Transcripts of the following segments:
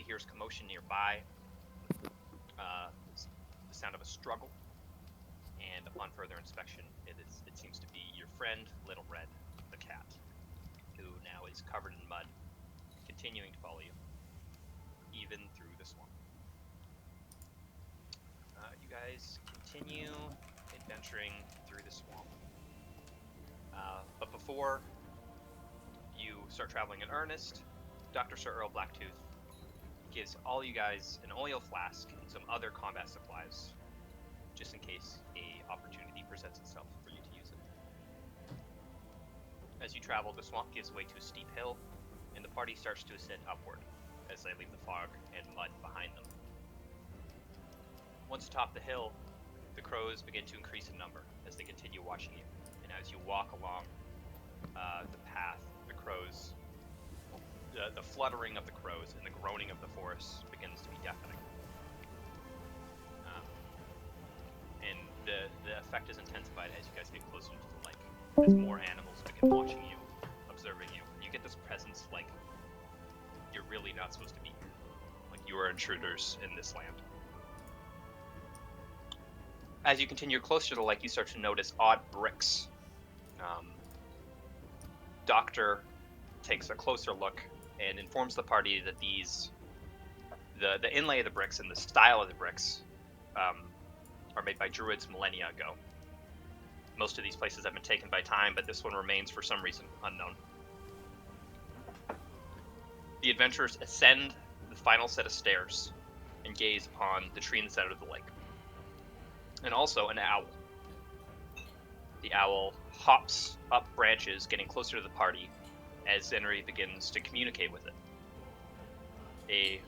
hears commotion nearby, the sound of a struggle, and upon further inspection, it seems to be your friend, Little Red, the cat, who now is covered in mud, continuing to follow you, even through the swamp. You guys continue adventuring through the swamp. But before you start traveling in earnest, Dr. Sir Earl Blacktooth gives all you guys an oil flask and some other combat supplies, just in case a opportunity presents itself for you to use it. As you travel, the swamp gives way to a steep hill, and the party starts to ascend upward as they leave the fog and mud behind them. Once atop the hill, the crows begin to increase in number as they continue watching you, and as you walk along the path, the crows, the fluttering of the crows and the groaning of the forest begins to be deafening. And the effect is intensified as you guys get closer to the lake, as more animals begin watching you, observing you. You get this presence like you're really not supposed to be here. Like you are intruders in this land. As you continue closer to the lake, you start to notice odd bricks. Doctor takes a closer look and informs the party that the inlay of the bricks and the style of the bricks are made by druids millennia ago. Most of these places have been taken by time, but this one remains for some reason unknown. The adventurers ascend the final set of stairs and gaze upon the tree in the center of the lake. And also an owl. The owl hops up branches, getting closer to the party as Zenri begins to communicate with it. A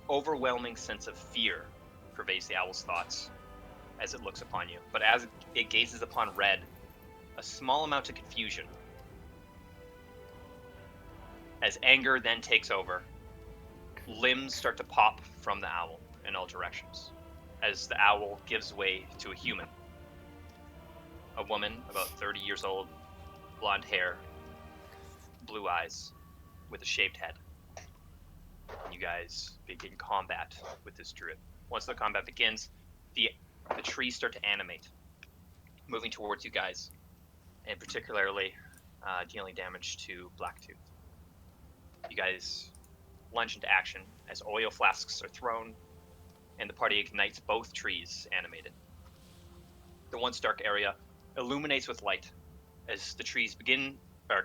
overwhelming sense of fear pervades the owl's thoughts as it looks upon you. But as it gazes upon Red, a small amount of confusion. As anger then takes over, limbs start to pop from the owl in all directions, as the owl gives way to a human. A woman about 30 years old, blonde hair, blue eyes, with a shaved head. And you guys begin combat with this druid. Once the combat begins, the trees start to animate, moving towards you guys, and particularly dealing damage to Blacktooth. You guys lunge into action as oil flasks are thrown, and the party ignites both trees animated. The once dark area illuminates with light as the trees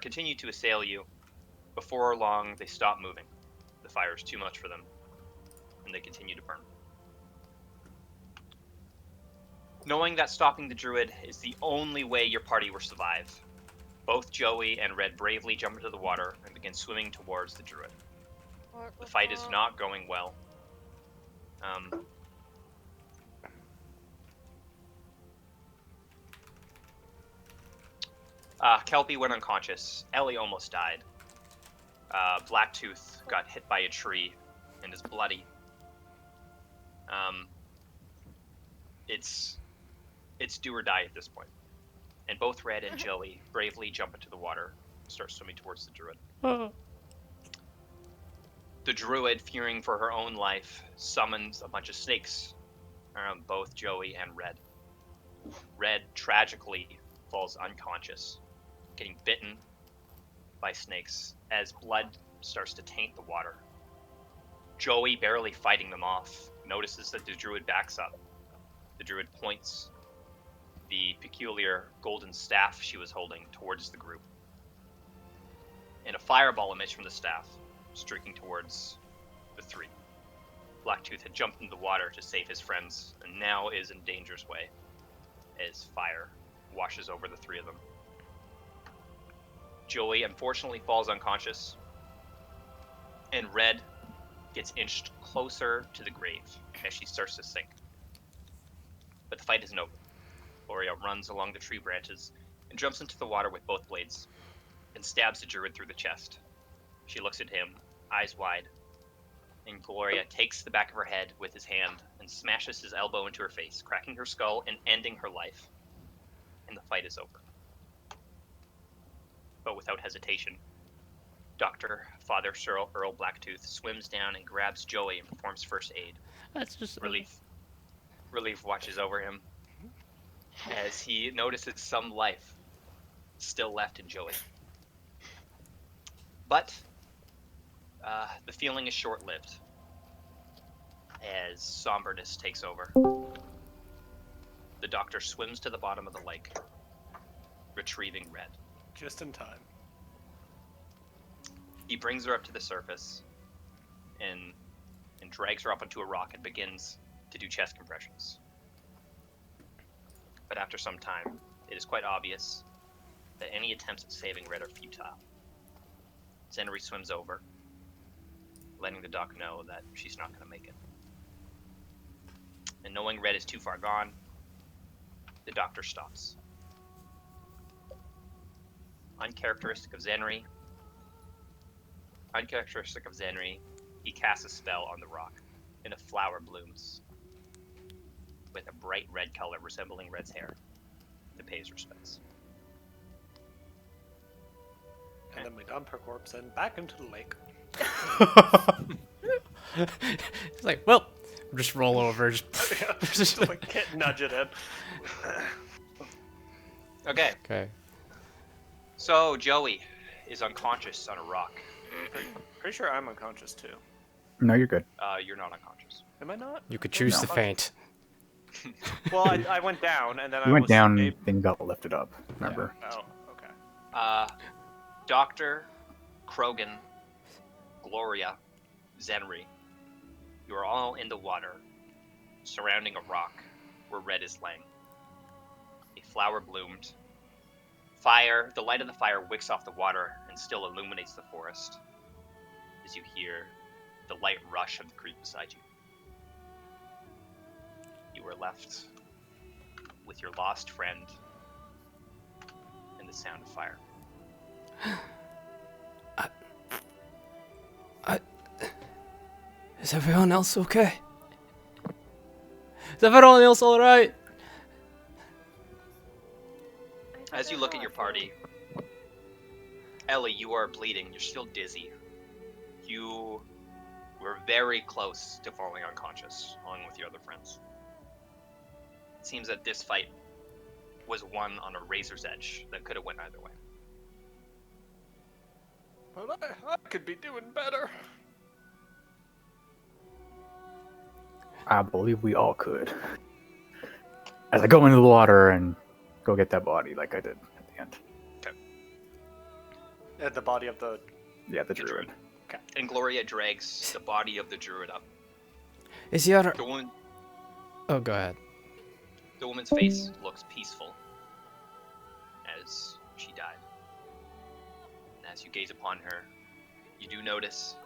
continue to assail you. Before long, they stop moving. The fire is too much for them, and they continue to burn. Knowing that stopping the druid is the only way your party will survive, both Joey and Red bravely jump into the water and begin swimming towards the druid. The fight is not going well. Kelpie went unconscious. Ellie almost died. Blacktooth got hit by a tree and is bloody. It's do or die at this point. And both Red and Joey bravely jump into the water and start swimming towards the druid. The druid, fearing for her own life, summons a bunch of snakes around both Joey and Red. Red tragically falls unconscious, getting bitten by snakes as blood starts to taint the water. Joey, barely fighting them off, notices that the druid backs up. The druid points the peculiar golden staff she was holding towards the group. And a fireball emits from the staff, streaking towards the three. Blacktooth had jumped into the water to save his friends, and now is in danger's way as fire washes over the three of them. Joey unfortunately falls unconscious, and Red gets inched closer to the grave as she starts to sink. But the fight isn't over. Gloria runs along the tree branches and jumps into the water with both blades and stabs the druid through the chest. She looks at him, eyes wide, and Gloria takes the back of her head with his hand and smashes his elbow into her face, cracking her skull and ending her life. And the fight is over. But without hesitation, Dr. Father Sir Earl Blacktooth swims down and grabs Joey and performs first aid. That's just Relief watches over him as he notices some life still left in Joey. But the feeling is short-lived as somberness takes over. The doctor swims to the bottom of the lake, retrieving Red. Just in time. He brings her up to the surface and drags her up onto a rock and begins to do chest compressions. But after some time, it is quite obvious that any attempts at saving Red are futile. Zenry swims over, letting the doc know that she's not going to make it. And knowing Red is too far gone, the doctor stops. Uncharacteristic of Zenry, he casts a spell on the rock, and a flower blooms with a bright red color resembling Red's hair to pay his respects. And then we dump her corpse and back into the lake. It's like, well, just roll over. Just like, can't nudge it in. Okay, Okay. so Joey is unconscious on a rock. Pretty sure I'm unconscious too. No, you're good. You're not unconscious. Am I not? You could choose No. to faint. Well, I went down and then You I went was down, able- then got lifted up. Remember? Oh, okay. Dr. Krogan, Gloria, Zenry, you are all in the water, surrounding a rock where Red is laying. A flower bloomed. The light of the fire wicks off the water and still illuminates the forest as you hear the light rush of the creek beside you. You are left with your lost friend and the sound of fire. Is everyone else okay? Is everyone else alright? As you look at your party, Ellie, you are bleeding. You're still dizzy. You were very close to falling unconscious, along with your other friends. It seems that this fight was won on a razor's edge that could have went either way. But I could be doing better. I believe we all could. As I go into the water and go get that body like I did at the end. At the body of the... Yeah, the druid. And Gloria drags the body of the druid up. Is the other... The woman, Oh, go ahead. the woman's face looks peaceful as she died. And as you gaze upon her, you do notice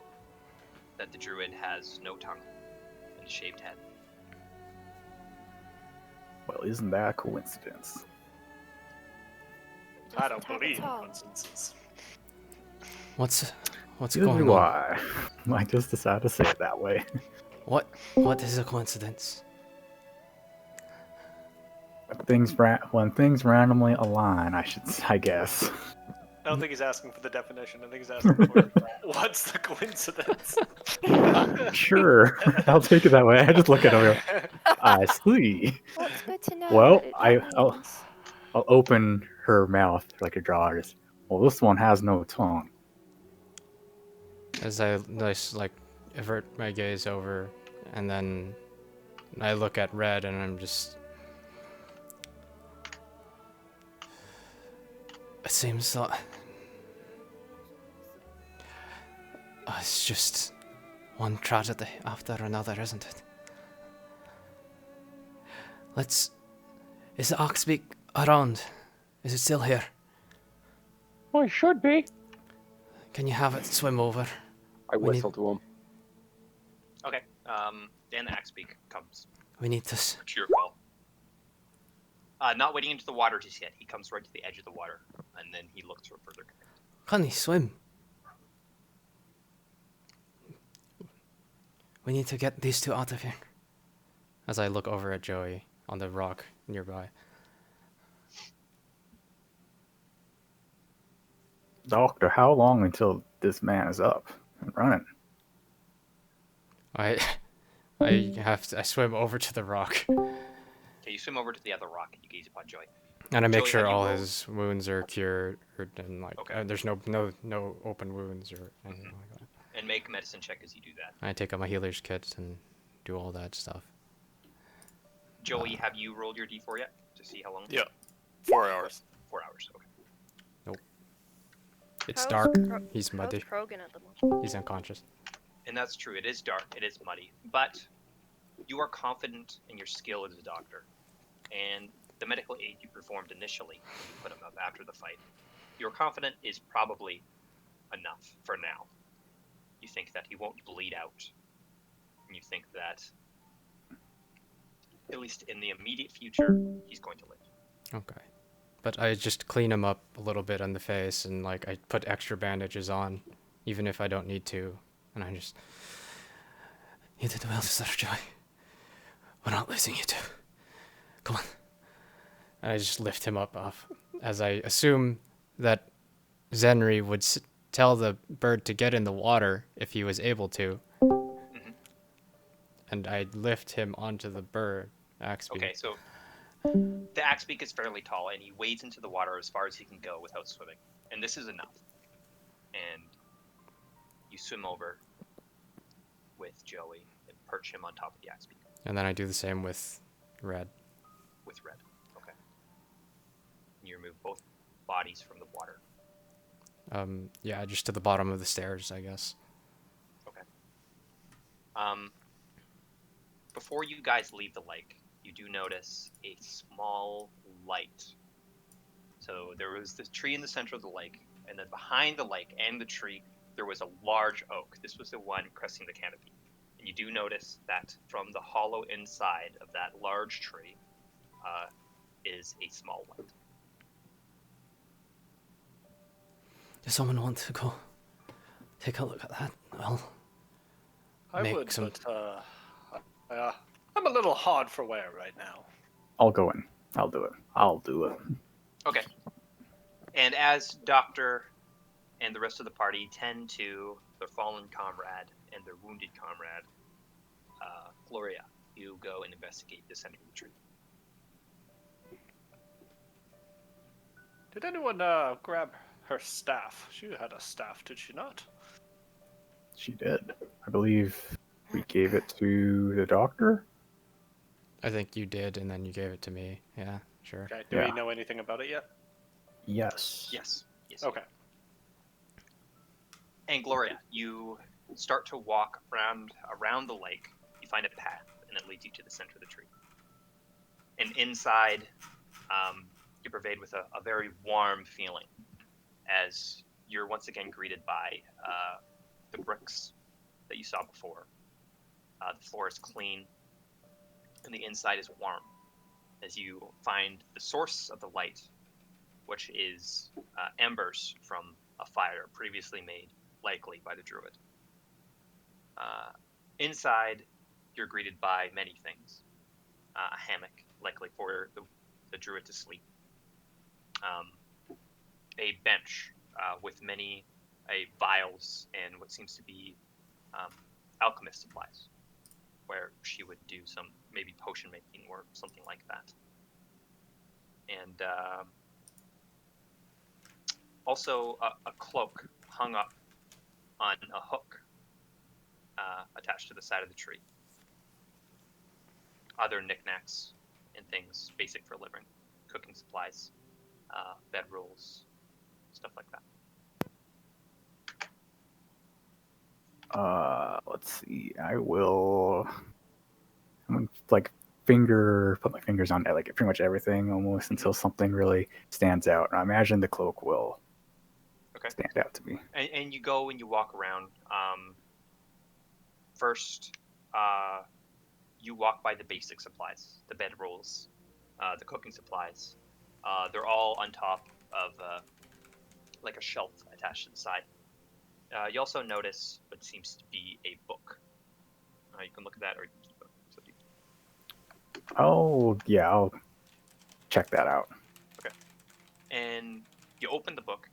that the druid has no tongue and a shaved head. Well, isn't that a coincidence? I don't Have a believe in tongue. coincidences. What's Neither going do on? I. I just decided to say it that way. What is a coincidence? When things randomly align, I guess. I don't think he's asking for the definition. I think he's asking for what's the coincidence? Sure, I'll take it that way. I just look at him and go, I see. Well, it's good to know. Well, what that means. I'll open her mouth like a jaw. Just, well, this one has no tongue. As I like avert my gaze over, and then I look at Red, and I'm just. It seems that it's just one tragedy after another, isn't it? Is the Oxbeak around? Is it still here? Well, it should be. Can you have it swim over? I We need- whistle to him. Okay, then the Axebeak comes. We need to. To your call. Not wading into the water just yet. He comes right to the edge of the water, and then he looks for further command. Can he swim? We need to get these two out of here. As I look over at Joey on the rock nearby. Doctor, how long until this man is up and running? I I swim over to the rock Okay, you swim over to the other rock and you gaze upon Joey. and I make Joey, sure have you all rolled? his wounds are cured and like Okay. there's no open wounds or anything like that. And make a medicine check as you do that. I take out my healer's kit and do all that stuff. Joey, have you rolled your d4 yet to see how long? Yeah. 4 hours. 4 hours. Okay. It's How's dark. Kro- He's muddy. How's Krogan at the moment? He's unconscious. And that's true. It is dark. It is muddy. But you are confident in your skill as a doctor, and the medical aid you performed initially, you put him up after the fight. You're confident is probably enough for now. You think that he won't bleed out, and you think that, at least in the immediate future, he's going to live. Okay. But I just clean him up a little bit on the face and like I put extra bandages on, even if I don't need to. And I just, you did well, Sister Joy. We're not losing you two. Come on. And I just lift him up off, as I assume that Zenri would tell the bird to get in the water if he was able to. Mhm. And I lift him onto the bird, Axby. Okay, so the Axbeak is fairly tall, and he wades into the water as far as he can go without swimming. And this is enough. And you swim over with Joey and perch him on top of the Axbeak And then I do the same with Red. with Red. Okay. And you remove both bodies from the water. Yeah, just to the bottom of the stairs, I guess. Okay. Before you guys leave the lake, you do notice a small light. So there was this tree in the center of the lake, and then behind the lake and the tree, there was a large oak. This was the one cresting the canopy. And you do notice that from the hollow inside of that large tree is a small light. Does someone want to go take a look at that? Well, I Make would, some- but I'm a little hard for wear right now. I'll go in. I'll do it. I'll do it. Okay. And as Doctor and the rest of the party tend to their fallen comrade and their wounded comrade, Gloria, you go and investigate the center of the tree. Did anyone grab her staff? She had a staff, did she not? She did. I believe we gave it to the doctor. I think you did, and then you gave it to me. Yeah, sure. Okay. Do Yeah. we know anything about it yet? Yes. Yes. Yes. Okay. And Gloria, you start to walk around the lake. You find a path, and it leads you to the center of the tree. And inside, you're pervaded with a very warm feeling as you're once again greeted by the bricks that you saw before. The floor is clean, and the inside is warm as you find the source of the light, which is embers from a fire previously made, likely by the druid. Inside, you're greeted by many things. A hammock, likely for the druid to sleep. A bench with many vials and what seems to be alchemist supplies, where she would do some maybe potion making or something like that. And also a cloak hung up on a hook attached to the side of the tree. Other knickknacks and things basic for living, cooking supplies, bed rolls, stuff like that. Let's see. I'm gonna like put my fingers on like pretty much everything almost until something really stands out. And I imagine the cloak will Okay. stand out to me. And you go and you walk around. First, you walk by the basic supplies, the bed rolls, the cooking supplies. They're all on top of like a shelf attached to the side. You also notice what seems to be a book. You can look at that or you can keep it. So Oh yeah, I'll check that out. and you open the book.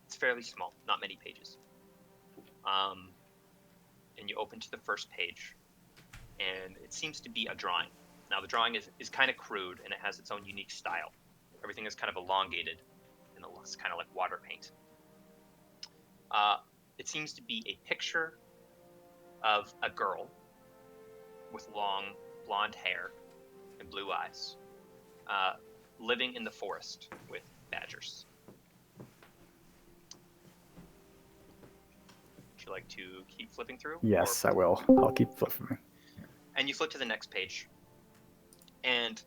It's fairly small, not many pages. And you open to the first page, and it seems to be a drawing. Now, the drawing is kind of crude, and it has its own unique style. Everything is kind of elongated, and it looks kind of like water paint. It seems to be a picture of a girl with long blonde hair and blue eyes, living in the forest with badgers. Would you like to keep flipping through? Yes, Or- I will. I'll keep flipping. And you flip to the next page, and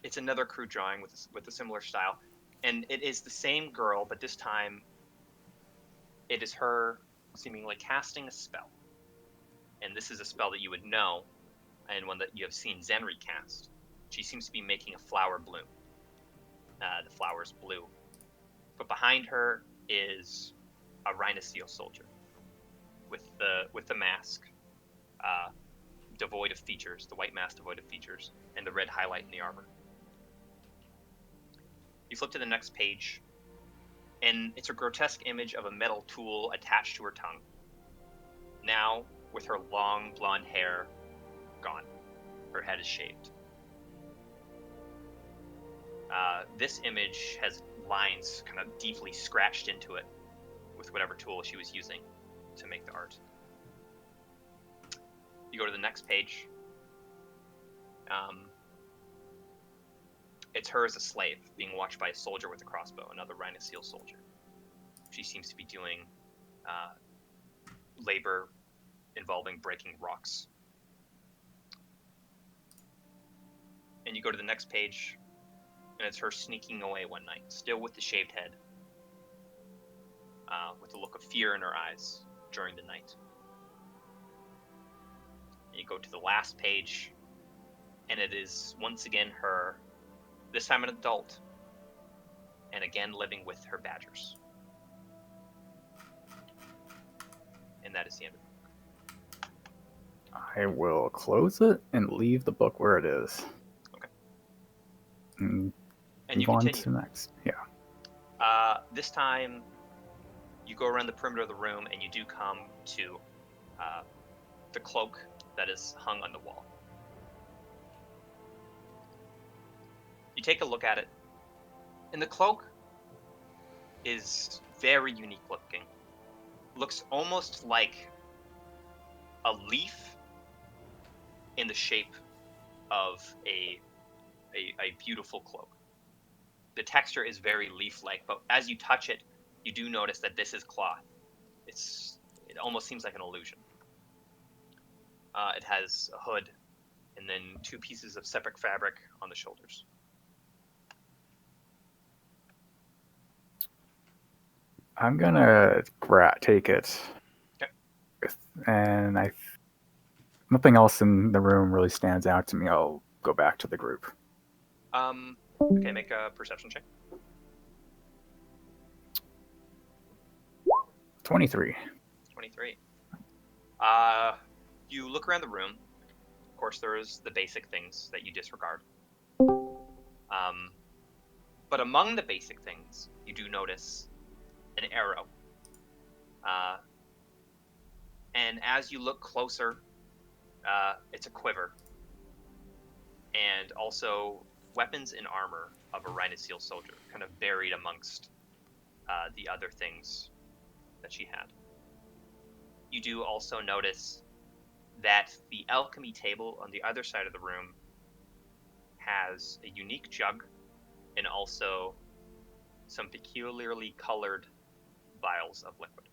it's another crude drawing with a similar style, and it is the same girl, but this time it is her seemingly casting a spell. And this is a spell that you would know, and one that you have seen Zenri cast. She seems to be making a flower bloom. The flower's blue, but behind her is a Rhinoceros soldier with the mask, devoid of features, the white mask devoid of features, and the red highlight in the armor. You flip to the next page, and it's a grotesque image of a metal tool attached to her tongue. Now, with her long blonde hair gone, her head is shaved. This image has lines kind of deeply scratched into it with whatever tool she was using to make the art. You go to the next page. It's her as a slave, being watched by a soldier with a crossbow, another Rhinoceros soldier. She seems to be doing labor involving breaking rocks. And you go to the next page, and it's her sneaking away one night, still with the shaved head, with a look of fear in her eyes during the night. And you go to the last page, and it is once again her, this time an adult, and again living with her badgers. And that is the end of it. I will close it and leave the book where it is. Okay. And And you move on continue. to the next. Yeah. This time, you go around the perimeter of the room, and you do come to the cloak that is hung on the wall. You take a look at it, and the cloak is very unique looking. Looks almost like a leaf in the shape of a beautiful cloak. The texture is very leaf-like, but as you touch it, you do notice that this is cloth. It almost seems like an illusion. It has a hood and then two pieces of separate fabric on the shoulders. I'm gonna take it. Okay. And nothing else in the room really stands out to me. I'll go back to the group. Okay, make a perception check. 23. 23. You look around the room. Of course, there is the basic things that you disregard. But among the basic things, you do notice an arrow. And as you look closer, it's a quiver. And also weapons and armor of a Rhinoceros soldier, kind of buried amongst the other things that she had. You do also notice that the alchemy table on the other side of the room has a unique jug and also some peculiarly colored vials of liquid.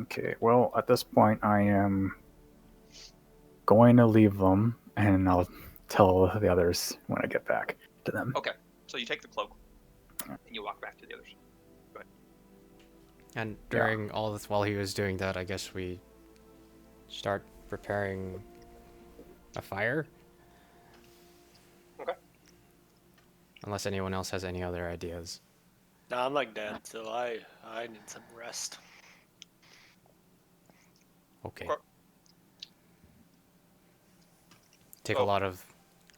Okay, well, at this point, I am going to leave them, and I'll tell the others when I get back to them. Okay, so you take the cloak and you walk back to the others. Go ahead. And during all this, while he was doing that, I guess we start preparing a fire. Okay. Unless anyone else has any other ideas. Nah, I'm like dead, so I need some rest. Okay. Okay. Take So- a lot of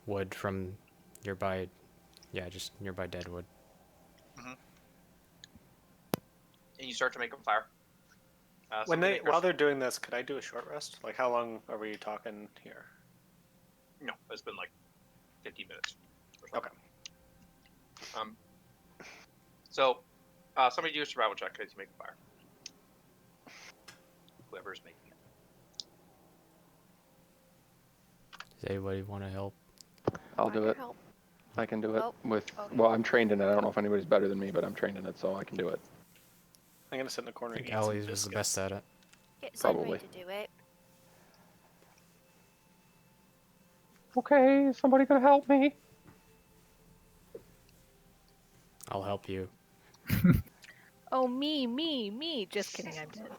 wood from nearby, just nearby dead wood. and you start to make them fire. While they're doing this, could I do a short rest? Like, how long are we talking here? No, it's been like 15 minutes. Or something. Okay. So, somebody do a survival check as you make a fire. Whoever's making it. Does anybody want to help? I'll do it. Help. I can do it Oh, with. okay. Well, I'm trained in it. I don't know if anybody's better than me, but I'm trained in it, so I can do it. I'm gonna sit in the corner I and think eat some Ellie's was the biscuits. best at it. Get Probably. Zenray to do it. Okay, somebody gonna help me? I'll help you. Oh, me. Just kidding, I'm dead.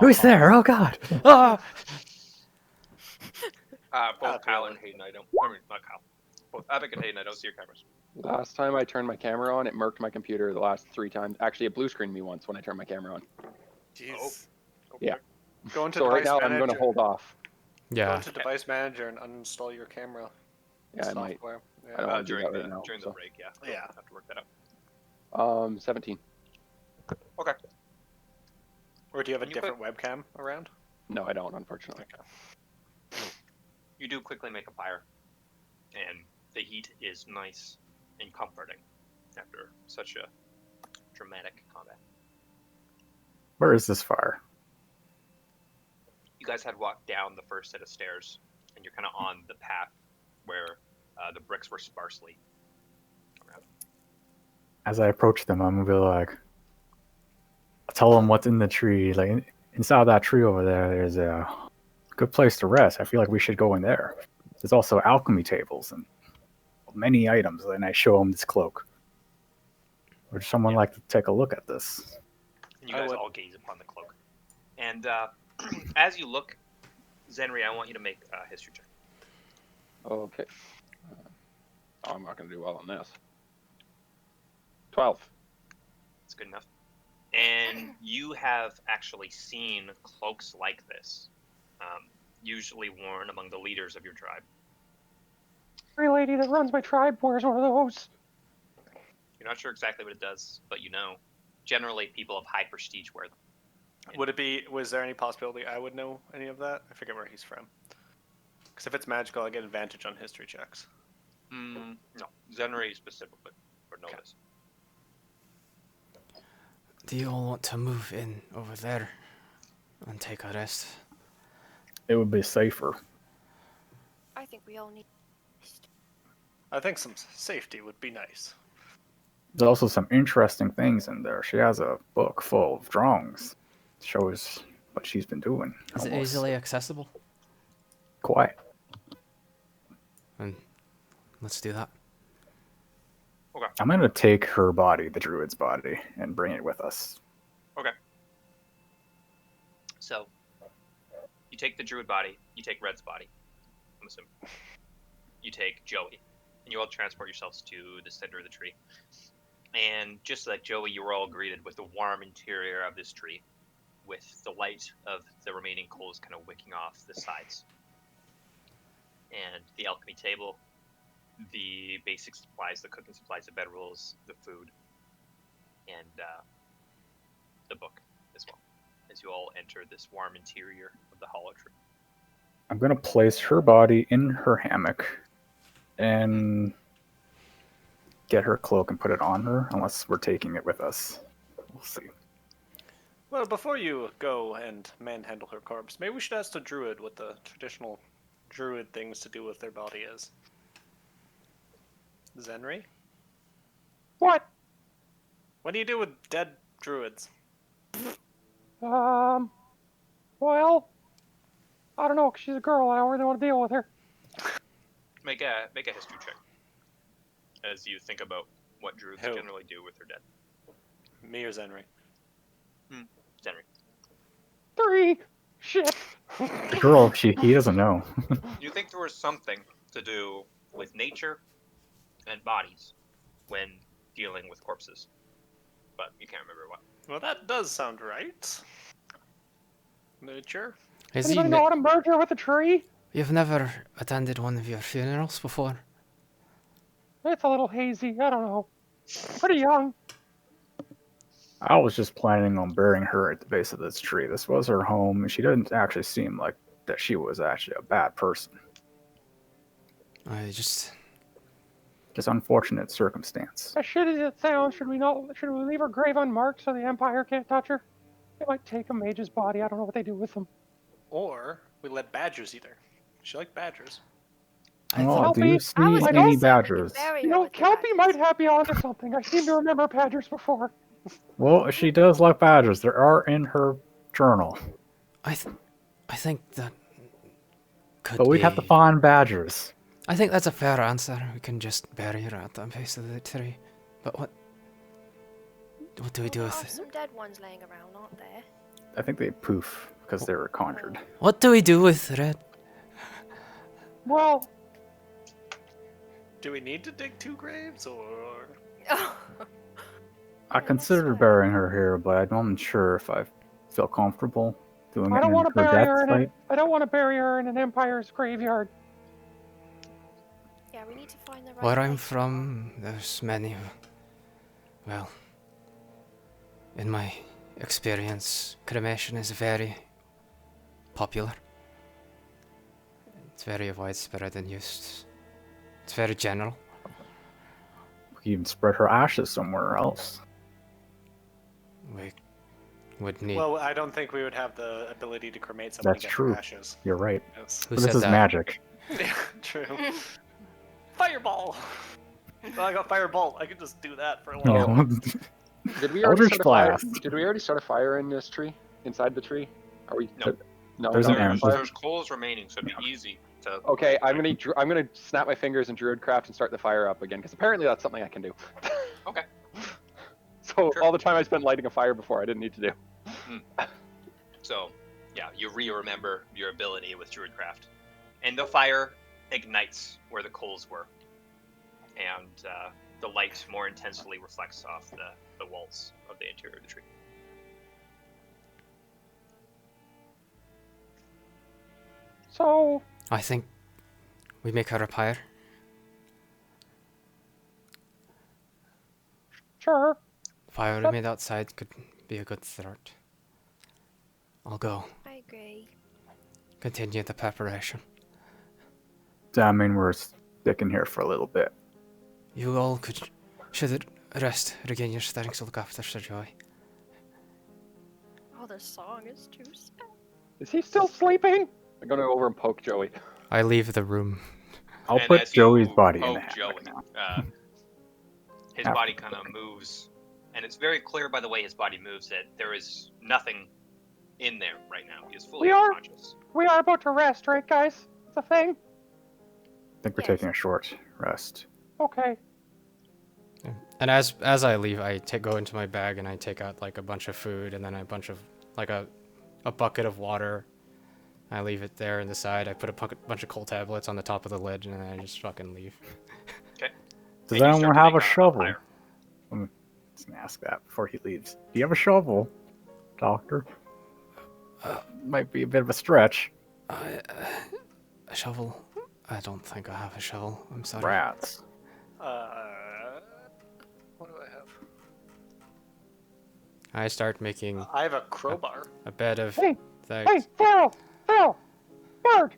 Who's there? Oh God! Ah! Both Not Kyle really. and Hayden, I don't. I mean, not Kyle. Both Epic and Hayden, I don't see your cameras. Last time I turned my camera on, it murked my computer the last 3 times. Actually, it blue screened me once when I turned my camera on. Jeez. Yeah. Go into So right device now manager. I'm gonna hold off. Go Yeah. into device manager and uninstall your camera Yeah, I might. software. I don't wanna do During that right the now. during the So. break, yeah. Yeah. Have to work that out. 17. Okay. Or do you have a Can you different webcam around? No, I don't, unfortunately. You do quickly make a fire, and the heat is nice and comforting after such a dramatic combat. Where is this fire? You guys had walked down the first set of stairs, and you're kind of on the path where the bricks were sparsely around. As I approach them, I'm gonna be like, I'll tell them what's in the tree. Like inside that tree over there, there's a good place to rest. I feel like we should go in there. There's also alchemy tables and many items. And I show them this cloak. Would someone like to take a look at this? And you I guys would. all gaze upon the cloak. And as you look, Zenri, I want you to make a history check. Okay. I'm not gonna do well on this. 12. That's good enough. And you have actually seen cloaks like this, usually worn among the leaders of your tribe. Every lady that runs my tribe wears one of those. You're not sure exactly what it does, but you know, generally people of high prestige wear them. Would it be? Was there any possibility I would know any of that? I forget where he's from. Because if it's magical, I get advantage on history checks. No, Zenri specifically for notice. Do you all want to move in over there and take a rest? It would be safer. I think we all need. I think some safety would be nice. There's also some interesting things in there. She has a book full of drawings. Shows what she's been doing. Is it Almost easily accessible? quiet. And let's do that. Okay. I'm gonna take her body, the druid's body, and bring it with us. Okay. So, you take the druid body, you take Red's body, I'm assuming. You take Joey, and you all transport yourselves to the center of the tree. And just like Joey, you were all greeted with the warm interior of this tree, with the light of the remaining coals kind of wicking off the sides. And the alchemy table, the basic supplies, the cooking supplies, the bedrolls, the food, and the book as well, as you all enter this warm interior of the hollow tree. I'm gonna place her body in her hammock and get her cloak and put it on her, unless we're taking it with us. We'll see. Well, before you go and manhandle her corpse, maybe we should ask the druid what the traditional druid things to do with their body is. Zenri? What? What do you do with dead druids? Well, I don't know, 'cause she's a girl. I don't really want to deal with her. Make a history check as you think about what druids Who? generally do with their dead. Me or Zenri? Zenri. 3. Shit. The girl, he doesn't know. You think there was something to do with nature and bodies when dealing with corpses, but you can't remember what. Well, that does sound right. Nature? Has he Anybody know how to merger with a tree? You've never attended one of your funerals before? It's a little hazy. I don't know. Pretty young. I was just planning on burying her at the base of this tree. This was her home, and she didn't actually seem like that she was actually a bad person. I just. Just unfortunate circumstance. As shitty as it sounds, should we leave her grave unmarked so the Empire can't touch her? They might take a mage's body. I don't know what they do with them. Or we let badgers eat her. She liked badgers. I Well, thought. do you I see was any gonna say we badgers? could bury You her know, with the Kelpie might badgers. have me onto something. I seem to remember badgers before. Well, she does like badgers. There are in her journal. I think that could But we'd be. have to find badgers. I think that's a fair answer. We can just bury her at the base of the tree. But what do we do There with are it? some dead ones laying around, aren't there? I think they poof because they were conjured. What do we do with Red? Well, Do we need to dig 2 graves, or I Yeah, considered that's fair. burying her here, but I'm unsure if I feel comfortable doing I it don't in want to her bury death her in site. I don't want to bury her in an Empire's graveyard. Yeah, we need to find the right Where I'm place. from, there's many. Well, in my experience, cremation is very popular. It's very widespread and used. It's very general. We could even spread her ashes somewhere else. We would need. well, I don't think we would have the ability to cremate somebody That's and get true. their ashes. You're right. Yes. Who But this said is that? magic. Yeah, true. Fireball. Well, I got firebolt. I could just do that for a while. Oh. Did we already Eldritch start a fire? Blast. Did we already start a fire in this tree? Inside the tree? Are we? No. No. There's we an don't have a end. fire? There's coals remaining, so it'd be easy to. Okay, I'm gonna snap my fingers in Druidcraft and start the fire up again, because apparently that's something I can do. Okay. So Sure. all the time I spent lighting a fire before, I didn't need to do. So, yeah, you remember your ability with Druidcraft. And the fire ignites where the coals were. And the light more intensely reflects off the walls of the interior of the tree. So I think we make her a pyre. sure. Fire But- made outside could be a good start. I'll go. I agree. Continue the preparation. I mean, we're sticking here for a little bit. You all should rest, regain your strength to look after Sir Joy. Oh, the song is too sad. Is he still sleeping? I'm gonna go over and poke Joey. I leave the room. I'll And put as you Joey's body in poke the hat Joey, right now. his After body kind of moves, and it's very clear by the way his body moves that there is nothing in there right now. He is fully We are- unconscious. We are about to rest, right, guys? It's a thing. I think we're Yes. taking a short rest. Okay. And as I leave, I go into my bag and I take out like a bunch of food and then a bunch of like a bucket of water. I leave it there in the side. I put a bunch of coal tablets on the top of the lid and then I just fucking leave. Does And you anyone start to have a make shovel? fire. I'm just gonna ask that before he leaves. Do you have a shovel, Doctor? Might be a bit of a stretch. A shovel? I don't think I have a shovel. I'm sorry. Rats. What do I have? I start making I have a crowbar. a bed of Hey, things. Hey, Phil! Bird!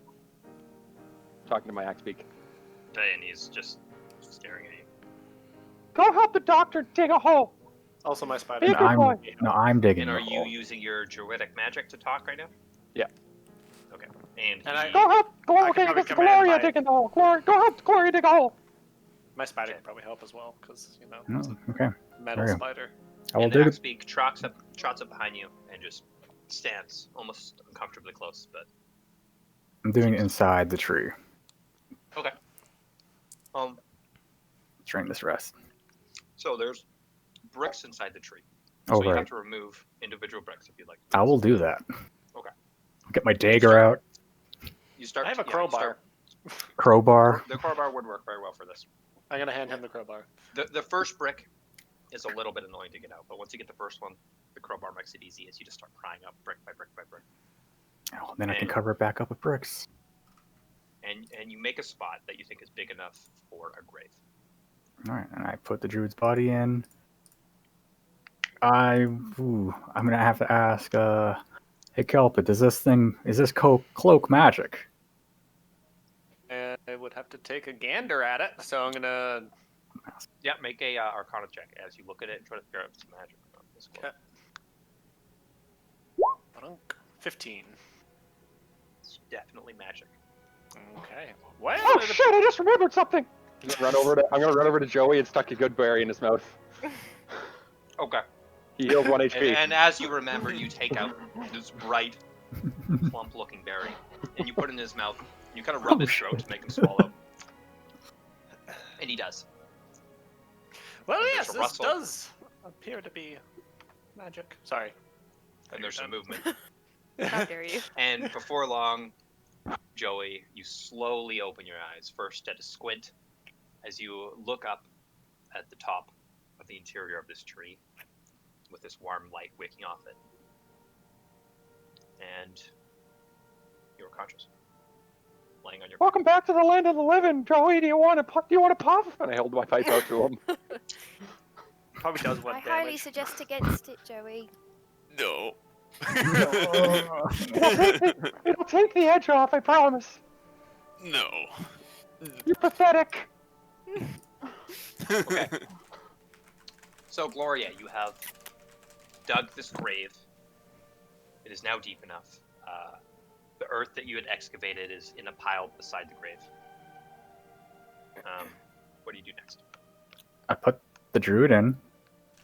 Talking to my axe beak. And he's just staring at you. Go help the doctor dig a hole. Also, my spider. Be a good boy. I'm digging And the are you hole. using your druidic magic to talk right now? Yeah. Okay. And And I- he- Go help I could get probably this command Gloria my- digging the hole. Go help Gloria dig a hole. My spider can probably help as well, because, you know, Oh, it's a okay. metal There you go. spider. I will and the dig axe it. beak trots up behind you and just stands almost uncomfortably close, but I'm doing it inside the tree okay. during this rest. So there's bricks inside the tree. Oh, So you have right. to remove individual bricks if you'd like. I will do that. Okay. I'll get my dagger out. You start. I have a yeah, you crowbar. start- Crowbar. The crowbar would work very well for this. I'm gonna hand him the crowbar. The first brick is a little bit annoying to get out, but once you get the first one, the crowbar makes it easy as you just start prying up brick by brick by brick. Oh, then I can And- cover it back up with bricks. And you make a spot that you think is big enough for a grave. All right, and I put the druid's body in. I'm gonna have to ask. Hey, Kelpit, is this cloak magic? And I would have to take a gander at it, so I'm gonna. Yeah, make a Arcana check as you look at it and try to figure out if it's magic or not. This cloak. Okay. 15. It's definitely magic. Okay. Well, Oh shit! I just remembered something. I'm gonna run over to Joey and stuck a good berry in his mouth. Okay. He heals 1 HP. And as you remember, you take out this bright, plump-looking berry, and you put it in his mouth. And you kind of rub his throat to make him swallow. And he does. Well, And yes, there's a this rustle. does appear to be magic. Sorry. And there's some movement. How dare you? And before long, Joey, you slowly open your eyes, first at a squint, as you look up at the top of the interior of this tree, with this warm light wicking off it. And you're conscious, laying on your back. Welcome back to the land of the living, Joey. Do you want to puff? And I held my pipe out to him. Probably does I one highly damage. suggest against it, Joey. No. It'll take the edge off. I promise. No. You're pathetic. Okay. So, Gloria, you have dug this grave. It is now deep enough. The earth that you had excavated is in a pile beside the grave. What do you do next? I put the druid in,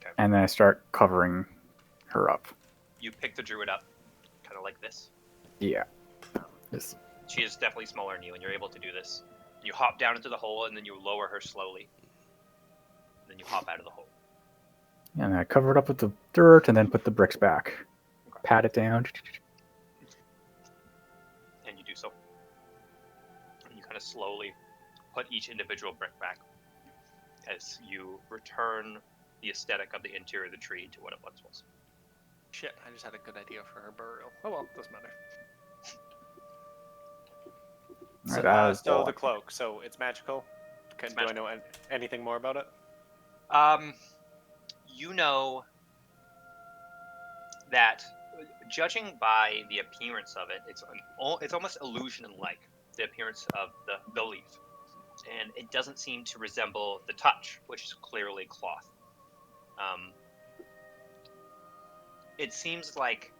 Okay. and then I start covering her up. You pick the druid up, kind of like this. Yeah. This. She is definitely smaller than you, and you're able to do this. You hop down into the hole, and then you lower her slowly. Then you hop out of the hole. And I cover it up with the dirt, and then put the bricks back. Pat it down. And you do so. And you kind of slowly put each individual brick back as you return the aesthetic of the interior of the tree to what it once was. Shit, I just had a good idea for her burial. Oh well, doesn't matter. Alright, that is So all. the cloak, so it's magical. Do I know anything more about it? You know that, judging by the appearance of it, it's almost illusion-like, the appearance of the leaf, and it doesn't seem to resemble the touch, which is clearly cloth. It seems like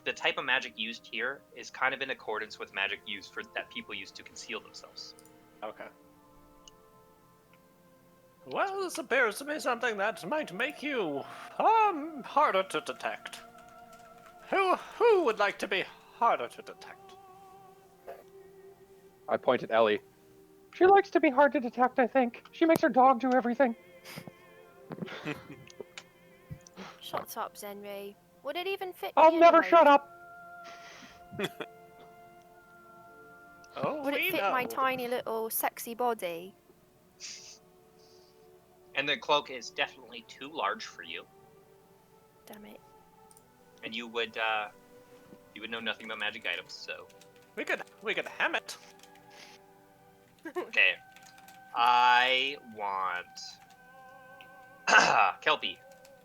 the type of magic used here is kind of in accordance with magic used that people use to conceal themselves. Okay. Well, this appears to be something that might make you harder to detect. Who would like to be harder to detect? I point at Ellie. She likes to be hard to detect, I think. She makes her dog do everything. Shut up, Zenri. Would it even fit I'll me never anyway? shut up. Oh, Would we it fit know. my tiny little sexy body? And the cloak is definitely too large for you, Damn it. and you would know nothing about magic items, so... We could hem it. Okay. I want Kelpie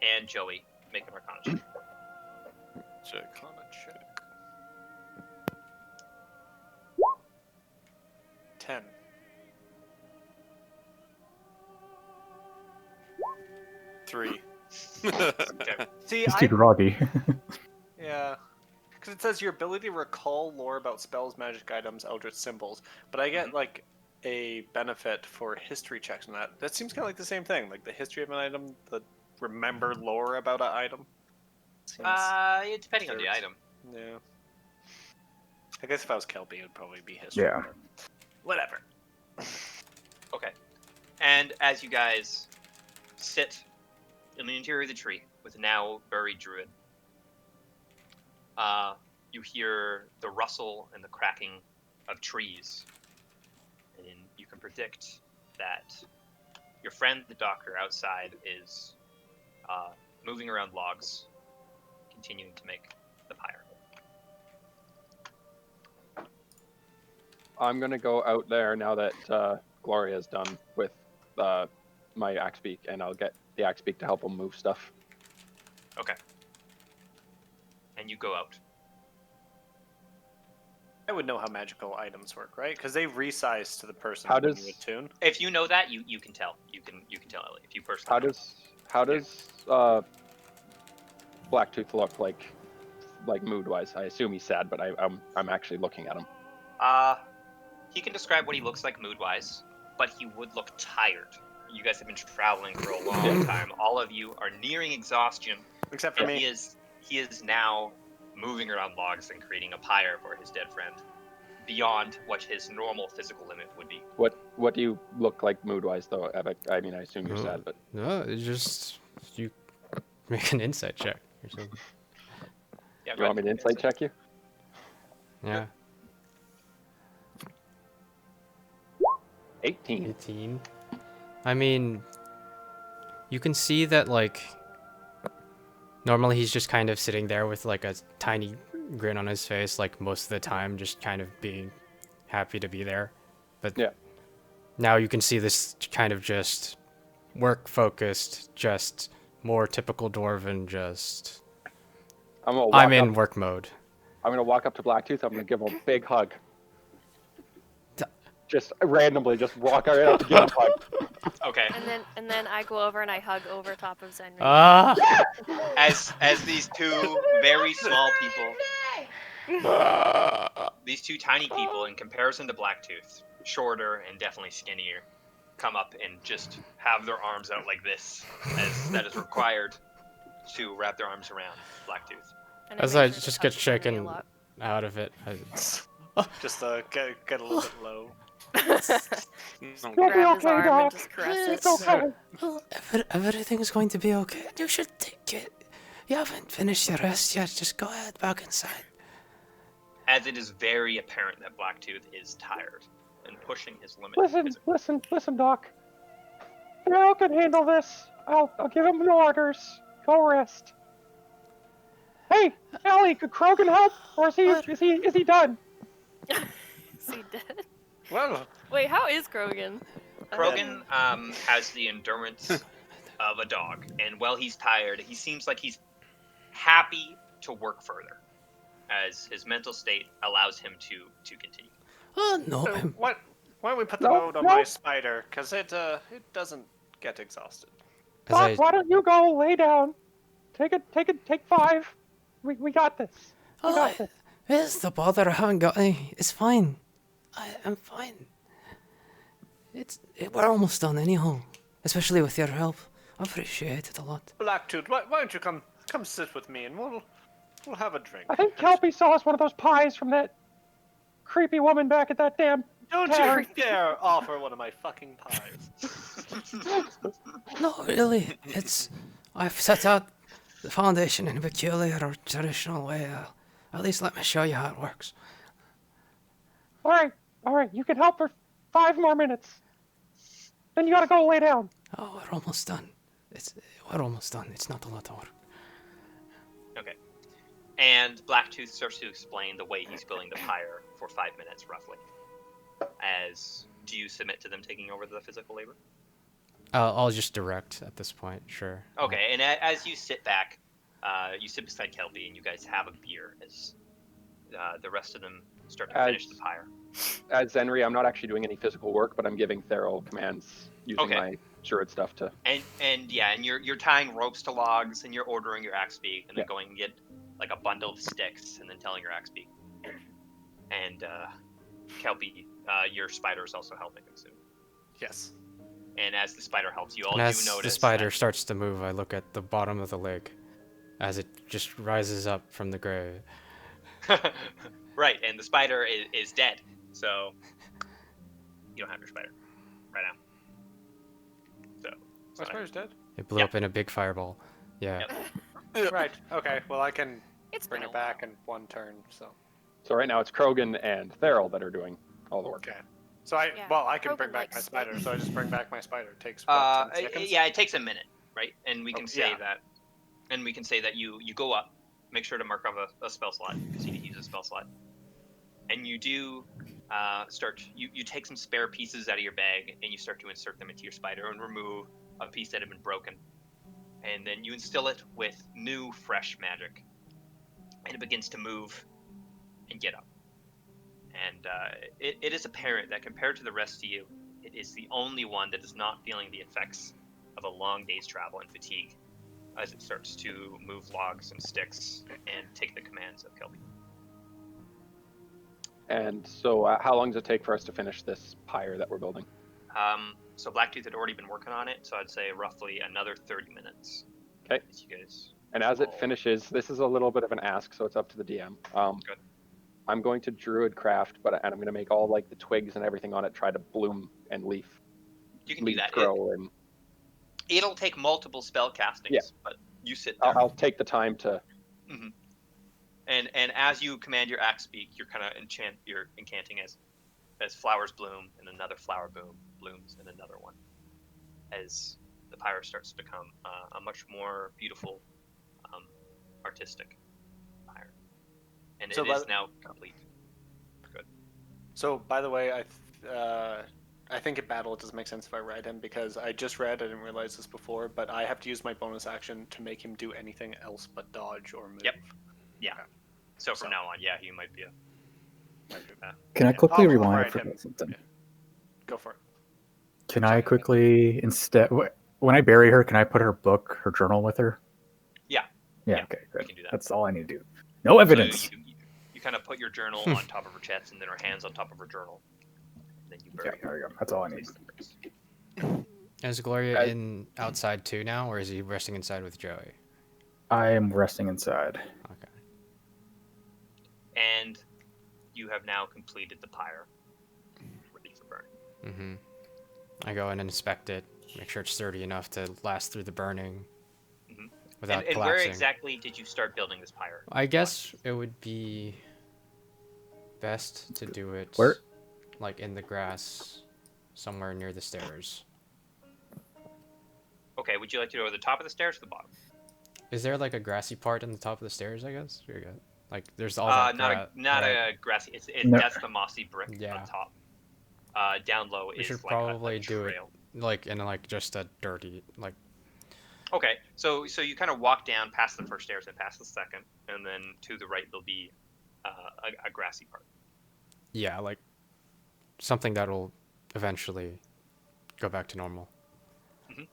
and Joey make an Arcana check. Check. Arcana check. 10. Three. Okay. See, He's too groggy. yeah, because it says your ability to recall lore about spells, magic items, eldritch symbols, but I get like a benefit for history checks on that. That seems kind of like the same thing, like the history of an item, the remember lore about an item. Seems, Depending on the Serves. item. yeah. I guess if I was Kelpie, it would probably be history. Yeah. but whatever. Okay. And as you guys sit in the interior of the tree with a now buried druid, you hear the rustle and the cracking of trees. And you can predict that your friend, the doctor, outside is moving around logs, continuing to make the pyre. I'm gonna go out there now that Gloria's done with my axe beak, and I'll get the axe beak to help him move stuff. Okay. And you go out. I would know how magical items work, right? Because they resize to the person How when does- you attune. If you know that, you can tell. You can tell Ellie if you personally. How does Blacktooth look like mood wise? I assume he's sad, but I'm actually looking at him. He can describe what he looks like mood-wise, but he would look tired. You guys have been traveling for a long time. All of you are nearing exhaustion, Except for and me. he is now moving around logs and creating a pyre for his dead friend, beyond what his normal physical limit would be. What do you look like mood wise though? I mean, I assume you're Oh. sad, but No, it's just you make an insight check or something. Yeah, you want me to insight check you? Yeah. 18. 18. I mean, you can see that, like, normally he's just kind of sitting there with, like, a tiny grin on his face, like, most of the time, just kind of being happy to be there. But Yeah. now you can see this kind of just work-focused, just more typical Dwarven, just... I'm in work mode. I'm gonna walk up to Blacktooth. I'm gonna give him a big hug. Just randomly, just walk right up to give him a hug. Okay. And then I go over and I hug over top of Zenri. Ah! As these two very small people, these two tiny people, in comparison to Blacktooth, shorter and definitely skinnier, come up and just have their arms out like this, as that is required to wrap their arms around Blacktooth. And As make I sure to just touch get Zenri a shaken lot. out of it. Just get a little bit low. You'll be Grab his okay, arm Doc. and just caress it. It's okay. Well, everything's going to be okay. You should take it. You haven't finished your rest yet. Just go ahead back inside. As it is very apparent that Blacktooth is tired and pushing his limit. Listen, Doc. Daryl can handle this. I'll give him the orders. Go rest. Hey, Ellie, could Krogan help, or is he done? Is he dead? Well, Wait, how is Krogan? Krogan has the endurance of a dog, and while he's tired, he seems like he's happy to work further, as his mental state allows him to continue. Oh no. why don't we put the No, mode on no. my spider? Because it doesn't get exhausted. Doc, why don't you go lay down? Take 5. We got this. We got this. Where's the bother? I haven't got any. It's fine. I'm fine. We're almost done anyhow. Especially with your help. I appreciate it a lot. Blacktooth, why don't you come sit with me and we'll have a drink. I think Kelpie saw us one of those pies from that creepy woman back at that damn. Don't tavern. you dare offer one of my fucking pies. No, really. I've set out the foundation in a peculiar or traditional way. At least let me show you how it works. All right. You can help for 5 more minutes. Then you gotta go lay down. Oh, we're almost done. We're almost done. It's not a lot of work. Okay. And Blacktooth starts to explain the way he's building the pyre for 5 minutes, roughly. Do you submit to them taking over the physical labor? I'll just direct at this point, sure. Okay, and as you sit back, you sit beside Kelpie, and you guys have a beer as the rest of them start to finish the pyre. As Zenri, I'm not actually doing any physical work, but I'm giving Thero commands using my druid stuff to. And you're tying ropes to logs, and you're ordering your axe beak, and then going and get like a bundle of sticks, and then telling your axe beak. And Kelpie, your spider is also helping him soon. Yes. And as the spider helps, you all And do as notice the spider that- starts to move, I look at the bottom of the lake as it just rises up from the grave. Right, and the spider is dead, so you don't have your spider right now. So My spider's dead? It blew up in a big fireball. Yeah. Yep. Right. Okay. Well, I can It's bring been it a back in one turn. So. So right now it's Krogan and Thero that are doing all the work. Okay. So I can Krogan bring back my likes spider. So I just bring back my spider. It takes what, 10 seconds? yeah, it takes a minute, right? And we can say yeah. that, you go up, make sure to mark off a spell slot because you can use a spell slot, and you do you take some spare pieces out of your bag and you start to insert them into your spider and remove a piece that had been broken, and then you instill it with new, fresh magic, and it begins to move and get up. And it is apparent that compared to the rest of you, it is the only one that is not feeling the effects of a long day's travel and fatigue as it starts to move logs and sticks and take the commands of Kelby. And so, how long does it take for us to finish this pyre that we're building? So Blacktooth had already been working on it, so I'd say roughly another 30 minutes. Okay. You guys. And as it finishes, this is a little bit of an ask, so it's up to the DM. Good. I'm going to Druidcraft, and I'm going to make all like the twigs and everything on it try to bloom and leaf. You can do that. Grow and it'll take multiple spell castings, Yeah. but you sit there. I'll take the time to. Mm-hmm. And as you command your axe speak, you're kind of you're incanting as flowers bloom and another flower blooms and another one, as the pyre starts to become a much more beautiful, artistic pyre, and So it is now complete. Good. So, by the way, I think in battle it doesn't make sense if I ride him, because I just read, I didn't realize this before, but I have to use my bonus action to make him do anything else but dodge or move. Yep. Yeah. So from now on, yeah, he might be a. Can I quickly I'll rewind ride for him. something? Yeah. Go for it. Can I quickly when I bury her, can I put her book, her journal with her? Yeah. Yeah. Yeah, Okay. you Good. can do that. That's all I need to do. No evidence. So you kind of put your journal on top of her chest, and then her hands on top of her journal. And then you bury Yeah, there we go. That's all I need. Is Gloria in outside too now, or is he resting inside with Joey? I am resting inside. Okay. And you have now completed the pyre, ready for burning. Mm-hmm. I go in and inspect it, make sure it's sturdy enough to last through the burning without And collapsing. where exactly did you start building this pyre? I guess it would be best to do it Where? like in the grass, somewhere near the stairs. Okay, would you like to go to the top of the stairs or the bottom? Is there like a grassy part in the top of the stairs? I guess. Here you go. Like there's all that. Not a grassy. No. That's the mossy brick Yeah. on top. Down low We is should like probably a do it trail. like in like just a dirty like. Okay, so you kind of walk down past the first stairs and past the second, and then to the right there'll be a grassy part. Yeah, like something that'll eventually go back to normal. Okay.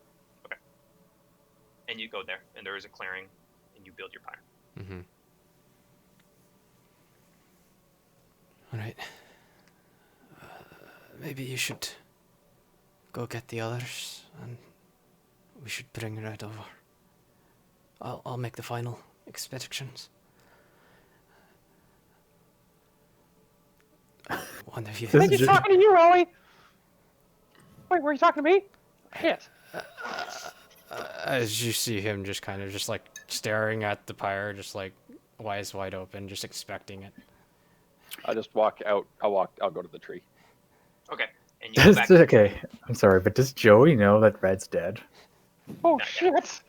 And you go there, and there is a clearing, and you build your pyre. Mm-hmm. All right. Maybe you should go get the others, and we should bring Red over. I'll make the final expeditions. One of you. I think he's talking to you, Ellie. Wait, were you talking to me? Yes. As you see him just kind of just like staring at the pyre, just like eyes wide open, just expecting it. I'll just walk out. I'll go to the tree. Okay. And you go back. Okay, I'm sorry, but does Joey know that Red's dead? Oh Not shit!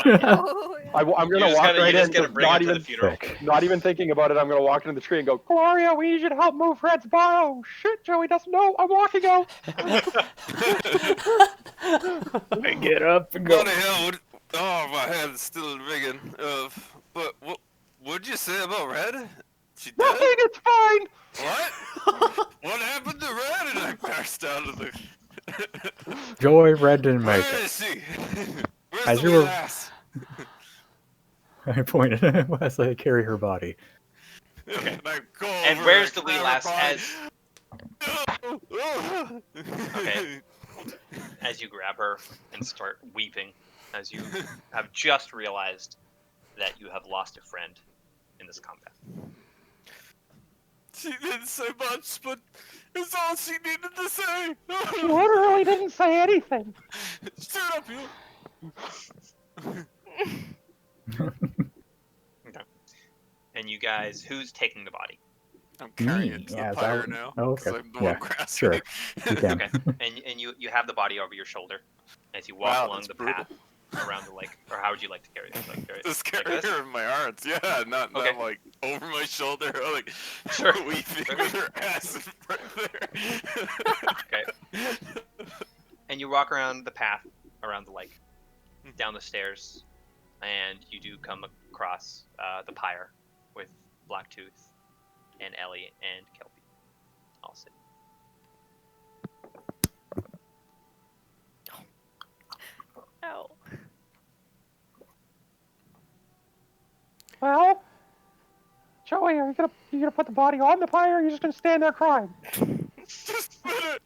Oh, yeah. I'm gonna walk right in, gonna bring not it to even the funeral. not even thinking about it. I'm gonna walk into the tree and go. Gloria, we need you to help move Red's body. Oh shit, Joey doesn't know. I'm walking out. I get up and go. What the hell? Oh, my head's still ringing. But what'd you say about Red? She dead? Nothing, it's fine. What? What happened to Red? And I burst out of the. Joey, Red didn't make Where it. is she? Where's As the you were- wee lass? I pointed as I carry her body. Okay. And I go And over where's and the wee grab her lass body. Okay. as you grab her and start weeping, as you have just realized that you have lost a friend in this combat? She didn't say much, but it's all she needed to say. She literally didn't say anything. Shut up, you. And you guys, who's taking the body? I'm carrying Me, it to yeah, the is that pyre what- now. oh, 'cause okay. I'm the Yeah, one grasping. sure. You can. Okay. And you have the body over your shoulder as you walk Wow, along that's the brutal. path around the lake. Or how would you like to carry it? Like, carry it Just like carry this? her in my arms. Yeah, not Okay. like over my shoulder, like Sure. weeping Sure. with her ass in front there. Okay. And you walk around the path around the lake. down the stairs, and you do come across the pyre with Blacktooth and Ellie and Kelpie all sitting. Oh. Well, Joey, are you gonna put the body on the pyre, or are you just gonna stand there crying? Just put it.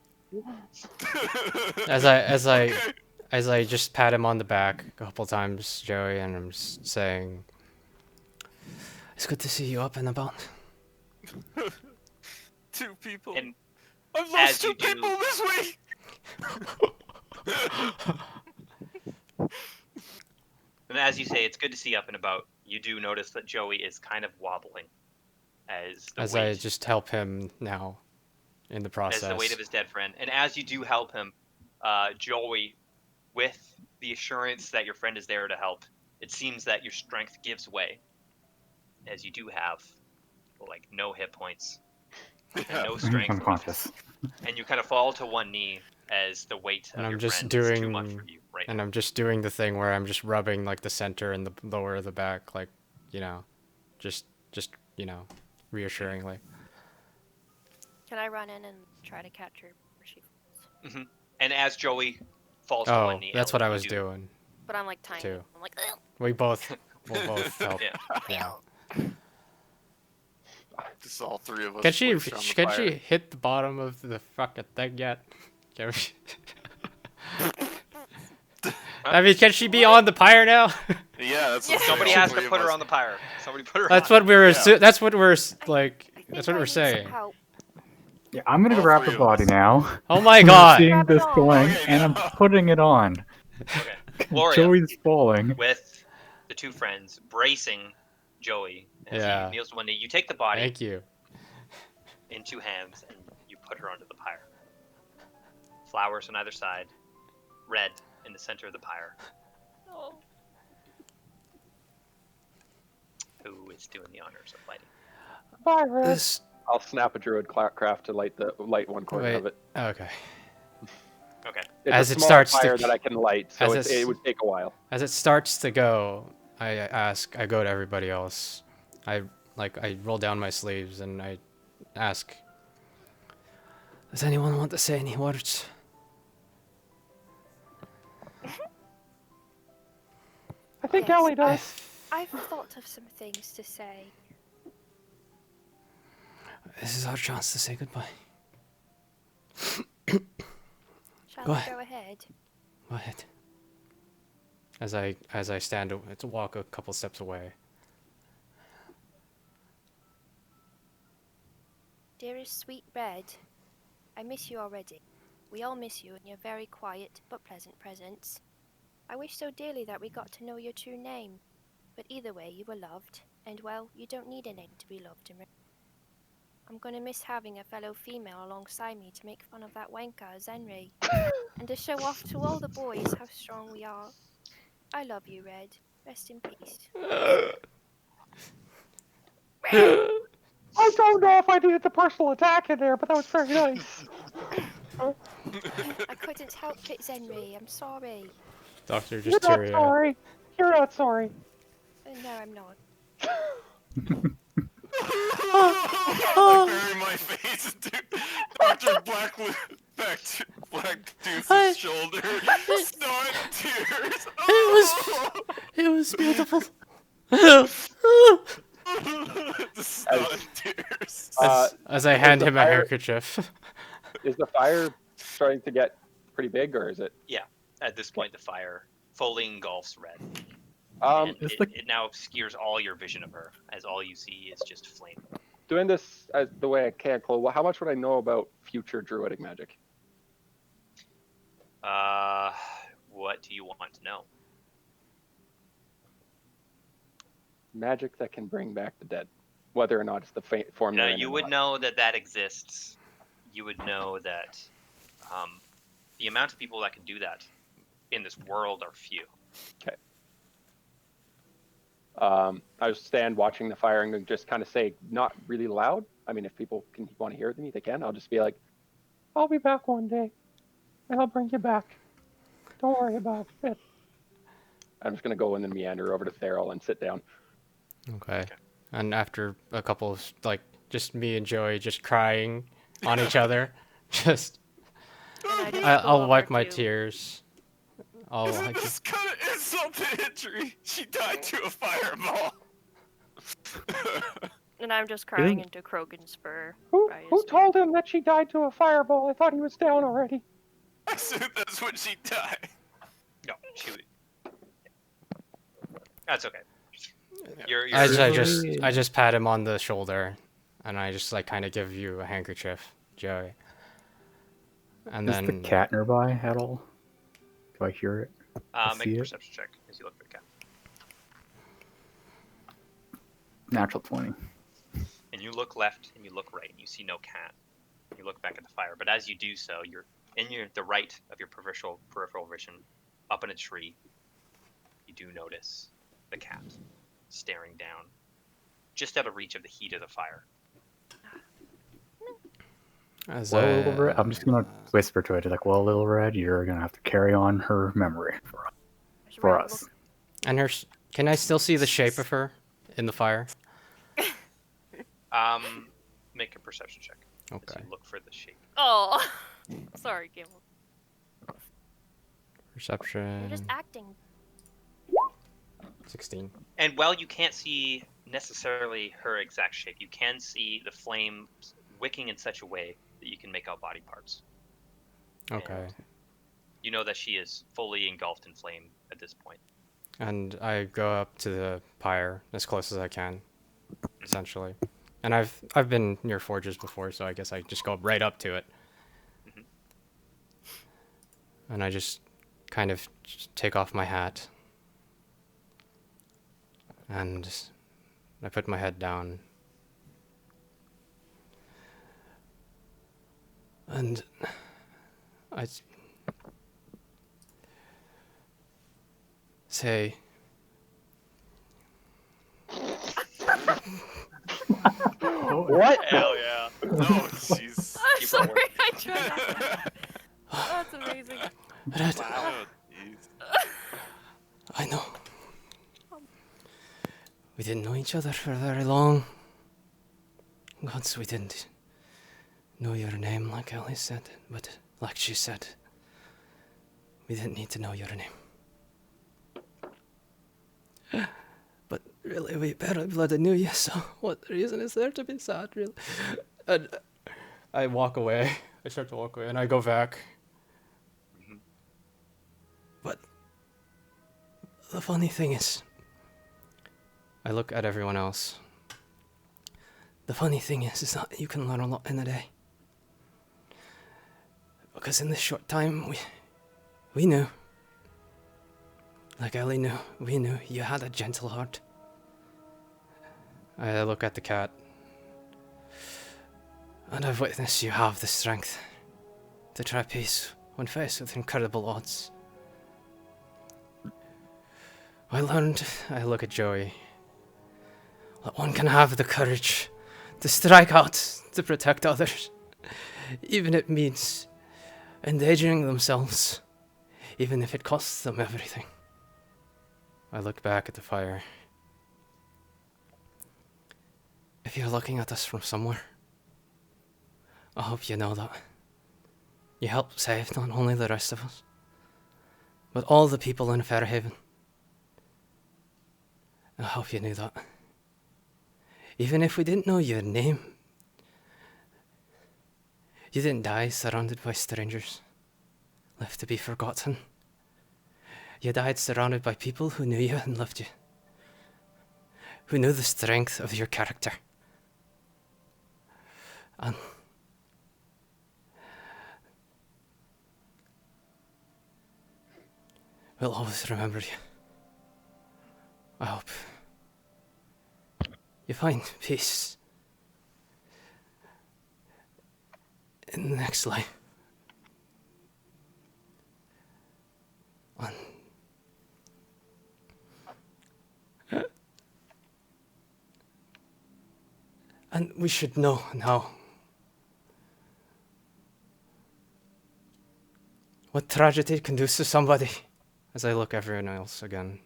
As I just pat him on the back a couple times, Joey, and I'm just saying, it's good to see you up and about. 2 people. And I've as lost 2 you do- people this week. And as you say, it's good to see you up and about. You do notice that Joey is kind of wobbling as As weight, I just help him now in the process. as the weight of his dead friend. And as you do help him, Joey, with the assurance that your friend is there to help, it seems that your strength gives way, as you do have like no hit points and no strength, Unconscious. and you kind of fall to one knee as the weight And of I'm your just friend is too much doing- for you right And now. I'm just doing the thing where I'm just rubbing like the center and the lower of the back, like, you know, just reassuringly. Can I run in and try to catch her where she falls? And as Joey falls to Oh, one knee, that's Ellie, what I you was do. doing. But I'm like tiny. Too. I'm like, ugh. We'll both help. Yeah. Yeah. Just all 3 of us. Can she squished around the can fire. she hit the bottom of the fucking thing yet? Can we... I mean, can she be on the pyre now? Yeah, that's what Somebody all has to 3 of put her us. on the pyre. Somebody put her That's on. what we were. Yeah. That's what we're like. I That's think what I we're need some saying. help. Yeah, I'm gonna All grab 3 the of body us. now. Oh my I'm god! seeing Grab it this on. going, Okay, and I'm yeah. putting it on. Okay. Gloria, Joey's falling. with the 2 friends bracing Joey as Yeah. he kneels to one knee, you take the body Thank you. in 2 hands and you put her onto the pyre. Flowers on either side, red in the center of the pyre. Oh. Who is doing the honors of lighting? Bye, Red. This. I'll snap a druid craft to light one corner Wait. of it. Okay. Okay. It's As a it small starts to- fire that I can light, so as it would take a while. As it starts to go, I go to everybody else. I roll down my sleeves and I ask, does anyone want to say any words? I think Yes, Ellie does. I've thought of some things to say. This is our chance to say goodbye. Shall Go I ahead. go ahead? Go ahead. As I stand to walk a couple steps away. Dearest sweet Red, I miss you already. We all miss you and your very quiet but pleasant presence. I wish so dearly that we got to know your true name. But either way, you were loved, and well, you don't need a name to be loved and I'm gonna miss having a fellow female alongside me to make fun of that wanker, Zenri, and to show off to all the boys how strong we are. I love you, Red. Rest in peace. I don't know if I needed the personal attack in there, but that was very nice. I couldn't help it, Zenri. I'm sorry. Doctor, You're just not teary eyed. sorry. You're not sorry. No, I'm not. Bury my face into Dr. Blacktooth's shoulder. Snot tears. It was beautiful. The snot tears. As I hand the him a fire- handkerchief. Is the fire starting to get pretty big, or is it? Yeah. At this point, the fire fully engulfs Red. Um, And Is it, the- it now obscures all your vision of her, as all you see is just flame. doing this as the way I can, Chloe, how much would I know about future druidic magic? What do you want to know? Magic that can bring back the dead, whether or not it's the form they're in You or would not. know that exists. You would know that the amount of people that can do that in this world are few. I just stand watching the fire and just kind of say, not really loud. I mean, if people want to hear me, they can. I'll just be like, I'll be back one day, and I'll bring you back. Don't worry about it. I'm just gonna go and then meander over to Theral and sit down. Okay. And after a couple of just me and Joey just crying on each other, just And I just I'll go wipe over my to- tears. I'll Isn't like, this kind of insult to injury? She died to a fireball. And I'm just crying into Krogan's fur. Who by his who neck. told him that she died to a fireball? I thought he was down already. I assume that's when she died. No, she would. That's okay. You're I just pat him on the shoulder, and I just kind of give you a handkerchief, Joey. And Is then the cat nearby at all? Do I hear it? make see a it? perception check as you look for the cat. Natural 20. And you look left and you look right and you see no cat. You look back at the fire, but as you do so, you're in the right of your peripheral vision, up in a tree. You do notice the cat staring down, just out of reach of the heat of the fire. as Well, Little Red, I'm just gonna whisper to it, like, well, Little Red, you're gonna have to carry on her memory for Red us. and her, can I still see the shape of her in the fire? Make a perception check. As Okay. you look for the shape. Oh, sorry, Gimble. Perception. You're just acting. 16. And while you can't see necessarily her exact shape, you can see the flame wicking in such a way that you can make out body parts. Okay. You know that she is fully engulfed in flame at this point. And I go up to the pyre as close as I can, essentially. And I've been near forges before, so I guess I just go right up to it. Mhm. And I just kind of just take off my hat. And I put my head down. And I say, What? Hell yeah. Oh, jeez. I'm Keep sorry, rolling. I tried. That's amazing. Red, Oh, jeez. I know. We didn't know each other for very long. Once we didn't know your name, like Ellie said, but like she said, we didn't need to know your name. But really, we barely bloody knew you, so what reason is there to be sad, really? And I walk away. I start to walk away, and I go back. Mhm. But the funny thing is, I look at everyone else. The funny thing is that you can learn a lot in a day. Because in this short time, we knew. Like Ellie knew, we knew you had a gentle heart. I look at the cat. And I've witnessed you have the strength to try peace when faced with incredible odds. I look at Joey, that one can have the courage to strike out to protect others, even if it means endangering themselves, even if it costs them everything. I look back at the fire. If you're looking at us from somewhere, I hope you know that you helped save not only the rest of us, but all the people in Fairhaven. I hope you knew that. Even if we didn't know your name, you didn't die surrounded by strangers, left to be forgotten. You died surrounded by people who knew you and loved you, who knew the strength of your character. And we'll always remember you. I hope you find peace in the next life. And we should know now what tragedy can do to somebody. As I look everyone else again.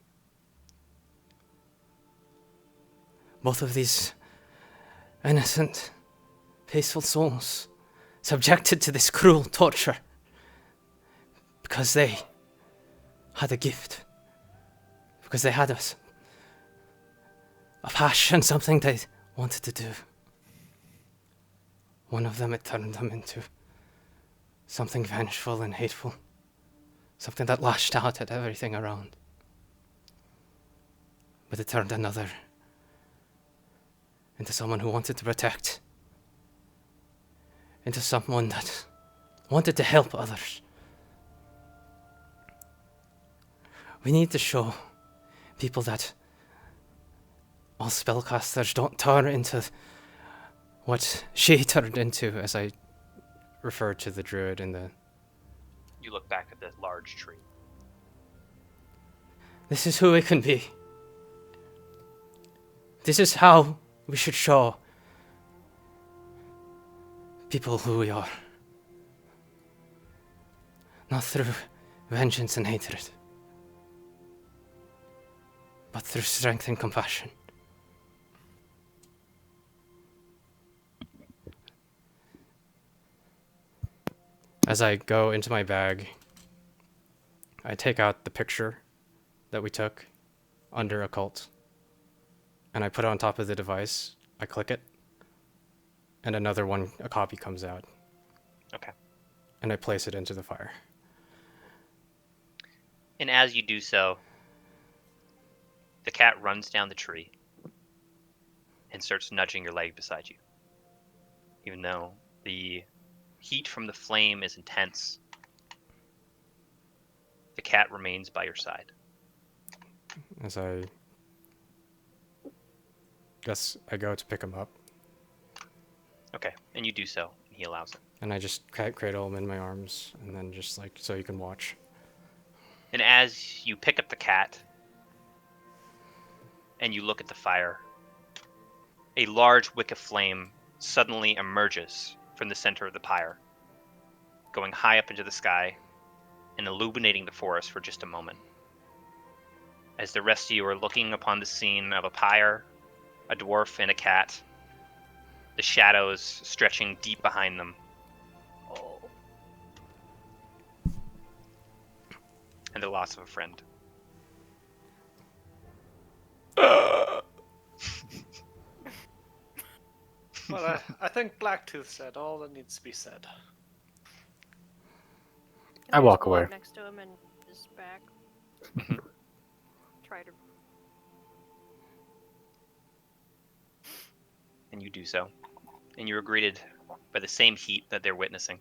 both of these innocent, peaceful souls subjected to this cruel torture because they had a gift, because they had a passion, something they wanted to do. One of them, it turned them into something vengeful and hateful, something that lashed out at everything around. But it turned another into someone who wanted to protect, into someone that wanted to help others. We need to show people that all spellcasters don't turn into what she turned into, as I referred to the druid in the... You look back at the large tree. This is who we can be. This is how we should show people who we are. Not through vengeance and hatred, but through strength and compassion. As I go into my bag, I take out the picture that we took under occult, and I put it on top of the device. I click it, and another one, a copy comes out. Okay. And I place it into the fire. And as you do so, the cat runs down the tree and starts nudging your leg beside you. Even though the heat from the flame is intense, the cat remains by your side. As I guess I go to pick him up, Okay, and you do so, and he allows it. and I just cradle him in my arms, and then just like, so you can watch. And as you pick up the cat and you look at the fire, a large wick of flame suddenly emerges from the center of the pyre, going high up into the sky and illuminating the forest for just a moment. As the rest of you are looking upon the scene of a pyre, a dwarf, and a cat, the shadows stretching deep behind them, and the loss of a friend. Well, I think Blacktooth said all that needs to be said. Can I just walk go away. up next to him and his back. Try to. And you do so. And you are greeted by the same heat that they're witnessing.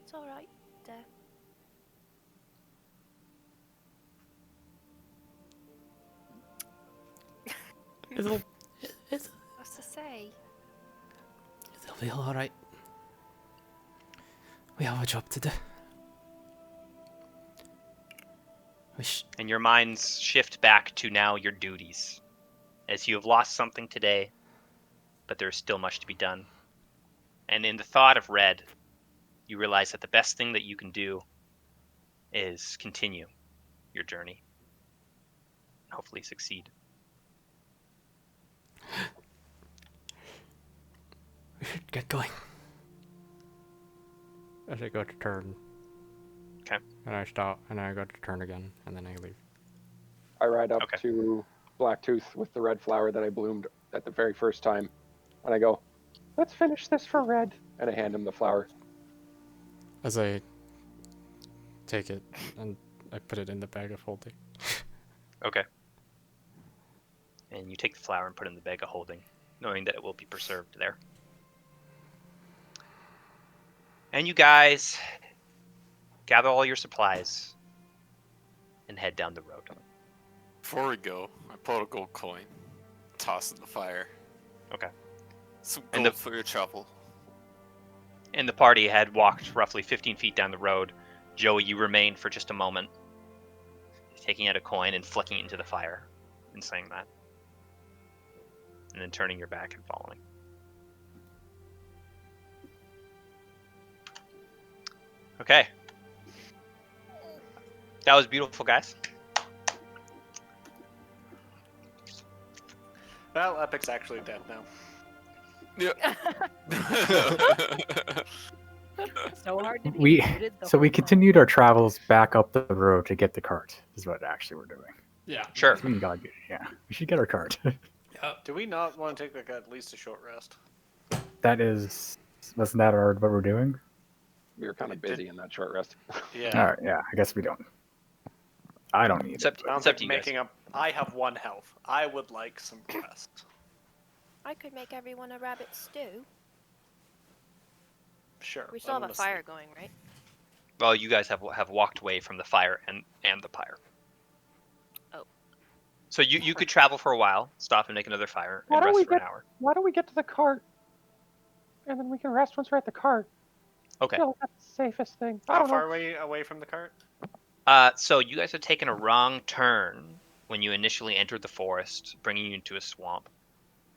It's all right. What's to say? It'll be all right. We have a job to do. And your minds shift back to now your duties, as you have lost something today, but there is still much to be done. And in the thought of Red, you realize that the best thing that you can do is continue your journey, and hopefully succeed. We should get going. As I go to turn. Okay. And I stop, and I go to turn again, and then I leave. I ride up Okay. to Blacktooth with the red flower that I bloomed at the very first time, and I go, Let's finish this for Red. and I hand him the flower. As I take it, and I put it in the bag of holding. Okay. And you take the flower and put it in the bag of holding, knowing that it will be preserved there. And you guys gather all your supplies and head down the road. Before we go, I pull out a gold coin, toss it in the fire. Okay. Some And gold for your trouble. And the party had walked roughly 15 feet down the road. Joey, you remained for just a moment, taking out a coin and flicking it into the fire and saying that. And then turning your back and following. Okay. That was beautiful, guys. Well, Epic's actually dead now. Yeah. So hard to be We muted the so we whole time. continued our travels back up the road to get the cart. Is what actually we're doing. Yeah. Sure. So we gotta get, yeah, we should get our cart. Yep. Do we not want to take like at least a short rest? Wasn't that what we're doing? We were kind We of did- busy in that short rest. Yeah. All right, yeah, I guess we don't. I don't need Except, it. I don't it's up think to you guys. making up. I have 1 health. I would like some rest. I could make everyone a rabbit stew. Sure. We still have I'm a listening. fire going, right? Well, you guys have walked away from the fire and the pyre. Oh. So you could travel for a while, stop and make another fire, Why and don't we rest for an get- hour. Why don't we get to the cart, and then we can rest once we're at the cart? Okay. I feel like that's the safest thing. I How don't far know. are we away from the cart? So you guys have taken a wrong turn when you initially entered the forest, bringing you into a swamp.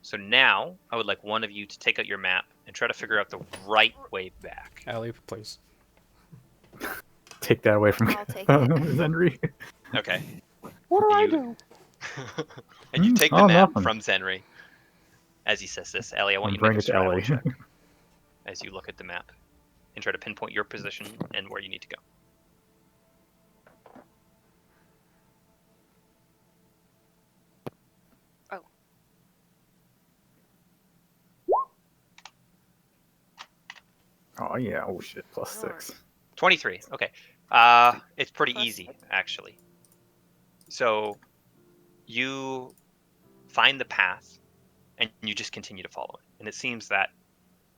So now I would like one of you to take out your map and try to figure out the right way back. Ellie, please. Take that away from I'll take it. Zenry. Okay. What do I You- do? And you take the Oh, map nothing. from Zenry. As he says this, Ellie, I want And you to make bring a it to survival Ellie. check as you look at the map and try to pinpoint your position and where you need to go. Oh yeah, oh shit, plus North. 6. 23. Okay. It's pretty Plus easy, 6. actually. So you find the path and you just continue to follow it. And it seems that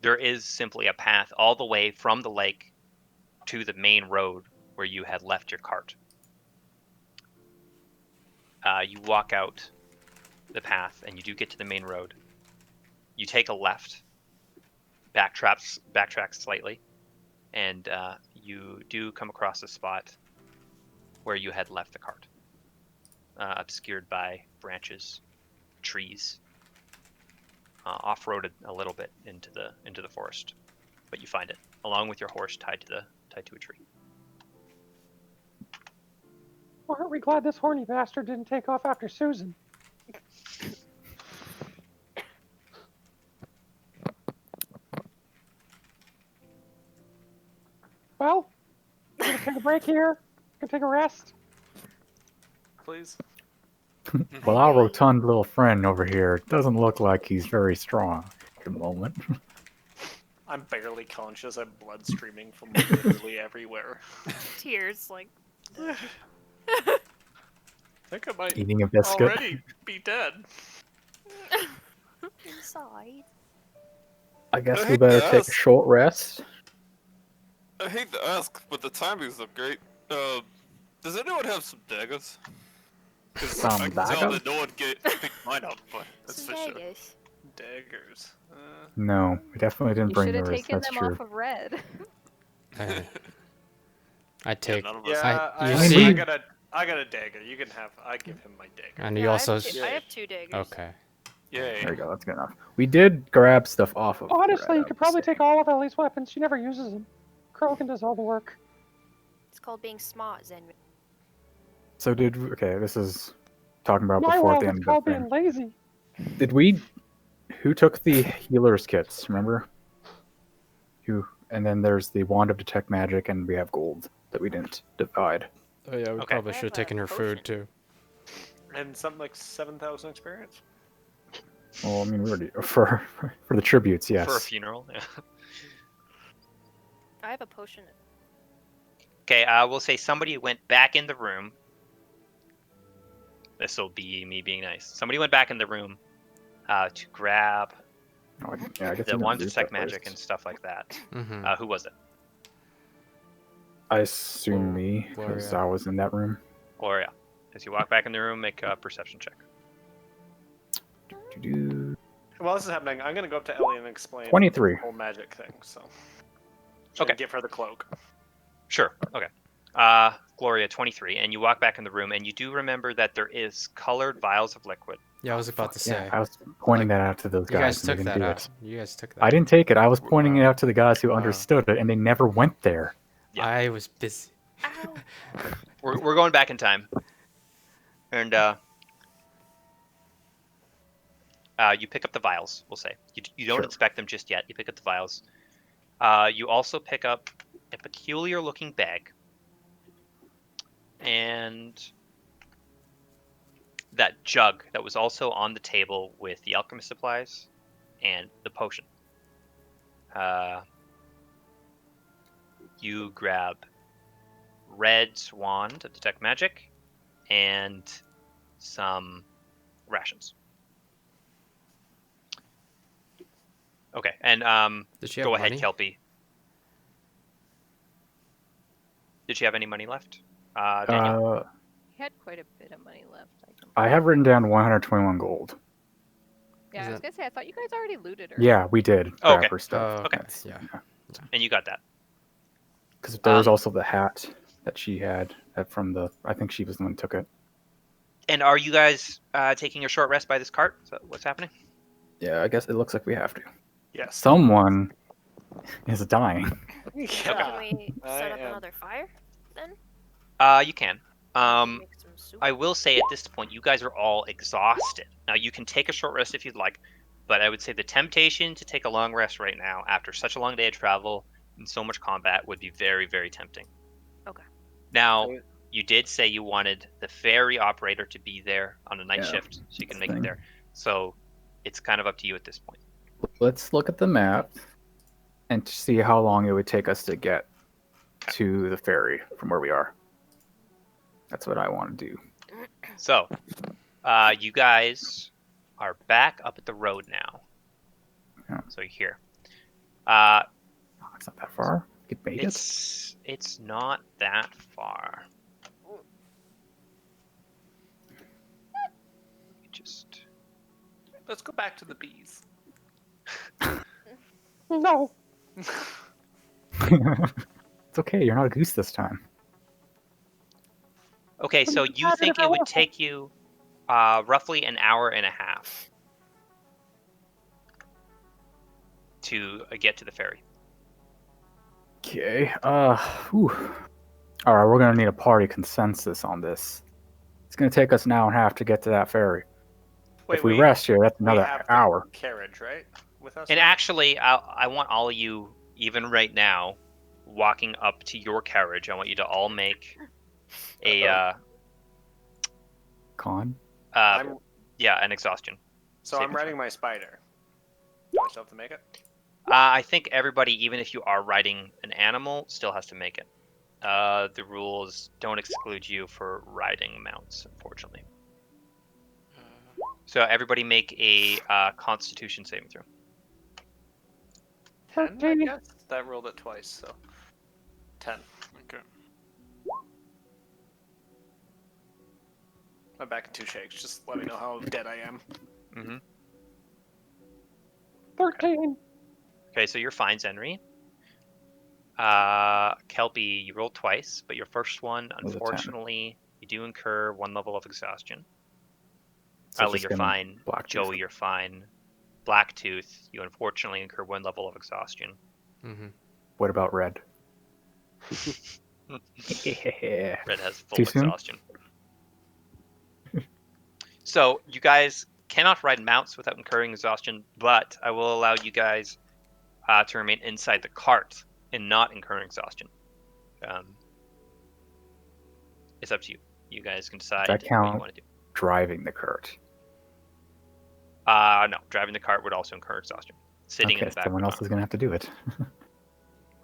there is simply a path all the way from the lake to the main road where you had left your cart. You walk out the path and you do get to the main road. You take a left, backtrack slightly, and you do come across a spot where you had left the cart, obscured by branches, trees, off-roaded a little bit into the forest, but you find it along with your horse tied to a tree. Well, aren't we glad this horny bastard didn't take off after Susan? Well, we're gonna take a break here. Gonna take a rest. Please. Well, our rotund little friend over here doesn't look like he's very strong at the moment. I'm barely conscious. I have blood streaming from literally everywhere. Tears, like. I think I might Eating a biscuit. already be dead. Inside. I guess I we hate better to take a ask. short rest. I hate to ask, but the timing's so great. Does anyone have some daggers? 'Cause Some I can tell daggers? that no one picked mine up, but that's Some for sure. Vegas. Daggers. No, we definitely didn't You bring should have yours. taken That's them true. off of Red. I take. none of us. Yeah, you I see- got a dagger. You can have. I give him my dagger. And Yeah, you also. I have 2 daggers. Okay. Yay. There you go. That's good enough. We did grab stuff off of. Honestly, Red, you I could would probably say. take all of Ellie's weapons. She never uses them. Krogan does all the work. It's called being smart, Zenry. So okay, this is talking about My before at world the is end of called the being thing. lazy. Did we? Who took the healer's kits? Remember? Who? And then there's the wand of detect magic, and we have gold that we didn't divide. Oh yeah, we Okay. probably I should have have a taken her food potion. too. And something like 7,000 experience. Well, I mean, we already for the tributes, yes. For a funeral. Yeah. I have a potion. Okay, we'll say somebody went back in the room. This will be me being nice. Somebody went back in the room to grab Oh, yeah, I guess the we wand didn't to detect use that magic and first. stuff like that. Mm-hmm. Who was it? I assume Oh, me, because Gloria. I was in that room. Gloria. As you walk back in the room, make a perception check. Doo-doo. While this is happening, I'm gonna go up to Ellie and explain 23. the whole magic thing. So. Okay. And give her the cloak. Sure. Okay. Gloria, 23, and you walk back in the room, and you do remember that there is colored vials of liquid. Yeah, I was about to say. Yeah, I was pointing that out to those You guys guys. and they took didn't that do out. it. You guys took that. I didn't take it. I was pointing it out to the guys who Wow. understood it, and they never went there. Yeah. I was busy. Ow! We're going back in time, and You pick up the vials. We'll say you don't Sure. inspect them just yet. You pick up the vials. You also pick up a peculiar-looking bag, and that jug that was also on the table with the alchemist supplies and the potion. You grab Red's wand to detect magic and some rations. Okay, and Did she have go money? ahead, Kelpie. Did she have any money left? Daniel? He had quite a bit of money left. I have written down 121 gold. Yeah, Is I was that- gonna say I thought you guys already looted her. Yeah, we did Oh, grab okay. her stuff. Oh, okay. That's- Yeah. And you got that. Because there was Um, also the hat that she had from the. I think she was the one who took it. And are you guys taking a short rest by this cart? Is that what's happening? Yeah, I guess it looks like we have to. Yes. Someone is dying. Yeah. Can we I set up am. another fire then? You can. Make some soup? I will say at this point, you guys are all exhausted. Now, you can take a short rest if you'd like, but I would say the temptation to take a long rest right now after such a long day of travel and so much combat would be very, very tempting. Okay. Now, Right. you did say you wanted the ferry operator to be there on a night Yeah, shift, so you can that's make the it thing. there. So it's kind of up to you at this point. Let's look at the map and see how long it would take us to get to the ferry from where we are. That's what I want to do. So, you guys are back up at the road now. Yeah. So you're here. Oh, it's not that far. We could make it. It's not that far. Just Let's go back to the bees. No. It's okay. You're not a goose this time. okay. So you Not think if I it would want. take you roughly an hour and a half to get to the ferry. Okay. Whew. All right. We're gonna need a party consensus on this. It's gonna take us an hour and a half to get to that ferry. If we rest here, that's we another have the hour. carriage, right? With us. And now? actually, I want all of you, even right now, walking up to your carriage. I want you to all make a Con. I'm, an exhaustion. so saving I'm riding my spider. Do I still have to make it? I think everybody, even if you are riding an animal, still has to make it. The rules don't exclude you for riding mounts, unfortunately. So everybody make a Constitution saving throw. 10, I 13. guess. That rolled it twice, so 10. Okay. I'm back in 2 shakes. Just let me know how dead I am. Mm-hmm. 13. Okay, so you're fine, Zenri. Kelpie, you rolled twice, but your first one, Was a 10. unfortunately, you do incur 1 level of exhaustion. So it's Ellie, just you're gonna fine. Blacktooth. You're fine. Blacktooth, you unfortunately incur 1 level of exhaustion. Mm-hmm. What about Red? Red has full Too soon? exhaustion. So you guys cannot ride mounts without incurring exhaustion, but I will allow you guys to remain inside the cart and not incur exhaustion. It's up to you. You guys can decide Does that what you count? want to do. Driving the cart. No, driving the cart would also incur exhaustion. Sitting in Okay, the back. someone would else not. is gonna have to do it.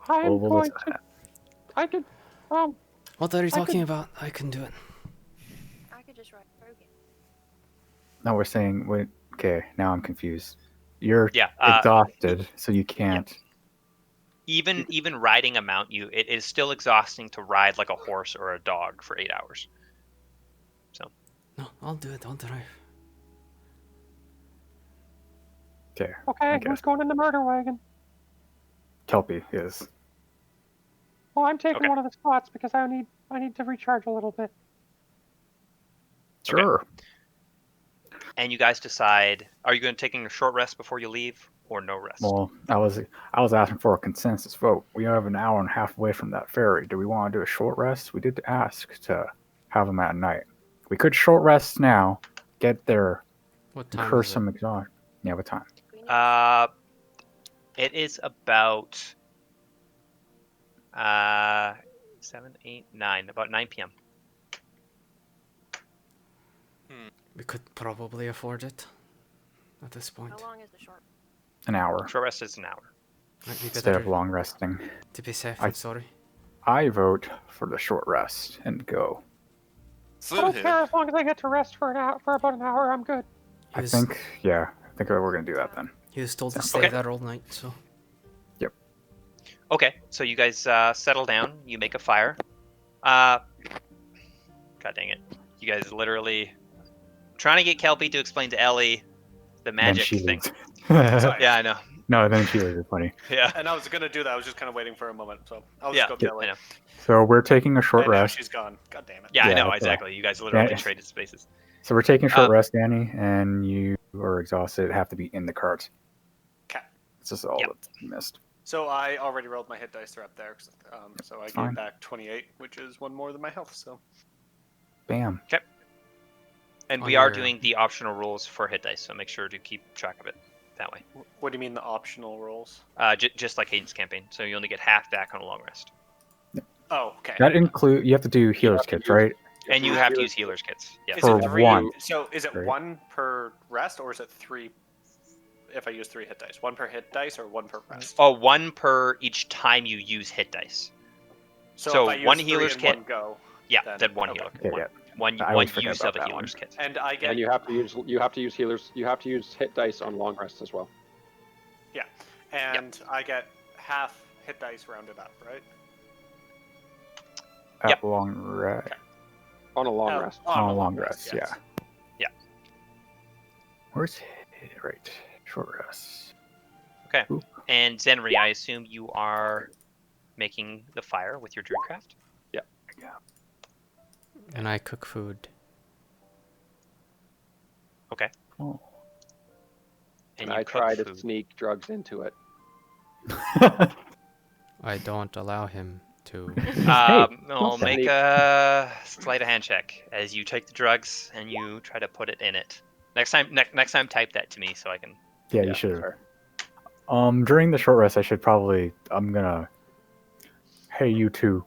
I'm We'll going listen to to. that. I could. What are you I talking could- about? I can do it. I could just ride Krogan. No, we're saying. Wait. Okay, now I'm confused. You're Yeah. exhausted, so you can't. Even riding a mount, it is still exhausting to ride like a horse or a dog for 8 hours. No, I'll do it. Don't worry. Okay. Okay, I guess. who's going in the murder wagon? Kelpie is. Well, I'm taking Okay. one of the spots because I need to recharge a little bit. Okay. Sure. And you guys decide: are you going to taking a short rest before you leave, or no rest? Well, I was asking for a consensus vote. We have an hour and a half away from that ferry. Do we want to do a short rest? We did ask to have them at night. We could short rest now, get there, What time incur is it? some exhaustion. Yeah, what time? We know It is about 7, 8, 9, about 9 p.m. We could probably afford it at this point. how long is the short? An hour Short rest is an hour. Might be instead of better long resting. to be safe I- than sorry. I vote for the short rest and go. I Same don't here. care as long as I get to rest for an hour, for about an hour. I'm good. He was, I think we're gonna do that then. he was told to Sounds stay okay. there all night, so Okay, so you guys settle down. You make a fire. God dang it! You guys literally trying to get Kelpie to explain to Ellie the magic then she thing. leaves. Sorry. Yeah, I know. No, then she leaves. It's funny. Yeah, And I was gonna do that. I was just kind of waiting for a moment, so I'll yeah, just go I know. So we're taking a short And now rest. she's gone. God damn it. Yeah, I Yeah, know that's exactly. You guys literally Yeah. traded spaces. So we're taking a short Um, rest, Danny, and you are exhausted. Have to be in the cart. Okay. It's just all Yep. that's missed. So I already rolled my hit dice. They're up there. So I fine. gained back 28, which is one more than my health. So Bam. And On we are your- doing the optional rules for hit dice, so make sure to keep track of it that way. what do you mean the optional rolls? Just like Hayden's campaign, so you only get half back on a long rest, Oh, okay. That include you have to do healer's have to kits, use- right? and you have to use healers kits. Yes. Is For it three? one. So is it Right. one per rest, or is it three? If I use 3 hit dice, one per hit dice or one per rest? Oh, one per each time you use hit dice. so if I use one 3 healer's in kit- one go, Yeah, then- one okay. healer. Okay, One, yeah. one, I one always forget use about of a that healer's one. kit. and I get And you have to use healers. You have to use hit dice on long rests as well. and I get half hit dice rounded up, right? At Yep. long rest. On a long Oh, rest. On a long rest, yes. yeah. Where's right? Short rest. Okay. Ooh. And Zenri, I assume you are making the fire with your druidcraft. and I cook food. Oh. And And you I cook try to food. sneak drugs into it. I don't allow him to. I'll make sneak. a sleight of hand check as you take the drugs and you try to put it in it. Next time, type that to me so I can. Yeah, Yeah, you should. fair. During the short rest, I'm gonna. Hey, you two,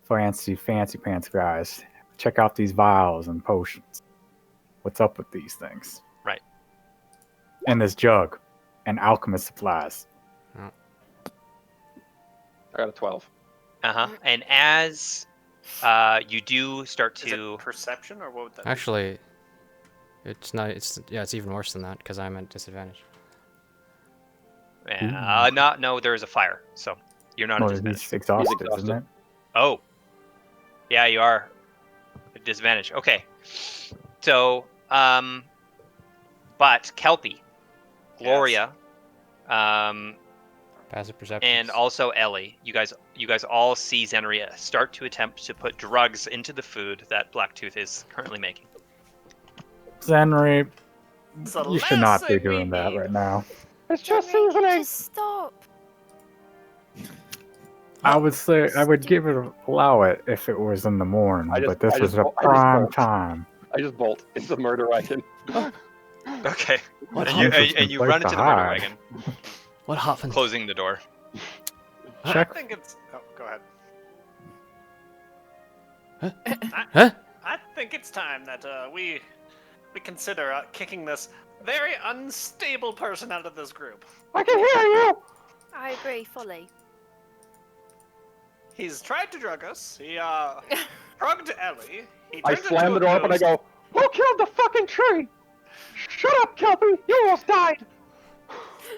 fancy pants guys, check out these vials and potions. What's up with these things? Right. And this jug, and alchemist supplies. I got a 12. And as you do start Is to. it perception or what would that be? Actually, it's not. It's even worse than that because I'm at disadvantage. No, there is a fire, so you're not at Well, disadvantage. he's exhausted, isn't exhausted. it? Oh. Yeah, you are at disadvantage. Okay. So, but Kelpie, Gloria, Passive perception. and also Ellie, you guys all see Zenria start to attempt to put drugs into the food that Blacktooth is currently making. Zenry, It's the you should last not be thing we doing that need. right now. It's just Henry, seasoning. just stop. I would say I would allow it if it was in the morning, I just- but this I was just a bo- I just prime bolt. time. I just bolt. It's a murder wagon. Okay. What And you, happened? and you Place run to into the murder hide. wagon, What happened? closing the door. I Check. think it's. Oh, go ahead. Huh? I think it's time that we consider kicking this very unstable person out of this group. I can hear you. I agree fully. He's tried to drug us. He drugged Ellie. He I turned slam into the a door open. I ghost. go, Who killed the fucking tree? Shut up, Kelpie. You almost died.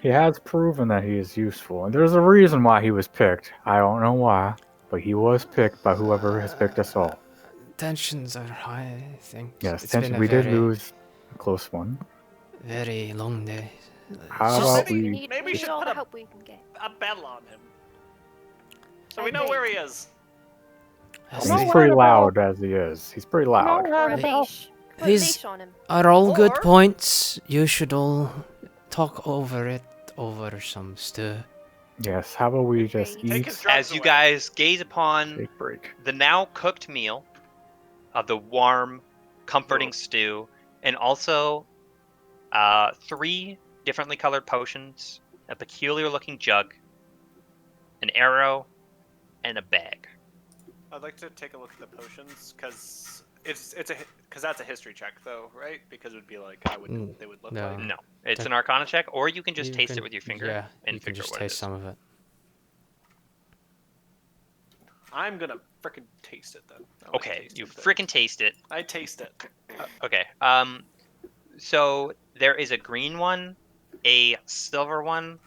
He has proven that he is useful, and there's a reason why he was picked. I don't know why, but he was picked by whoever has picked us all. Tensions are high, I think. Yes, It's been a we did very, lose a close one. very long day. How So about maybe we? need, maybe we we need should all put the a- help we can get. A bell on him. So I we know think. where he is. Yes, He's not these pretty worried about- loud as he is. He's pretty No, loud. Or a no. leash. Put a These- leash on him. are all good Or- points. You should all talk over some stew. Yes. How about we just Agreed. Take eat? his drugs As you away. guys gaze upon Take break. the now cooked meal of the warm, comforting Ugh. stew, and also 3 differently colored potions, a peculiar-looking jug, an arrow, and a bag. I'd like to take a look at the potions because because that's a history check though, right? Because it would be like how they would look no. like. No, it's That- an Arcana check, or you can just You taste can- it with your finger Yeah, and you can figure just out what taste it is. some of it. I'm gonna frickin' taste it then. I like Okay, tasting you things. frickin' taste it. I taste it. Okay. So there is a green one, a silver one,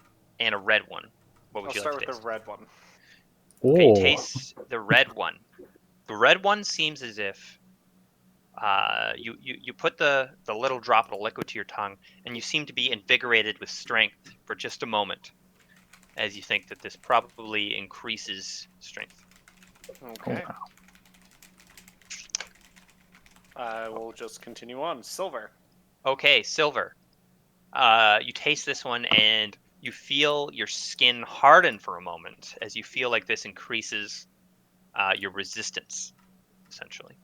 and a red one. What would I'll you start like to with taste? the red one. Okay, Oh, taste the red one. The red one seems as if you put the little drop of the liquid to your tongue, and you seem to be invigorated with strength for just a moment, as you think that this probably increases strength. Okay. I will just continue on. Silver. Okay, silver. You taste this one, and you feel your skin harden for a moment, as you feel like this increases your resistance, essentially.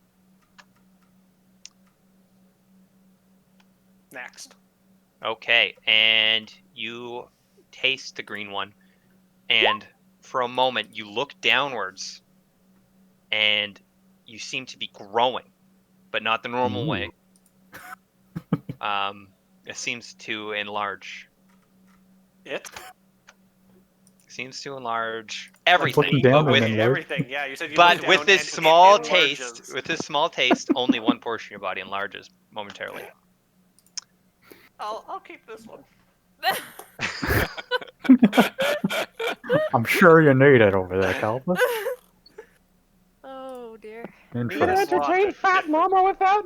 Next. Okay, and you taste the green one, and for a moment you look downwards, and you seem to be growing, but not the normal Ooh. way. It seems to enlarge. It. Seems to enlarge Like everything, looking me? down but and with then everything. Yeah, you said you but look with down this and small it taste, enlarges. only one portion of your body enlarges momentarily. I'll keep this one. I'm sure you need it over there, Calvin. Oh dear. Gonna Interesting. entertain Fat Mama with that?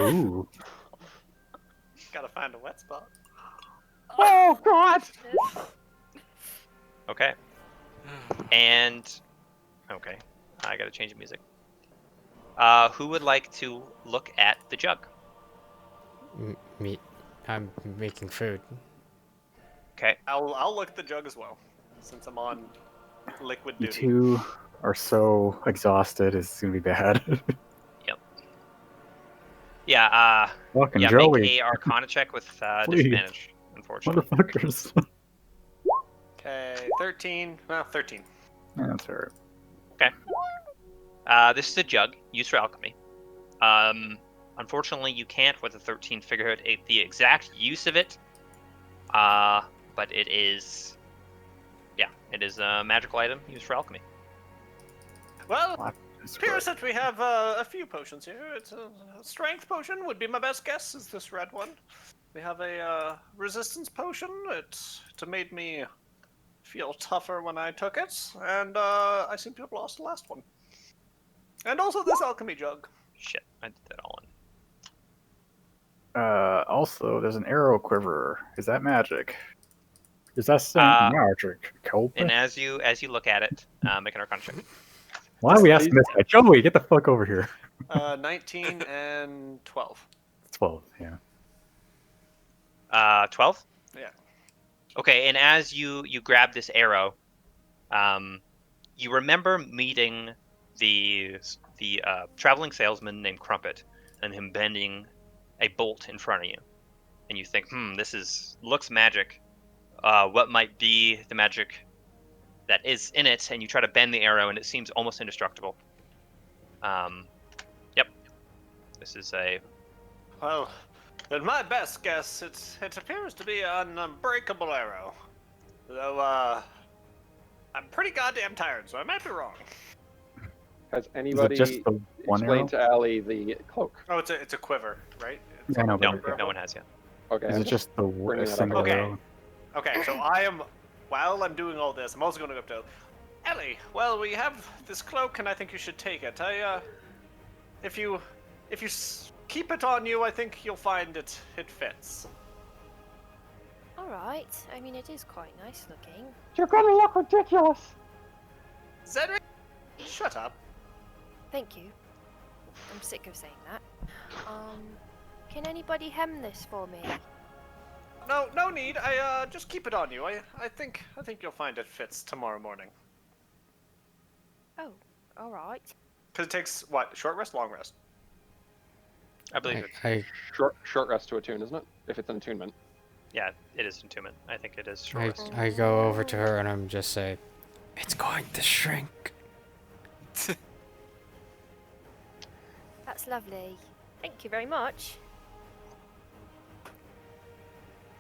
Ooh. Gotta find a wet spot. Oh God! Okay. And okay, I gotta change the music. Who would like to look at the jug? Me. I'm making food. Okay. I'll look at the jug as well, since I'm on liquid You duty. two are so exhausted, it's gonna be bad. Yeah. Fucking Yeah. Joey. Make a Arcana check with Please. disadvantage. Unfortunately. Motherfuckers. Okay, 13. Well, 13. Yeah, that's alright. This is a jug used for alchemy. Unfortunately, you can't with a 13 figure out the exact use of it. But it is, it is a magical item used for alchemy. Well, That's appears great. that we have a few potions here. It's a strength potion would be my best guess. Is this red one? We have a resistance potion. It made me feel tougher when I took it, and I seem to have lost the last one. And also this alchemy jug. Shit, I did that all in. Also, there's an arrow quiver. Is that magic? Is that some Uh, magic? And as you look at it, make an Arcana check. Why are we asking this guy? Joey, get the fuck over here. 19 and 12. 12, yeah. 12. Yeah. Okay, and as you grab this arrow, you remember meeting the traveling salesman named Crumpet, and him bending a bolt in front of you, and you think, this looks magic. What might be the magic that is in it? And you try to bend the arrow, and it seems almost indestructible. Yep. This is a. Well, in my best guess, it appears to be an unbreakable arrow. Though, I'm pretty goddamn tired, so I might be wrong. Has anybody just the one explained to Allie the cloak? Oh, it's a quiver, right? Yeah, I know, No, but no one has yet. Okay. is I'm it just the bringing it up. single Okay. arrow? Okay, so while I'm doing all this, I'm also going to go up to Ellie. Well, we have this cloak, and I think you should take it. If you keep it on you, I think you'll find it fits. Alright, I mean, it is quite nice looking. You're gonna look ridiculous. Cedric, shut up. Thank you. I'm sick of saying that. Can anybody hem this for me? No need. I just keep it on you. I think you'll find it fits tomorrow morning. Oh, alright. Because it takes what? Short rest, long rest. I believe it. I Short rest to attune, isn't it? If it's an attunement. Yeah, it is entombment. I think it is short rest. I go over to her and I'm just say, it's going to shrink. That's lovely. Thank you very much.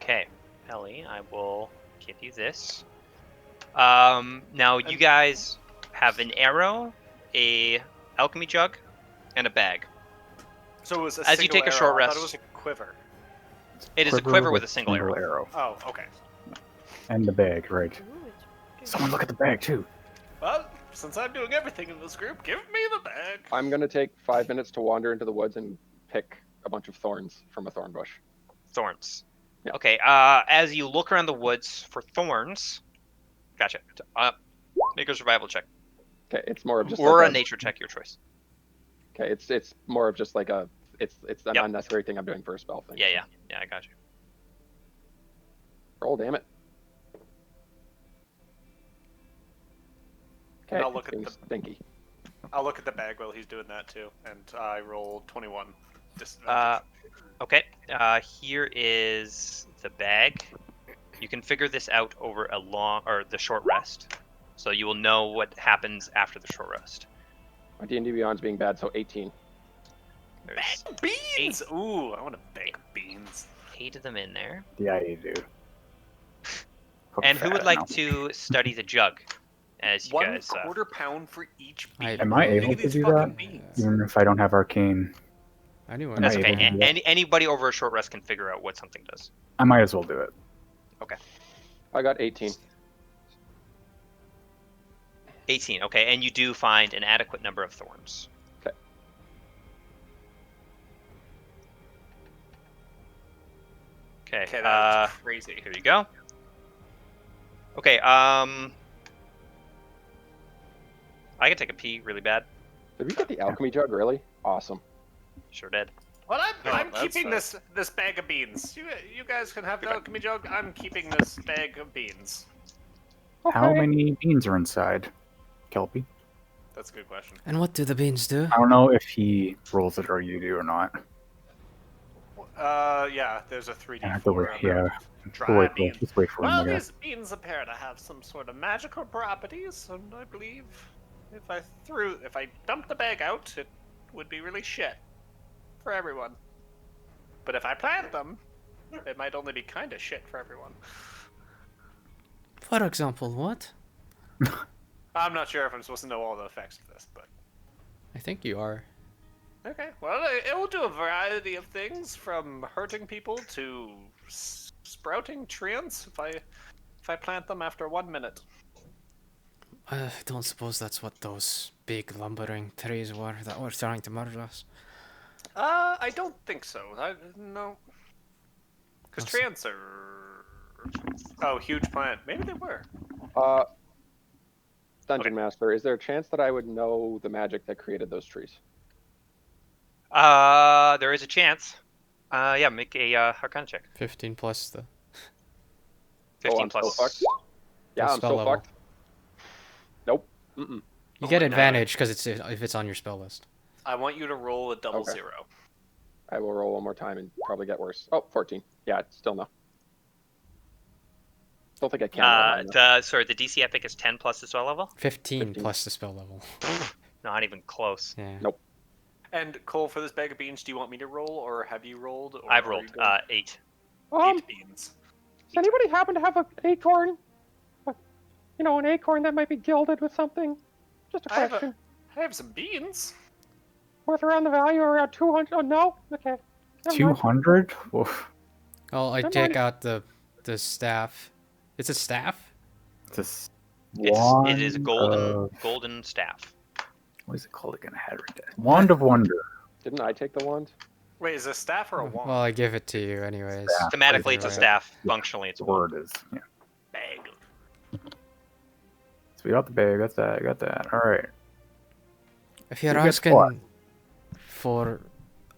Okay, Ellie, I will give you this. Now you guys have an arrow, a alchemy jug, and a bag. So it was a As you single take a arrow. short I thought rest- it was a quiver. It is a quiver with a single arrow. Oh, okay. And the bag, right? Ooh, Someone look at the bag too. Well, since I'm doing everything in this group, give me the bag. I'm gonna take 5 minutes to wander into the woods and pick a bunch of thorns from a thorn bush. Thorns. Yeah. Okay, as you look around the woods for thorns, gotcha. Make a survival check. Okay, it's more of just Or like a nature check, your choice. Okay, it's more of just like it's an Yep. unnecessary thing I'm doing for a spell thing. Yeah, I got you. Roll, damn it. Okay, I'll look at being the- stinky. I'll look at the bag while he's doing that too, and I roll 21. Disadvantage. Okay, here is the bag. You can figure this out over the short rest, so you will know what happens after the short rest. My D&D Beyond's being bad, so 18. There's Beans! Ooh, I want a bag of beans. 8 of them in there. Yeah, you do. And who would like to study the jug? As you One guys, quarter pound for each bean. I- Am I Look able at to these do fucking that? beans. Even if I don't have arcane, Anyone? Am I that's okay. able to do that? Anybody over a short rest can figure out what something does. I might as well do it. I got 18. 18. Okay, and you do find an adequate number of thorns. Okay. Okay. Okay, that's crazy. Here you go. Okay. I can take a pee really bad. Did we get the alchemy jug, really? Awesome. Sure did. Well, Oh, I'm that's keeping nice. this bag of beans. You guys can have the alchemy jug. I'm keeping this bag of beans. How Okay. many beans are inside, Kelpie? That's a good question. And what do the beans do? I don't know if he rolls it or you do or not. Yeah, there's a 3d4. I have to wait. Yeah, Dry wait for, beans. just wait for him. Well, I guess. these beans appear to have some sort of magical properties, and I believe if I dumped the bag out, it would be really shit for everyone. But if I plant them, it might only be kind of shit for everyone. For example, what? I'm not sure if I'm supposed to know all the effects of this, but I think you are. okay. Well, it will do a variety of things, from hurting people to sprouting treants. If I plant them after 1 minute. I don't suppose that's what those big lumbering trees were that were trying to murder us. I don't think so. No. Because Awesome. treants are... Oh, huge plant. Maybe they were. Dungeon Master, is there a chance that I would know the magic that created those trees? There is a chance. Yeah, make a Arcana check. 15 plus the 15 I'm so plus. fucked. Yeah, the I'm spell so level. fucked. Nope. Mm-mm. You get my God. advantage because it's if it's on your spell list. I want you to roll a double Okay. 0. I will roll one more time and probably get worse. Oh, 14. Yeah, it's still no. Don't think I can. roll high enough. The DC epic is 10 plus the spell level. 15 15. plus the spell level. Not even close. Yeah. Nope. And Cole, for this bag of beans, do you want me to roll, or have you rolled? Or I've are rolled you going- 8. 8 beans. Does anybody happen to have an acorn? An acorn that might be gilded with something? Just a I have question. I have some beans. Worth around the value or around 200? Oh, no? Okay. Never mind. 200? Oh, I Come take on. out the staff. It's a staff? Just It is a wand golden staff. what is it called again? I had it right there. Wand of Wonder. Didn't I take the wand? Wait, is it a staff or a wand? Well, I give it to you anyways. Staff. Thematically, it's a Right. staff. Yeah. Functionally, it's a The wand. word is. Yeah. Bag. So we got the bag. Got that. Got that. All right. If you're You get asking what? for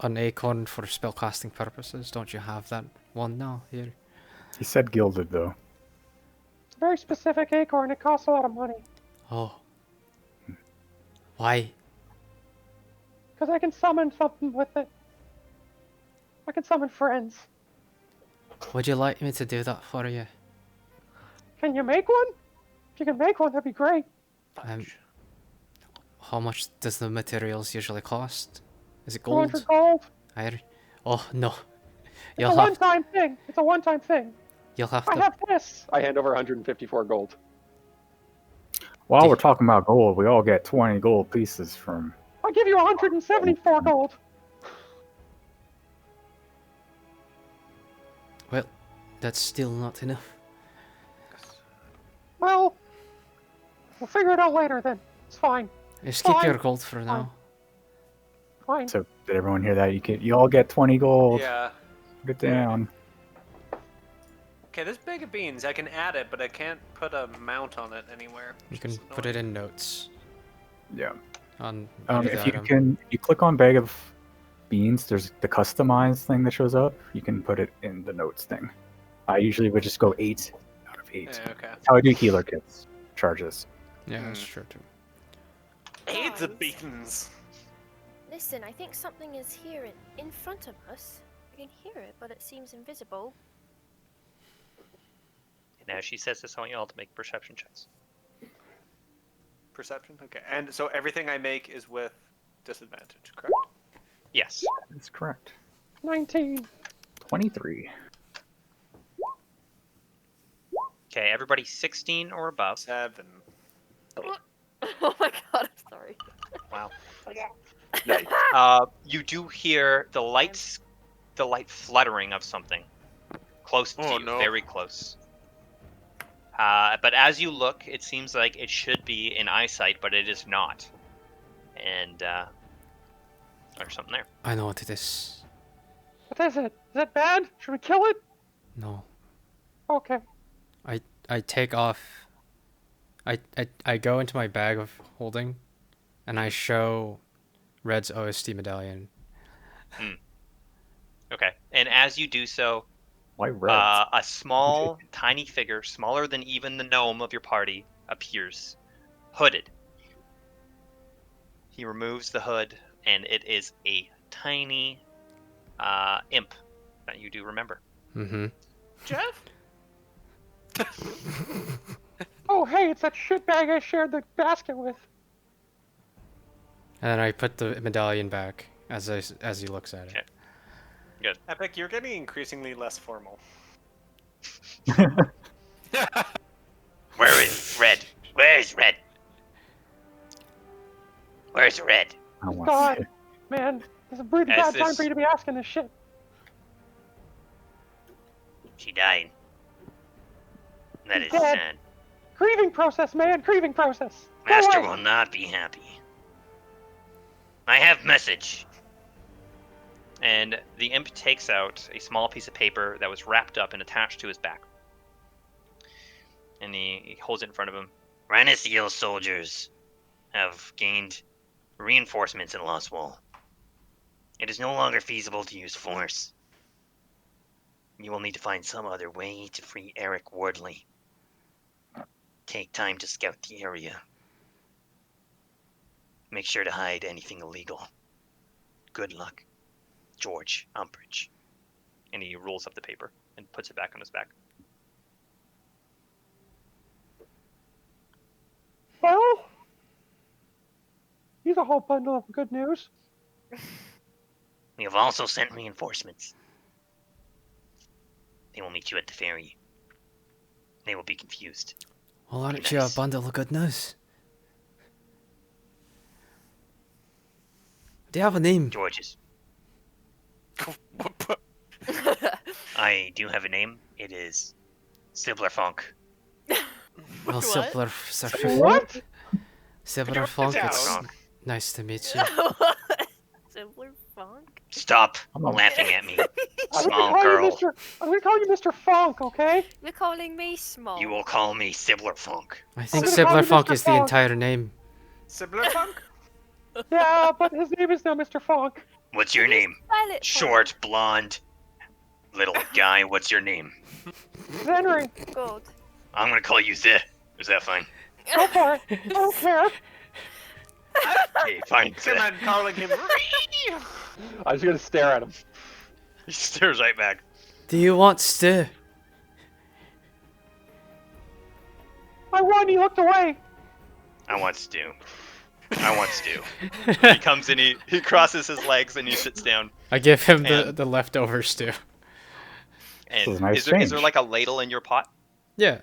an acorn for spellcasting purposes, don't you have that one now here? He said gilded though. It's a very specific acorn. It costs a lot of money. Oh. Why? Because I can summon something with it. I can summon friends. Would you like me to do that for you? Can you make one? If you can make one, that'd be great. How much does the materials usually cost? Is it 200 gold? gold. Oh no. It's a one-time thing. It's a one-time thing. You'll have I to. have this. I hand over 154 gold. While we're talking about gold, we all get 20 gold pieces from. I'll give you 174 gold. Well, that's still not enough. Well, we'll figure it out later then. It's fine. Just keep Fine. your gold for now. Fine. So did everyone hear that? You all get 20 gold. Yeah. Put it down. Okay, this bag of beans, I can add it, but I can't put a mount on it anywhere. You can put it in notes. Yeah. On If you click on bag of beans, there's the customize thing that shows up. You can put it in the notes thing. I usually would just go 8 out of 8. Yeah, okay. That's how I do healer kits. Charges. Yeah, that's true too. 8 of beans. Listen, I think something is here in front of us. I can hear it, but it seems invisible. And as she says this, I want you all to make perception checks. Perception? Okay. And so everything I make is with disadvantage, correct? Yes. That's correct. 19. 23. Okay, everybody 16 or above. 7. Oh my god, I'm sorry. Wow. Nice. You do hear the light fluttering of something close to Oh, you, no. very close. But as you look, it seems like it should be in eyesight, but it is not. And there's something there. I know what it is. What is it? Is it bad? Should we kill it? No. Okay. I take off. I go into my bag of holding, and I show Red's OST medallion. Okay. And as you do so, Why red? a small, tiny figure, smaller than even the gnome of your party, appears, hooded. He removes the hood, and it is a tiny imp that you do remember. Mm-hmm. Jeff? Oh, hey, it's that shitbag I shared the basket with. And then I put the medallion back as he looks at it. Okay. Good. Epic, you're getting increasingly less formal. Where is Red? Where's Red? Where's Red? I want to God, say. man, this is a really As bad time this- for you to be asking this shit. She died. That is Dead. sad. Grieving process, man, grieving process. Go Master away. will not be happy. I have message. And the imp takes out a small piece of paper that was wrapped up and attached to his back. And he holds it in front of him. Rhinoceal soldiers have gained reinforcements in Lost Wall. It is no longer feasible to use force. You will need to find some other way to free Eric Wardley. Take time to scout the area. Make sure to hide anything illegal. Good luck. George Umbridge. And he rolls up the paper and puts it back on his back. Well, he's a whole bundle of good news. We have also sent reinforcements. They will meet you at the ferry. They will be confused. Well, aren't you a Nice. bundle of good news? Do you have a name? George's. I do have a name. It is Sibler Funk. Well, What? What? Sibler Funk, it's Funk. nice to meet you. Simpler funk? Stop I'm a- laughing at me, I'm small gonna call girl. you Mr. I'm gonna call you Mr. Funk, okay? You're calling me small. You will call me Sibler Funk. I think gonna call Sibler you Funk Mr. is the Funk. entire name. Sibler Funk? Yeah, but his name is now Mr. Funk. What's your name? Spell it for Short, blonde, little guy. What's your name? Henry, me. Good. I'm gonna call you Zeh. Is that fine? go for it. I don't care. Okay, fine. Come Zeh. on, calling him. I was gonna stare at him. He stares right back. Do you want stew? I won. He looked away. I want stew. I want stew. He comes in, he crosses his legs, and he sits down. I give him And- the leftover stew. And is a nice is there change. like a ladle in your pot? Yeah.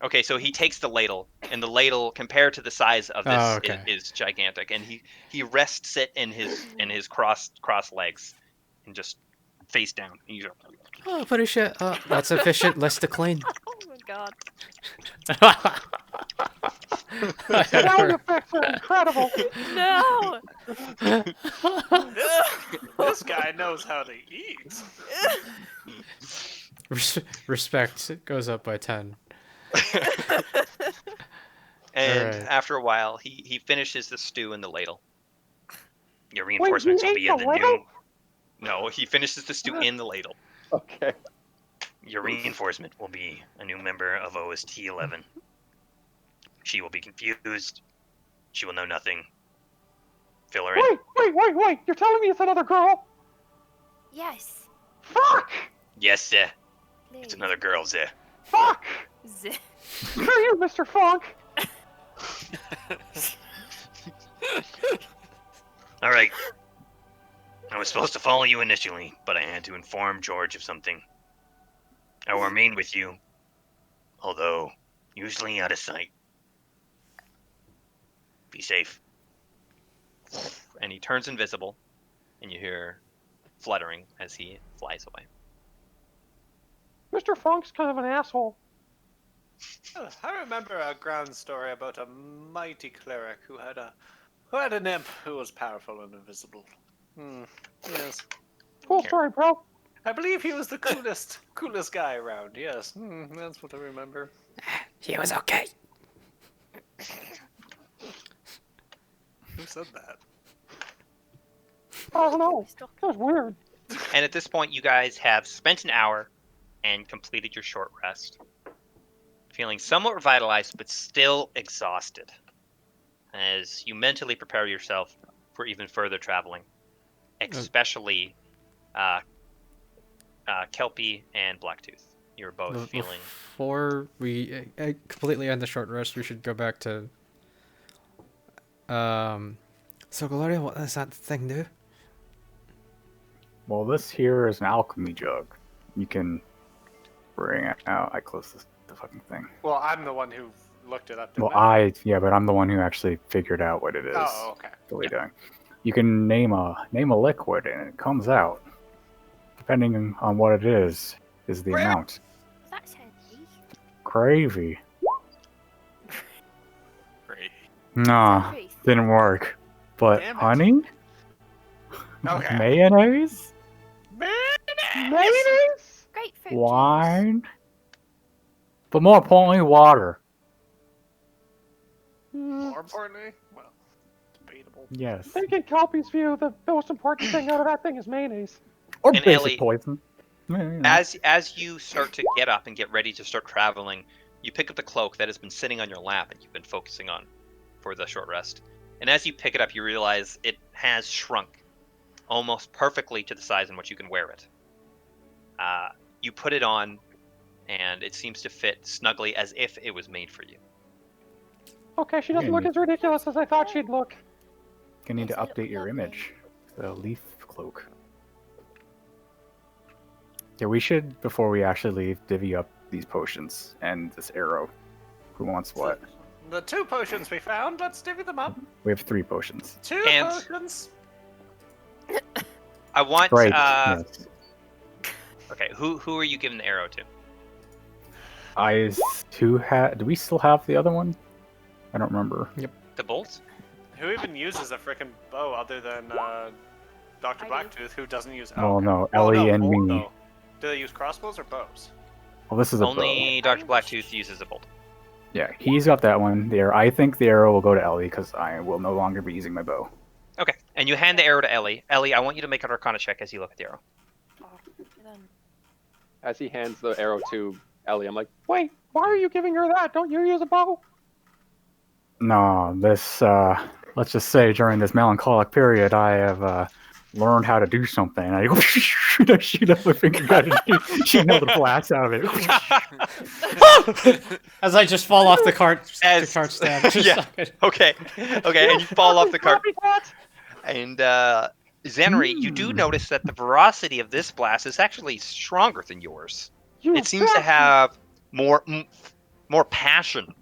Okay, so he takes the ladle, and the ladle, compared to the size of this, Oh, okay. is gigantic, and he rests it in his cross legs, and just face down. And he's Oh, pretty sure. That's efficient. Less to clean. Oh my god. Sound effects are incredible. No! This guy knows how to eat. Respect goes up by 10. And Alright. after a while, he finishes the stew in the ladle. Your Wait, reinforcements you will ate be in the the ladle? new. No, he finishes the stew in the ladle. Okay. Your reinforcement will be a new member of OST 11. She will be confused. She will know nothing. Fill her in. Wait. You're telling me it's another girl? Yes, Fuck! Yes, sir. please. It's another girl, sir. Fuck! Z- Screw you, Mr. Funk! All right. I was supposed to follow you initially, but I had to inform George of something. I will remain with you, although usually out of sight. Be safe. And he turns invisible, and you hear fluttering as he flies away. Mr. Funk's kind of an asshole. I remember a grand story about a mighty cleric who had an imp who was powerful and invisible. Yes. Cool story, bro. I believe he was the coolest guy around. Yes, that's what I remember. He was okay. Who said that? I don't know. That was weird. And at this point, you guys have spent an hour and completed your short rest. Feeling somewhat revitalized, but still exhausted, as you mentally prepare yourself for even further traveling, especially Kelpie and Blacktooth. You're both feeling. Before we completely end the short rest, we should go back to. So Gloria, what does that thing do? Well, this here is an alchemy jug. You can bring it out. I closed the fucking thing. Well, I'm the one who looked it up. Well, Didn't I? yeah, but I'm the one who actually figured out what it is. Oh, okay. What we're doing. You can name a liquid, and it comes out. Depending on what it is the Right. amount. That's heavy. Gravy. Great. Nah, Ruth. didn't work. But Damn it. honey, Okay. mayonnaise, Mayonnaise? Grapefruit wine, but more importantly, water. More importantly, well, debatable. Yes. I think in Kelpie's view, the most important thing out of that thing is mayonnaise. Or And basic Ellie, poison. Yeah, you know. As you start to get up and get ready to start traveling, you pick up the cloak that has been sitting on your lap and you've been focusing on for the short rest. And as you pick it up, you realize it has shrunk almost perfectly to the size in which you can wear it. You put it on, and it seems to fit snugly as if it was made for you. Okay, she doesn't look as ridiculous as I thought she'd look. You need to Yes, it update your lovely. image. The leaf cloak. Yeah, we should, before we actually leave, divvy up these potions and this arrow. Who wants what? The 2 potions we found, let's divvy them up. We have 3 potions. 2 And- potions. I want. Great. Yes. Okay, who are you giving the arrow to? Do we still have the other one? I don't remember. The bolt? Who even uses a frickin' bow other than Dr. I do. Blacktooth, who doesn't use? Oh, okay. no, Well, Ellie no, and bolt, me. though. Do they use crossbows or bows? Well, this is a bow. Only Dr. Blacktooth uses a bolt. Yeah, he's got that one there. I think the arrow will go to Ellie because I will no longer be using my bow. Okay, and you hand the arrow to Ellie. Ellie, I want you to make an Arcana check as you look at the arrow. Oh, then. As he hands the arrow to Ellie, I'm like, Wait, why are you giving her that? Don't you use a bow? No, this, let's just say during this melancholic period, I have learned how to do something. And I go, shoot up my finger, got it, shoot another blast out of it. As I just fall off the cart As- stand. Just yeah. Okay, and you fall off the cart. Copycat! And Zenry, you do notice that the velocity of this blast is actually stronger than yours. You It seems to bastard! have more passion,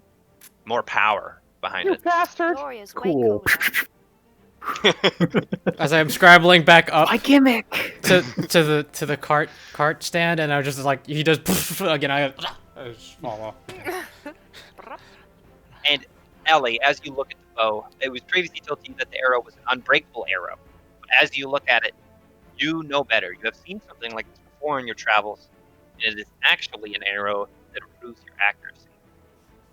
more power behind You it. bastard! Gloria's way Cool. colder. As I'm scrambling back up My gimmick. to the cart stand, and I was just like, he does again. I just fall off. And Ellie, as you look at the bow, it was previously told to you that the arrow was an unbreakable arrow. But as you look at it, you know better. You have seen something like this before in your travels, and it is actually an arrow that improves your accuracy.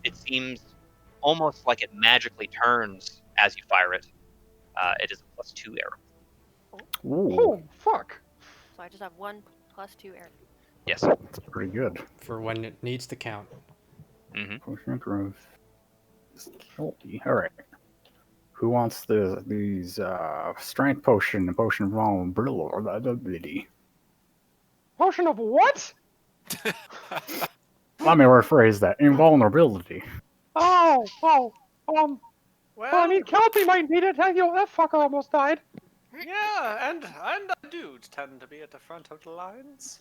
It seems almost like it magically turns as you fire it. It is a +2 arrow. Ooh, Oh, fuck. So I just have 1 + 2 arrows. Yes. that's pretty good. For when it needs to count. Mm-hmm. Potion of growth. Alright. Who wants these strength potion and potion of vulnerability? Potion of what? Let me rephrase that. Invulnerability. Oh, Well, I mean, Kelpie might need it. You know, that fucker almost died. yeah, and dudes tend to be at the front of the lines.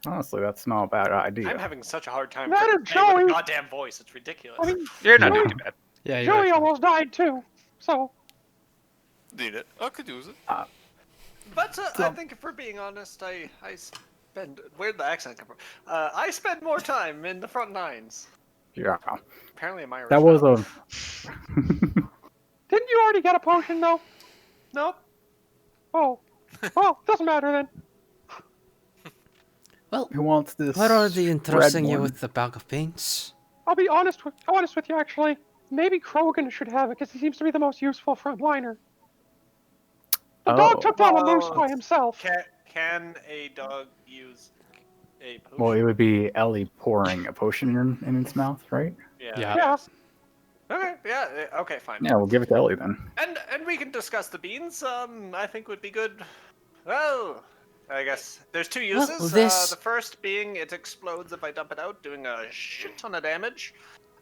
Honestly, that's not a bad idea. I'm having such a hard time That playing or with Joey. a goddamn voice. It's ridiculous. I mean, You're not doing too bad. Yeah, you're Joey right. almost died too. So, Need it. I could use it. But I think if we're being honest, I spend... Where'd the accent come from? I spend more time in the front lines. Yeah. Apparently I'm Irish. That was now. didn't you already get a potion though? Nope. Oh, well, doesn't matter then. Well, Who wants this? what are they entrusting red you one? with the bag of paints? I'll be honest with you actually. Maybe Krogan should have it because he seems to be the most useful frontliner. The dog took down a moose by himself. Can a dog use a potion? Well, it would be Ellie pouring a potion in its mouth, right? Yeah. Yeah. Okay. Yeah. Okay. Fine. Yeah, we'll give it to Ellie then. And we can discuss the beans. I think would be good. Well, I guess there's 2 uses. this- The first being it explodes if I dump it out, doing a shit ton of damage.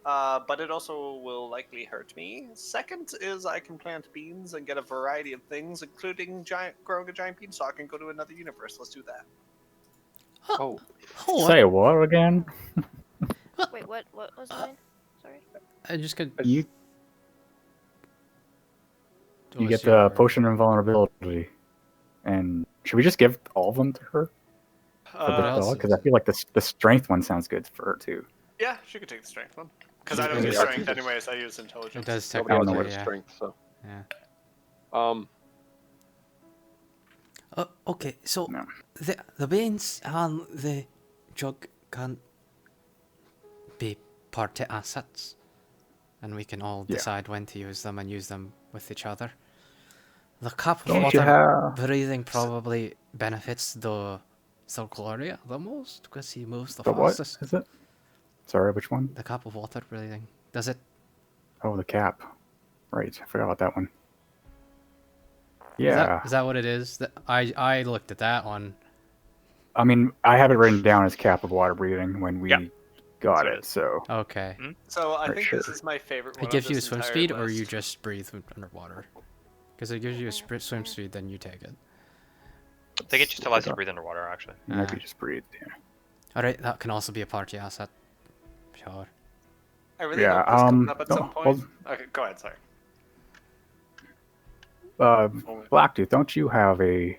But it also will likely hurt me. Second is I can plant beans and get a variety of things, including growing a giant beanstalk and go to another universe. Let's do that. Oh, Oh, Say what again? Wait, what was mine? Sorry. I just could. You what's get your- the potion of invulnerability. And should we just give all of them to her? For what the else dog? Because is- I feel like the strength one sounds good for her too. Yeah, she could take the strength one. Because I It don't use is- strength anyways. I use intelligence. It does nobody else technically, has yeah. strength, so. Yeah. Okay, so No. the beans and the jug can be party assets, and we can all Yeah. decide when to use them and use them with each other. The cup of Don't you water have? breathing probably benefits the Gloria the most because he moves the The what fastest. is it? Sorry, which one? The cup of water breathing. Does it? Oh, the cap. Right, I forgot about that one. Is Yeah, that, is that what it is? I looked at that one. I mean, I have it written down as cap of water breathing when we Yep. got So it. So Okay. So I Right, think this sure. is my favorite one. It gives of you this swim entire speed, or you list. just breathe underwater. Because it gives you a swim speed, then you take it. I think it just allows you to breathe underwater, actually. it might be just breathe. Yeah. All right, that can also be a party asset. Sure. I really Yeah, hope this comes up at no, some point. Okay, go ahead. Sorry. Blacktooth, don't you have a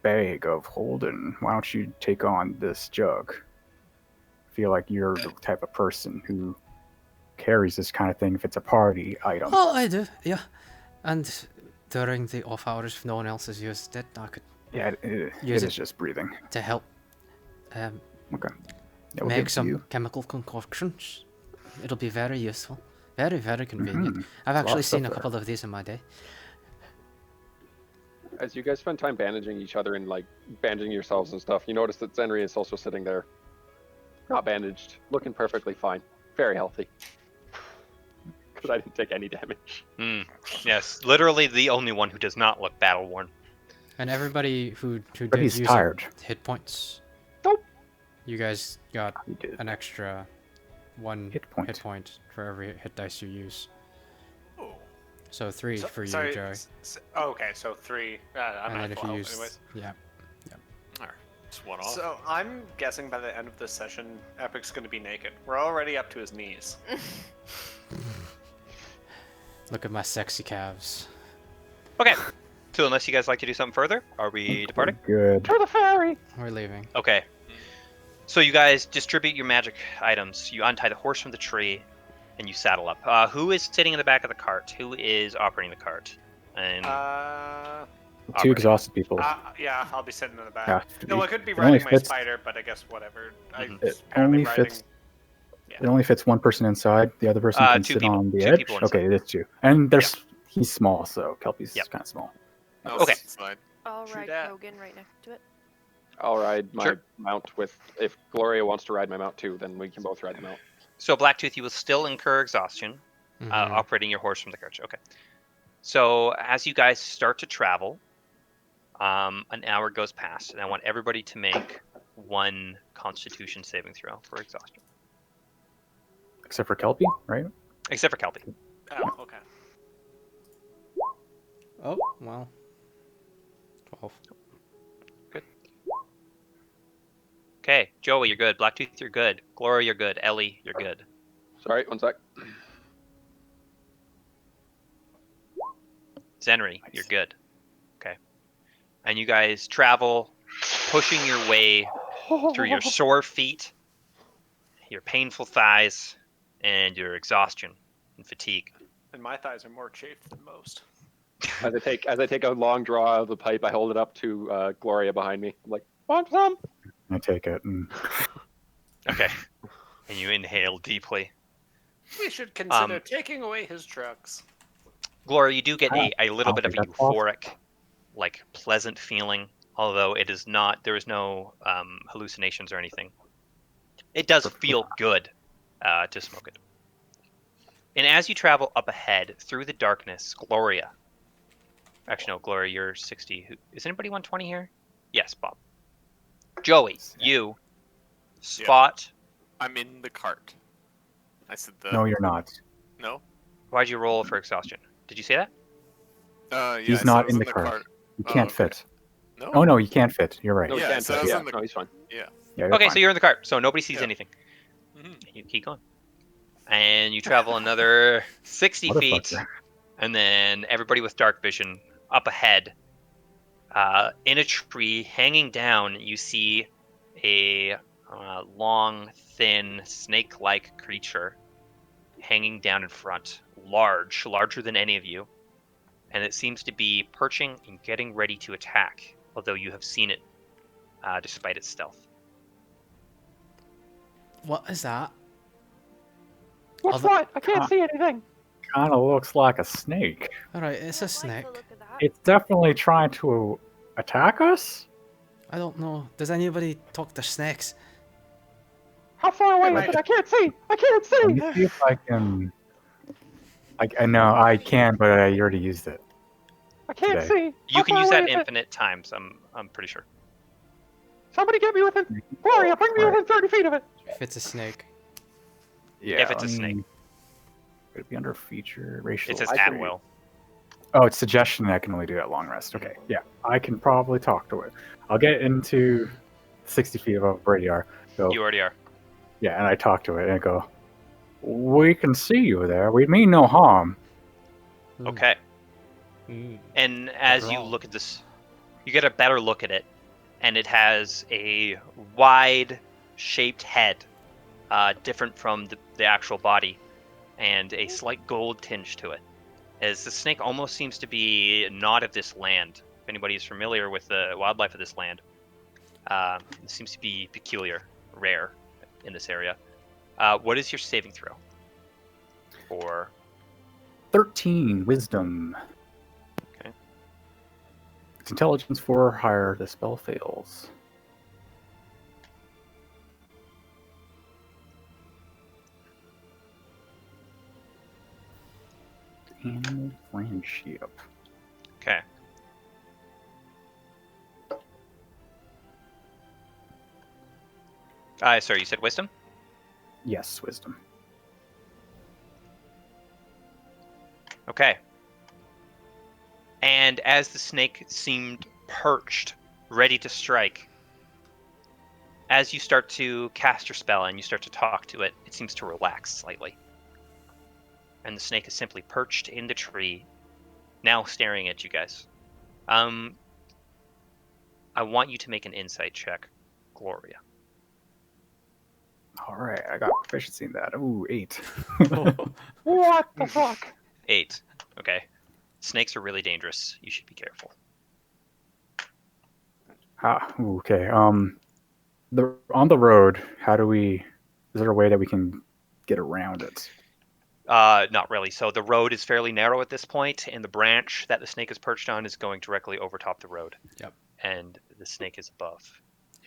bag of Holden? Why don't you take on this jug? I feel like you're the type of person who carries this kind of thing if it's a party item. Oh, I do, yeah. And during the off hours, if no one else has used it, I could Yeah, it Use is it. just breathing. to help Okay. Yeah, we'll give make it to some you. chemical concoctions. It'll be very useful, very very convenient. Mhm. I've lot of actually stuff seen a there. couple of these in my day. As you guys spend time bandaging each other and like bandaging yourselves and stuff, you notice that Zenri is also sitting there, not bandaged, looking perfectly fine, very healthy. Because I didn't take any damage. Yes, literally the only one who does not look battle worn. And everybody who But did he's use tired. hit points. Nope. You guys got He did. an extra 1 Hit point. for every hit dice you use. Oh. So 3 for you, sorry, Joey. Okay, so 3. I'm And not then if full you health use, anyways. yeah. Alright, just one off. So I'm guessing by the end of this session, Epic's going to be naked. We're already up to his knees. Look at my sexy calves. Okay. So unless you guys like to do something further, are we departing? Good. To the ferry. We're leaving. Okay. So you guys distribute your magic items. You untie the horse from the tree, and you saddle up. Who is sitting in the back of the cart? Who is operating the cart? And Uh, Two operating. exhausted people. yeah, I'll be sitting in the back. Yeah, No, I could be it only riding my fits- spider, but I guess whatever. Mhm. I It apparently only riding. fits. It only fits one person inside. The other person can 2 sit people. on the 2 edge. people inside. Okay, it is 2. And there's he's small, so Kelpie's Yep. kind of small. No, Okay. it's fine. I'll True ride dat. Krogan right next to it. I'll ride my Sure. mount with. If Gloria wants to ride my mount too, then we can both ride the mount. So Blacktooth, you will still incur exhaustion Mhm. operating your horse from the cart. Okay. So as you guys start to travel, an hour goes past, and I want everybody to make 1 Constitution saving throw for exhaustion, Except for Kelpie, right? except for Kelpie. Oh, okay. Oh, well. 12. Okay, Joey, you're good. Blacktooth, you're good. Gloria, you're good. Ellie, you're good. Sorry, one sec. Zenry, you're good. Okay. And you guys travel, pushing your way through your sore feet, your painful thighs, and your exhaustion and fatigue. And my thighs are more chafed than most. As I take a long draw of the pipe, I hold it up to Gloria behind me. I'm like, Want some? I take it. And Okay. And you inhale deeply. We should consider Um, taking away his drugs. Gloria, you do get a little I bit don't of a think that's possible. euphoric, like pleasant feeling, although it is not, there is no hallucinations or anything. It does feel good to smoke it. And as you travel up ahead through the darkness, Gloria. Actually, no, Gloria, you're 60. Is anybody 120 here? Yes, Bob. Joey, you spot. I'm in the cart. I said the. no, you're not. No? Why'd you roll for exhaustion? Did you say that? Yeah, He's I said not I was in the cart. You Oh, can't okay. fit. No? Oh no, you can't fit. You're right. no, Yeah, he can't. so I was yeah, in the- no, he's fine. Yeah, you're Okay, fine. so you're in the cart, so nobody sees Yeah. anything. Mhm. You keep going. And you travel another 60 feet, Motherfucker. and then everybody with dark vision up ahead. In a tree, hanging down, you see a long, thin, snake-like creature hanging down in front, larger than any of you, and it seems to be perching and getting ready to attack, although you have seen it despite its stealth. What is that? What's Although- what? I can't see anything. Kind of looks like a snake. Alright, it's a I don't like snake. the look of that. It's definitely trying to attack us. I don't know. Does anybody talk to snakes? How far away Right. is it? I can't see. I can't Let see. me see if I can. I know I can, but I already used it. I can't today. see. You How can far use away that is it? infinite times, I'm pretty sure. Somebody get me within. Gloria, bring me Alright. within 30 feet of it. If it's a snake. Yeah. If it's a let snake. me- Would it be under feature racial? It says I at agree. will. Oh, it's suggestion I can only do at long rest. Okay, yeah, I can probably talk to it. I'll get into 60 feet above radar. Go, You already are. yeah, and I talk to it and I go, "We can see you there. We mean no harm." Okay. Mm. And as you wrong. look at this, you get a better look at it, and it has a wide shaped head, different from the actual body, and a slight gold tinge to it. As the snake almost seems to be not of this land. If anybody is familiar with the wildlife of this land, it seems to be peculiar, rare in this area. What is your saving throw? For 13 wisdom. Okay. It's intelligence 4 or higher. The spell fails. Animal friendship. okay. Sorry, you said wisdom? Yes, wisdom. Okay. And as the snake seemed perched, ready to strike, as you start to cast your spell and you start to talk to it, it seems to relax slightly. And the snake is simply perched in the tree, now staring at you guys. I want you to make an insight check, Gloria. All right, I got proficiency in that. Ooh, 8. What the fuck? 8. Okay. Snakes are really dangerous. You should be careful. Ooh, okay. On the road, how do we? Is there a way that we can get around it? Not really. So the road is fairly narrow at this point, and the branch that the snake is perched on is going directly over top the road. Yep. And the snake is above.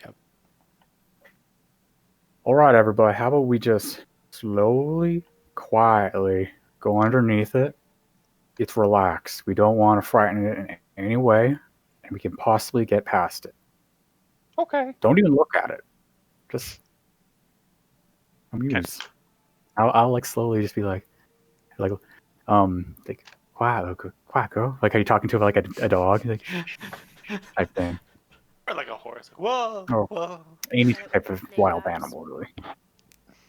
Yep. All right, everybody. How about we just slowly, quietly go underneath it? It's relaxed. We don't want to frighten it in any way, and we can possibly get past it. Okay. Don't even look at it. Just amuse. I'll like slowly just be like, quiet, go. Like, are you talking to it like a dog? Like, type thing. Or like a horse. Whoa, Or whoa. any Like type of snake wild eyes. animal, really.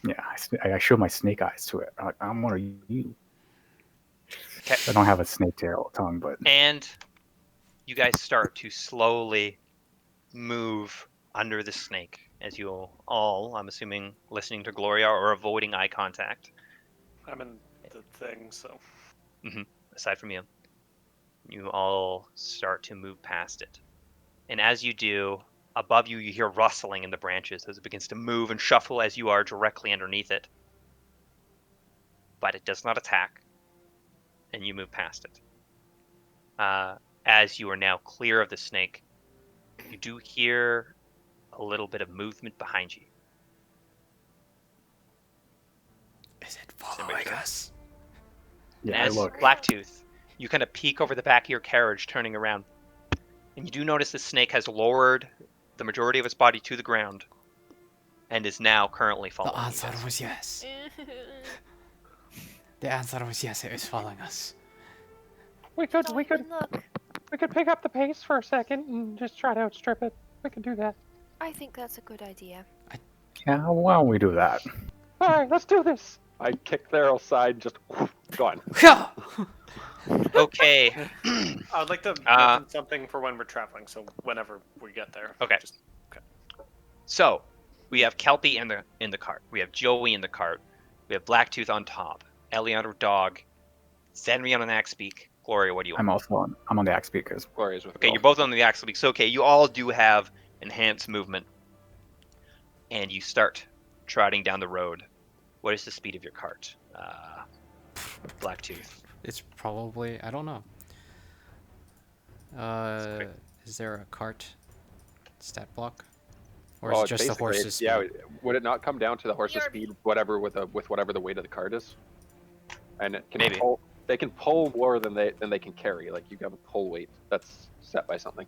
Yeah, I show my snake eyes to it. I'm one of you. Okay. I don't have a snake tail tongue, but And you guys start to slowly move under the snake as you all, I'm assuming, listening to Gloria or avoiding eye contact, I'm in the thing, so. aside from you. You all start to move past it. And as you do, above you, you hear rustling in the branches as it begins to move and shuffle as you are directly underneath it. But it does not attack, and you move past it. As you are now clear of the snake, you do hear a little bit of movement behind you. Is it Somebody following say? us? yeah, And I as look. Blacktooth, you kind of peek over the back of your carriage, turning around, and you do notice the snake has lowered the majority of its body to the ground and is now currently The following you answer guys. was yes. The answer was yes. It is following us. We could Look, pick up the pace for a second and just try to outstrip it. We could do that. I think that's a good idea. Yeah, why don't we do that? All right, let's do this. I kick their aside, just gone. Okay. I would like to mention something for when we're traveling, so whenever we get there. Okay. So we have Kelpie in the cart. We have Joey in the cart. We have Blacktooth on top. Eliana dog. Zenri on an axe beak. Gloria, what do you want? I'm on the axe because Gloria's with Okay, Will. you're both on the axe beak. So okay, you all do have enhanced movement, and you start trotting down the road. What is the speed of your cart, Blacktooth? It's probably, I don't know. Is there a cart stat block, or is Well, it just the basically, horse's speed? yeah. Would it not come down to the horse's Your- speed, whatever with whatever the weight of the cart is? And it can Maybe. pull. They can pull more than they can carry. Like you have a pull weight that's set by something.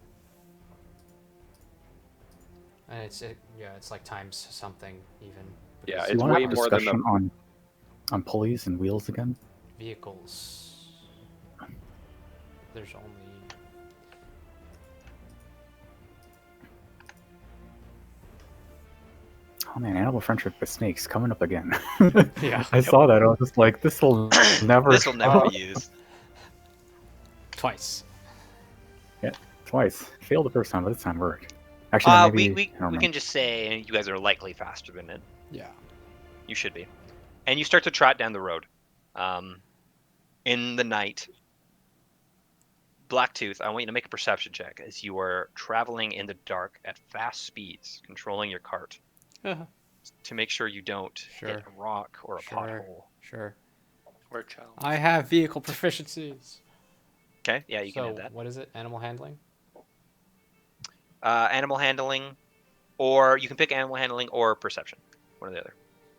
And it's like times something even. Yeah, because you it's want to way have a more than the. discussion on pulleys and wheels again. vehicles. There's only. Oh man, animal friendship with snakes coming up again. Yeah. I saw that. I was just like, this will never. This will never stop. be used. Twice. Twice. Failed the first time, but this time worked. Actually, no, maybe. We I don't remember. can just say you guys are likely faster than it. Yeah. You should be. And you start to trot down the road. In the night, Blacktooth, I want you to make a perception check as you are traveling in the dark at fast speeds, controlling your cart, to make sure you don't hit Sure. a rock or a pothole. Sure. Or a challenge. I have vehicle proficiencies. Okay, yeah, you So can have that. what is it? Animal handling? Animal handling, or you can pick animal handling or perception, one or the other.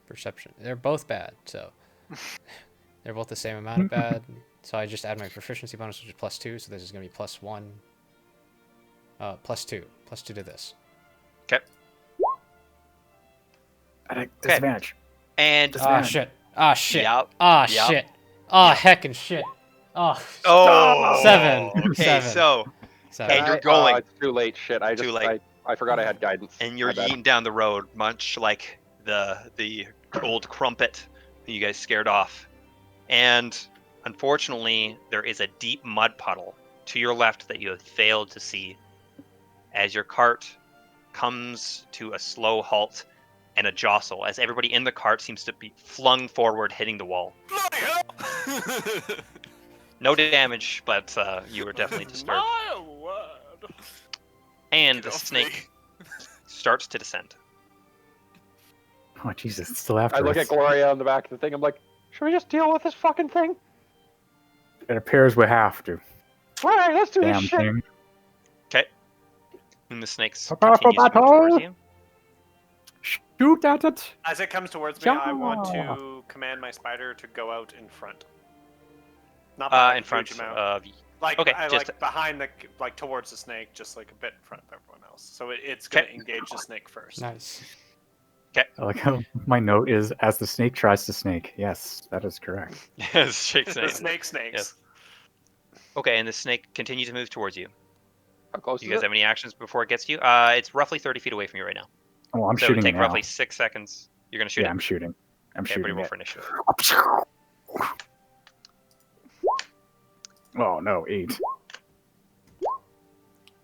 Perception. They're both bad, so they're both the same amount of bad. So I just add my proficiency bonus, which is +2. So this is gonna be +1. +2 to this. Okay. At disadvantage. And Ah, shit. Ah, shit. Yep. Ah, Yep. shit. Ah, Yep. heckin' shit. Oh, Oh, 7. Okay, 7. so 7. And you're going. It's too late. Shit. Too late. I forgot I had guidance. and you're My bad. yeeting down the road, much like the old crumpet that you guys scared off. And unfortunately, there is a deep mud puddle to your left that you have failed to see as your cart comes to a slow halt and a jostle as everybody in the cart seems to be flung forward, hitting the wall. Bloody hell! No damage, but you were definitely disturbed. My word. And Get the off snake me. starts to descend. Oh Jesus, it's still after I look us. at Gloria on the back of the thing. I'm like, Should we just deal with this fucking thing? It appears we have to. Alright, let's do Damn this shit. thing. Okay. And the snakes Prepare for continues to move battle! towards you. Shoot at it. As it comes towards me, I want Yeah. to command my spider to go out in front. Not In a huge front amount. of Like, okay, like just behind the, like towards the snake, just like a bit in front of everyone else. So it's gonna Okay. engage the snake first. Nice. I like how my note is as the snake tries to snake. Yes, that is correct. Shake The snake. snakes. Yes. Okay, and the snake continues to move towards you. how close Do is you guys it? have any actions before it gets to you? It's roughly 30 feet away from you right now. Oh, I'm so shooting take it now. roughly 6 seconds. You're gonna shoot Yeah, it. I'm shooting. I'm Okay, shooting everybody roll it. for initiative. Oh no, 8.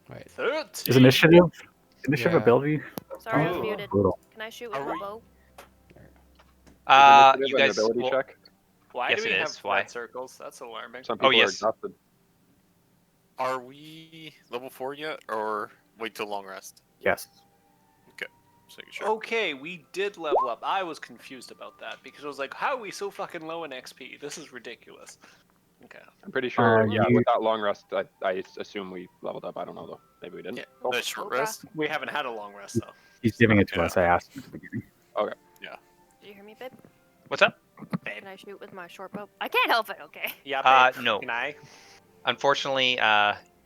Wait. 13. Is initiative Yeah. ability? Sorry, I Oh. was muted. Brutal. Can I shoot with Are my we- bow? Is initiative You an guys. ability Well, check? Why Yes, do we it have is. Why? flat circles? That's alarming. Some people yes. are exhausted. Are we level 4 yet, or wait till long rest? Yes. Just making sure. Okay, we did level up. I was confused about that because I was like, how are we so fucking low in XP? This is ridiculous. Okay. I'm pretty sure. Yeah, you- with that long rest, I assume we leveled up. I don't know though. Maybe we didn't. Yeah, Cool. Nice short Okay. rest. We haven't had a long rest though. He's giving it to Yeah. us. I asked him at the beginning. Did you hear me, babe? What's up? Can I shoot with my short bow? I can't help it, okay. Yeah, babe. No. Can I? Unfortunately,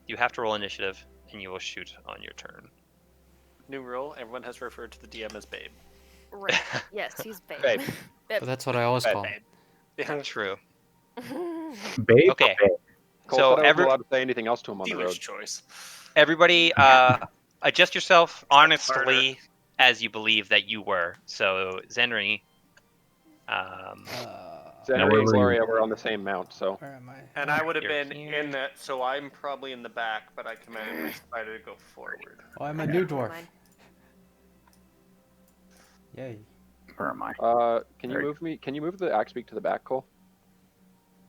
you have to roll initiative, and you will shoot on your turn. New rule: everyone has referred to the DM as babe. Right. Yes, he's babe. Babe. But that's what I always call him. Yeah. True. Babe. Okay. Cole So said I wasn't allowed to say anything else to him on the Dealer's road. choice. Everybody, adjust yourself honestly as you believe that you were. So, Zenry, Zenry where and were you? Gloria were on the same mount, so Where am I? And I would have You're been here. in that, so I'm probably in the back, but I commanded my spider to go forward. Oh, I'm a new Never dwarf. mind. Yay. Where am I? can you Very move me? Can you move the axe beak to the back, Cole?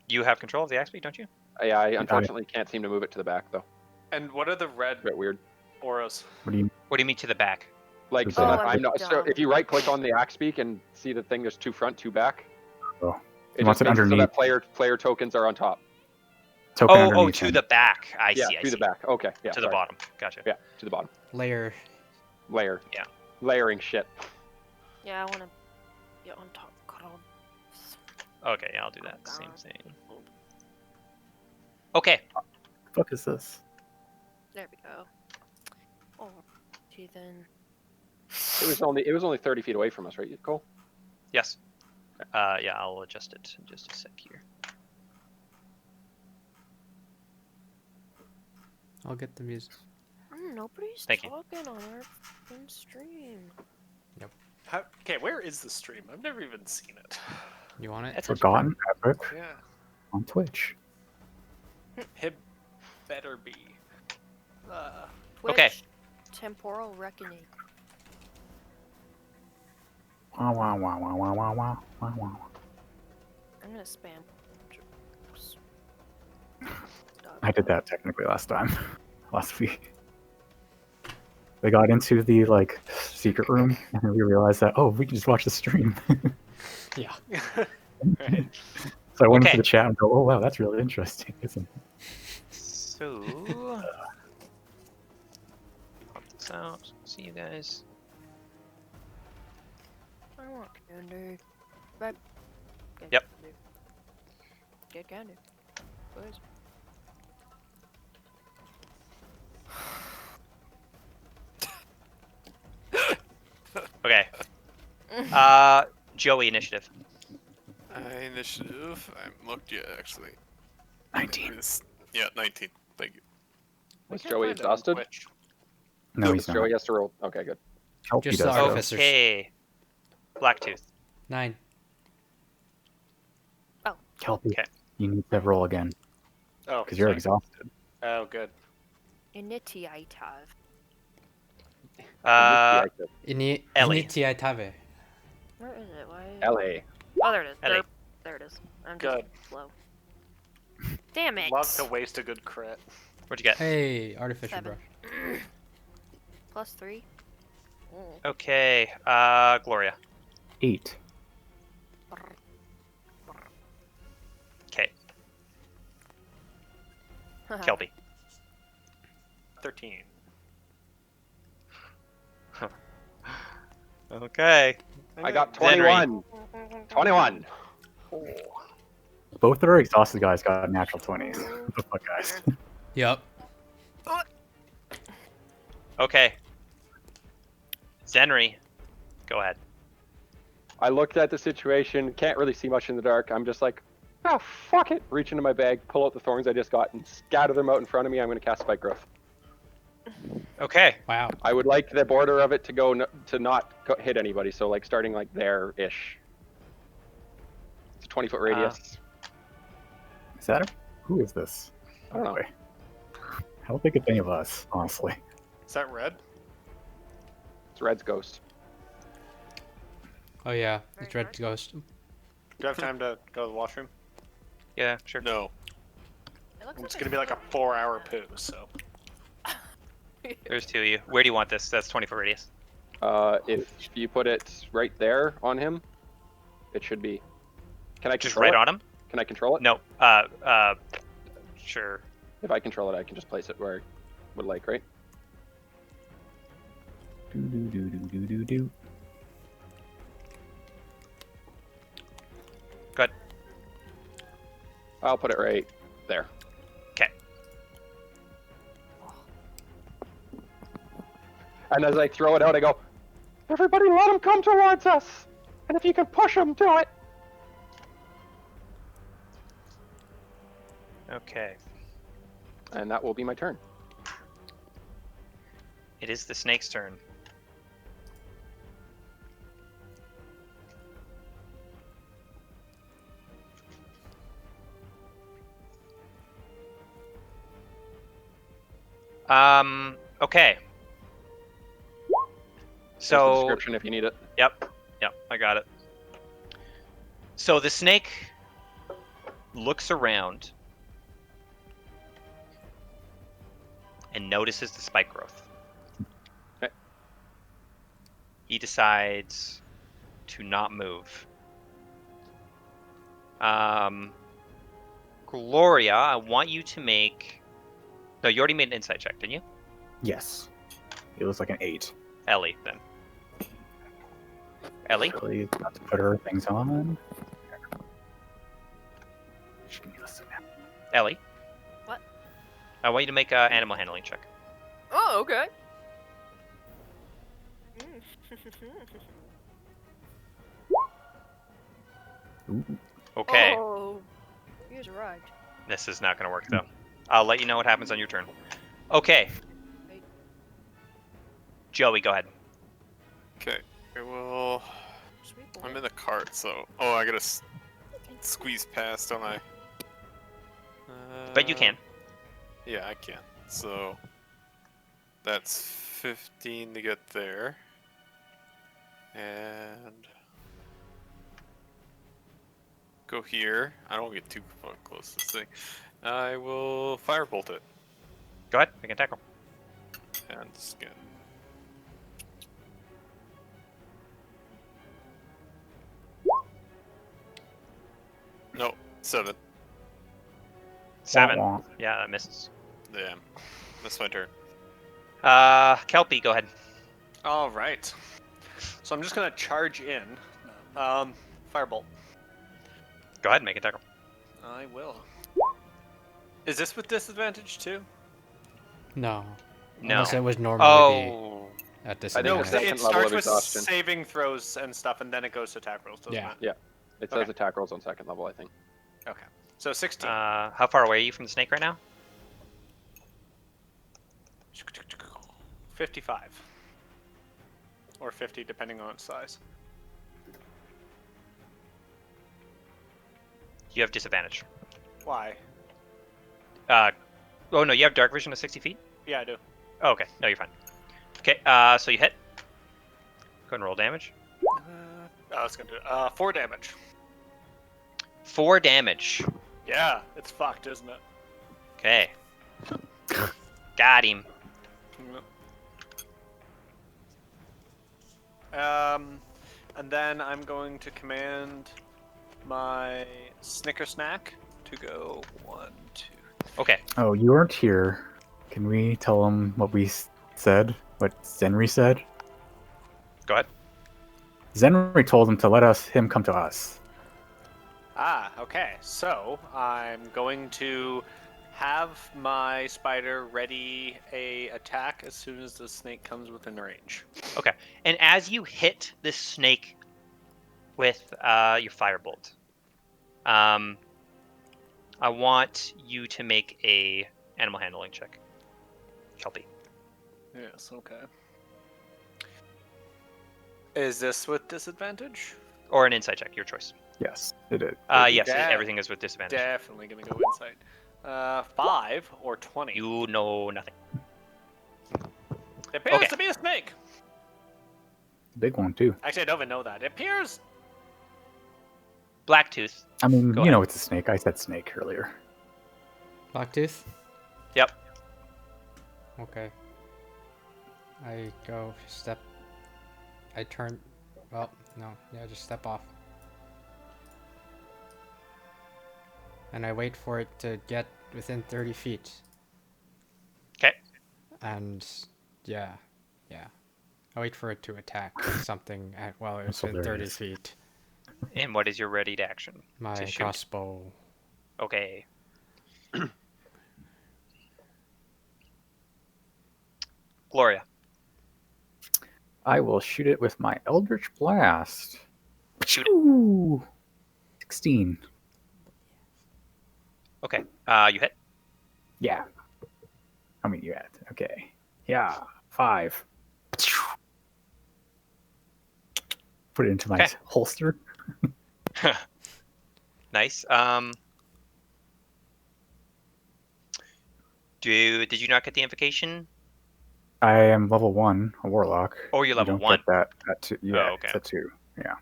you have control of the axe beak, don't you? Yeah, I unfortunately can't seem to move it to the back though. And what are the red A bit weird. auras? What do you? What do you mean to the back? Like, Oh, so I'm I'm not. So dumb. if you right click on the axe beak and see the thing, there's 2 front, 2 back. Oh. It He wants just it makes it so underneath. that player tokens are on top. Token Oh, underneath to him. the back. I Yeah, see. I to see. the back. Okay, yeah. To the sorry. bottom. Gotcha. Yeah, to the bottom. Layer. Layer. Yeah. Layering shit. Yeah, I want to get on top. Cuddle. Okay, yeah, I'll do that. Oh, Same God. thing. Okay. What the fuck is this? There we go. Oh, gee then. It was only 30 feet away from us, right, Cole? Yes. Yeah, I'll adjust it in just a sec here. I'll get the music. Nobody's Thank you. talking on our fucking stream. Okay, where is the stream? I've never even seen it. You want it? That's Forgotten Epic Yeah. on Twitch. It better be. Twitch, Okay. Temporal Reckoning. Wow, wow, wow, wow, wow, wow, wow, wow, wow. I'm gonna spam. I did that technically last week. They got into the like secret room, and then we realized that we can just watch the stream. Yeah. Right. So I went Okay. into the chat and go, "Oh wow, that's really interesting, isn't it?" So, pop this out. See you guys. I want candy. But get Yep. candy. Get candy. Please. Okay. Joey, initiative. Initiative. I haven't looked yet, actually. 19. Yeah, 19. Thank you. We Is can't Joey find it on exhausted? Twitch. No, he's not. Joey has to roll. Okay, good. Kelpie Just does the though. artificers. Okay. Blacktooth. 9. Kelpie, Okay. you need to roll again Oh, because you're sorry. exhausted. Oh, good. Initiative. Initiative. Ellie. Initiative. Where is it? Why? LA. Oh, there it is. Ellie. There it is. I'm just Good. slow. Damn it. Love to waste a good crit. What'd you get? Hey, artificial 7. brush. +3. Okay. Gloria. 8. Okay. Kelpie. 13. Okay. I got Zenry. 21. 21. Both of our exhausted guys got natural 20s. What the fuck, guys? Yep. Okay. Zenry. Go ahead. I looked at the situation, can't really see much in the dark. I'm just like, ah, fuck it. Reach into my bag, pull out the thorns I just got, and scatter them out in front of me. I'm going to cast Spike Growth. Okay. Wow. I would like the border of it to go to not hit anybody, so like starting like there-ish. It's a 20-foot radius. Is that who is this? I don't know. Anyway, I don't think it's any of us, honestly. Is that red? It's Red's ghost. Oh yeah, Very it's red nice. ghost. Do you have time to go to the washroom? Yeah, sure. No. It looks It's gonna be like a 4-hour poo, so. There's 2 of you. Where do you want this? That's 20-foot radius. If you put it right there on him, it should be. Can I Just control right it? on him? Can I control it? No. Sure. If I control it, I can just place it where I would like, right? Do do do do do do do. Good. I'll put it right there. Okay. And as I throw it out, I go, Everybody let him come towards us! And if you can push him, do it! Okay. and that will be my turn. It is the snake's turn. Okay. There's the So, description if you need it. yep, I got it. So the snake looks around and notices the spike growth. Okay. He decides to not move. Gloria, I want you to make... No, you already made an insight check, didn't you? Yes. It was like an 8. Ellie, then. Ellie? Really got to put her things on. She can listen now. Ellie? What? I want you to make an animal handling check. Oh, okay. Ooh. Okay. Oh, here's arrived. This is not going to work, though. I'll let you know what happens on your turn. Okay. Joey, go ahead. Okay. Well, Sweet boy. I'm in the cart, so I gotta squeeze past, don't I? But you can. Yeah, I can. So that's 15 to get there, and go here. I don't get too close to this thing. I will firebolt it Go ahead. Make an attack roll. and skin. No, 7. 7. Wah, wah. Yeah, that misses. Damn. That's my turn. Kelpie, go ahead. All right. So I'm just gonna charge in. Firebolt. Go ahead and make an attack roll. I will. Is this with disadvantage too? No. No. Unless it was normally Oh. at think No, disadvantage. it's because second it level starts of with exhaustion. saving throws and stuff, and then it goes to attack rolls, doesn't Yeah. it? Yeah. It says Okay. attack rolls on second level, I think. Okay. So 16. How far away are you from the snake right now? 55. Or 50, depending on its size. You have disadvantage. Why? Oh no, you have dark vision of 60 feet? Yeah, I do. Oh, okay, no, you're fine. Okay, so you hit. Go ahead and roll damage. It's gonna do 4 damage. 4 damage. Yeah, it's fucked, isn't it? Okay. Got him. And then I'm going to command my Snicker Snack to go 1, 2. Okay. Oh, you weren't here. Can we tell him what we said? What Zenri said? Go ahead. Zenri told him to let him come to us. Ah, okay. So I'm going to have my spider ready a attack as soon as the snake comes within range. Okay. And as you hit this snake with your firebolt, I want you to make a animal handling check. Kelpie. Yes, okay. Is this with disadvantage? Or an insight check, your choice. Yes, it is. Yes, Yeah. everything is with disadvantage. Definitely gonna go inside. 5 or 20. You know nothing. It appears Okay. to be a snake. Big one too. Actually, I don't even know that. It appears. Blacktooth. I mean, Go you ahead. know it's a snake. I said snake earlier. Blacktooth? Yep. Okay. I go step. I turn. Well, no. Yeah, just step off. And I wait for it to get within 30 feet. Okay. And yeah. I wait for it to attack something while it's That's within 30 hilarious. feet. And what is your ready to action? My To shoot. crossbow. Okay. Gloria. I will shoot it with my Eldritch Blast. Shoot it. Ooh, 16. Okay. You hit. Yeah. I mean, you had. Okay. Yeah. 5. Put it into my Okay. holster. Nice. Did you not get the invocation? I am level 1, a warlock. Oh, you're You level don't 1. get that at 2. Yeah, okay. it's a 2. Yeah.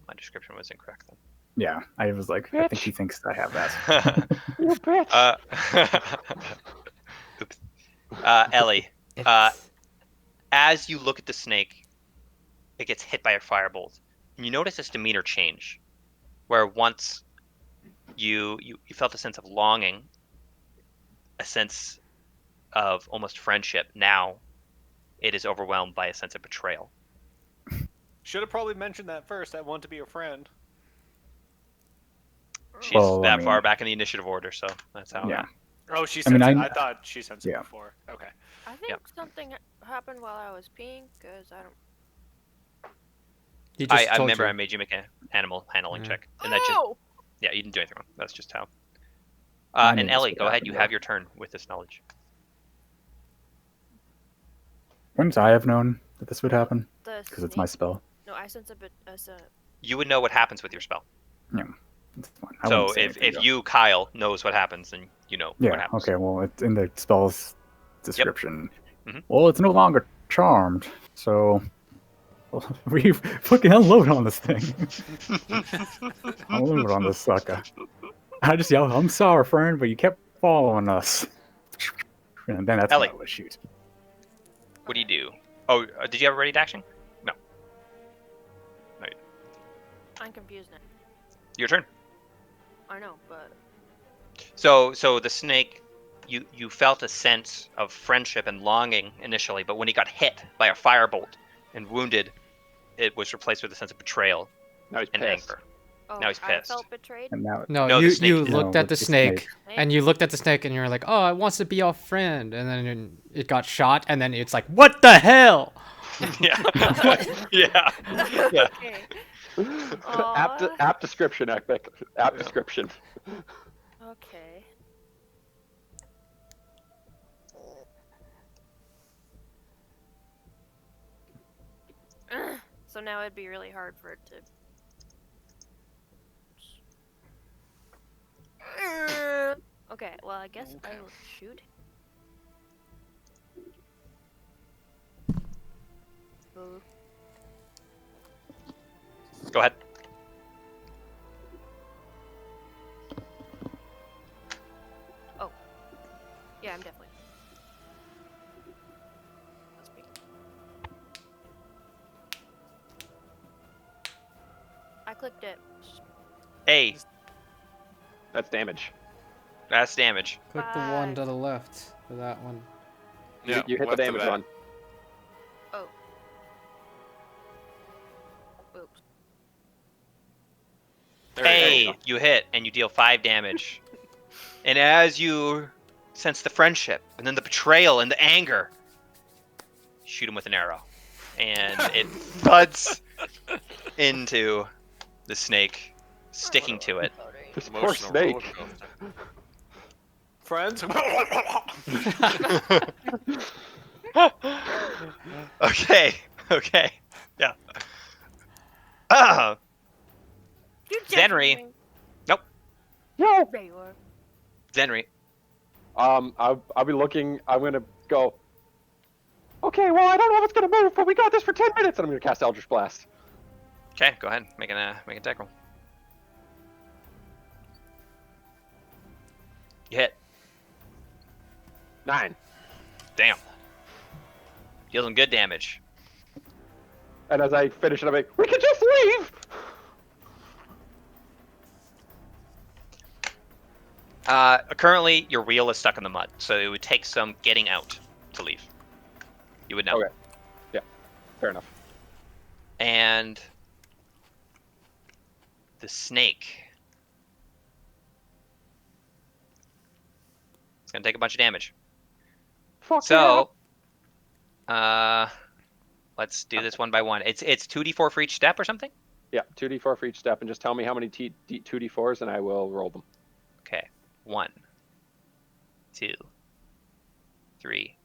My description was incorrect then. Yeah. I was like, I think Bitch. he thinks I have that. You bitch. Oops. Ellie, as you look at the snake, it gets hit by a firebolt, and you notice its demeanor change, where once you felt a sense of longing, a sense of almost friendship. Now, it is overwhelmed by a sense of betrayal. Should have probably mentioned that first. I want to be your friend. She's Well, I that far mean- back in the initiative order, so that's how. Yeah. Oh, she I sensed mean, it. I- I thought she sensed it Yeah. before. Okay. I think Yep. something happened while I was peeing, because I don't. He just I told remember you. I made you make an animal handling Yeah. check, and that just Oh! yeah, you didn't do anything wrong. That's just how. I knew And this Ellie, would go ahead. happen, You though. have your turn with this knowledge. Wouldn't I have known that this would happen? The Because it's my snake? spell. No, I sense a bit as a. You would know what happens with your spell. It's fine. I So wouldn't say if anything, though. you, Kyle, knows what happens, then you know what Yeah, happens. okay, well, it's in the spell's description. Mhm. Well, it's no longer charmed, so we fucking unload on this thing. Unload on this sucker. I just yelled, I'm sorry, friend, but you kept following us. And then that's Ellie. when I would shoot. What do you do? Oh, did you have a ready to action? No. I'm confused now. Your turn. I know, but So the snake, you felt a sense of friendship and longing initially, but when he got hit by a firebolt and wounded, it was replaced with a sense of betrayal Now he's and pissed. anger. oh, Now he's I pissed. felt betrayed. And now No, No, the you snake you did. looked No, at the it's the snake, snake. and you looked at the snake, and you're like, "Oh, it wants to be our friend," and then it got shot, and then it's like, "What the hell?" Yeah. Yeah. Yeah. Okay. apt, Aw. apt description, Epic. Apt description. Okay. So now it'd be really hard for it to. Okay, well, I guess I will shoot. Ooh. Go ahead. Yeah, I'm definitely. Must be. I clicked it. Hey, That's damage. that's damage. Click the one 5. to the left for that one. Yeah, You hit the left of damage that. run. Oh. Oops. There you Hey, go. you hit and you deal 5 damage. And as you sense the friendship and then the betrayal and the anger, shoot him with an arrow. And it thuds into the snake, sticking to it. This poor Emotional snake. roller coaster. Friends? Okay, okay, yeah. You Zenry. definitely- Yo, There you are. Zenry, I'll be looking. I'm gonna go. okay, well, I don't know if it's gonna move, but we got this for 10 minutes. And I'm gonna cast Eldritch Blast. okay, go ahead, make an attack roll. You hit. 9. Damn. Dealing good damage. And as I finish it, I'm like, we could just leave. Currently, your wheel is stuck in the mud, so it would take some getting out to leave. You would know. Okay. Yeah. Fair enough. And the snake. It's gonna take a bunch of damage. Fuck So, let's do this one by one. It's 2d4 for each step or something. Yeah. 2d4 for each step, and just tell me how many 2d4s, and I will roll them. Okay. 1, 2, 3,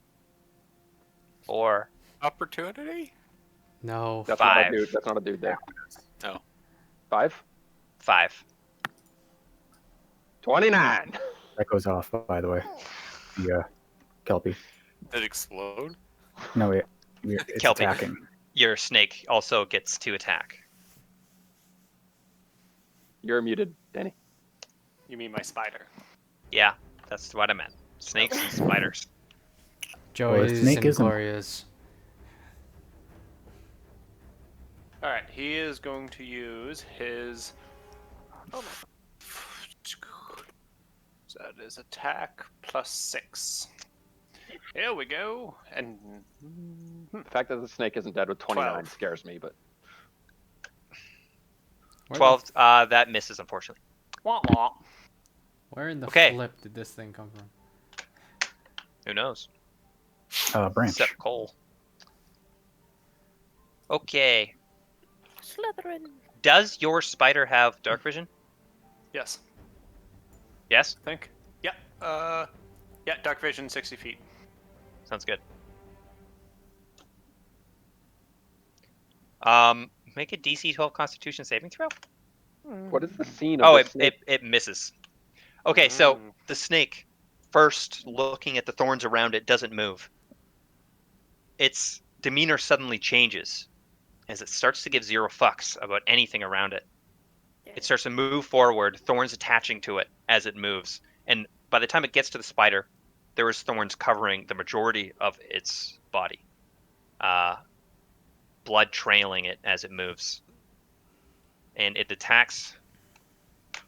4. Opportunity? No. That's not a 5. dude. That's not a dude there. No. 5. 5. 29. That goes off, by the way. The Kelpie. Did it explode? No, it's Kelpie. attacking. Your snake also gets to attack. You're muted, Danny. You mean my spider? Yeah, that's what I meant. Snakes and spiders. Joey's snake and isn't- Gloria's. Alright, he is going to use his. Oh my. So that is attack plus 6. Here we go. And. The fact that the snake isn't dead with 29 12. scares me, but Where 12. That misses, unfortunately. Wah wah. Where in the Okay. flip did this thing come from? Who knows? Branch. Except Cole. Okay. Slytherin. Does your spider have dark vision? Yes, Yes? I think. Yeah. Yeah, dark vision 60 feet. Sounds good. Make a DC 12 Constitution saving throw. what is the scene of Oh, the snake? it misses. Okay, so Mm. the snake, first looking at the thorns around it, doesn't move. Its demeanor suddenly changes as it starts to give 0 fucks about anything around it. It starts to move forward, thorns attaching to it as it moves. And by the time it gets to the spider, there is thorns covering the majority of its body. Blood trailing it as it moves. And it attacks,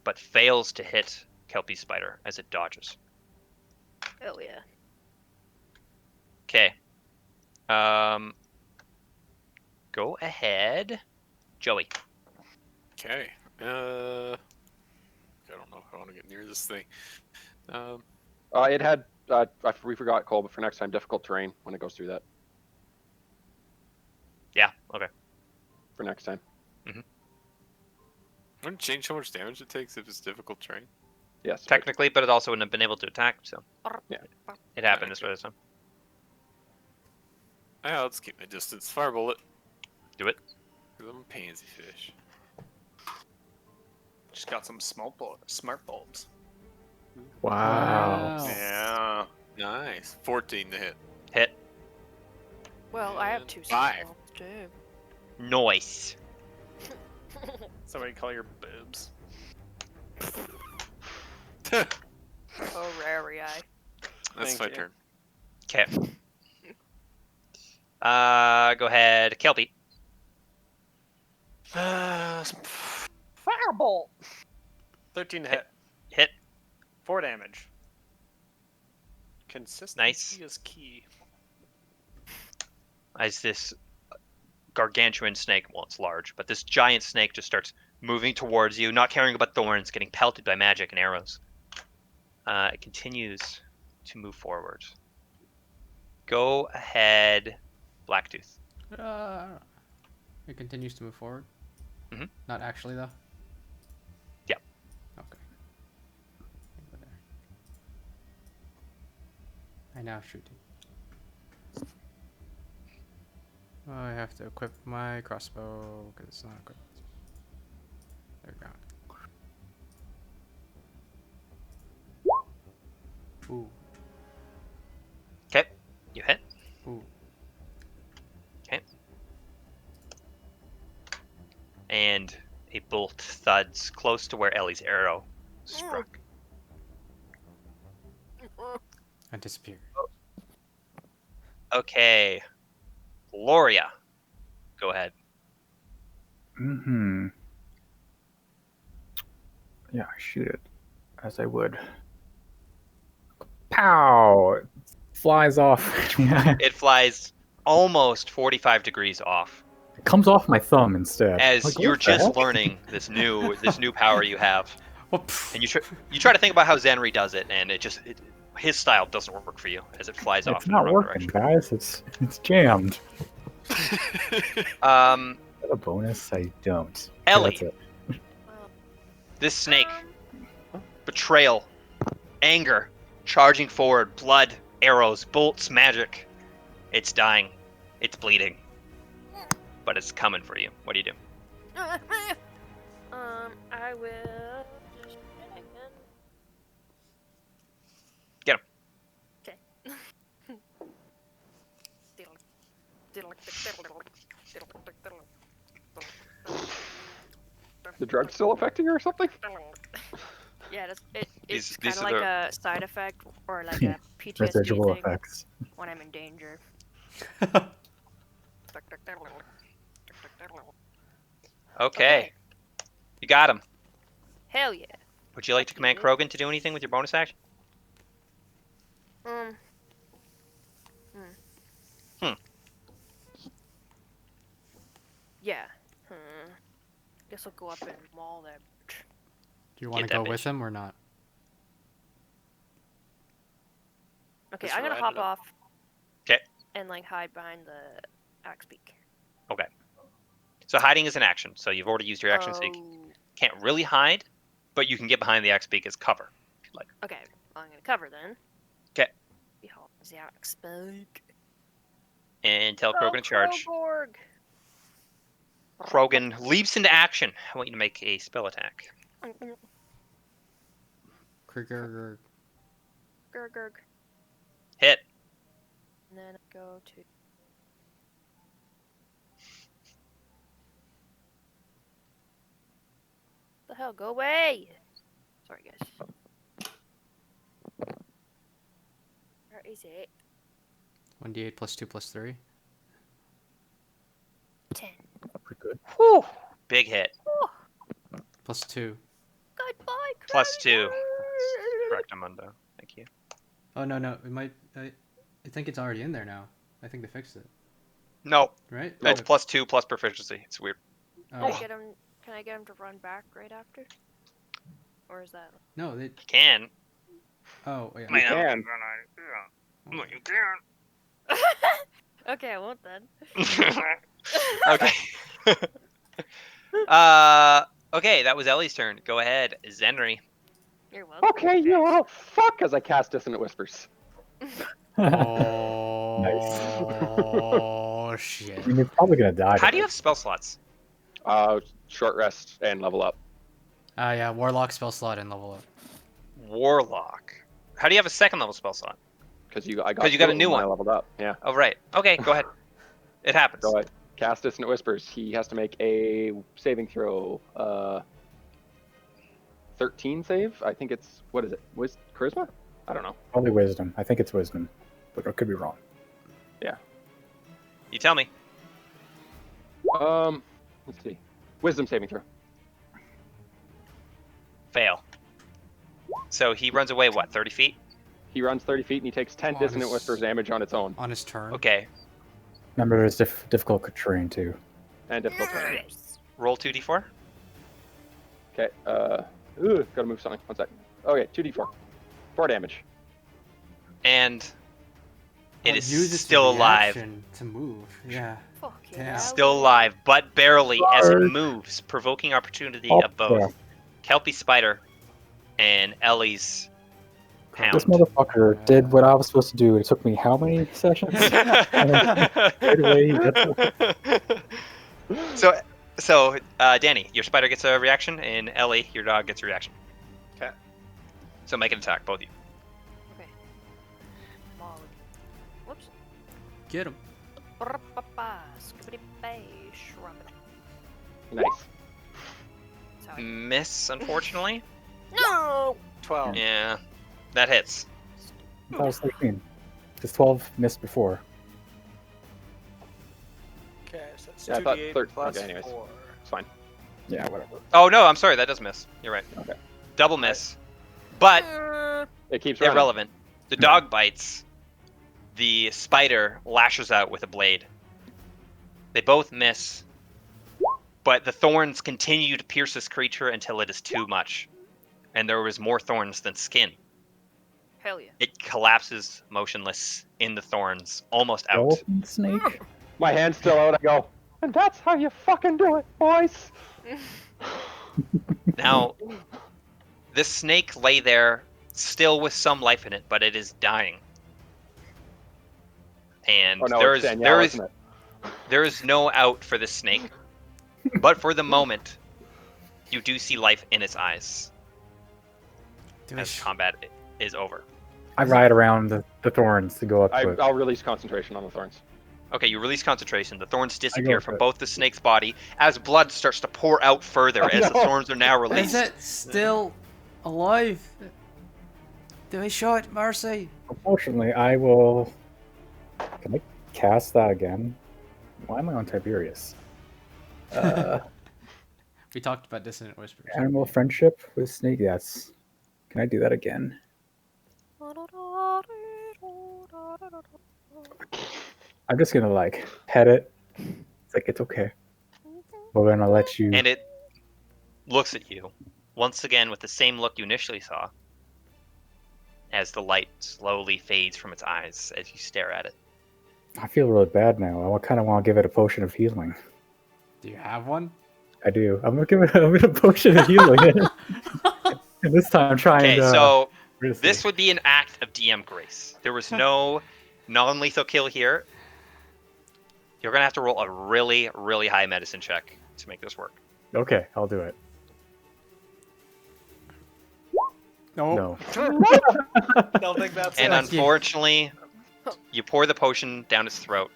but fails to hit Kelpie Spider as it dodges. Oh yeah. Okay. Go ahead, Joey. Okay. I don't know if I want to get near this thing. It had, we forgot, Cole, but for next time, difficult terrain when it goes through that. for next time. Wouldn't it change how much damage it takes if it's difficult terrain? Yes. but- Technically, but it also wouldn't have been able to attack, so Yeah. it happened this way this time. Yeah, let's keep my distance. Fire bullet. Do it. 'Cause I'm a pansy fish. Just got some smart bulbs. Wow. Yeah. Nice. 14 to hit. Hit. Well, I have two Five. small too. Noise. Somebody call your boobs. Oh, rare eye. That's Thank my you. turn. Okay. Go ahead, Kelpie. Firebolt. 13 to hit. Hit. 4 damage. Consistency Nice. is key. As this gargantuan snake, well, it's large, but this giant snake just starts moving towards you, not caring about thorns, getting pelted by magic and arrows. It continues to move forward. Go ahead, Blacktooth. It continues to move forward. Mhm. Not actually though. Yep. Okay. Over there. I now shoot you. Oh, I have to equip my crossbow because it's not equipped. There we go. Ooh. Okay, you hit. Ooh. Okay. And a bolt thuds close to where Ellie's arrow struck. I disappear. Okay. Gloria. Go ahead. Mm-hmm. Yeah, I shoot it as I would. Pow! It flies off. It It flies almost 45 degrees off comes off my thumb instead. as Like, you're what the just heck? learning this new power you have. Oh, pff. And you try to think about how Zenri does it, and his style doesn't work for you as it flies off It's in the not wrong working, direction. guys. It's jammed. Um, Is that a bonus? I don't. Okay, Ellie. that's it. Well, this snake, betrayal, anger, charging forward, blood, arrows, bolts, magic. It's dying. It's bleeding. But it's coming for you. What do you do? I will just again. Get him. Okay. The drug's still affecting her or something? Yeah, it's These kind of are like the- a side effect or like a PTSD Residual thing effects. when I'm in danger. Okay. You got him. Hell yeah. Would you like to command Krogan to do anything with your bonus action? Hmm. Yeah. Guess I'll go up and maul that. Do you want to Get that go with bitch. him or not? Okay, Just I'm gonna ride hop it up. off. 'Kay. And like hide behind the axe beak. Okay. So hiding is an action. So you've already used your action, so you Oh, can't really hide, but you can get behind the axe beak as cover. If you'd like. okay. Well, I'm gonna cover then. 'Kay. Behold the axe beak. And tell Krogan to charge. Krogorg. Krogan leaps into action. I want you to make a spell attack. Krieger. Gurgurg. Hit. And then I go to. The hell, go away! Sorry, guys. Where is it? 1d8 plus 2 plus 3. 10. Pretty good. Whew. Big hit. Plus 2. Goodbye, Plus 2. Kramer! Correct, Amundo. Thank you. Oh, no. It might. I think it's already in there now. I think they fixed it. No, Right? it's plus 2 plus proficiency. It's weird. Can Oh. I get him to run back right after? Or is that? No, they. You can. Oh, yeah. You can. No, you can. Okay, I won't then. Okay. Okay, that was Ellie's turn. Go ahead, Zenry. You're welcome. Okay, you little fuck. As I cast Dissonant Whispers. Oh shit. I mean, it's probably gonna die. How do you have spell slots? Short rest and level up. Yeah, Warlock spell slot and level up. Warlock. How do you have a second level spell slot? Because you got 'Cause you got a two new when I one. leveled up. Yeah. Oh, right. Okay, go ahead. It happens. So I cast Dissonant Whispers. He has to make a saving throw. 13 save. I think it's what is it? Charisma? I don't know. Probably wisdom. I think it's wisdom, but I could be wrong. You tell me. Let's see. Wisdom saving throw. Fail. So he runs away, what, 30 feet? He runs 30 feet and he takes 10 Oh, Dissonant this- Whispers damage on its own. On his turn. Okay, Remember, it's difficult terrain too. And difficult terrain. roll 2d4. Okay. Gotta move something. One sec. Okay, 2d4. 4 damage. And it Oh, is use its still alive. reaction to move. Yeah. Fucking Damn. hell. Still alive, but barely as it Sorry. moves, provoking opportunity Oh, of both yeah. Kelpie Spider and Ellie's Hound. This motherfucker did what I was supposed to do. It took me how many sessions? Right away, so Danny, your spider gets a reaction, and Ellie, your dog gets a reaction. Okay. So make an attack, both of you. Okay. Molly. Whoops. Get him. Brr-ba-ba, skibbity-bay, shrub. Nice. Sorry. Miss, unfortunately. No! 12. Yeah, that hits. That was 13. Because 12 missed before. Okay, so it's Yeah, I thought 2d8 thir- plus okay, anyways. 4. It's fine. Yeah, whatever. Oh no, I'm sorry, that does miss. You're right. Okay. Double miss, but It keeps running. irrelevant. The dog bites. The spider lashes out with a blade. They both miss, but the thorns continue to pierce this creature until it is too much, and there was more thorns than skin. Hell yeah. It collapses motionless in the thorns, almost out. Skeleton snake? My hand's still out. I go. And that's how you fucking do it, boys. Now, this snake lay there, still with some life in it, but it is dying. And Oh no, there it's is Danielle, there is isn't it? there is no out for this snake. But for the moment, you do see life in its eyes Do I as sh- combat is over. I ride around the thorns to go up to it. I'll release concentration on the thorns. Okay, you release concentration. The thorns I disappear go from for it. both the snake's body as blood starts to pour out further Oh, as the no. thorns are now Is released. it still alive? Do I show it mercy? Unfortunately, I will... Can I cast that again? Why am I on Tiberius? We talked about dissonant whispers. Animal friendship with snake? Yes. Can I do that again? I'm just gonna like pet it. It's like it's okay. We're gonna let you. And it looks at you once again with the same look you initially saw as the light slowly fades from its eyes as you stare at it. I feel really bad now. I kind of want to give it a potion of healing. Do you have one? I do. I'm gonna give it a potion of healing. And this time, try Okay, and. so This this would be an act of DM grace. There was no non-lethal kill here. You're gonna have to roll a really, really high medicine check to make this work. Okay, I'll do it. No. Don't think that's And it. unfortunately, you pour the potion down its throat.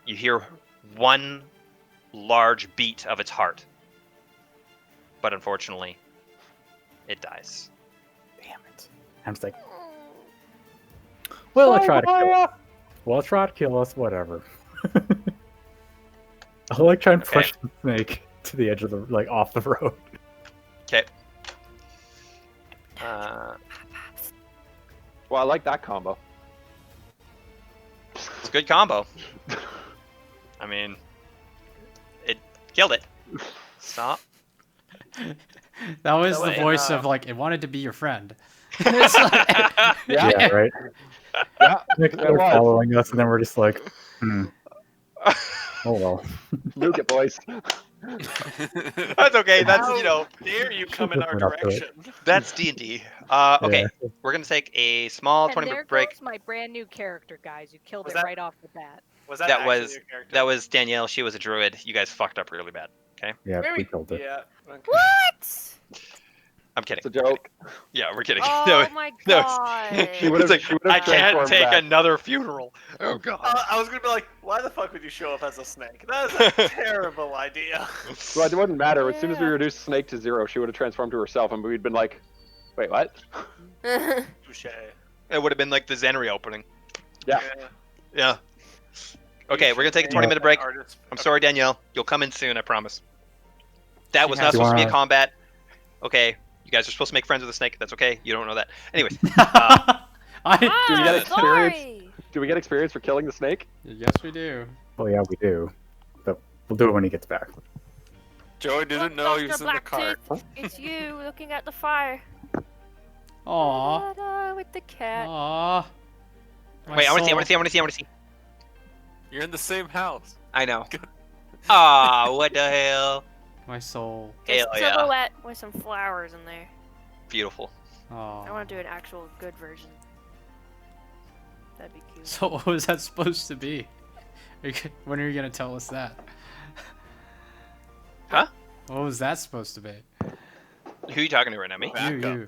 You hear one large beat of its heart. But unfortunately, it dies. Damn it. I'm just like. Well, I try to kill us. Well, try to kill us. Whatever. I'll like try and push the snake to the edge of the off the road. Okay. Well, I like that combo. It's a good combo. I mean, it killed it. Stop. That was That the way, voice of like it wanted to be your friend. Yeah, right. Yeah, They're was. following us, and then we're just like, Oh well. Nuke it, boys. That's okay. That's How dare you come in our Went up to it. direction? that's D&D. Okay, we're gonna take a small And 20 there minute break. goes my brand new character, guys. You killed Was it that- right off the bat. Was that That actually was your character? that was Danielle. She was a druid. You guys fucked up really bad. Yeah, Maybe- we killed it. Yeah. Okay. What? I'm kidding. It's a joke. Yeah, we're kidding. Oh my no, god. She would've- It's like, she would've I can't transformed take back. another funeral. Oh god. I was gonna be like, why the fuck would you show up as a snake? That is a terrible idea. Well, it wouldn't matter. As soon as we Yeah. reduced Snake to 0, she would have transformed to herself, and we'd been like, wait, what? Touche. It would have been like the Zenry opening. Yeah. Yeah. Okay, we're gonna take a 20-minute break. Artist. I'm sorry, Danielle. You'll come in soon, I promise. That was She not has- supposed to be a wanna- combat. Okay, you guys are supposed to make friends with a snake. That's okay. You don't know that. Anyways, I Do we get Ah, experience? sorry. Do we get experience for killing the snake? yes, we do. Oh yeah, we do. But we'll do it when he gets back. Joey Look, didn't know he Dr. was in the cart. Blacktooth, it's you looking at the fire. Aw. Ta-da, with the cat. Aw. wait, I want to see. You're in the same house. I know. Ah, what the hell? My soul. Hell Just yeah. silhouette with some flowers in there. Beautiful. Aw. I want to do an actual good version. That'd be cute. So what was that supposed to be? When are you gonna tell us that? Huh? What was that supposed to be? Who are you talking to right now, me? You.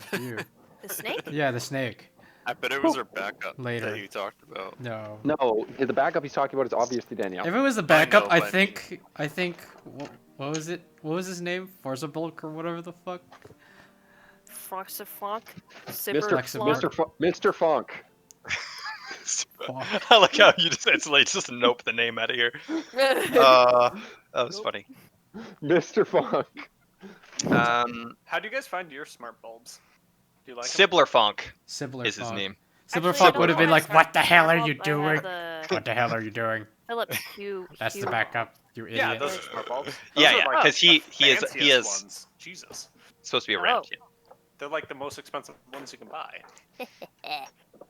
The snake? Yeah, the snake. I bet it was her backup Later. that you talked about. No. No, the backup he's talking about is obviously Danielle. If it was the backup, know, I but- think. What was it? What was his name? Forza Bulk or whatever the fuck? Foxa Fonk? Mr. Funk. I like how you just nope the name out of here. That was funny. Mr. Funk. How do you guys find your smart bulbs? Do you like 'em? Sibler Funk Sibler is his Funk. name. Sibler Actually, Funk I would have don't been know like, my "What the hell are smart you bulb, I have doing? the What the hell are you doing?" Philips Hue. That's the Hue- backup. You idiot. Yeah, those are smart bulbs. Yeah, Those yeah, are, like, 'cause the he is fanciest ones. Jesus. supposed to be a random Oh. kid. They're like the most expensive ones you can buy.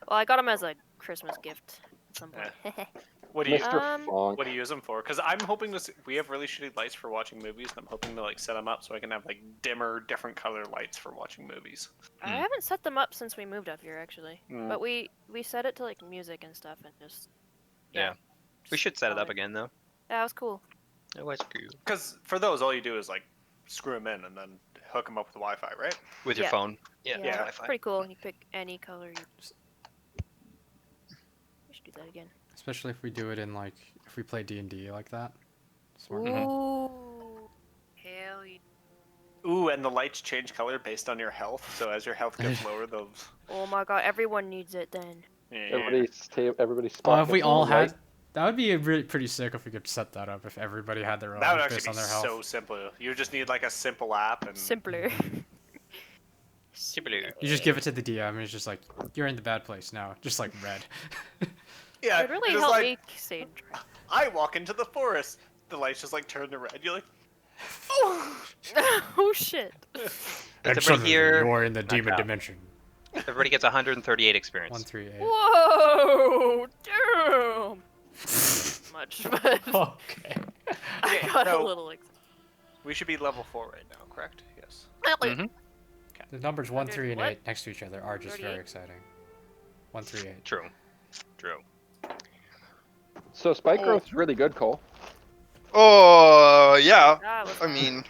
Well, I got them as a Christmas gift at some point. What do you Mr. Funk. What do you use them for? Because I'm hoping to. We have really shitty lights for watching movies, and I'm hoping to like set them up so I can have like dimmer, different color lights for watching movies. I haven't set them up since we moved up here, actually. Mm. But we set it to like music and stuff, and just Yeah. We just should set it up color. again though. That was cool. It was cool. Because for those, all you do is like screw them in and then hook them up with Wi-Fi, right? With your Yeah. phone. Yeah. Yeah. Wi-Fi. Pretty cool. You pick any color. We should do that again. Especially if we do it in like if we play D&D like that. Smart. Ooh, hell yeah. Ooh, and the lights change color based on your health. So as your health gets lower, those. Oh my god, everyone needs it then. Yeah. Everybody's Oh, spot. if we gets all one light. had, that would be really pretty sick if we could set that up. If everybody had their own That would based actually on be their health. so simple. You just need like a simple app and. Simpler. Super blue. You just give it to the DM, and it's just like, "You're in the bad place now." Just like red. Yeah, It really just helped like, me stay in track. I walk into the forest. The lights just like turn to red. You're like, Oh shit. Everybody here. You're in the demon out. dimension. Everybody gets 138 experience. 138. Whoa, damn. Much, but Okay. I Okay, got so- a little excited. we should be level 4 right now, correct? Yes. Mhm. The numbers 1, 3, and What? 8 next to each other are just very 38? exciting. 1, 3, 8. True. True. So spike growth's really good, Cole. Oh yeah. That was I fun. mean.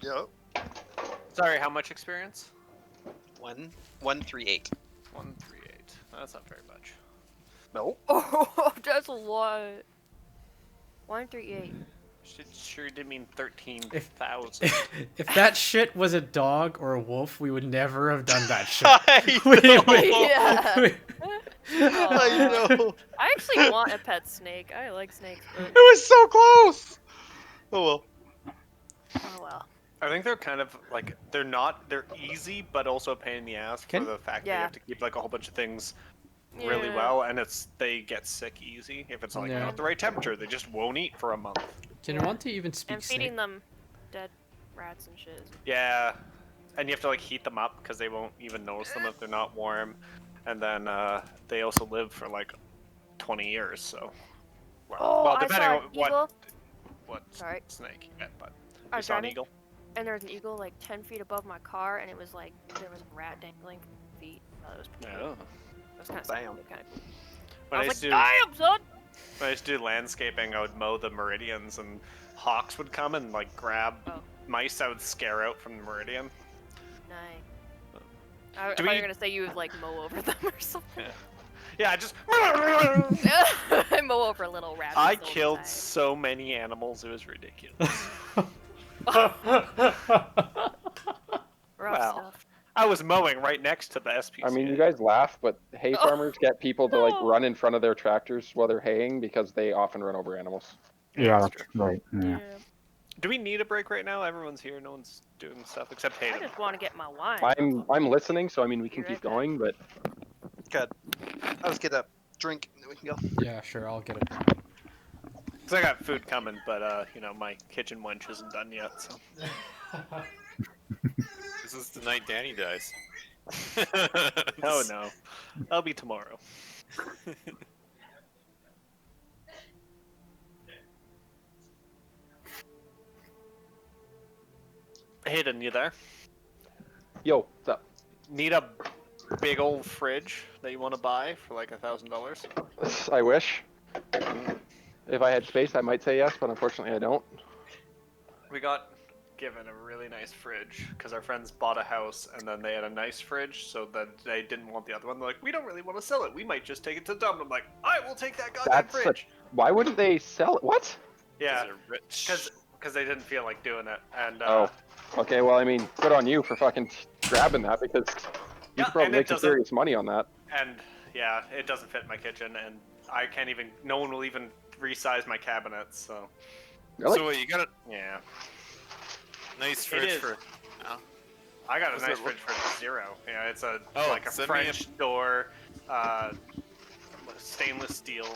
Yeah. Sorry, how much experience? 138. 138. That's not very much. No. Oh, that's a lot. 138. Sure did mean 13,000. If that shit was a dog or a wolf, we would never have done that shit. I We- know. Yeah. I know. I actually want a pet snake. I like snakes, but It was so close. Oh well. oh well. I think they're kind of like they're easy, but also a pain in the ass Can- for the fact that Yeah. you have to keep like a whole bunch of things really Yeah. well, and they get sick easy if it's like Yeah. not the right temperature. They just won't eat for a month. Can you want to even speak And feeding snake? them dead rats and shit. Yeah, and you have to like heat them up because they won't even notice them if they're not warm, and then they also live for like 20 years. So Oh, I depending saw on an eagle. what Sorry. snake you get, but I you was saw an driving, eagle. and there was an eagle like 10 feet above my car, and it was like there was a rat dangling from its feet. That was pretty cool. Yeah. That was kind of Damn. kind of cool. When I I was used like, to damn, son! when I used to do landscaping, I would mow the meridians, and hawks would come and like grab Oh. mice I would scare out from the meridian. Nice. I thought Do you we- were gonna say you would like mow over them or something. Yeah, I just. I mow over little rabbits. I all the killed time. so many animals, it was ridiculous. Rough Wow. stuff. I was mowing right next to the SPCA. I mean, you guys laugh, but hay Oh. farmers get people to like No. run in front of their tractors while they're haying because they often run over animals. Yeah, that's that's right. Yeah. Do we need a break right now? Everyone's here. No one's doing stuff except I Hayden. just want to get my wine. I'm listening, so I mean we can Be keep right back. going, but Good. I'll just get a drink and then we can go. Yeah, sure. I'll get it. Cause I got food coming, but you know my kitchen wench isn't done yet. So This is the night Danny dies. oh no, that'll be tomorrow. Hayden, you there? yo, what's up? Need a big old fridge that you want to buy for like $1,000? I wish. If I had space, I might say yes, but unfortunately I don't. We got given a really nice fridge because our friends bought a house and then they had a nice fridge, so that they didn't want the other one. They're like, we don't really want to sell it. We might just take it to dump. I'm like, I will take that goddamn That's fridge. Why wouldn't they sell it? What? Yeah, They're rich. because they didn't feel like doing it. And Oh, okay. Well, I mean, good on you for fucking grabbing that because you Yeah, could probably and it make some doesn't- serious money on that. and yeah, it doesn't fit in my kitchen, and I can't even. No one will even resize my cabinets. So Really? So wait, you got a yeah, nice fridge is. for. I got a Does nice it look- fridge for $0. Yeah, it's a Oh, like a send me a- French door, stainless steel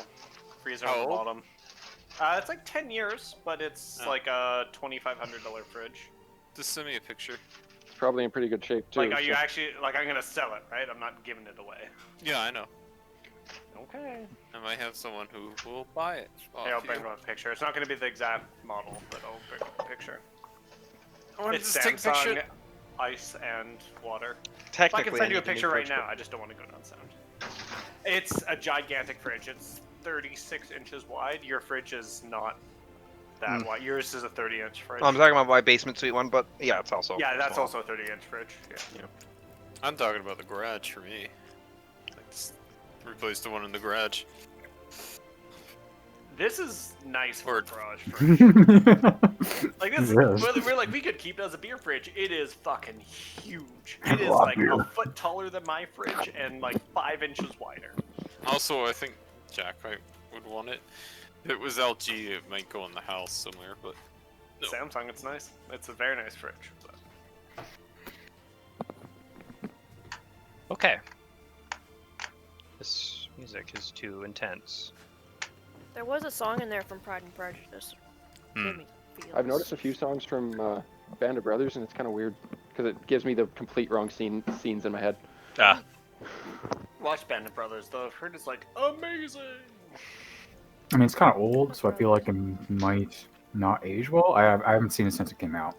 freezer on How the old? bottom. It's like 10 years, but it's Oh. like a $2,500 fridge. Just send me a picture. It's probably in pretty good shape too. Like, are you so- actually like? I'm gonna sell it, right? I'm not giving it away. Yeah, I know. Okay. I might have someone who will buy it. Hey, I'll off bring you. up a picture. It's not gonna be the exact model, but I'll bring up a picture. I want to It's just take a Samsung, picture. ice, and water. I Technically, can send you a need new picture right fridge, now. I just don't want to go down sound. It's a gigantic fridge. It's 36 inches wide. Your fridge is not that wide. Yours is a 30-inch fridge. I'm talking about my basement suite one, but yeah, it's also. yeah, that's small. also a 30-inch fridge. Yeah. I'm talking about the garage for me. Like, just replace the one in the garage. This is nice for a Word. garage fridge. Like this, Yes. we're like we could keep it as a beer fridge. It is fucking huge. I It is love like beer. a foot taller than my fridge and like 5 inches wider. Also, I think Jack might would want it. If it was LG, it might go in the house somewhere, but no. Samsung, it's nice. It's a very nice fridge. But... Okay. This music is too intense. There was a song in there from Pride and Prejudice. Hmm. Gave me feels. I've noticed a few songs from Band of Brothers, and it's kind of weird because it gives me the complete wrong scenes in my head. Ah, Watch Band of Brothers though. I've heard it's like amazing. I mean, it's kind of old, so I feel like it might not age well. I haven't seen it since it came out.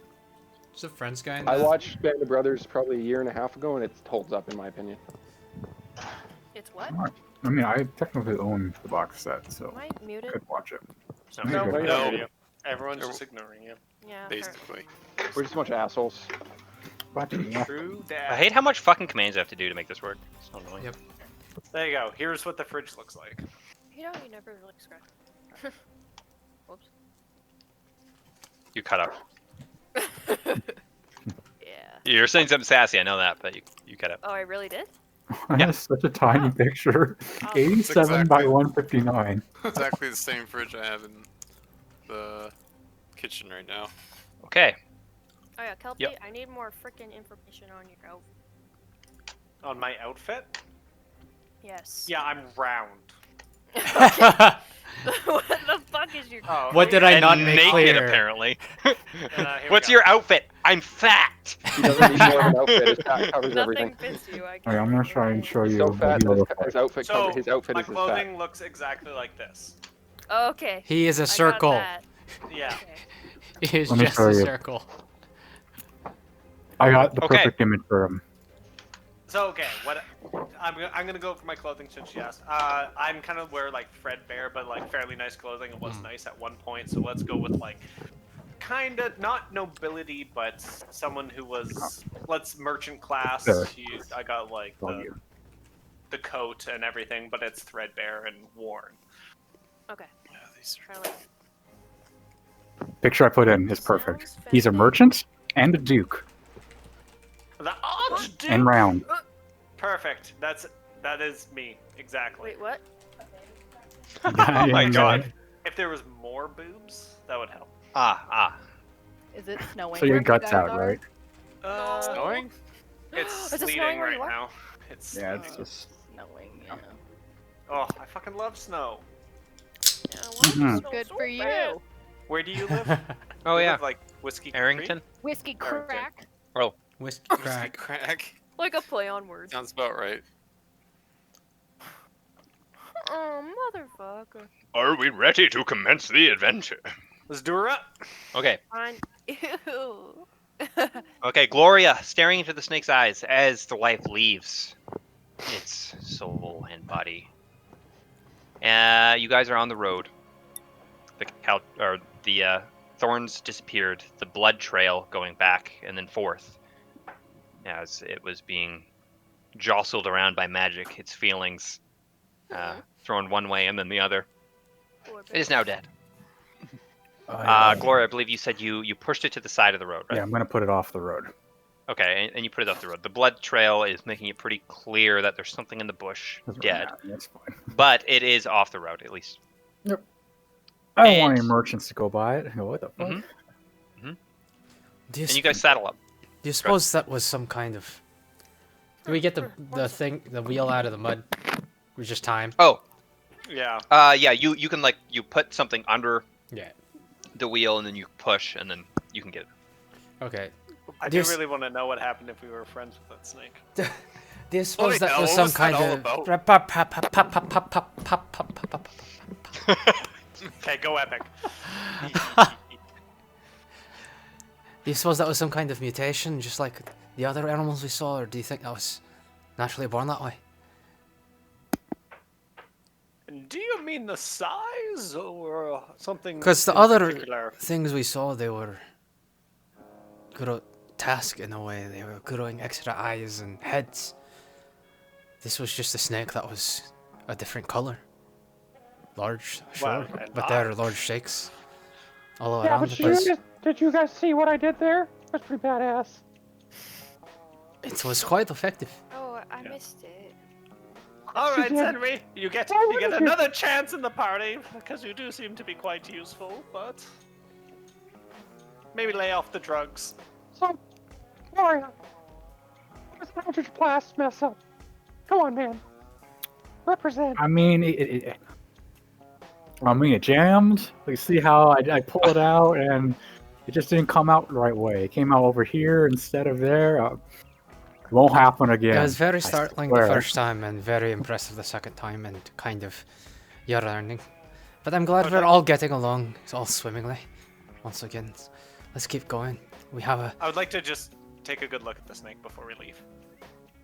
Is the Friends guy in I that? watched Band of Brothers probably a year and a half ago, and it holds up in my opinion. It's what? I mean, I technically own the box set, so Am I I muted? could watch it. So No, we're no. ignoring you. Everyone's just ignoring you. Yeah. Basically. We're just a bunch of assholes. But yeah, True I that. hate how much fucking commands I have to do to make this work. It's so annoying. Yep. There you go. Here's what the fridge looks like. You know, you never really scratch. Whoops. You cut out. Yeah. You're saying something sassy, I know that, but you cut out. Oh, I really did? that's such a tiny picture. Oh. 87 by exactly- 159. Exactly the same fridge I have in the kitchen right now. Okay. Oh yeah, Kelpie, Yep. I need more freaking information on your outfit. On my outfit? Yes. Yeah, I'm round. What the fuck is your... Oh, What did I And not make naked, clear? apparently. here we What's go. your outfit? I'm fat! He doesn't need more of an outfit. His back covers Nothing everything. fits you, I Alright, I'm gonna try and show He's you so what fat he'll that look like. his outfit So, his outfit my is his clothing fat. looks exactly like this. Okay. He is a I got circle. that. Yeah. Okay. He is Let me just show a you. circle. I got the Okay. perfect image for him. So okay, what I'm gonna go for my clothing since you asked. I'm kind of wear like threadbare, but like fairly nice clothing. It was nice at one point, so let's go with like kind of not nobility, but someone who was let's merchant class. There. I got like All you. the coat and everything, but it's threadbare and worn. Okay. Yeah, these Try like Picture I put in is perfect. Sounds He's a fancy. merchant and a duke The Archduke. and round. Perfect. That is me exactly. Wait, what? Oh my And, god. If there was more boobs, that would help. Is it snowing? So your where you guts guys out, are? right? snowing? It's Is it sleeting snowing where right you are? now. It's Yeah, it's just. Snowing, yeah. oh, I fucking love snow. Yeah, Mhm. well, Good so for you. bad. Where do you live? Oh You yeah, live, like Whiskey Arrington. Whiskey Arrington. crack. Whiskey Whiskey crack. crack. Like a play on words. Sounds about right. Oh, motherfucker. Are we ready to commence the adventure? Creek? Let's do her up. Okay. Fine. Ew. Okay, Gloria staring into the snake's eyes as the life leaves its soul and body. You guys are on the road. The thorns disappeared. The blood trail going back and then forth as it was being jostled around by magic. Its feelings thrown one way and then the other. Poor It is now dead. Yeah, Gloria, I believe you said you pushed it to the side of the road, right? I'm gonna put it off the road. Okay, and you put it off the road. The blood trail is making it pretty clear that there's something in the bush That's dead, That's fine. but it is off the road at least. I don't want any And- merchants to go by it and go, what the fuck? Mhm. Do you, And you guys saddle up. do you suppose that was some kind of? Do we get the wheel out of the mud? We just time. Oh, Yeah. yeah. You can you put something under Yeah. the wheel and then you push and then you can get it. Okay. I Do do you s- really want to know what happened if we were friends with that snake. Do you suppose Wait, that now, was what some was kind that all of? Okay, go epic. Do you suppose that was some kind of mutation, just like the other animals we saw, or do you think that was naturally born that way? Do you mean the size or something? Because the in other particular? things we saw, they were grotesque in a way. They were growing extra eyes and heads. This was just a snake that was a different color. Large, sure, Well, and but there are large snakes all Yeah, around but the place. did you guys see what I did there? It was pretty badass. It was quite effective. Oh, I missed it. All right, Yeah. Henry, you get Why wouldn't you? another chance in the party because you do seem to be quite useful, but maybe lay off the drugs. So, Gloria, where's the Eldritch Blast mess up? Come on, man. Represent. I mean, it jammed. Like, see how I pull it out and it just didn't come out the right way. It came out over here instead of there. It won't happen again. It was very I startling the swear. first time and very impressive the second time, and kind of you're learning. But I'm glad we're all getting along all swimmingly. Once again, let's keep going. We have a I would like to just take a good look at the snake before we leave.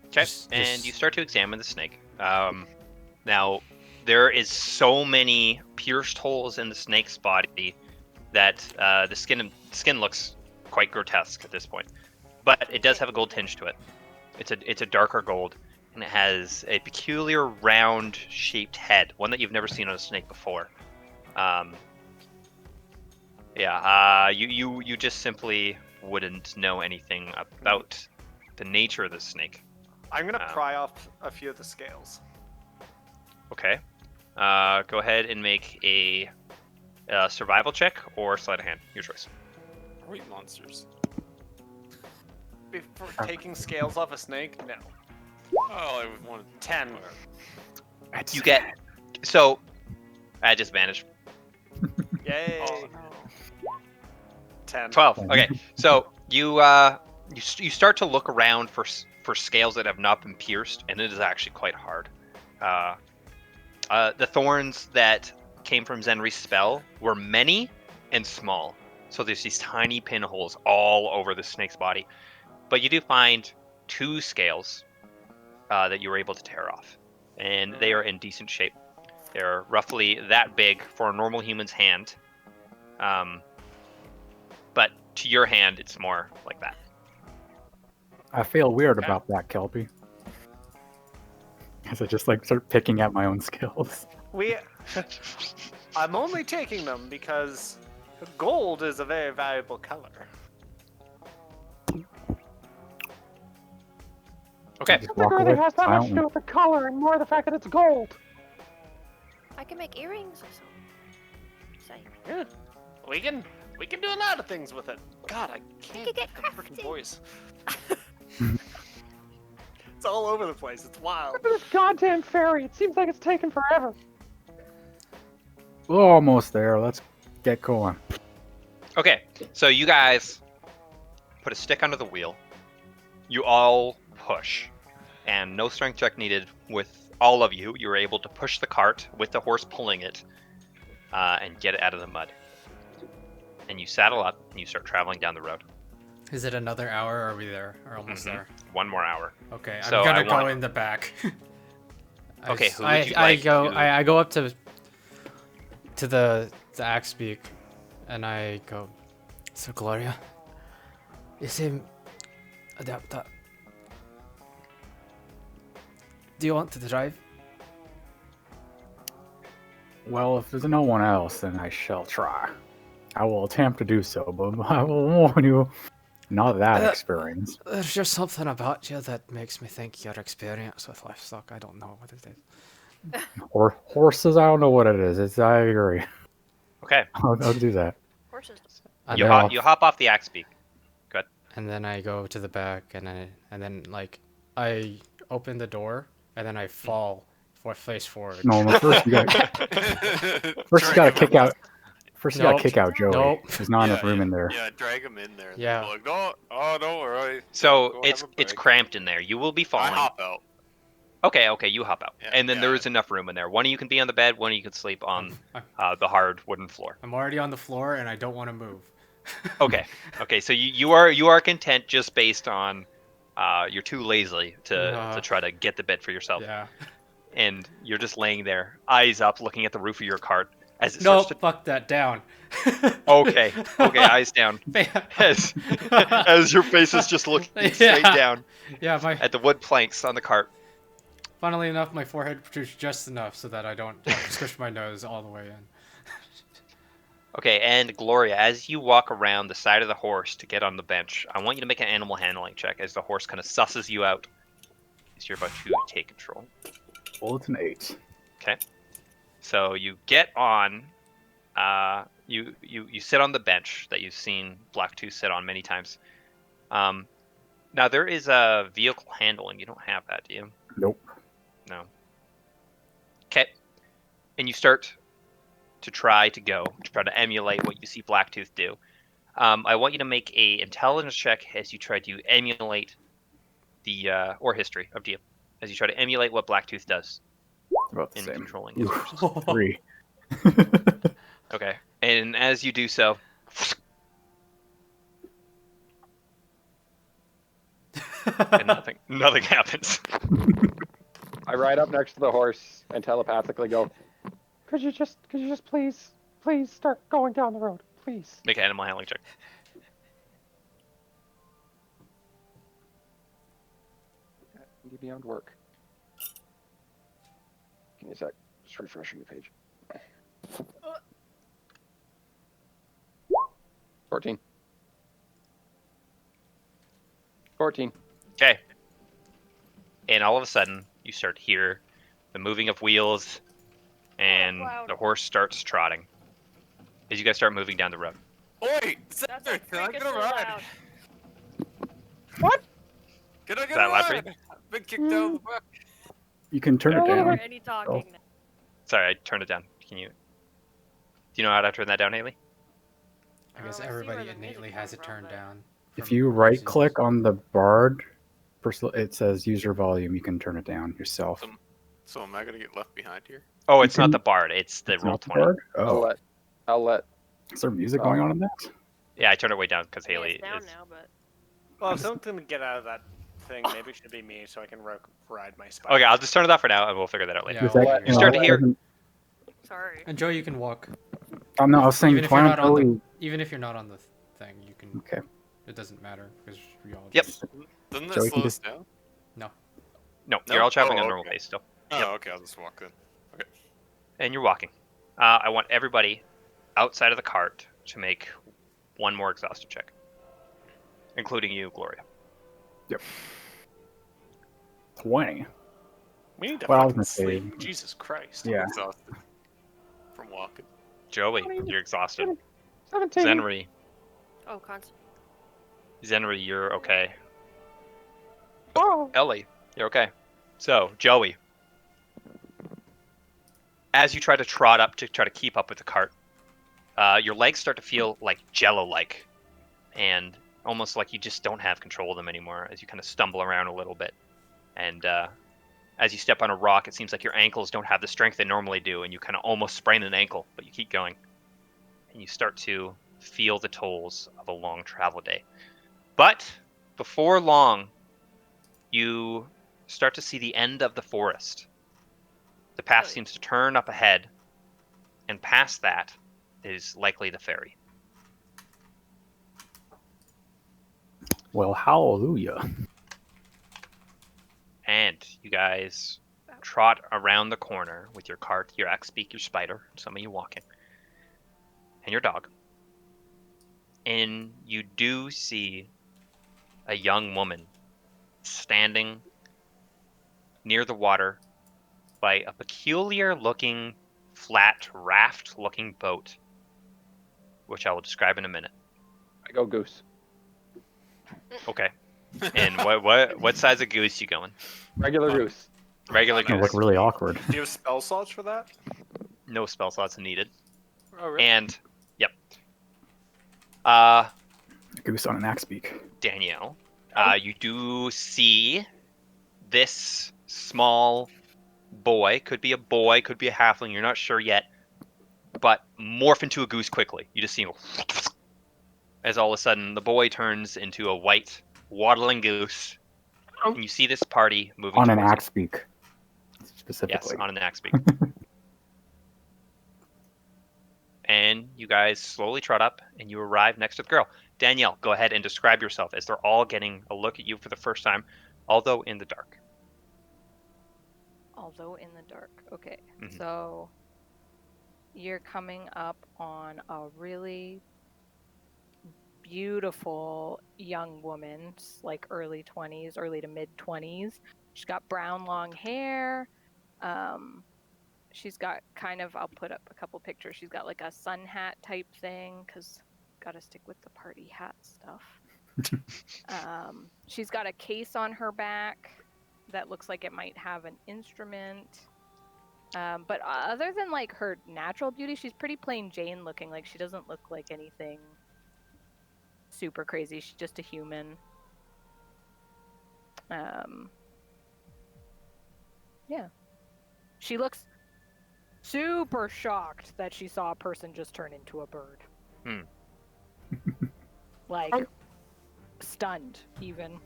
Okay, Just- and just- you start to examine the snake. Now, there is so many pierced holes in the snake's body that the skin looks quite grotesque at this point. But it does have a gold tinge to it. It's a darker gold, and it has a peculiar round-shaped head, one that you've never seen on a snake before. You just simply wouldn't know anything about the nature of the snake. I'm gonna Oh. pry off a few of the scales. Okay. Go ahead and make a survival check or sleight of hand. Your choice. Are we monsters? Before taking scales off a snake, no. Oh, I would want 10. You get so at disadvantage. Yay. Oh, 10. 12. Okay. So you start to look around for scales that have not been pierced, and it is actually quite hard. The thorns that came from Zenri's spell were many and small. So there's these tiny pinholes all over the snake's body. But you do find 2 scales that you were able to tear off. And they are in decent shape. They're roughly that big for a normal human's hand. But to your hand, it's more like that. I feel weird about that, Kelpie. Because I just like start picking at my own skills. I'm only taking them because gold is a very valuable color. Okay. I don't think it really has that much to do with the color and more the fact that it's gold. I can make earrings or something. Say. Yeah, we can do a lot of things with it. God, I can't get the crafty. freaking voice. It's all over the place. It's wild. Look at this goddamn ferry. It seems like it's taking forever. We're almost there. Let's get going. Okay, so you guys put a stick under the wheel. You all push, and no strength check needed with all of you. You were able to push the cart with the horse pulling it and get it out of the mud. And you saddle up and you start traveling down the road. Is it another hour or are we there? Or almost there? 1 more hour. Okay, So I'm I gonna go want- in the back. Okay, who would I, you I like go to- I go up to the axe beak and I go, So Gloria, you seem adept at. Do you want to drive? Well, if there's no one else, then I shall try. I will attempt to do so, but I will warn you, not that experienced. There's just something about you that makes me think your experience with livestock. I don't know what it is. Or horses, I don't know what it is. I agree. Okay. I'll do that. Horses. And You, then, you hop off the axe beak. Good. and then I go to the back and then like I open the door and then I fall face forward. No, first you gotta kick out. First, you gotta kick out Joey. Nope. There's not enough room in there. Yeah, drag him in there. Yeah. Like, no, oh, don't worry. So Go it's have a it's break. cramped in there. You will be I falling. hop out. Okay, you hop out. Yeah, And then yeah. there is enough room in there. One of you can be on the bed, one of you can sleep on the hard wooden floor. I'm already on the floor and I don't want to move. Okay. So you are content just based on you're too lazy to try to get the bed for yourself. Yeah. And you're just laying there, eyes up, looking at the roof of your cart as it No, starts to... fuck that down. Okay, eyes down. As your face is just looking straight down Yeah, at the wood planks on the cart. funnily enough, my forehead protrudes just enough so that I don't have to squish my nose all the way in. Okay, and Gloria, as you walk around the side of the horse to get on the bench, I want you to make an animal handling check as the horse kind of susses you out as you're about to take control. Well, it's an 8. Okay. So you get on, you sit on the bench that you've seen Blacktooth sit on many times. Now there is a vehicle handling. You don't have that, do you? Nope. No. Okay. And you start to try to emulate what you see Blacktooth do. I want you to make a intelligence check as you try to emulate the or history of DM as you try to emulate what Blacktooth does About the in same. controlling his Oof, horses. 3. Okay, and as you do so, and nothing happens. I ride up next to the horse and telepathically go, Could you just please start going down the road, please? Make an animal handling check. "You beyond work." Give me a sec. Just refreshing the page. 14. 14. Okay. And all of a sudden, you start to hear the moving of wheels, and Wow. the horse starts trotting. As you guys start moving down the road. Oi! That's Xander, can I freaking get a so ride? loud. What? Can I get that a loud for you? ride? I've been kicked out of the back. You can turn it Oh, Don't down. hear any talking now. Sorry, I turned it down. Do you know how to turn that down, Haley? I guess Oh, I see everybody where the innately music has comes it from, turned but- down. If from you right overseas. click on the bard, it says user volume. You can turn it down yourself. So am I gonna get left behind here? Oh, it's not can- the bard. It's the It's roll not the 20. bird? I'll Oh, let. I'll let. is there music going on in that? Yeah, I turned it way down because I mean, Haley it's down is. now, but Well, if something to get out of that thing, maybe it should be me, so I can ride my spider. Okay, I'll just turn it off for now, and we'll figure that out later. Yeah, Is that- I'll- let- You're starting to hear. sorry. And Joe, you can walk. Oh no, I was saying, Even if you're why not don't on we? the, even if you're not on the thing, you can. Okay, It doesn't matter because we all Yep. just. Doesn't that Joey slow can us just- down? No, No? you're all traveling Oh, on normal okay. pace still, Oh, Yep. okay, I'll just walk then. and you're walking. I want everybody outside of the cart to make one more exhaustion check, including you, Gloria. 20. We need to Well, I was fucking gonna say- sleep. Jesus Christ. Yeah. Exhausted from walking. Joey, you're exhausted. 17. Zenri, Oh, constant. you're okay. Oh, Ellie, you're okay. So, Joey, as you try to trot up to try to keep up with the cart, your legs start to feel like jello-like, and almost like you just don't have control of them anymore as you kind of stumble around a little bit. And as you step on a rock, it seems like your ankles don't have the strength they normally do, and you kind of almost sprain an ankle, but you keep going. And you start to feel the tolls of a long travel day. But before long, you start to see the end of the forest. The path seems to turn up ahead, and past that is likely the ferry. Well, hallelujah. And you guys trot around the corner with your cart, your Axbeak, your spider, some of you walking, and your dog. And you do see a young woman standing near the water by a peculiar looking, flat, raft looking boat, which I will describe in a minute. I go goose. Okay. And what size of goose you going? Regular goose. Regular It's gonna look goose. really awkward. Do you have spell slots for that? No spell slots needed. Oh, really? And yep. Goose on an axe beak. Danielle, you do see this small boy, could be a boy, could be a halfling, you're not sure yet, but morph into a goose quickly. You just see him as all of a sudden the boy turns into a white waddling goose, and you see this party moving On an towards axe beak, you. specifically. Yes, on an axe beak. And you guys slowly trot up, and you arrive next to the girl. Danielle, go ahead and describe yourself as they're all getting a look at you for the first time, although in the dark. Although in the dark. Okay. Mhm. So you're coming up on a really beautiful young woman, like early 20s, early to mid 20s. She's got brown long hair. She's got kind of, I'll put up a couple pictures. She's got like a sun hat type thing because gotta stick with the party hat stuff. She's got a case on her back that looks like it might have an instrument. But other than like her natural beauty, she's pretty plain Jane looking. Like she doesn't look like anything super crazy. She's just a human. Yeah. She looks super shocked that she saw a person just turn into a bird. Like stunned even.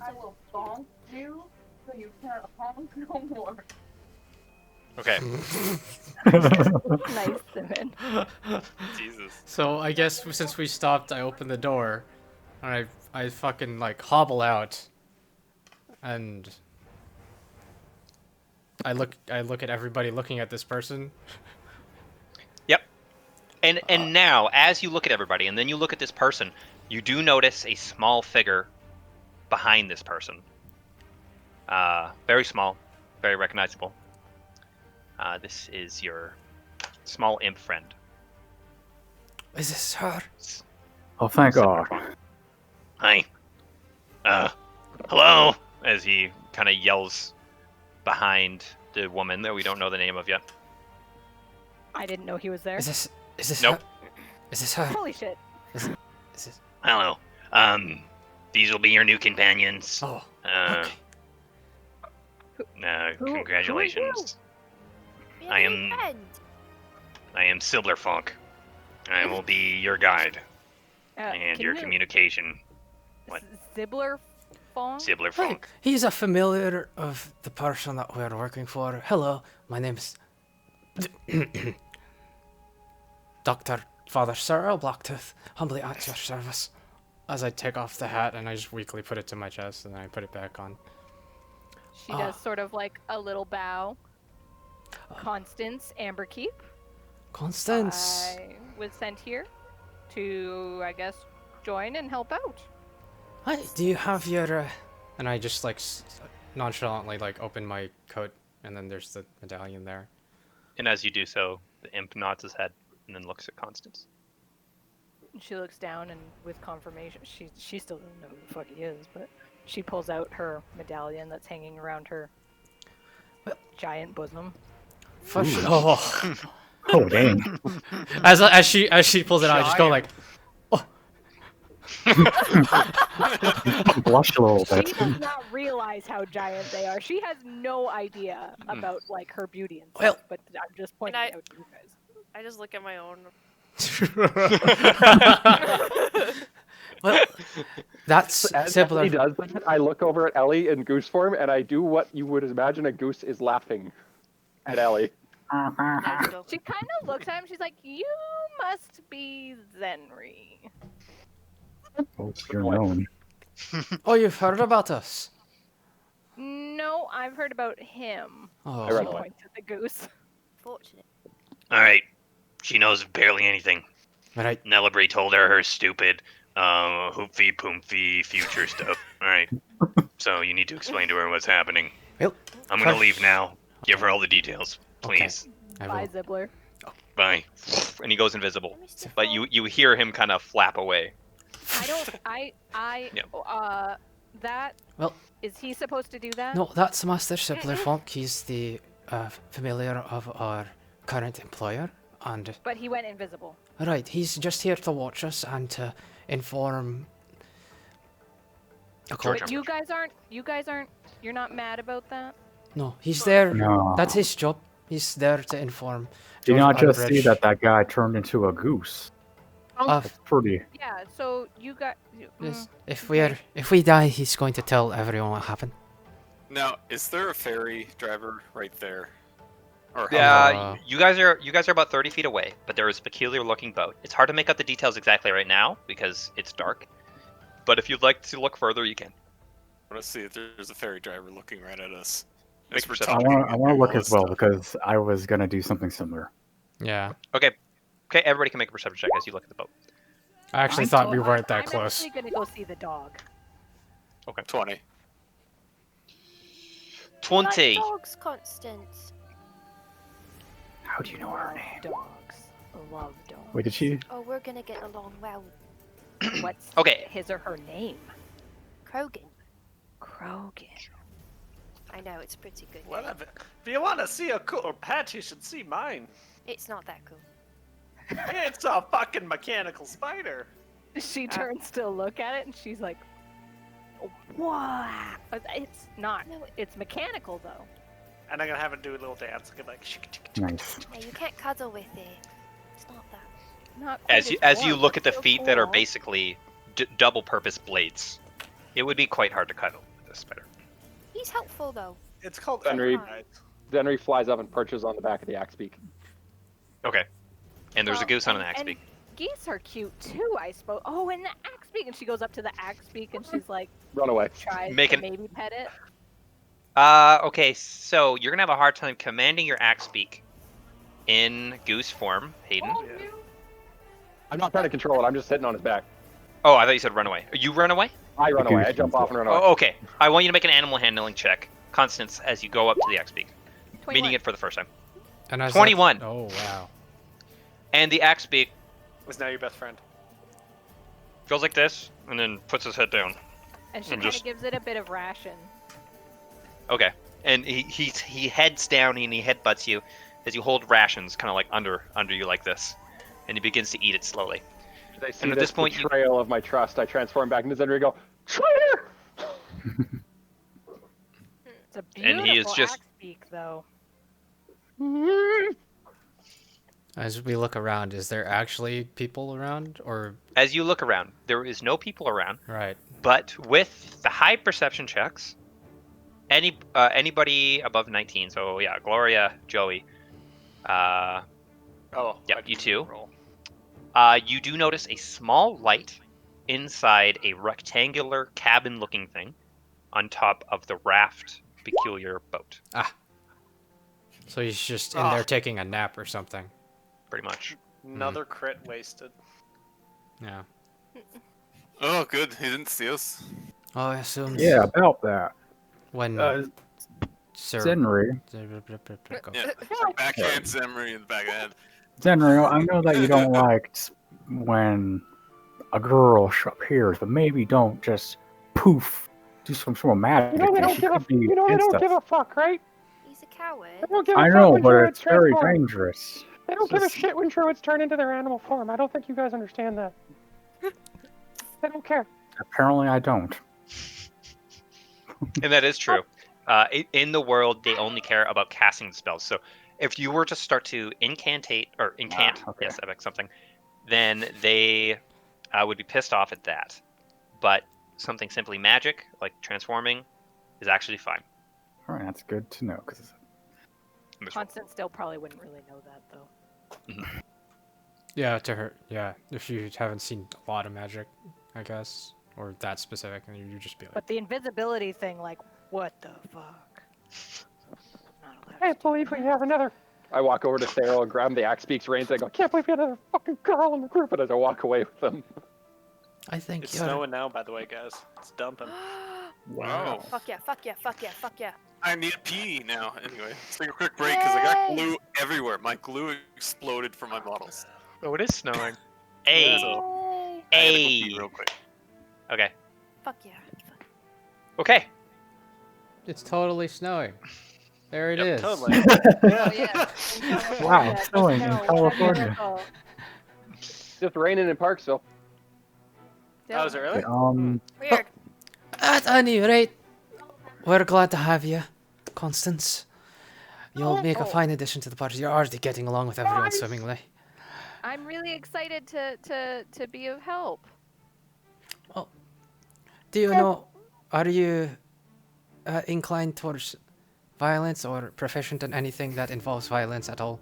I will bonk you so you can't honk no more. Okay. Nice, Simon. Jesus. So I guess since we stopped, I open the door, and I fucking like hobble out, and I look at everybody looking at this person. Yep. And now, as you look at everybody, and then you look at this person, you do notice a small figure behind this person. Very small, very recognizable. This is your small imp friend. Is this her? Oh, thank God. Hi. Hello. As he kind of yells behind the woman that we don't know the name of yet. I didn't know he was there. Is this Nope. her? Is this her? Holy shit. Is this? Hello. These will be your new companions. Oh. Uh, Okay. Who are congratulations. Be I a am- new friend. I am Siblerfunk. I will be your guide and can your you- communication. What? Zibbler Fong? Hey, Siblerfunk. he's a familiar of the person that we're working for. Hello, my name's Dr. Father Cyril Blacktooth, humbly at your service. As I take off the hat and I just weakly put it to my chest and then I put it back on. She does sort of like a little bow. Constance Amberkeep. Constance. I was sent here to, I guess, join and help out. Hi, do you have your, and I just like nonchalantly like open my coat and then there's the medallion there. And as you do so, the imp nods his head and then looks at Constance. She looks down and with confirmation, she still doesn't know who the fuck he is, but she pulls out her medallion that's hanging around her giant bosom. For sure. Oh. Oh dang! As she pulls it out, I just go like, Blush a little She bit. does not realize how giant they are. She has no idea about like her beauty and stuff. Well- But I'm just pointing I- it out to you guys. I just look at my own. well, that's As Ellie similar. does that, I look over at Ellie in goose form, and I do what you would imagine a goose is laughing at Ellie. Magical. She kind of looks at him. She's like, "You must be Zenri." Oh, you're known. Oh, you've heard about us? No, I've heard about him. Oh, I read She away. points at the goose. Fortunate. Alright. She knows barely anything. right. Nelabri told her stupid, hoopfy poomfy future stuff. Alright. So you need to explain to her what's happening. Well, I'm gonna first- leave now. Give her all the details, please. I Bye, will. Zibbler. Bye. And he goes invisible. Mr. But Fogg, you hear him kind of flap away. I don't. That. Well- Is he supposed to do that? No, that's Master Sibler Funk. He's the familiar of our current employer, and But he went invisible. right, he's just here to watch us and to inform. George, But you guys aren't. You're not mad about that. No, he's there. No. That's his job. He's there to inform. Did you George not just see Arbridge that guy turned into a goose? of Pretty. Yeah. So you got. this. If we die, he's going to tell everyone what happened. Now, is there a ferry driver right there? Or how Yeah, Uh, you guys are about 30 feet away, but there is a peculiar looking boat. It's hard to make out the details exactly right now because it's dark. But if you'd like to look further, you can. I want to see if there's a ferry driver looking right at us. Make As we're perception. I talking want to and look all as this well stuff. because I was gonna do something similar. Yeah, Okay, everybody can make a perception check as you look at the boat. I actually thought we weren't that close. I'm actually gonna go see the dog. 20. 20. Like dogs, Constance. How do you know her name? Dogs. Love dogs. Wait, did she? Oh, we're gonna get along well. What's Okay. his or her name? Krogan. Krogan. I know, it's pretty good. Well, name. if you want to see a cool pet, you should see mine. It's not that cool. It's a fucking mechanical spider. She turns to look at it and she's like, "Wow!" It's not. No, It's mechanical though. And I'm gonna have it do a little dance. Like, Nice. Yeah, you can't cuddle with it. It's not that. Not quite As you warm, look but at the still feet that are cool. basically double-purpose blades, it would be quite hard to cuddle with this spider. He's helpful though. It's called Henry. Fahrenheit. Zenri flies up and perches on the back of the axe beak. Okay. And there's a Well, goose on an and- axe and beak. Geese are cute too, I suppose. Oh, and the axe beak, and she goes up to the axe beak and she's like, Run away. tries Make to an- maybe pet it. Okay, so you're gonna have a hard time commanding your axe beak in goose form, Hayden. I'm not trying to control it. I'm just sitting on his back. Oh, I thought you said run away. You run away? I run away. I jump off and run away. Oh, okay. I want you to make an animal handling check, Constance, as you go up to the axe beak, 21. meeting it for the first time. And I was 21. Like, oh wow. And the axe beak Was now your best friend. goes like this, and then puts his head down. And she I'm kind of just- gives it a bit of ration. Okay. And he heads down and he headbutts you as you hold rations kind of like under you like this, and he begins to eat it slowly. As I see And at this point, you- betrayal of my trust, I transform back into Zenri and go, traitor! It's a And beautiful he is just- axe beak, though. As we look around, is there actually people around, or As you look around, there is no people around, right? but with the high perception checks, anybody above 19, so yeah, Gloria, Joey, Oh, yep, I you didn't two. roll. You do notice a small light inside a rectangular cabin-looking thing on top of the raft peculiar boat, So he's just in there taking a nap or something. pretty much. Another crit wasted. Yeah. Oh, good. He didn't see us. Oh, I assumed. Yeah, about that. When Sir. Zenri, Yeah. Backhand Zemri in the back of the head. Zenri, I know that you don't like when a girl appears, but maybe don't just poof, do some sort of magic. You know they thing. don't She give a could be you know they against don't give us. a fuck, right? He's a coward. They don't give a I fuck know, when but druids it's very transform. dangerous. They don't give a Just- shit when druids turn into their animal form. I don't think you guys understand that. They don't care. Apparently, I don't. And that is true. In the world, they only care about casting the spells. So if you were to start to incant, okay. yes, epic something, then they would be pissed off at that. But something simply magic, like transforming, is actually fine. All right, that's good to know. Cause Constance still probably wouldn't really know that though. Yeah, to her. Yeah, if you haven't seen a lot of magic, I guess, or that specific, and you just be like, But the invisibility thing, like, what the fuck? Not allowed I to can't do believe we that. have another. I walk over to Farrell and grab the axe beak's reins. I go, I can't believe we have another fucking girl in the group. but as I walk away with them, I think It's you're. snowing now, by the way, guys. It's dumping. Wow. Fuck yeah, fuck yeah, fuck yeah, fuck yeah. I need a pee now. Anyway, let's take a quick break because I got Yay! glue everywhere. My glue exploded from my models. Oh, it is snowing. Hey, So, Yay. I gotta go hey. pee real quick. Okay, Fuck yeah. Fuck. okay. It's totally snowing. There it Yep, is. Totally. Oh yeah. Wow, Yeah, snowing in snow, what a California. miracle. just raining in Parksville. Oh, is it really? Weird. At any rate, we're glad to have you, Constance. You'll make a fine addition to the party. You're already getting along with everyone swimmingly. I'm really excited to be of help. Do you know, are you inclined towards violence or proficient in anything that involves violence at all?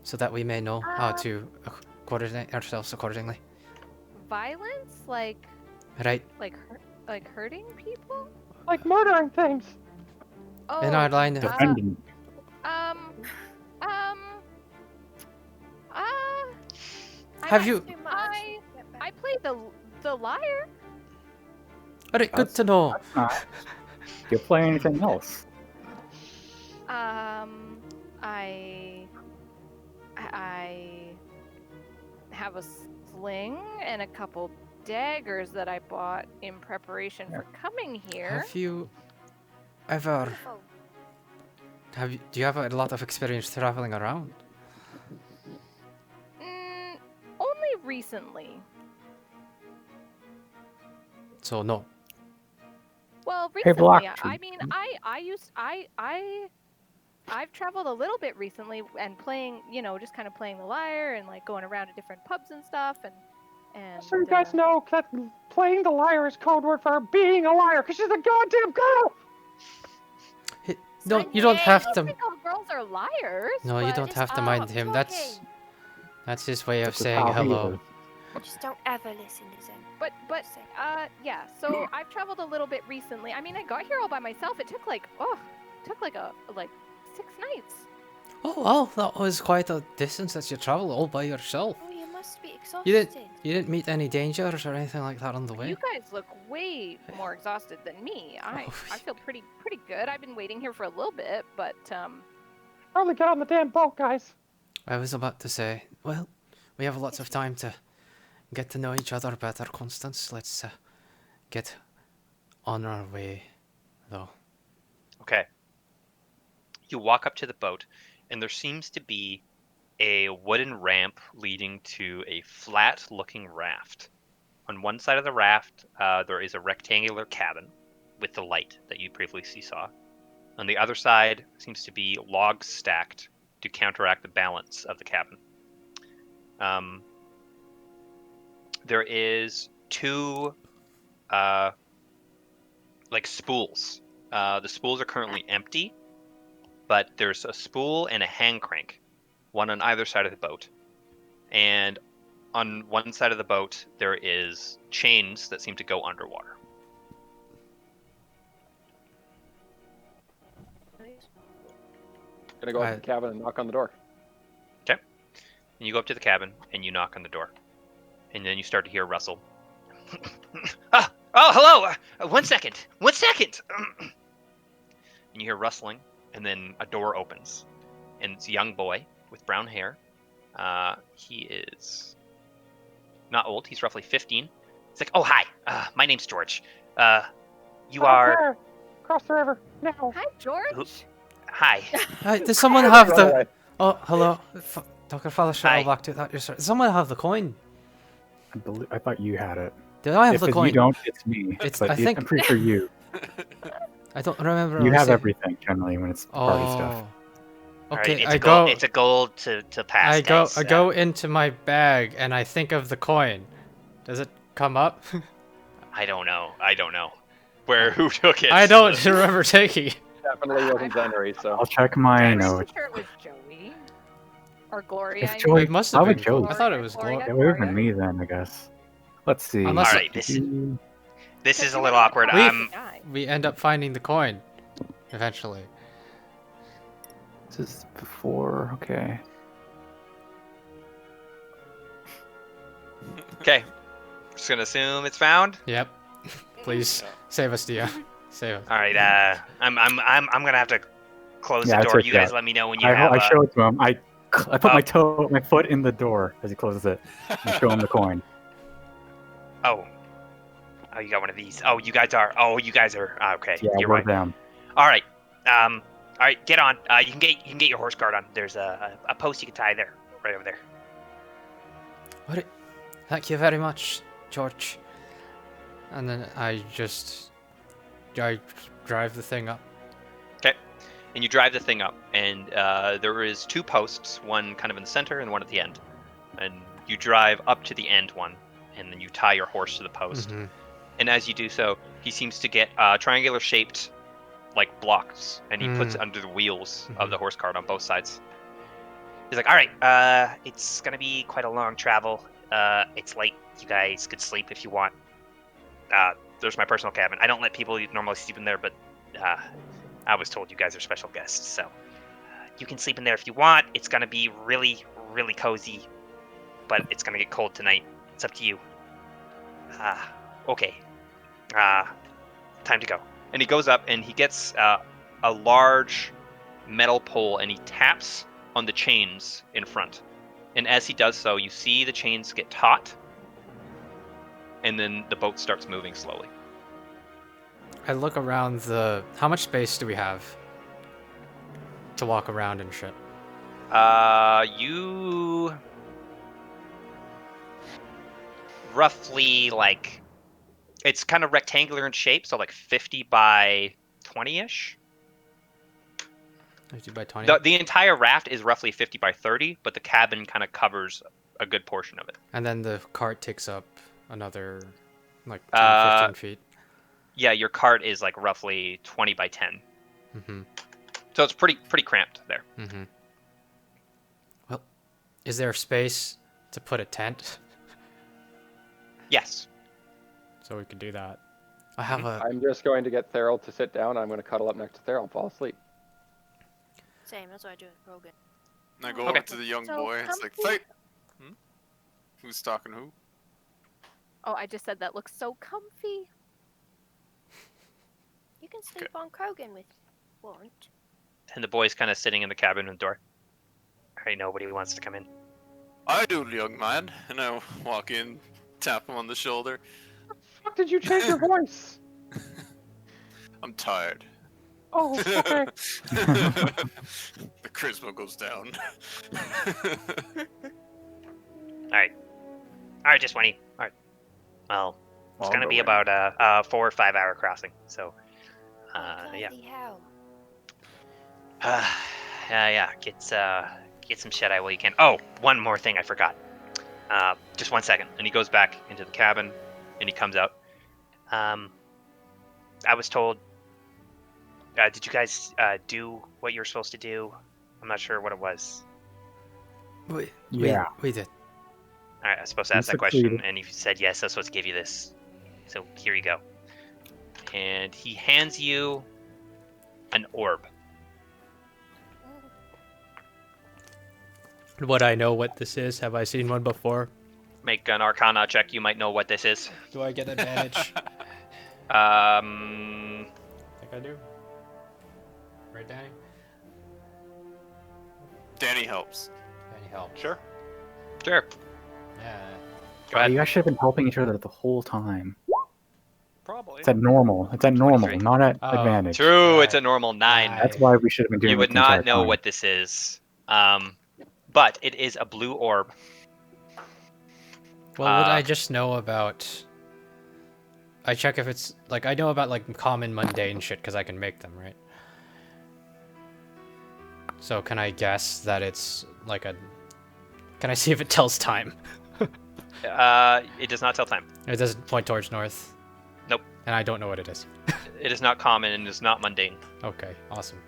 So that we may know how to coordinate ourselves accordingly. Violence, like Right. hurting people? Like murdering things. Oh, In our line of Defending. Have you? Too much. I play the lyre. Alright, good to know. Do you play anything else? I have a sling and a couple daggers that I bought in preparation for coming here. Have you ever? Beautiful. Do you have a lot of experience traveling around? Only recently. So no. Well, Hey, recently. Block I mean, I've traveled a little bit recently and playing, just kind of playing the lyre and like going around to different pubs and stuff and. So you guys know that playing the liar is code word for being a liar, because she's a goddamn girl! No, you don't have I to. don't think all girls are liars. No, you but- don't have to mind him. That's his way of That's saying how he hello. is. Just don't ever listen to Zen. But yeah. So I've traveled a little bit recently. I mean, I got here all by myself. It took like 6 nights. Oh well, that was quite a distance that you traveled all by yourself. Oh, you must be exhausted. You didn't meet any dangers or anything like that on the way. You guys look way more exhausted than me. I feel pretty good. I've been waiting here for a little bit, but Probably get on the damn boat, guys. I was about to say, well, we have lots of time to get to know each other better, Constance. Let's get on our way, though. Okay. You walk up to the boat, and there seems to be a wooden ramp leading to a flat-looking raft. On one side of the raft, there is a rectangular cabin with the light that you previously saw. On the other side seems to be logs stacked to counteract the balance of the cabin. There is 2 like spools. The spools are currently empty, but there's a spool and a hand crank, one on either side of the boat. And on one side of the boat, there is chains that seem to go underwater. Gonna go up to the cabin and knock on the door. Okay. And you go up to the cabin and you knock on the door. And then you start to hear rustle. Oh, hello! 1 second! 1 second! And you hear rustling, and then a door opens. And it's a young boy with brown hair. He is not old. He's roughly 15. He's like, oh, hi. My name's George. You are... There, across the river, now. Hi, George. Hi. Does someone have the... Oh, hello. Dr. Father back to that. Does someone have the coin? I thought you had it. Did I have If the coin? you don't, it's me. It's, but I think... I'm pretty sure you. I don't remember. You have everything generally when it's party stuff. Okay, Right, it's a gold to pass. I go into my bag and I think of the coin. Does it come up? I don't know. Who took it? I don't remember taking it. Definitely wasn't Zenry, so I'll check my I'm notes. sure it was Joey. Or Gloria. If Joey, It must have how would been Joey? I thought it was Gloria. It would have been me then, I guess. Let's see. Unless All right, this is a little awkward. We end up finding the coin eventually. This is before. Okay. Okay. Just gonna assume it's found. Yep. Please save us, Dia. Save us. All right. I'm gonna have to close the I door. took You that. guys let me know when you have. I showed to him. I put my foot in the door as he closes it, and show him the coin. Oh, you got one of these. Oh, you guys are. Okay. Yeah, you're we're right. them. All right. All right. Get on. You can get your horse guard on. There's a post you can tie there, right over there. What? Thank you very much, George. And then I drive the thing up. Okay. And you drive the thing up, and there is 2 posts, one kind of in the center and one at the end. And you drive up to the end one, and then you tie your horse to the post. Mm-hmm. And as you do so, he seems to get triangular-shaped, like, blocks, and he puts it under the wheels of the horse cart on both sides. He's like, all right, it's going to be quite a long travel. It's late. You guys could sleep if you want. There's my personal cabin. I don't let people normally sleep in there, but I was told you guys are special guests, so you can sleep in there if you want. It's going to be really, really cozy, but it's going to get cold tonight. It's up to you. Okay. Time to go. And he goes up and he gets a large metal pole and he taps on the chains in front. And as he does so, you see the chains get taut, and then the boat starts moving slowly. I look around how much space do we have to walk around and shit? You roughly, like, it's kind of rectangular in shape, so like 50 by 20-ish. 50 by 20? The entire raft is roughly 50 by 30, but the cabin kind of covers a good portion of it. And then the cart takes up another, like, 10, 15 feet. Yeah, your cart is like roughly 20 by 10. Mm-hmm. So it's pretty cramped there. Mm-hmm. Well, is there space to put a tent? Yes. So we could do that. I'm just going to get Theral to sit down. I'm going to cuddle up next to Theral and fall asleep. Same, that's what I do with Rogan. And I go over to the young boy and it's like, fight! Who's talking who? Oh, I just said that looks so comfy. You can sleep on Krogan with want. And the boy's kind of sitting in the cabin with the door. All right, nobody wants to come in. I do, young man. And I walk in, tap him on the shoulder. Fuck, did you change your voice? I'm tired. Oh, okay. The charisma goes down. All right, just 20. All right. Well, it's going to be about a 4 or 5 hour crossing. So, yeah. Bloody hell. Yeah. Get some shut eye while you can. Oh, one more thing I forgot. Just 1 second. And he goes back into the cabin, and he comes out. I was told. Did you guys do what you were supposed to do? I'm not sure what it was. Yeah. We did. All right, I was supposed to You ask that question, succeeded. and you said yes. I was supposed to give you this. So here you go. And he hands you an orb. Would I know what this is? Have I seen one before? Make an Arcana check. You might know what this is. Do I get advantage? I think I do. Right, Danny? Danny helps. Danny help. Sure. Sure. Yeah. Go ahead. You guys should have been helping each other the whole time. Probably. It's at normal. It's at normal, 23. not at Oh. advantage. True, it's a Right. normal 9. Right. That's why we should have been doing You it would the entire not know time. what this is. But it is a blue orb. Well, would I just know about... I check if it's... Like, I know about, like, common mundane shit, because I can make them, right? So, can I guess that it's, like, a... Can I see if it tells time? It does not tell time. It doesn't point towards north? Nope. And I don't know what it is. It is not common and is not mundane. Okay, awesome.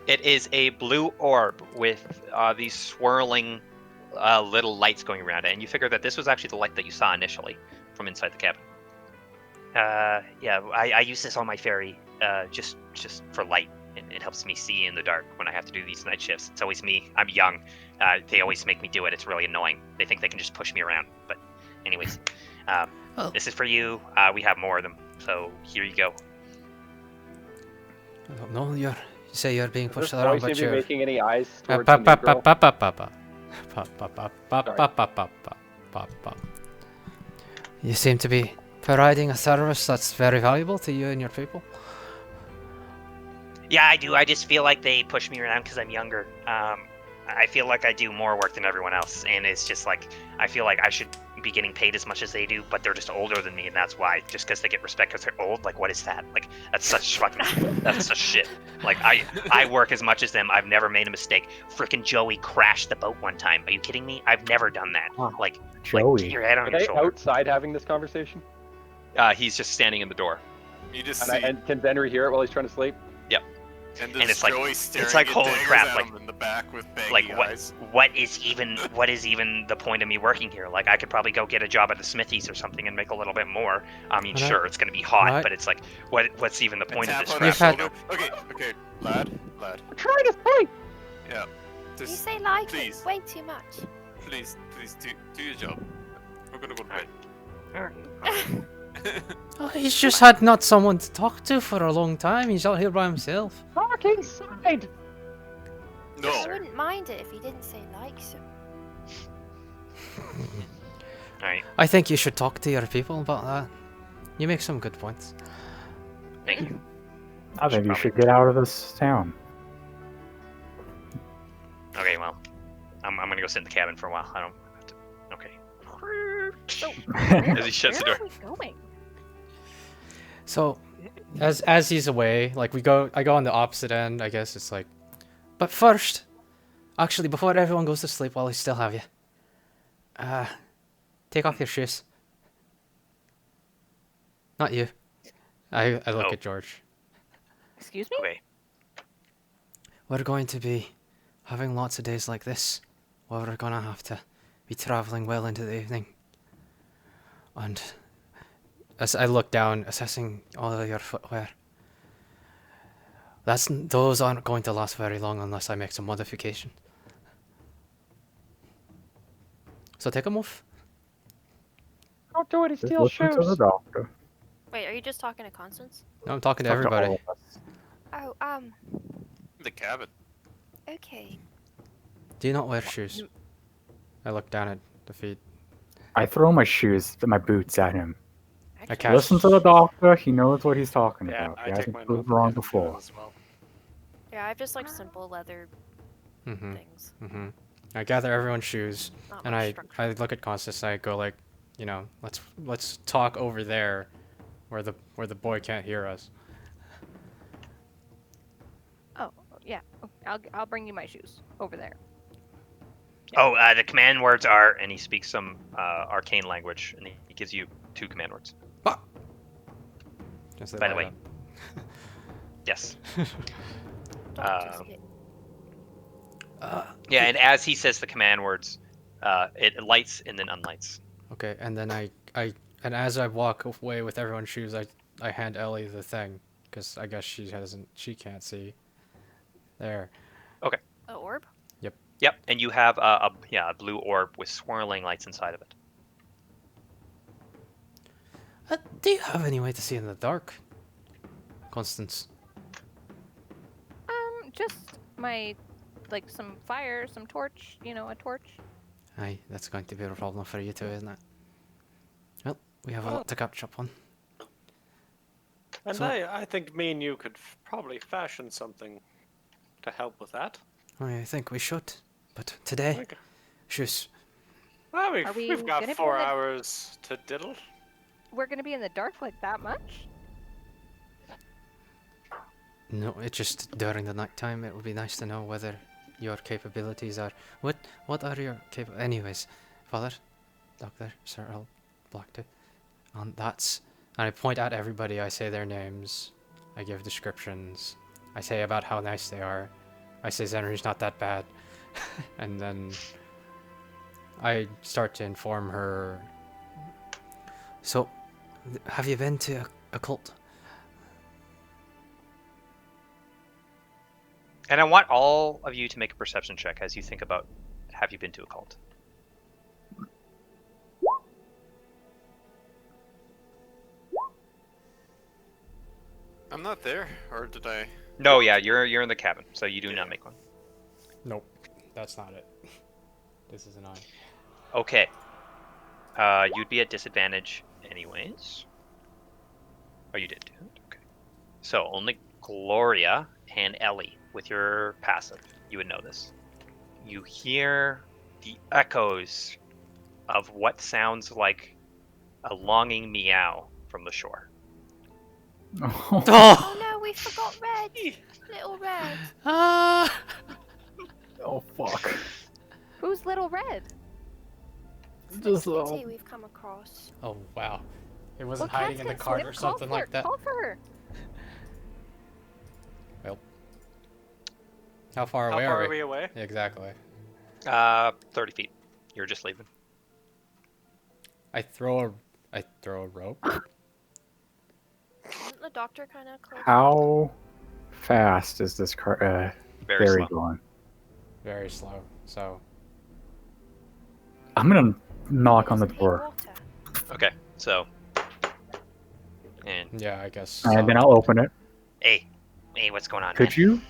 It is a blue orb with these swirling little lights going around it, and you figure that this was actually the light that you saw initially from inside the cabin. Yeah, I use this on my ferry just for light. It helps me see in the dark when I have to do these night shifts. It's always me. I'm young. They always make me do it. It's really annoying. They think they can just push me around. But anyways, this is for you. We have more of them, so here you go. I don't know, you say you're being Does pushed this around, boy but seem to be you're... making any eyes towards the new girl? You seem to be providing a service that's very valuable to you and your people. Yeah, I do. I just feel like they push me around because I'm younger. I feel like I do more work than everyone else, and it's just like I feel like I should be getting paid as much as they do, but they're just older than me, and that's why. Just because they get respect because they're old, like what is that? Like that's such fucking that's such shit. Like I work as much as them. I've never made a mistake. Frickin' Joey crashed the boat one time. Are you kidding me? I've never done that. Like Joey. keep your head on Are your they shoulder. outside having this conversation? He's just standing in the door. You just And, see, and can Henry hear it while he's trying to sleep? and it's like- Joey staring it's like, at holy daggers crap, at like- him in the back with baggy Like eyes. what is even the point of me working here? Like I could probably go get a job at the Smithies or something and make a little bit more. I mean, Alright. sure, it's gonna be hot, Alright. but it's like what's even the point of Tap this on crap? his We've had- shoulder. Okay, lad. We're trying to sleep. Yeah. You Just say like please. it way too much. please do your job. We're gonna go to bed. Oh, he's just had not someone to talk to for a long time. He's out here by himself. Talk inside. No. I wouldn't mind it if he didn't say like so. Alright, I think you should talk to your people about that. You make some good points. thank you. I think you Probably. should get out of this town. Okay, well, I'm gonna go sit in the cabin for a while. I don't. Okay. So, As he shuts the where door. are we going? So, as he's away, like I go on the opposite end. I guess it's like, but first, actually, before everyone goes to sleep, while we still have you, take off your shoes. Not you. I look Oh. at George. Excuse me? Okay. We're going to be having lots of days like this, where we're gonna have to be traveling well into the evening. And as I look down, assessing all of your footwear, those aren't going to last very long unless I make some modification. So take them off. Don't do it. He Just steals listen to the shoes. doctor. Wait, are you just talking to Constance? No, I'm talking to Talk to all everybody. of us. Oh, The cabin. okay. Do you not wear shoes? I look down at the feet. I throw my shoes, my boots at him. I catch. Listen to the doctor. He knows what he's talking Yeah, about. I He take hasn't mine proved off wrong and do before. that as well. Yeah, I have just like simple leather things. Mm-hmm. I gather everyone's shoes, Not and much I structure. look at Constance. And I go like, let's talk over there, where the boy can't hear us. Oh, yeah. I'll bring you my shoes over there. Oh, the command words are, and he speaks some arcane language, and he gives you 2 command words. Just By the way. Yes. Doctor's Um, bit. Yeah, and as he says the command words, it lights and then unlights. Okay, and then and as I walk away with everyone's shoes, I hand Ellie the thing, because I guess she can't see. There. Okay. A orb? Yep, and you have a blue orb with swirling lights inside of it. Do you have any way to see in the dark, Constance? Just my, like, some fire, some torch, a torch. Aye, that's going to be a problem for you too, isn't it? Well, we have a lot to catch up on. And So- I think me and you could probably fashion something to help with that. I think we should, but today, Okay. shoes. Well, Are we we've got gonna be 4 in the- hours to diddle. We're gonna be in the dark like that much? No, it's just during the night time. It would be nice to know whether your capabilities are. What are your Anyways, Father, Doctor, Sir L. Blacktooth, and that's. And I point at everybody. I say their names. I give descriptions. I say about how nice they are. I say Zenry's not that bad, and then I start to inform her. So, have you been to a cult? And I want all of you to make a perception check as you think about, have you been to a cult? I'm not there, or did I? No, yeah, you're in the cabin, so you do not make one. Nope, that's not it. This is an eye. Okay. You'd be at disadvantage anyways. Oh, you did do it? Okay. So, only Gloria and Ellie, with your passive, you would know this. You hear the echoes of what sounds like a longing meow from the shore. Oh no, we forgot Red! Little Red! Ah! Oh fuck. Who's Little Red? Just Kitty we've come across. Oh wow. It wasn't Well, hiding cats in the can cart swim. or something Call for like that. Call for her. Well. How far How away far are are we away? Exactly. 30 feet. You're just leaving. I throw a rope. Isn't the doctor kind of close? How fast is this Very ferry slow. going? Very slow. So I'm gonna knock on the Does it hate door, water? Okay, so. And yeah, I guess. and then I'll open it. hey, what's going on? Could man?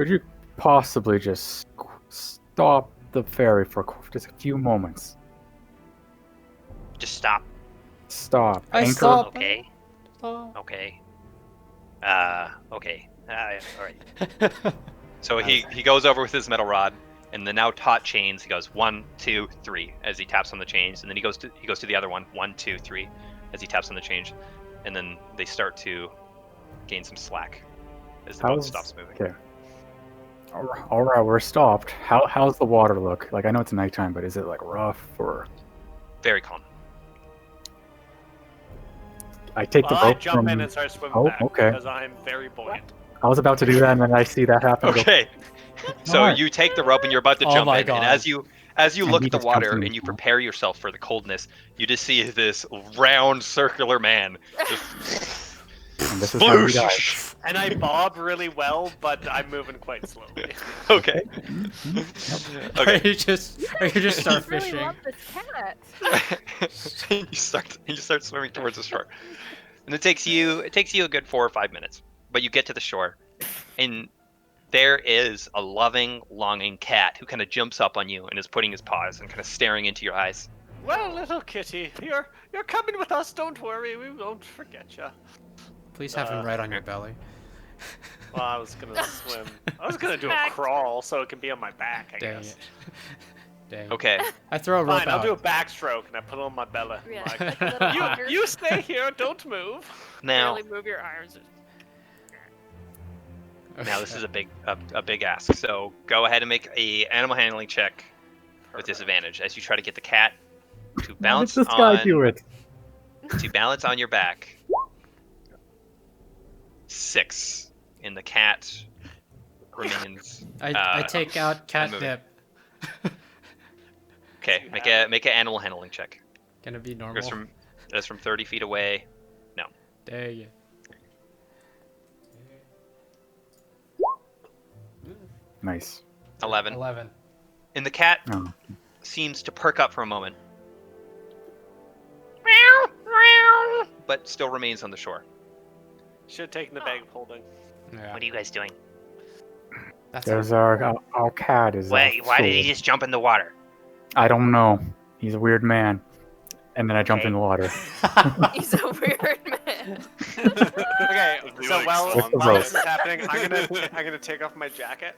you possibly just stop the ferry for just a few moments? Just stop. Stop. I Anchor. stop. Okay. Stop. Okay. Okay. All right. So he goes over with his metal rod, and the now taut chains. He goes 1, 2, 3 as he taps on the chains, and then he goes to the other one. 1, 2, 3 as he taps on the chains, and then they start to gain some slack as the boat stops moving. Okay. All right, we're stopped. How's the water look? Like, I know it's nighttime, but is it like rough or? Very calm. I take the Well, I rope jump from. in and start swimming Oh, back okay. because I'm very buoyant. I was about to do that, and then I see that happen. Go, Okay. So Alright. you take the rope and you're about to Oh jump my in, God. and as you And look he at the just jumps water in and you as well. prepare yourself for the coldness, you just see this round circular man just and this is how we die. Sploosh! And I bob really well, but I'm moving quite slowly. Okay. Or Okay. you just start I really fishing. love this cat. you start swimming towards the shore, and it takes you a good 4 or 5 minutes, but you get to the shore, and there is a loving, longing cat who kind of jumps up on you and is putting his paws and kind of staring into your eyes. Well, little kitty, you're coming with us. Don't worry, we won't forget you. Please have him right on your belly. Well, I was gonna swim. I was gonna do a Back. crawl so it can be on my back, I Dang guess. it. Dang. Okay. I throw a rope Fine, I'll out. do a backstroke and I put it on my belly. I'm Yeah, like, like a little otter. you stay here, don't move. Now, Barely move your arms. Now this is a big ask. So go ahead and make a animal handling check with disadvantage as you try to get the cat to Why did balance this guy do on it? your back. 6, and the cat remains. I take out unmoving. catnip. Okay, make an animal handling check. Can it be normal? That's from 30 feet away. No. Dang it. Nice. 11. 11. And the cat Oh. seems to perk up for a moment, but still remains on the shore. Should have taken the bag of holding. Yeah. What are you guys doing? That's There's our cat is. Why did he sold. just jump in the water? I don't know. He's a weird man. And then I jumped in the water. He's a weird man. Okay, Be so like while Swan this Rope. is happening, I'm gonna take off my jacket.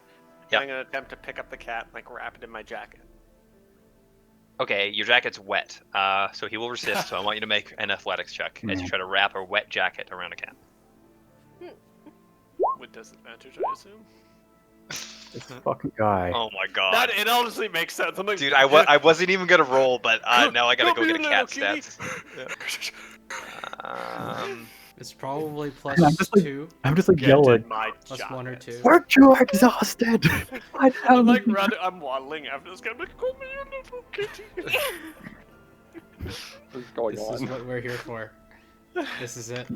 Yep. I'm gonna attempt to pick up the cat, like wrap it in my jacket. Okay, your jacket's wet, so he will resist. So I want you to make an athletics check as you Yeah. try to wrap a wet jacket around a cat. With disadvantage, I assume. This fucking guy. Oh my god. It honestly makes sense. I'm like, Dude, I wasn't even gonna roll, but now I gotta go Come get a here, cat little stats. It's probably plus I'm just like- 2, I'm just like Get yelling. in my plus jacket. 1 or 2. Weren't you exhausted? Why the hell I'm like did you- running. I'm waddling after this guy. I'm like, come here, little kitty. What's going This is on? what we're here for. This is it.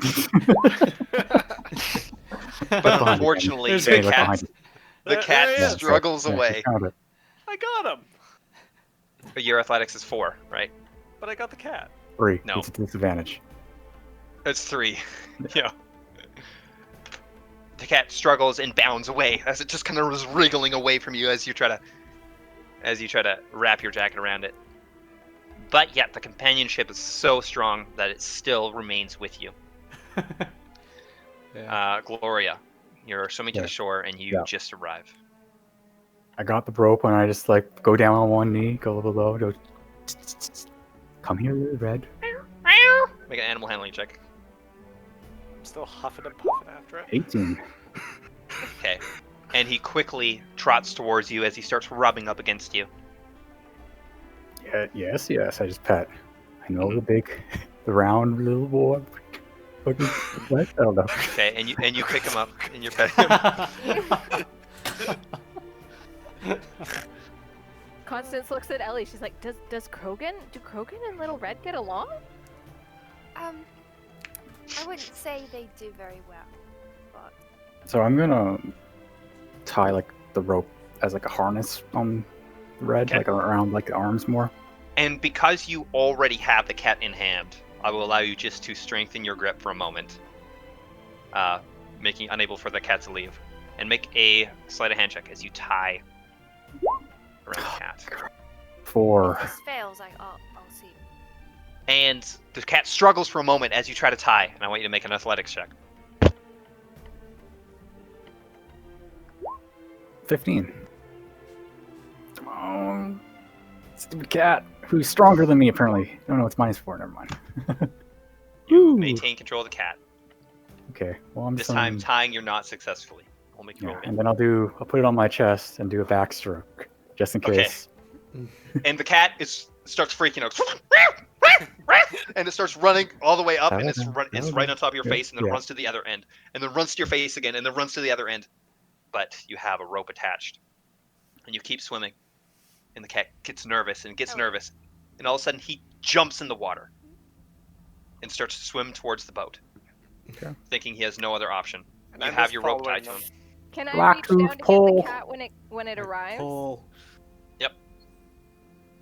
But behind you, unfortunately, There's the a look cat behind you. the cat Yeah, struggles Yeah, away. found it. I got him, But your athletics is 4, right? but I got the cat. 3. No. It's a disadvantage. It's 3. Yeah. The cat struggles and bounds away as it just kind of is wriggling away from you as you try to wrap your jacket around it. But yet the companionship is so strong that it still remains with you. Yeah. Gloria, you're swimming to Yeah. the shore and you Yeah. just arrive. I got the rope and I just like go down on one knee, go a little low, go. Come here, little red. Make an animal handling check. I'm still huffing and puffing after it. 18. Okay. And he quickly trots towards you as he starts rubbing up against you. Yeah, yes. I just pet. I know the round little boy. Fucking what? I don't know. Okay, and you pick him up and you're petting him. Constance looks at Ellie. She's like, do Krogan and Little Red get along? I wouldn't say they do very well, but So I'm gonna tie like the rope as like a harness on red, Okay. like around like the arms more. And because you already have the cat in hand, I will allow you just to strengthen your grip for a moment, making unable for the cat to leave. And make a sleight of hand check as you tie around the cat. 4. if this fails, I'll see. And the cat struggles for a moment as you try to tie, and I want you to make an athletics check. 15. Come on. Stupid cat. Who's stronger than me, apparently. No, it's -4. Never mind. You Woo. maintain control of the cat. Okay. Well, I'm This just time, tying you're not successfully. We'll make you roll Yeah, again. and then I'll put it on my chest and do a backstroke, just in Okay. case. And the cat starts freaking out. And it starts running all the way up, and it's right on top of your face, and then Yeah. runs to the other end, and then runs to your face again, and then runs to the other end. But you have a rope attached, and you keep swimming, and the cat gets nervous, and all of a sudden he jumps in the water and starts to swim towards the boat, Okay. thinking he has no other option. And You I'm have just your rope following tied to them. him. Can I Black reach down to tooth get pole. the cat when it arrives? Pull.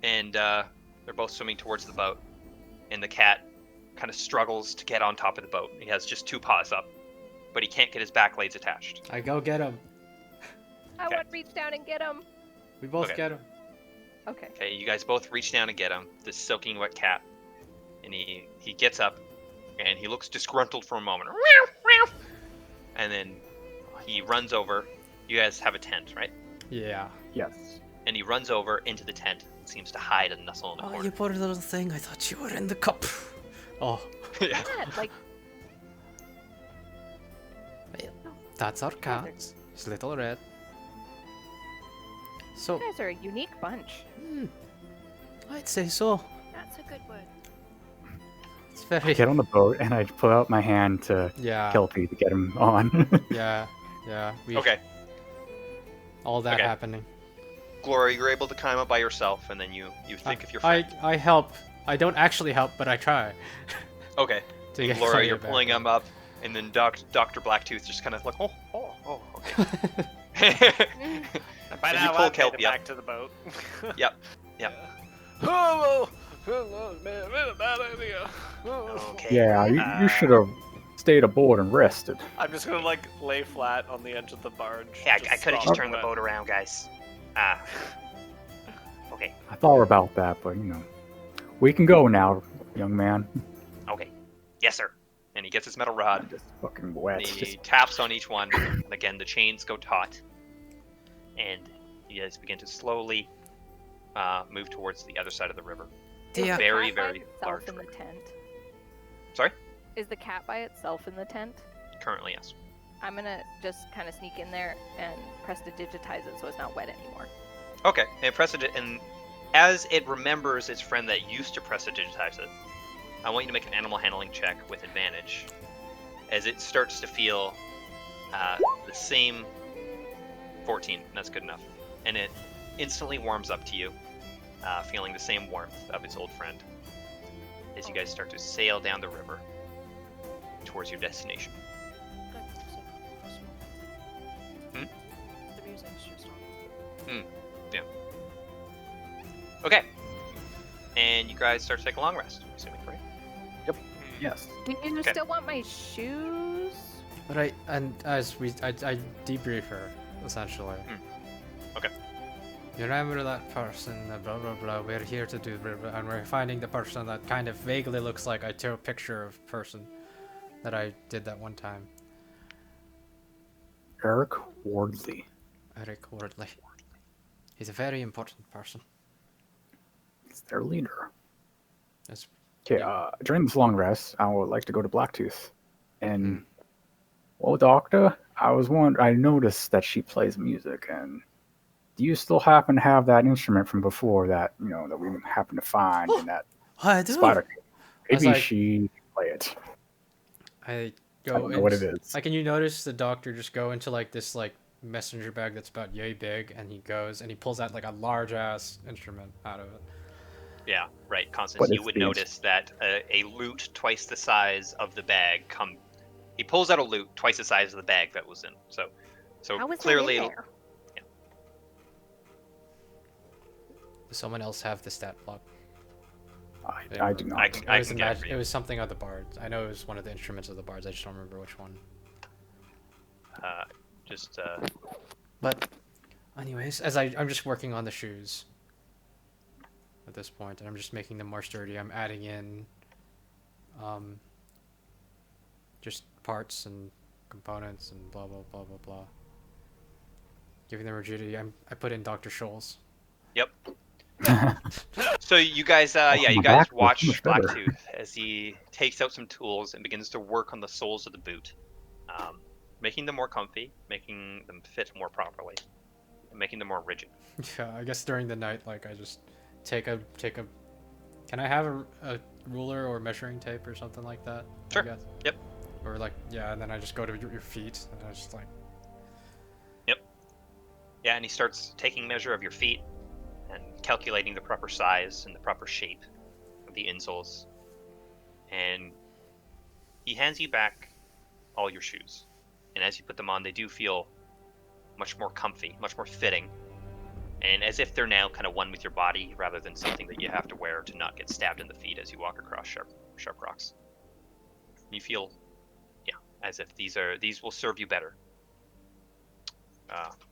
And they're both swimming towards the boat, and the cat kind of struggles to get on top of the boat. He has just 2 paws up, but he can't get his back legs attached. I go get him. I Okay. want to reach down and get him. We both Okay. get him. Okay. Okay, you guys both reach down and get him, this soaking wet cat, and he gets up, and he looks disgruntled for a moment, and then he runs over. You guys have a tent, right? Yeah. Yes. And he runs over into the tent and seems to hide and nestle in the Oh, corner. you poor little thing. I thought you were in the cup. Oh, Yeah. Yeah, like that's our cat. He's little red. So You guys are a unique bunch. I'd say so. That's a good word. It's I very get on the boat and I pull out my hand to yeah, Kelpie to get him on. yeah. We, Okay. all that Okay. happening. Gloria, you're able to climb up by yourself, and then you think of your friend. I help. I don't actually help, but I try. Okay. To And get Gloria, Claudia you're back pulling up. him up, and then Dr. Blacktooth just kind of like, oh, okay. By And now, you pull I've made Kelpie it up. back to the boat. Yep. Oh, man, a bad idea. Okay. Yeah, you should have stayed aboard and rested. I'm just gonna like lay flat on the edge of the barge. Yeah, I just could have stop just turned the wet. boat around, guys. Okay. I thought about that, but we can go now, young man. Okay. Yes, sir. And he gets his metal rod. I'm just fucking And wet. he taps on each one, and again the chains go taut, and you guys begin to slowly move towards the other side of the river. Is the Very, cat by very itself large in the river. tent? Sorry? Is the cat by itself in the tent? Currently, yes. I'm gonna just kind of sneak in there and press to digitize it so it's not wet anymore. Okay, and press it, and as it remembers its friend that used to press to digitize it, I want you to make an animal handling check with advantage, as it starts to feel the same 14. That's good enough, and it instantly warms up to you, feeling the same warmth of its old friend, as you guys start to sail down the river towards your destination. Hmm? The music's just on. Yeah. Okay. And you guys start to take a long rest, I'm assuming, right? Yes. Do you Okay. still want my shoes? But I debrief her essentially. Okay. You remember that person? Blah blah blah. We're here to do, blah, blah, and we're finding the person that kind of vaguely looks like I took a picture of person that I did that one time. Eric Wardley. Eric Wardley. He's a very important person. He's their leader. That's Okay, during this long rest, I would like to go to Blacktooth. And, well, Doctor, I noticed that she plays music, and do you still happen to have that instrument from before that, that we happen to find in that I do. spider cave? As Maybe I- she can play it. I I don't know what it is. Like, can you notice the doctor just go into like this like messenger bag that's about yay big, and he goes and he pulls out like a large ass instrument out of it. Yeah, right, Constance. What You is would the notice that a lute twice the size of the bag He pulls out a lute twice the size of the bag that was in. So How was clearly, that in there? Does someone else have the stat block? I do not. I It was, can get it for it you. was something of the bards. I know it was one of the instruments of the bards. I just don't remember which one. But, anyways, I'm just working on the shoes at this point, and I'm just making them more sturdy. I'm adding in, just parts and components and blah blah blah blah blah. Giving them rigidity. I put in Dr. Scholl's. Yep. So you guys, my you guys back feels watch much better. Blacktooth as he takes out some tools and begins to work on the soles of the boot, making them more comfy, making them fit more properly, and making them more rigid. Yeah, I guess during the night, like I just take a. Can I have a ruler or measuring tape or something like that? Sure. I guess? Yep. Or like and then I just go to your feet and I just like. Yeah, and he starts taking measure of your feet and calculating the proper size and the proper shape of the insoles. And he hands you back all your shoes. And as you put them on, they do feel much more comfy, much more fitting, and as if they're now kind of one with your body rather than something that you have to wear to not get stabbed in the feet as you walk across sharp rocks. You feel, as if these will serve you better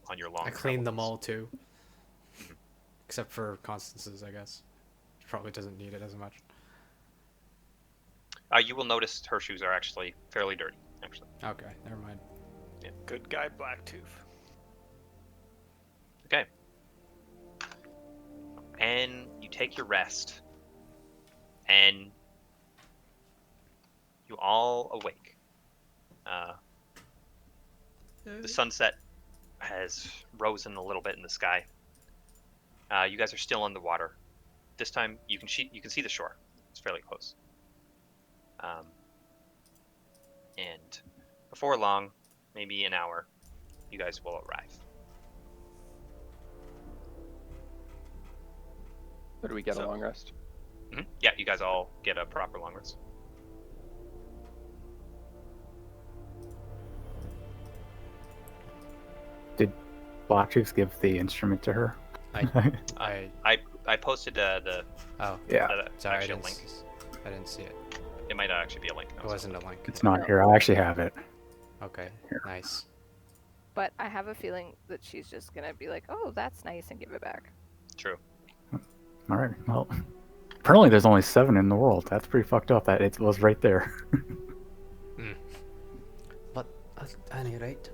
on your long. I clean them travels. all too. Except for Constance's, I guess. She probably doesn't need it as much. You will notice her shoes are actually fairly dirty, actually. Okay, never mind. Yeah. Good guy, Blacktooth. Okay. And you take your rest. And you all awake. The sunset has risen a little bit in the sky. You guys are still on the water. This time you can see the shore. It's fairly close. And before long, maybe an hour, you guys will arrive. So do we get a long rest? Yeah, you guys all get a proper long rest. Did Black Chiefs give the instrument to her? I posted the Yeah. Sorry, I actual didn't, link. I didn't see it. It might not actually be a link. It wasn't a link. It's not here. I actually have it. Okay, nice. But I have a feeling that she's just gonna be like, "Oh, that's nice," and give it back. True. All right. Well, apparently there's only 7 in the world. That's pretty fucked up. That it was right there. But at any rate,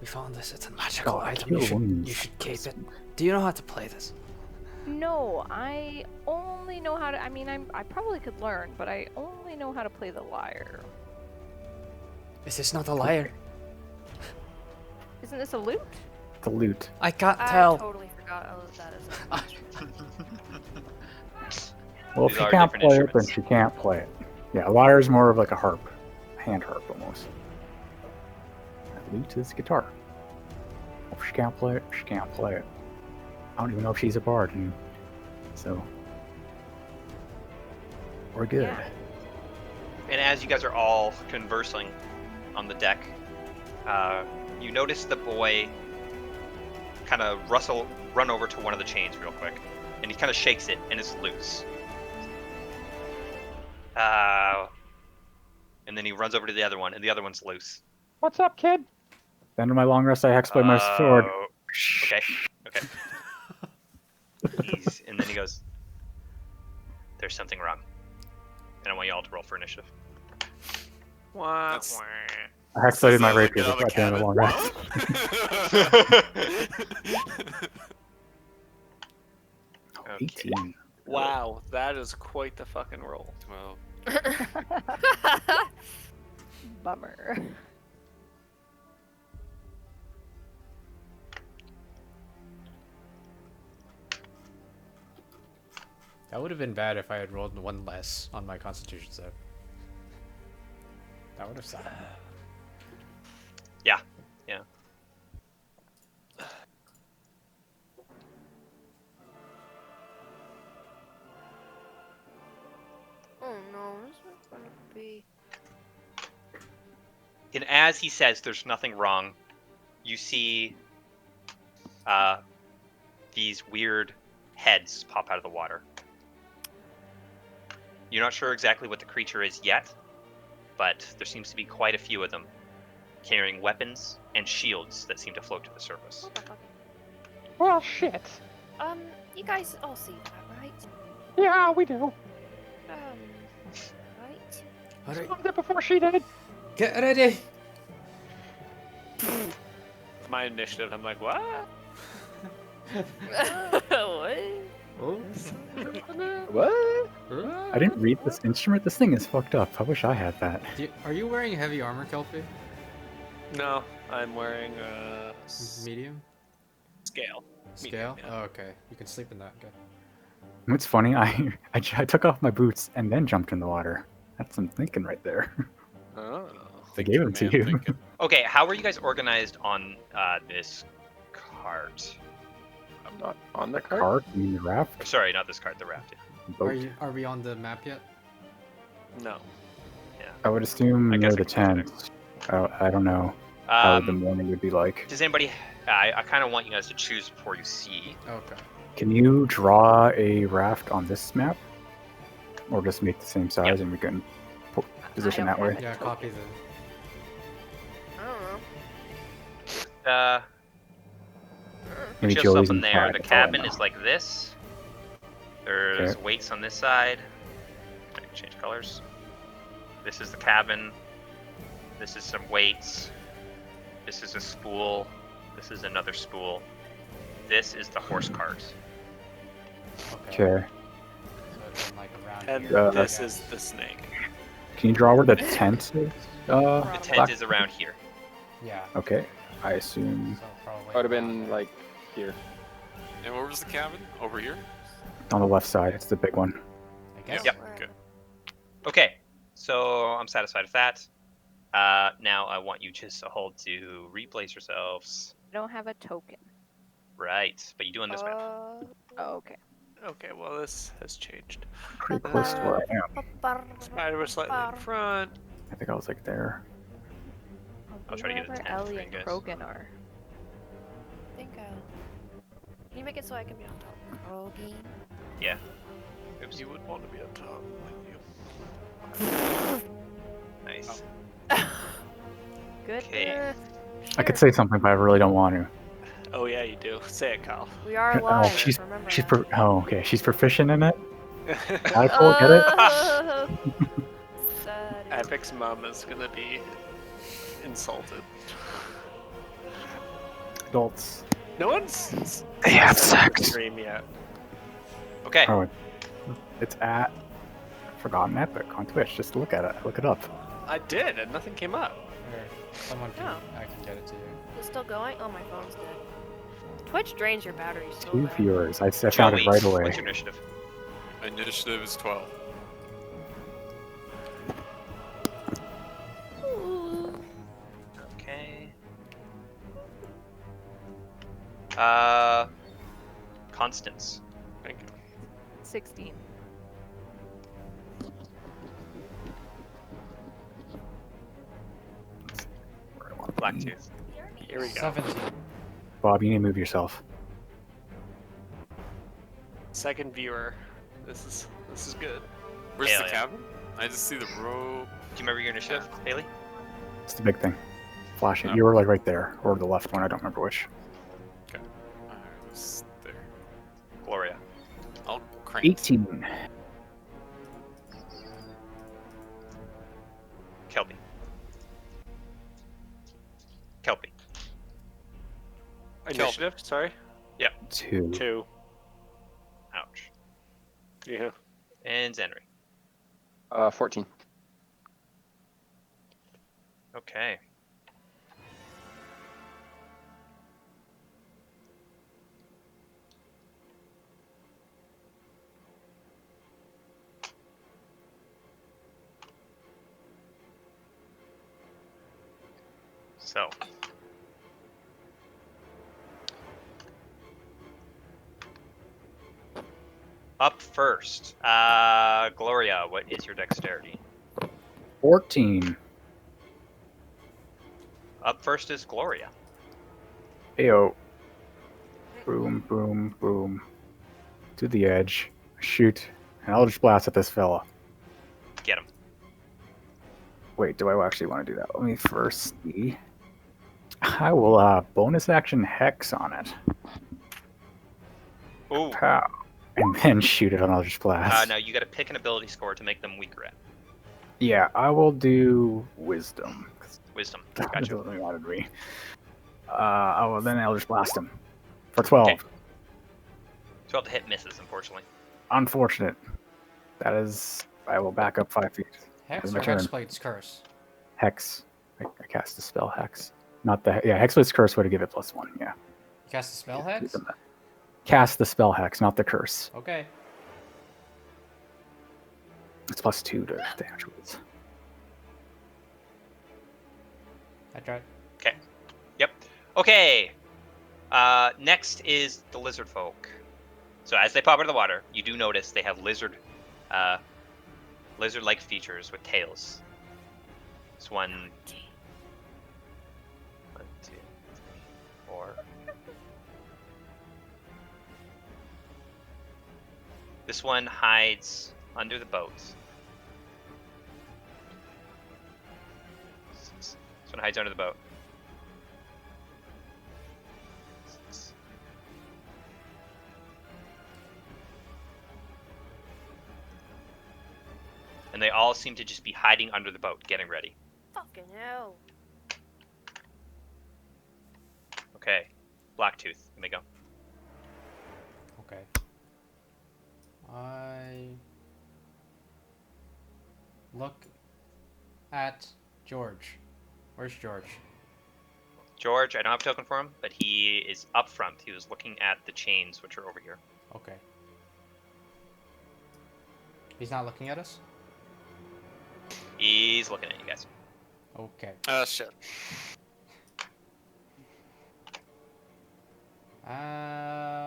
we found this. It's a magical Oh, item. kill You wounds. should keep it. Do you know how to play this? No, I only know how to. I mean, I probably could learn, but I only know how to play the lyre. Is this not a lyre? Isn't this a lute? The loot. I can't I tell. totally forgot all of that as Well, if These she are can't different play it, then instruments. she can't play it. Yeah, a lyre is more of like a harp, a hand harp almost. A lute is guitar. Well, if she can't play it, she can't play it. I don't even know if she's a bard, and so we're good. Yeah. And as you guys are all conversing on the deck, you notice the boy kind of run over to one of the chains real quick, and he kind of shakes it, and it's loose. And then he runs over to the other one, and the other one's loose. What's up, kid? Then in my long rest, I hexblade my sword. Okay. And then he goes, "There's something wrong." And I want you all to roll for initiative. Wah, That's- wah. I hexbladed my Sounds like rapier another at the end of the long rest. Okay. 18. Wow, that is quite the fucking roll. Well, Bummer. That would have been bad if I had rolled 1 less on my Constitution save. That would have sucked. Yeah. Oh no, this is gonna be. And as he says, "There's nothing wrong," you see these weird heads pop out of the water. You're not sure exactly what the creature is yet, but there seems to be quite a few of them, carrying weapons and shields that seem to float to the surface. What the fuck? Well, shit. You guys all see that, right? Yeah, we do. Right? Alright, I did before she did. get ready! My initiative, I'm like, what? What? What? I didn't read this instrument. This thing is fucked up. I wish I had that. Are you wearing heavy armor, Kelpie? No, I'm wearing Medium? scale. Scale? Medium, yeah. Oh, okay. You can sleep in that. Okay. What's funny, I took off my boots and then jumped in the water. That's some thinking right there. Oh. They gave them to man you. thinking. Okay, how are you guys organized on this cart? I'm not on the cart. Cart, you mean the raft? Or, sorry, not this cart, the raft. Boat. Are we on the map yet? No. I would assume I near guess the we can do tent. I don't know how the Um, morning would be like. does anybody? I kind of want you guys to choose before you see. Okay. Can you draw a raft on this map? Or just make the same size and we can position don't that way? have Yeah, copy the. I don't know. Maybe Just Joey's something in there. front, The that's all I cabin know. is like this. There's Okay. weights on this side. I can change colors. This is the cabin. This is some weights. This is a spool. This is another spool. This is the horse cart. Okay. So it'd been like around And here. this is the snake. Can you draw where the tent is? The tent Black- is around here. Yeah. Okay. I assume So probably I would have around been there. like here. And where was the cabin? Over here? on the left side. It's the big one. I guess. Yep. Wherever. Okay. Okay, so I'm satisfied with that. Now I want you just all to replace yourselves. I don't have a token. Right, but you do on this map. Oh, okay. Okay, well this has changed. Pretty close to where I am. Spider was slightly in front. I think I was like there. I'll try to get a Wherever 10 for Ellie you and guys. Krogan are. I think can you make it so I can be on top? Krogan. Yeah. Oops. You would want to be on top, wouldn't you? Nice. Good. Okay. I could say something, but I really don't want to. Oh yeah, you do. Say it, Kyle. We are Oh, alive. she's remember she's that. okay. She's proficient in it. I cool, get it? Sad. Epic's mom is gonna be insulted. Adults. No one's They have said on the sex. stream yet. Okay. Oh, it's at Forgotten Epic on Twitch. Just look at it. Look it up. I did, and nothing came up. Here, someone can. Oh. I can get it to you. Is it still going? Oh, my phone's dead. Twitch drains your battery so 2 bad. viewers. I found it Joey, right away. What's your initiative? Initiative is 12. Okay. Constance. Thank you. 16. Blacktooth. Here we go. 17. Bob, you need to move yourself. Second viewer. This is good. Where's Hell the yeah. cabin? I just see the rope. Do you remember your initiative, Haley? It's the big thing. Flashing. Oh. You were like right there, or the left one. I don't remember which. I was there. Gloria. I'll crank. 18. Kelpie. Kelpie. Initiative. Sorry. 2. 2. Ouch. Yeah. And Zenry. 14. Okay. So. Up first, Gloria, what is your dexterity? 14. Up first is Gloria. Ayo. Boom, boom, boom. To the edge. Shoot. And I'll just blast at this fella. Get him. Wait, do I actually want to do that? Let me first see. I will bonus action hex on it. Ooh. Pow. And then shoot it on Eldritch Blast. No, you got to pick an ability score to make them weaker at. Yeah, I will do Wisdom. Wisdom. That Gotcha. really wanted me. I will then Eldritch Blast him. For 12. Okay. 12 to hit misses, unfortunately. Unfortunate. That is... I will back up 5 feet. Hex It's my or turn. Hexblade's Curse? Hex. I cast the spell Hex. Not the... Yeah, Hexblade's Curse would have given it +1, yeah. You cast a spell Hex? Cast the spell Hex, not the Curse. Okay. It's +2 to damage rolls. I tried. Okay. Yep. Okay. Next is the lizard folk. So as they pop out of the water, you do notice they have lizard-like features with tails. This one, 1, 2, 3, 4. This one hides under the boat. This one hides under the boat. And they all seem to just be hiding under the boat, getting ready. Fucking hell. Okay. Blacktooth, you may go. Okay. I look at George. Where's George? George, I don't have a token for him, but he is up front. He was looking at the chains, which are over here. Okay. He's not looking at us? He's looking at you guys. Okay. Shit.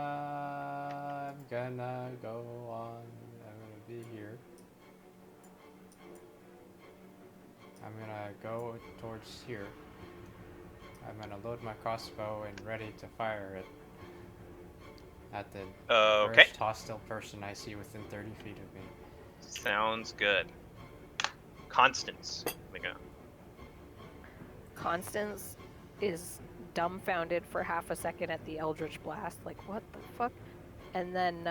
I'm gonna go on. I'm gonna be here. I'm gonna go towards here. I'm gonna load my crossbow and ready to fire it at the Okay. first hostile person I see within 30 feet of me. Sounds good. Constance. Let me go. Constance is dumbfounded for half a second at the Eldritch Blast, like, what the fuck? And then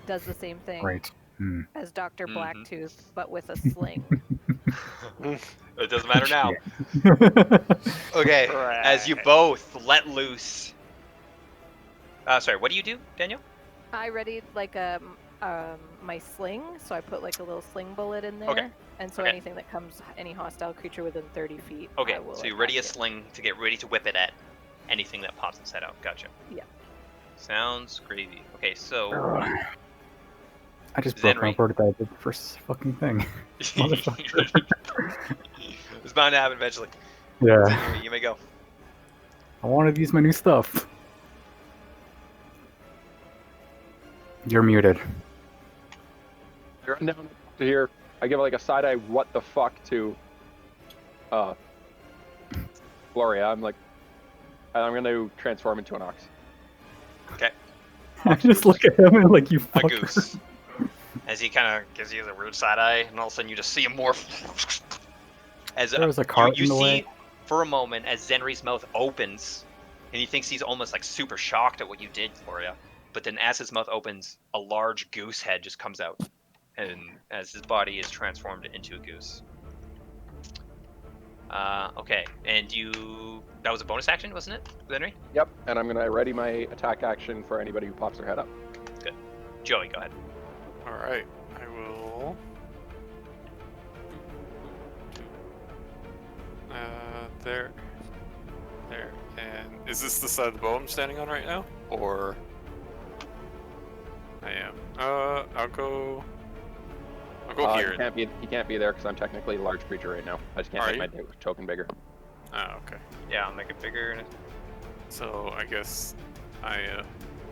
does the same thing Great. as Dr. Mhm. Blacktooth, but with a sling. It doesn't matter now. Shit. Okay, Right. as you both let loose. Sorry, what do you do, Daniel? I readied like my sling, so I put like a little sling bullet in there. Okay. And so Okay. anything that comes, any hostile creature within 30 feet, Okay, I will so you ready a attack it. sling to get ready to whip it at anything that pops its head out. Gotcha. Yeah. Sounds gravy. Okay, so I just broke my Zenry. word that I did the first fucking thing. Motherfucker. It's bound to happen eventually. Yeah. Zenry, you may go. I wanted to use my new stuff. You're muted. You're down to here. I give like a side eye, what the fuck to Gloria. I'm like, I'm gonna transform into an ox. Okay. I just look at him and like, you A fucker. goose. As he kind of gives you the weird side eye, and all of a sudden you just see him morph. As There was a cart you in the see way. for a moment as Zenry's mouth opens, and he thinks he's almost like super shocked at what you did, Gloria. But then as his mouth opens, a large goose head just comes out, and as his body is transformed into a goose. Okay, and that was a bonus action, wasn't it, Zenry? Yep, and I'm gonna ready my attack action for anybody who pops their head up. Good. Joey, go ahead. Alright, I will. There. There. And is this the side of the bow I'm standing on right now? Or. I am. I'll go. I'll go here. He can't be there because I'm technically a large creature right now. I just can't Are make my token bigger. Ah, okay. Yeah, I'll make it bigger. So I guess I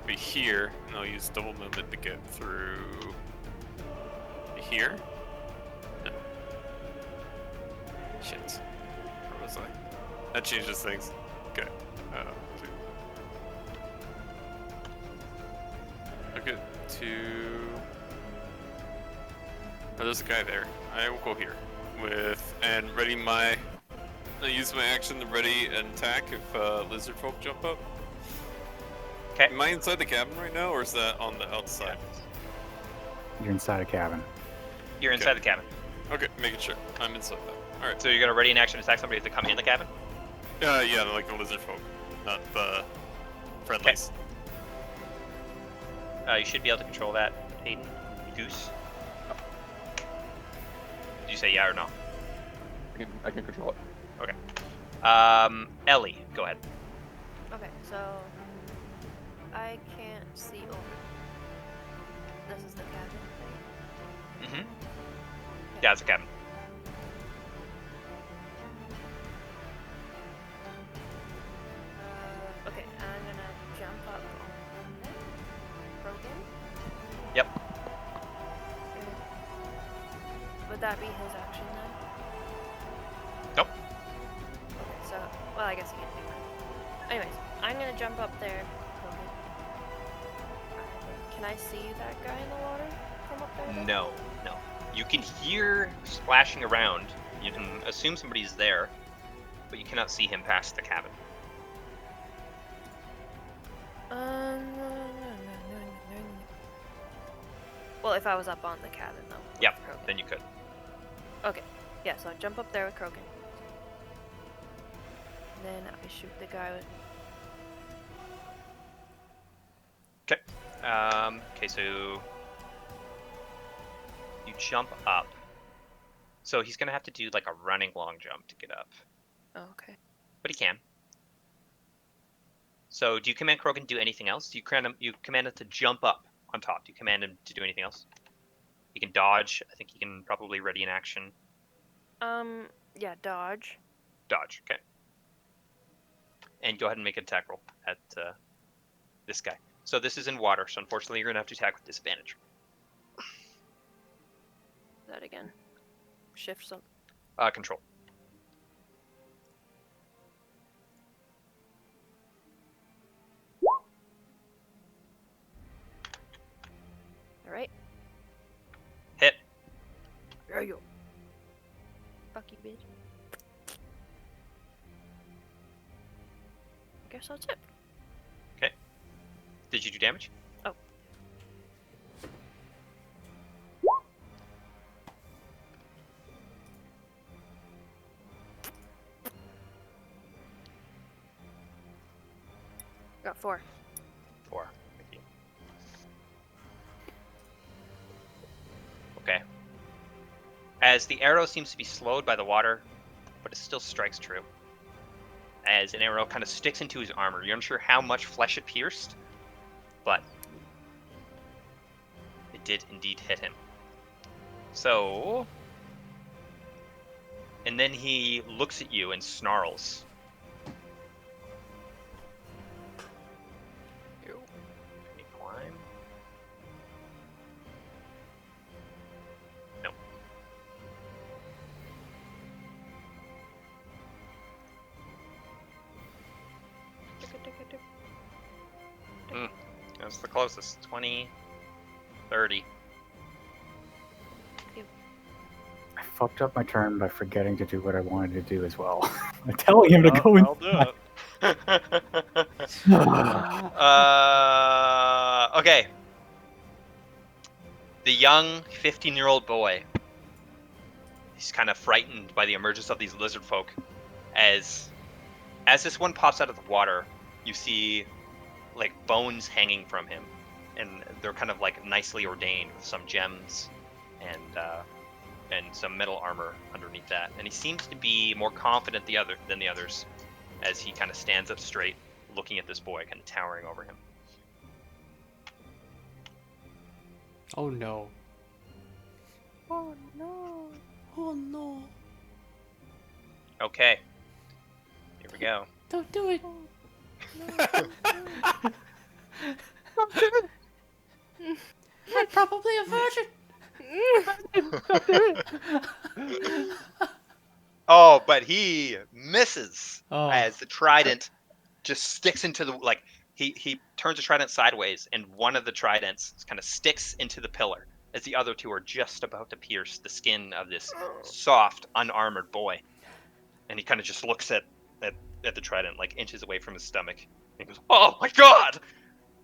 be here, and I'll use double movement to get through here. No. Shit. Where was I? That changes things. Okay. I'll get to. Oh, there's a guy there. I will go here and ready my. I use my action to ready an attack if lizard folk jump up. Okay. Am I inside the cabin right now, or is that on the outside? You're inside a cabin. You're inside the cabin. Okay, making sure. I'm inside that. Alright. So you're gonna ready an action to attack somebody to come in the cabin? Yeah, like the lizard folk, not the friendlies. You should be able to control that, Hayden. Goose. Did you say yeah or no? I can control it. Okay. Ellie, go ahead. Okay, so I can't see over. This is the cabin. Mm-hmm. Yeah, it's a cabin. Okay, I'm gonna jump up on it. Broken. Yep. Would that be his action then? Nope. Okay, so well, I guess he can do that. Anyways, I'm gonna jump up there. Broken. Can I see that guy in the water from up there? No. You can hear splashing around. You can assume somebody's there, but you cannot see him past the cabin. Well, if I was up on the cabin though. with Yep, Krogan. then you could. Okay, yeah, so I jump up there with Krogan. And then I shoot the guy with. Okay, so you jump up. So he's gonna have to do like a running long jump to get up, Oh, okay. but he can. So do you command Krogan to do anything else? Do you command him to jump up on top? Do you command him to do anything else? He can dodge. I think he can probably ready an action. Yeah, dodge. Dodge, okay. And go ahead and make an attack roll at this guy. So this is in water, so unfortunately you're going to have to attack with disadvantage. That again. Shift some. Control. Alright. Hit. There you go. Fuck you, bitch. I guess that's it. Okay. Did you do damage? Oh. Got 4. 4. Thank you. Okay. As the arrow seems to be slowed by the water, but it still strikes true. As an arrow kind of sticks into his armor. You're unsure how much flesh it pierced, but it did indeed hit him. So, and then he looks at you and snarls. Can he climb? No. That's the closest. 20, 30. I fucked up my turn by forgetting to do what I wanted to do as well. I'm telling him to go in. I'll do it. Okay. The young 15-year-old boy. He's kind of frightened by the emergence of these lizard folk. As this one pops out of the water, you see like bones hanging from him, and they're kind of like nicely ordained with some gems and some metal armor underneath that. And he seems to be more confident than the others, as he kind of stands up straight, looking at this boy, kind of towering over him. Oh no. Oh no. Oh no. Okay. Here we go. Don't do it. I'm probably a virgin. Oh, but he misses Oh. as the trident just sticks into the he turns the trident sideways, and one of the tridents kind of sticks into the pillar as the other two are just about to pierce the skin of this soft, unarmored boy. And he kind of just looks at the trident, like inches away from his stomach, and goes, "Oh my god!"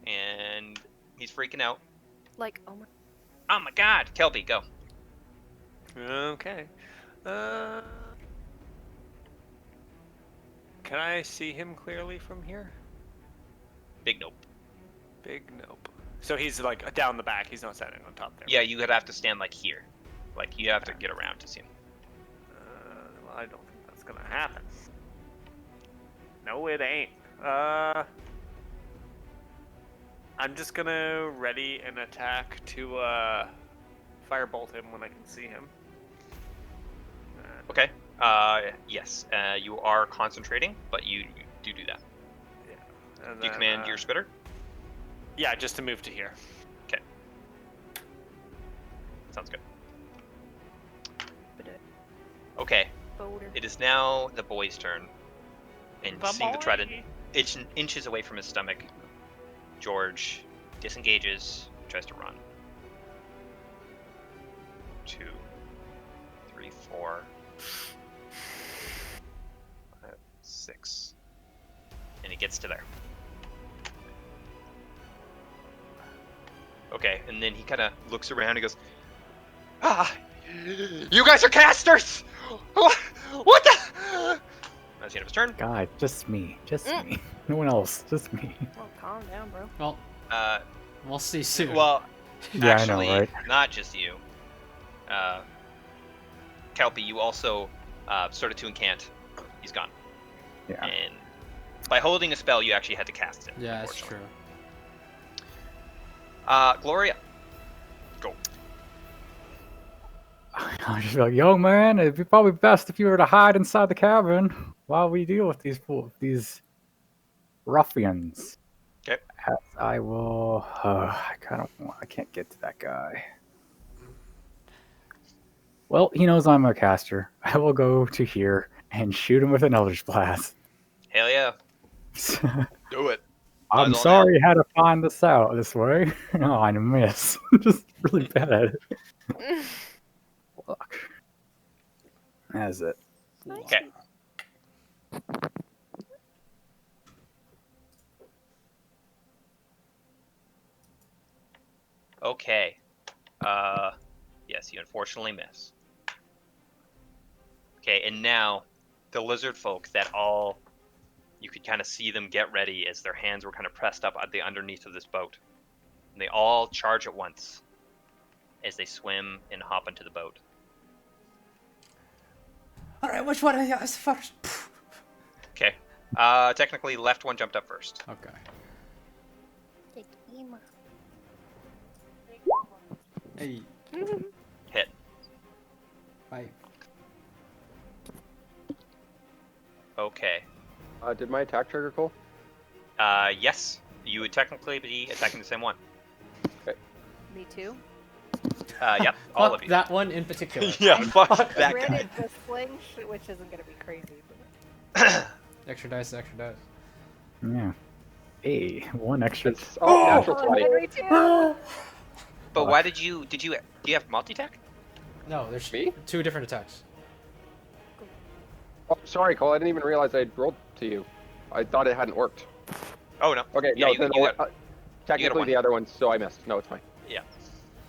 And he's freaking out. Like, oh my god! Kelby, go. Okay. Can I see him clearly from here? Big nope. Big nope. So he's like down the back. He's not standing on top there. Yeah, you would have to stand like here. Like you have to get around to see him. Well, I don't think that's gonna happen. No, it ain't. I'm just gonna ready an attack to firebolt him when I can see him. Okay. Yes. You are concentrating, but you do that. Yeah. And Do you then, command your spitter? Yeah, just to move to here. Okay. Sounds good. Okay. It is now the boy's turn. And seeing the trident inches away from his stomach, George disengages, tries to run. 2, 3, 4, 5, 6. And he gets to there. Okay, and then he kind of looks around and goes, "Ah! You guys are casters! What the?" That's the end of his turn. God, just me. Just me. No one else. Just me. Well, calm down, bro. Well, we'll see soon. Well, Yeah, actually, I know, right? not just you. Kelpie, you also started to incant. He's gone. Yeah. And By holding a spell, you actually had to cast it. Yeah, that's true. Gloria, go. I just be like, yo, man, it'd be probably best if you were to hide inside the cabin while we deal with these ruffians. Okay. As I will. I can't get to that guy. Well, he knows I'm a caster. I will go to here and shoot him with an Eldritch Blast. Hell yeah. Do it. I'm Eyes on sorry I had to find this out this way. No, I miss. Just really bad at it. Fuck. That's it. Okay. Okay. Yes, you unfortunately miss. Okay, and now the lizard folk that all you could kind of see them get ready as their hands were kind of pressed up at the underneath of this boat. And they all charge at once as they swim and hop into the boat. All right, which one is first? Okay. Technically, left one jumped up first. Okay. Hey. Hit. Bye. Okay. Did my attack trigger, Cole? Yes. You would technically be attacking the same one. Me too. Yep. All Fuck of you. that one in particular. Yeah, fuck that guy. Granted, the sling, which isn't gonna be crazy. But... Extra dice, extra dice. Yeah. Hey, one extra. Natural 20. Henry too. But why do you have multi-attack? No, there's Me? 2 different attacks. Oh, sorry, Cole. I didn't even realize I'd rolled to you. I thought it hadn't worked. Oh no. Okay, Yeah, no, you then got technically one. the other one, so I missed. No, it's fine. Yeah.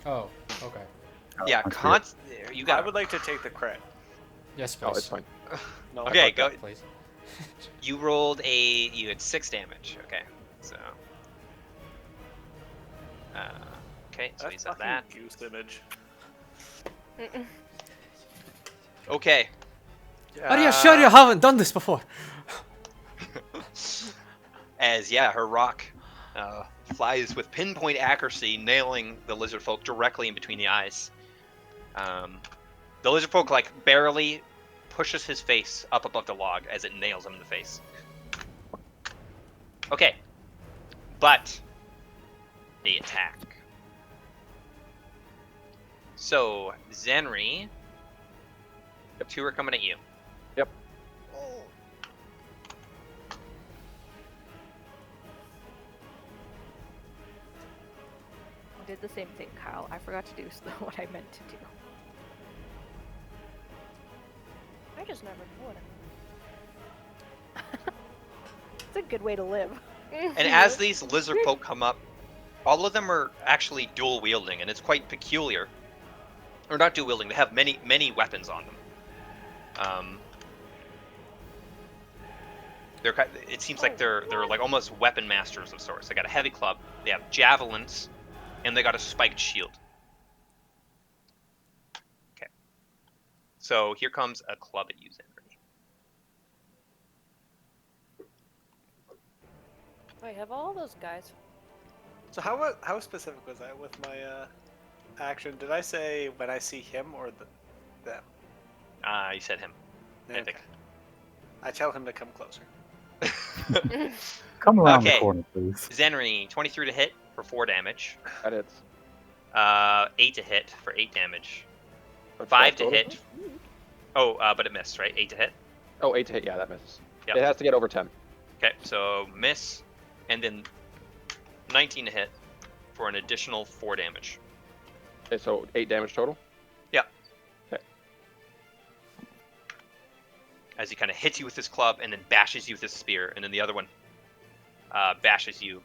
Oh, okay. Yeah. that's You I got. would like to take the crit. Yes, No, please. it's fine. No. Okay, Fuck go. that, please. You rolled you had 6 damage. Okay. So. Okay, so he's at that. Goose image. Okay. Are you sure you haven't done this before? As her rock flies with pinpoint accuracy, nailing the lizard folk directly in between the eyes. The lizard folk barely pushes his face up above the log as it nails him in the face. Okay, but they attack. So Zenri, 2 are coming at you. Yep. I did the same thing, Kyle. I forgot to do what I meant to do. I just never thought of It's a good way to live. it. And as these lizard folk come up, all of them are actually dual wielding, and it's quite peculiar. Or not dual wielding; they have many weapons on them. It seems like they're like almost weapon masters of sorts. They got a heavy club, they have javelins, and they got a spiked shield. Okay. So here comes a club at you, Zenri. I have all those guys. So how specific was I with my action? Did I say when I see him or them? You said him. I Okay. think. I tell him to come closer. Come around Okay. the corner, please. Zenri, 23 to hit for 4 damage. That hits. 8 to hit for 8 damage. That's 5 to total? hit. Oh, but it missed, right? 8 to hit. Oh, 8 to hit. Yeah, that misses. Yep. It has to get over 10. Okay, so miss, and then 19 to hit for an additional 4 damage. Okay, so 8 damage total. Yep. Okay. As he kind of hits you with his club and then bashes you with his spear, and then the other one bashes you,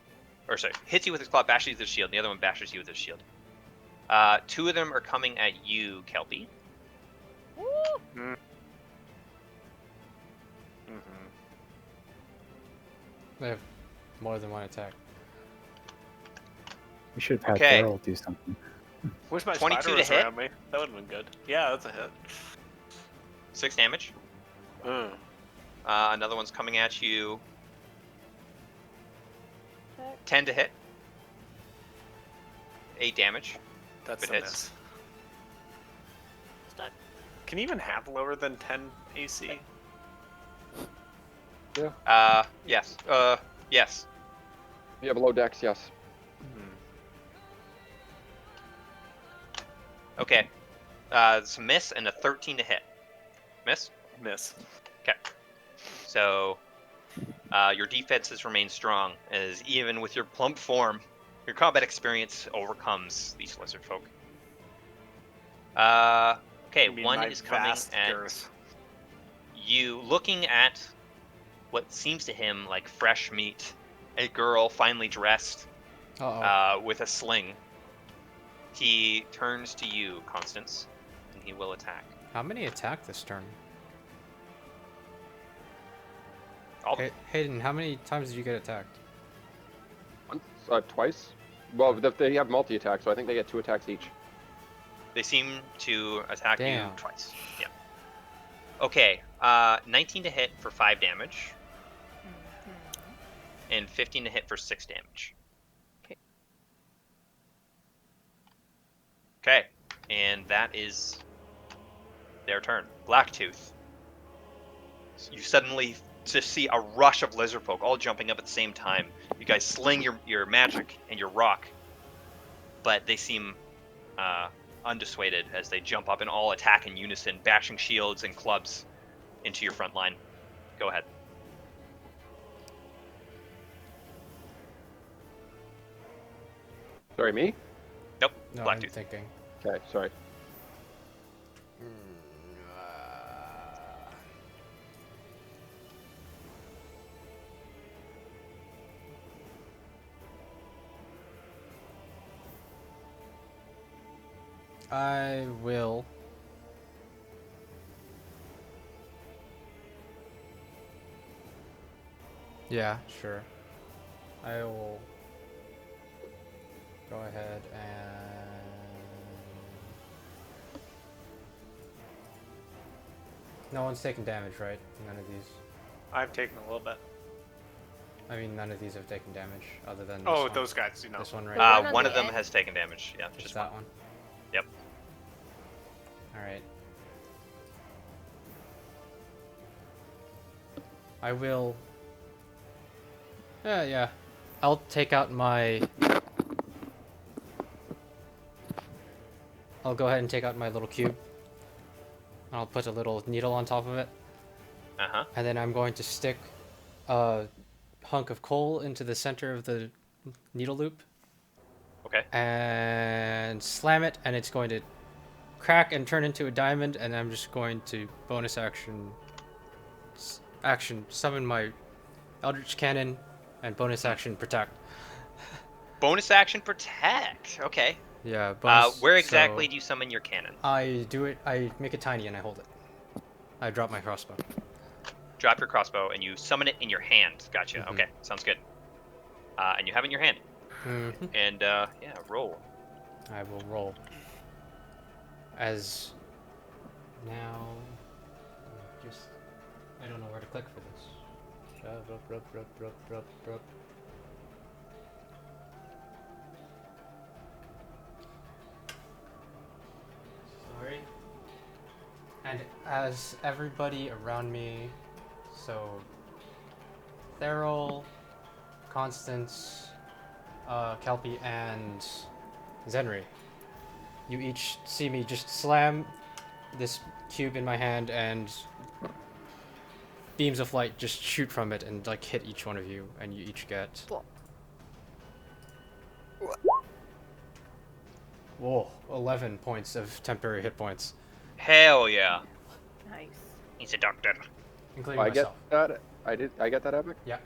or sorry, hits you with his club, bashes you with his shield, and the other one bashes you with his shield. 2 of them are coming at you, Kelpie. Mm-hmm. They have more than one attack. We should have had Okay. Daryl do something. Wish my 22 spider to was hit? around me. That would have been good. Yeah, that's a hit. 6 damage. Mm. Another one's coming at you attack. 10 to hit. 8 damage. That's It a hits. miss. Stuck. Can you even have lower than 10 AC? Yes. Yes. You have a low dex, yes. Okay. It's a miss and a 13 to hit. Miss? Miss. Okay. So, your defenses remain strong, as even with your plump form, your combat experience overcomes these lizard folk. Okay, You mean one my is coming vast at girth. you, looking at what seems to him like fresh meat. A girl finely dressed, with a sling. He turns to you, Constance, and he will attack. How many attack this turn? All Hayden, how many times did you get attacked? Once, twice. Well, they have multi-attack, so I think they get 2 attacks each. They seem to attack you Damn. twice. Yeah. Okay, 19 to hit for 5 damage, and 15 to hit for 6 damage. Okay. Okay, and that is their turn. Blacktooth. You suddenly just see a rush of lizard folk all jumping up at the same time. You guys sling your magic and your rock, but they seem undissuaded as they jump up and all attack in unison, bashing shields and clubs into your front line. Go ahead. Sorry, me? Nope, No, I'm Blacktooth. thinking. Okay, sorry. I will. Yeah, sure. I will go ahead and no one's taken damage, right? None of these. I've taken a little bit. I mean, none of these have taken damage other than this Oh, one. those guys, you know. This one right The here. on One the of them end? has taken damage. Yeah, Just just that one. Yep. All right. I will. Yeah. I'll take out my. I'll go ahead and take out my little cube. I'll put a little needle on top of it. Uh-huh. And then I'm going to stick a hunk of coal into the center of the needle loop. Okay. And slam it, and it's going to crack and turn into a diamond, and I'm just going to bonus action summon my Eldritch Cannon and bonus action protect. Bonus action protect. Okay. Yeah, bonus. Where exactly so do you summon your cannon? I do it. I make it tiny and I hold it. I drop my crossbow. Drop your crossbow and you summon it in your hand. Gotcha. Mhm. Okay, sounds good. And you have it in your hand. Mhm. And yeah, roll. I will roll. As now, just I don't know where to click for this. Sorry. And as everybody around me, so Therol, Constance, Kelpie, and Zenri, you each see me just slam this cube in my hand, and beams of light just shoot from it and like hit each one of you, and you each get. Whoa, 11 points of temporary hit points, Hell yeah. Nice. He's a doctor. including I myself. get that. I get that epic. Yeah.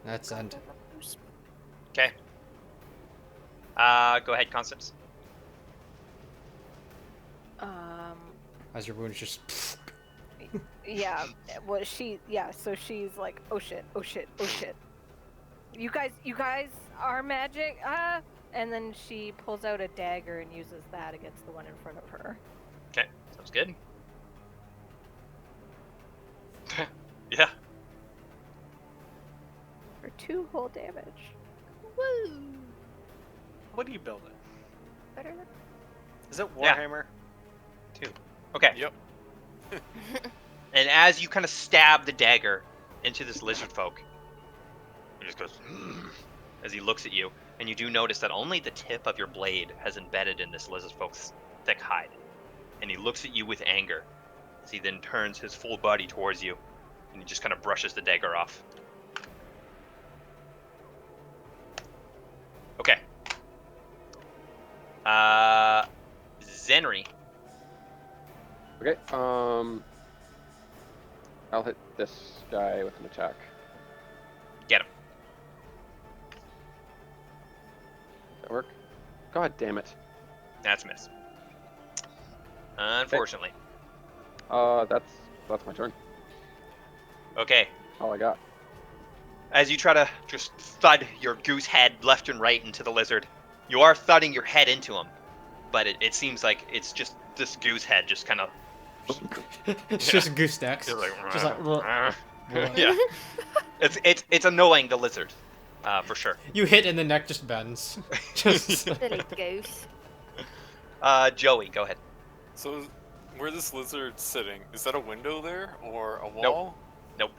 That's end. Okay. Go ahead, Constance. As your wounds just. Yeah. Well, so she's like, oh shit, oh shit, oh shit. You guys are magic, and then she pulls out a dagger and uses that against the one in front of her. Okay, sounds good. Yeah. For 2 whole damage. Woo! What are you building? Better than. Is it Yeah. Warhammer? 2. Okay. Yep. And as you kind of stab the dagger into this lizard folk, he just goes as he looks at you, and you do notice that only the tip of your blade has embedded in this lizard folk's thick hide. And he looks at you with anger as he then turns his full body towards you, and he just kind of brushes the dagger off. Okay. Zenry. Okay. I'll hit this guy with an attack. Get him. Does that work? God damn it. That's a miss. Unfortunately. That's my turn. Okay. All I got. As you try to just thud your goose head left and right into the lizard, you are thudding your head into him, but it seems like it's just this goose head just kind of. It's just goose stacks. Just like, Just like, "Bleh." yeah. It's annoying the lizard, for sure. You hit and the neck just bends. Just Silly goose. Joey, go ahead. So, where this lizard's sitting, is that a window there or a wall? Nope.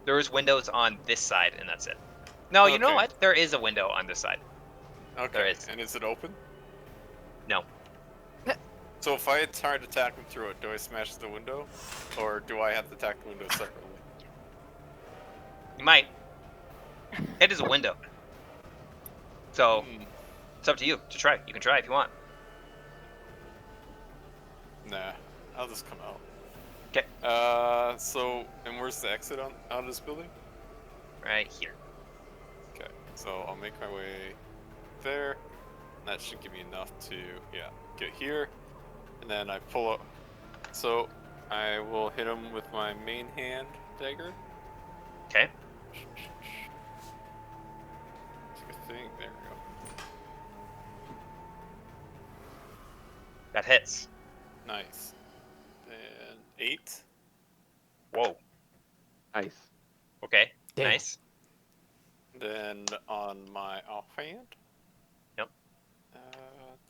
There's windows on this side, and that's it. No, you know Okay. what? There is a window on this side. Okay. There is. And is it open? No. So if I try to attack him through it, do I smash the window, or do I have to attack the window separately? You might. It is a window. So, it's up to you to try. You can try if you want. Nah, I'll just come out. Okay. So, and where's the exit out of this building? Right here. Okay, so I'll make my way there. That should give me enough to, get here. And then I pull up. So, I will hit him with my main hand dagger. Okay. Take a thing. There we go. That hits. Nice. And 8. Whoa. Nice. Okay. Damn. Nice. Then on my offhand. Yep.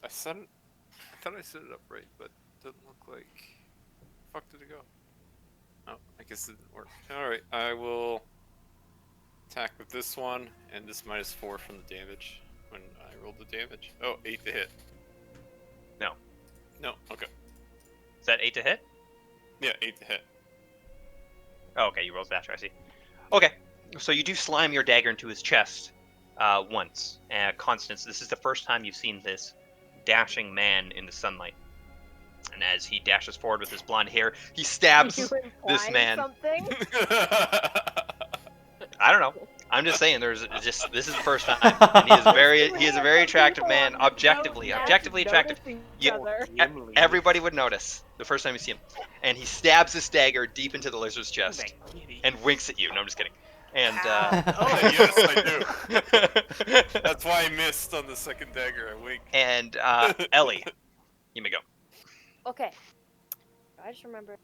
I set it. I thought I set it up right, but it doesn't look like. Fuck did it go? Oh, I guess it didn't work. All right, I will attack with this one, and this -4 from the damage when I rolled the damage. Oh, 8 to hit. No. No. Okay. Is that 8 to hit? Yeah, 8 to hit. Oh, okay, you rolled faster, I see. Okay, so you do slam your dagger into his chest once. Constance, this is the first time you've seen this dashing man in the sunlight. And as he dashes forward with his blonde hair, he stabs You this implying man. Something? I don't know. I'm just saying, this is the first time. And he is a very attractive man, objectively attractive. Everybody would notice the first time you see him. And he stabs his dagger deep into the lizard's chest and winks at you. No, I'm just kidding. And Oh, yes, I do. That's why I missed on the second dagger. I winked. And Ellie, you may go. Okay. I just remember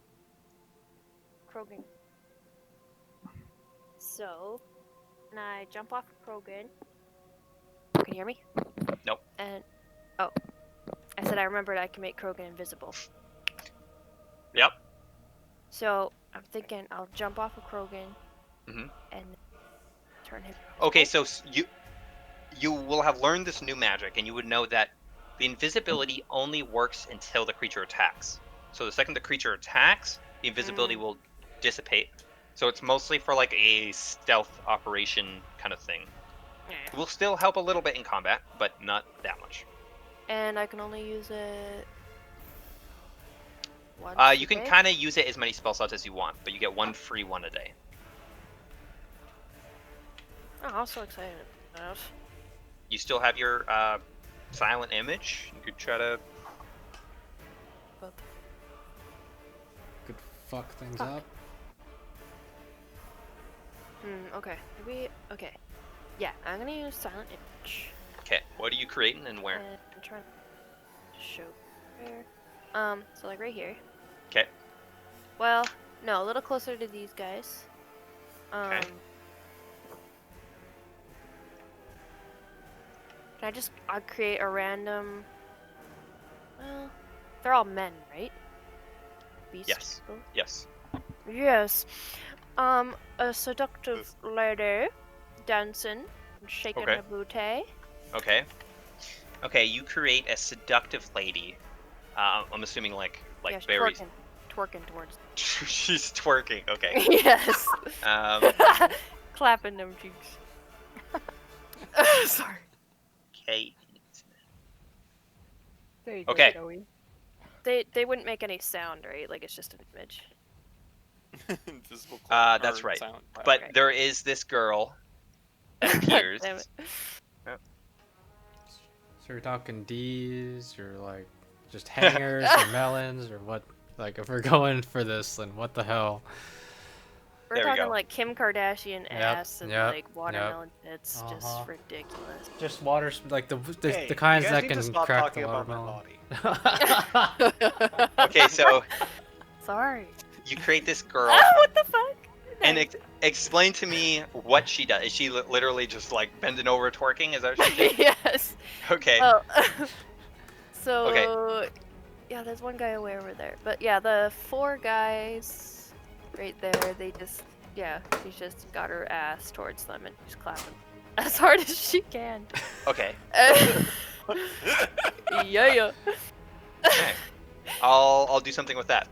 Krogan. So, and I jump off of Krogan. Can you hear me? Nope. And oh, I said I remembered I can make Krogan invisible. Yep. So I'm thinking I'll jump off of Krogan Mhm. and turn him. Okay, so you will have learned this new magic, and you would know that the invisibility only works until the creature attacks. So the second the creature attacks, the invisibility will dissipate. So it's mostly for like a stealth operation kind of thing. It will still help a little bit in combat, but not that much. And I can only use it once. You can a day? kind of use it as many spell slots as you want, but you get one free one a day. Oh, I'm so excited about that. You still have your silent image. You could try to. could fuck things up. Okay. Maybe. Okay. Yeah, I'm gonna use silent image. Okay, what are you creating and where? And I'm trying to show where. So like right here. Okay. Well, no, a little closer to these guys. Okay. Can I just create a random? Well, they're all men, right? Beast Yes. people? Yes. Yes. A seductive lady dancing and shaking Okay. her booty. Okay. Okay, you create a seductive lady. I'm assuming like Yeah, she's very. twerking towards. She's twerking. Okay. Yes. Um. Clapping them cheeks. Sorry. Okay. There you go, Okay. Joey. They wouldn't make any sound, right? Like it's just an image. Invisible That's or right. silent clap. But Right. there is this girl that appears. Damn it. So you're talking D's or like just hangers or melons or what? Like if we're going for this, then what the hell? We're There we talking go. like Kim Kardashian ass and yep, like watermelon tits. Just ridiculous. Just water, like Hey, the kinds you guys that need can to stop crack talking the about my watermelon. body. Okay, so Sorry. you create this girl, What the fuck? and explain to me what she does. Is she literally just like bending over twerking? Is that what she does? Yes. Okay. Well, so yeah, there's one guy away over there, but yeah, the 4 guys right there. They just she's just got her ass towards them and she's clapping as hard as she can. Okay. Yeah. Okay. I'll do something with that.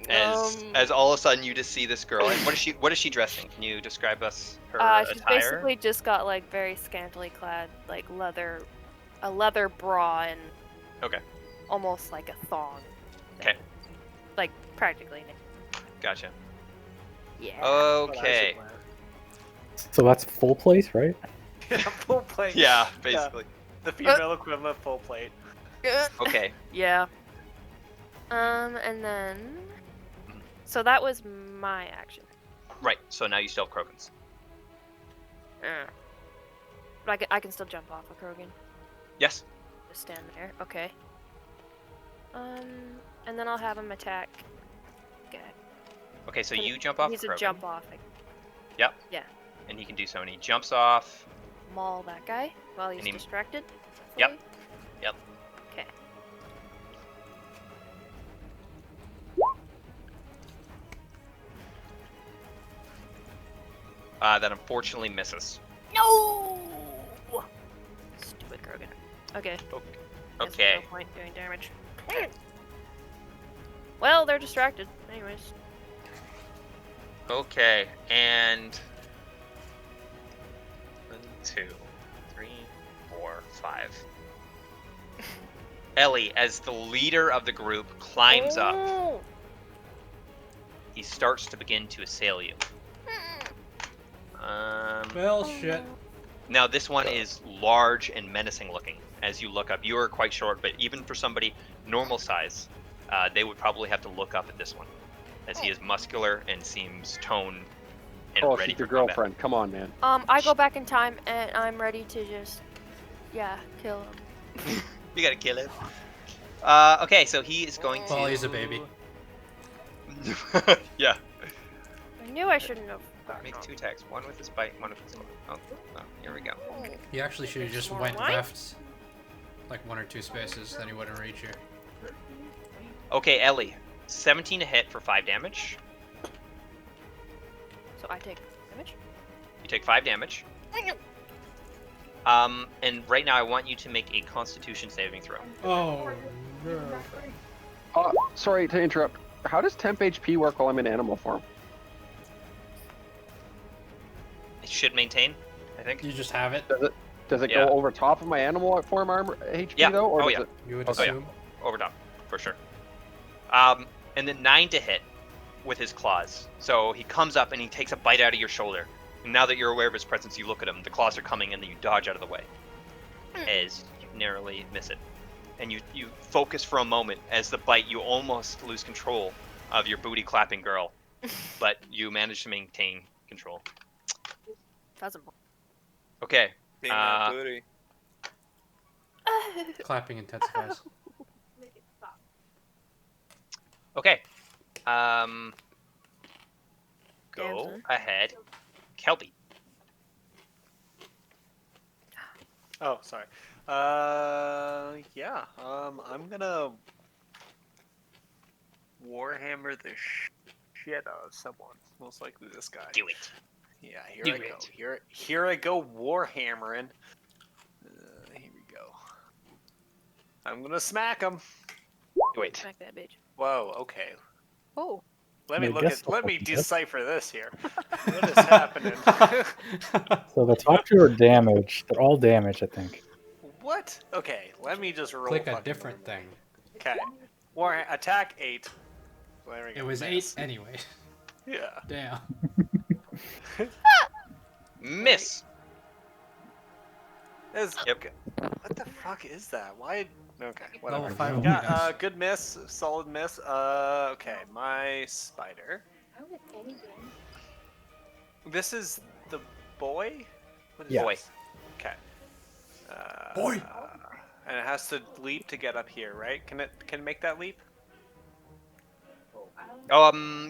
As all of a sudden you just see this girl, and what is she dressed in? Can you describe us her She's attire? basically just got like very scantily clad, like a leather bra and Okay. almost like a thong. Okay. Like practically. Gotcha. Yeah. Okay. So that's full plate, right? Yeah, full plate. Yeah, basically. The female equivalent of full plate. Okay. Yeah. And then so that was my action. Right. So now you still have Krogans. But I can still jump off a Krogan. Yes. Just stand there. Okay. And then I'll have him attack. Okay. Okay, so you jump off He's Krogan. a jump off. Yep. Yeah. And he can do so, and he jumps off. Maul that guy while he's And he- distracted. Yep. hopefully. Yep. Okay. That unfortunately misses. No. Stupid Krogan. Okay. Guess there's Okay. No point doing damage. Well, they're distracted. Anyways. Okay, and 1, 2, 3, 4, 5. Ellie, as the leader of the group, climbs up. Oh. He starts to begin to assail you. Well, shit. Now this one is large and menacing looking. As you look up, you are quite short, but even for somebody normal size, they would probably have to look up at this one, as he is muscular and seems toned and Oh, ready she's for your combat. girlfriend. Come on, man. I go back in time and I'm ready to just, kill him. You gotta kill him. Okay, so he is going to. Well, he's a baby. Yeah. I knew I shouldn't have. Make 2 attacks. One with his bite, one with his. Oh, here we go. He actually should have just went left, like 1 or 2 spaces, then he wouldn't reach you. Okay, Ellie. 17 to hit for 5 damage. So I take damage. You take 5 damage. And right now I want you to make a Constitution saving throw. Oh no. Sorry to interrupt. How does temp HP work while I'm in animal form? It should maintain, I think. You just have it. Does it Yeah. go over top of my animal form armor HP Yeah. though, or Oh, does yeah. it? You would Oh, yeah. assume. Over top, for sure. And then 9 to hit with his claws. So he comes up and he takes a bite out of your shoulder. And now that you're aware of his presence, you look at him. The claws are coming, and then you dodge out of the way as you narrowly miss it. And you focus for a moment. As the bite, you almost lose control of your booty clapping girl, but you manage to maintain control. That's important. Okay. Female booty. Clapping intensifies. Okay. Go Damsel. ahead, Kelpie. Oh, sorry. Yeah. I'm gonna Warhammer the shit out of someone. Most likely this guy. Do it. Yeah, here Do I go. it. Here I go Warhammering. Here we go. I'm gonna smack him. Do it. Smack that bitch. Whoa. Okay. Oh, Let me I look guess at. Let me I'll- decipher this here. What is happening? So the top two are damaged. They're all damaged, I think. What? Okay. Let me just roll. Click a fucking different normal. thing. Okay. War attack 8. There we go. It was miss. 8 anyway. Yeah. Damn. Miss. Yep. What the fuck is that? Why? Okay. Whatever. Level 5 Yeah. dice. Good miss. Solid miss. Okay. My spider. This is the boy. What is Yeah. Boy. this? Okay. Boy. And it has to leap to get up here, right? Can it make that leap?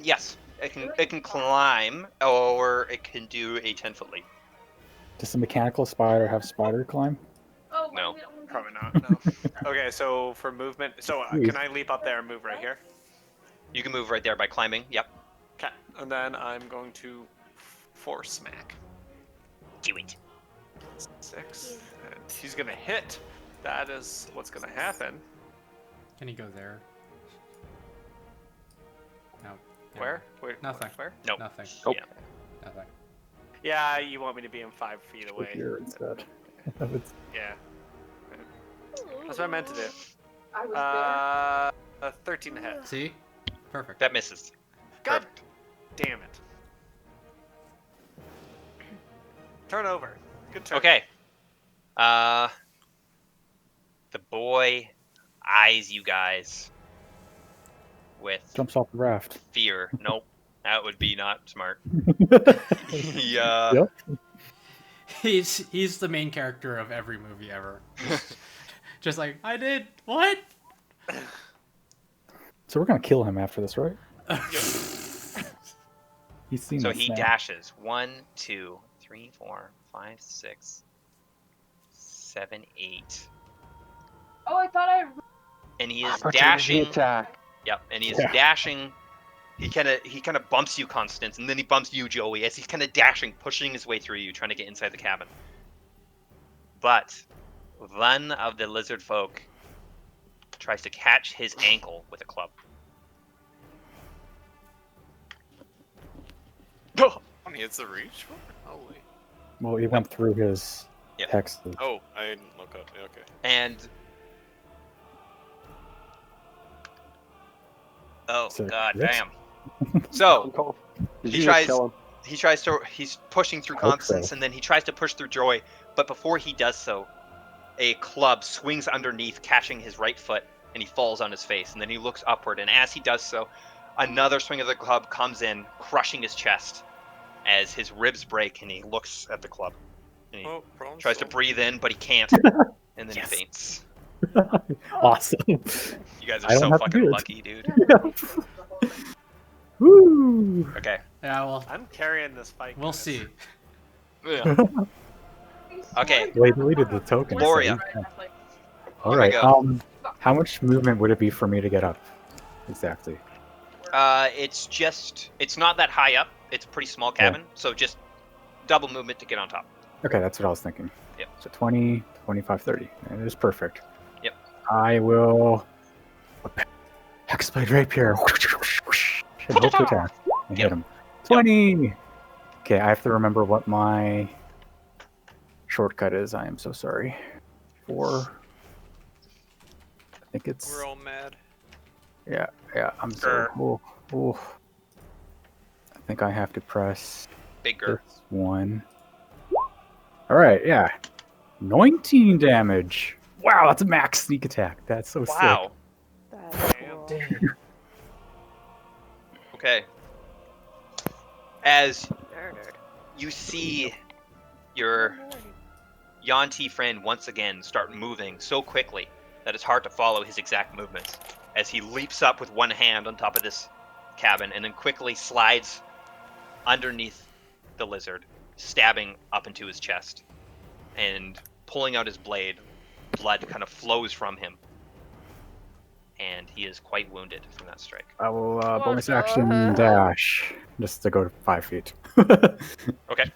Yes. It can climb, or it can do a 10-foot leap. Does the mechanical spider have spider climb? No. Probably not. No. Okay. So for movement, so can I leap up there and move right here? You can move right there by climbing. Yep. Okay. And then I'm going to force smack. Do it. 6. And he's gonna hit. That is what's gonna happen. Can he go there? No. Yeah. Where? Where? Nothing. Where? Nope. Nothing. Nope. Yeah. Nothing. Yeah, you want me to be in 5 feet Over away. here instead. It's- Yeah. That's what I meant to do. I was there. 13 to hit. See? Perfect. That misses. God Perfect. damn it. Turn over. Good turn. Okay. The boy eyes you guys with Jumps off the raft. fear. Nope. That would be not smart. He, Yep. He's the main character of every movie ever. Just like, I did what? So we're gonna kill him after this, right? He's seen So this he now. dashes 1, 2, 3, 4, 5, 6, 7, 8. Oh, I thought I. And he is Opportunity dashing. attack. Yep, and he is Yeah. dashing. He kind of bumps you, Constance, and then he bumps you, Joey, as he's kind of dashing, pushing his way through you, trying to get inside the cabin. But one of the lizard folk tries to catch his ankle with a club. Funny, it's a reach? Holy. Well, he went through his Yep. text. Oh, I didn't look up. Yeah, okay. And oh So, god yes. damn. So Did he you tries- just kill him? he's pushing through I hope Constance, so. and then he tries to push through Joy, but before he does so, a club swings underneath, catching his right foot, and he falls on his face, and then he looks upward, and as he does so, another swing of the club comes in, crushing his chest as his ribs break, and he looks at the club. And he Oh, problem tries to solved. breathe in, but he can't, and then Yes. he faints. Awesome. You guys I are don't so have to do fucking it. lucky, dude. Woo! Okay. Yeah, well, I'm carrying this fight. we'll guys. see. Yeah. Okay. Well, he deleted the token. so Gloria. he can- Oh All my right. God. How much movement would it be for me to get up? Exactly. It's not that high up. It's a pretty small cabin, so just double movement to get on top. Okay, that's what I was thinking. Yep. So 20, 25, 30. And it is perfect. Yep. I will Hexblade Rapier. And hope to attack. And hit him. 20! Okay, I have to remember what my shortcut is. I am so sorry. 4. I think it's... We're all mad. Yeah, I'm so... Oh. I think I have to press Bigger. this one. Alright, yeah. 19 damage. Wow, that's a max sneak attack. That's so Wow. that's Damn. cool. Okay. As Nerd. you see your Yanti friend once again start moving so quickly that it's hard to follow his exact movements. as he leaps up with one hand on top of this cabin and then quickly slides underneath the lizard, stabbing up into his chest and pulling out his blade. Blood kind of flows from him, and he is quite wounded from that strike. I will What bonus the action hell? dash just to go to 5 feet. Okay.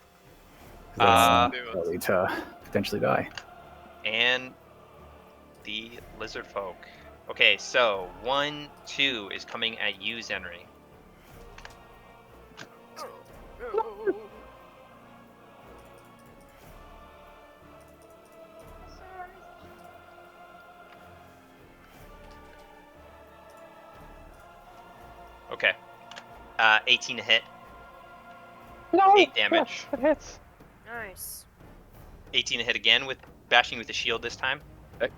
That'll lead to potentially die. And the lizard folk. Okay, so 1, 2 is coming at you, Zenri. Okay. 18 to hit. No! 8 damage. Yes, it hits. Nice. 18 to hit again with bashing with the shield this time. Okay.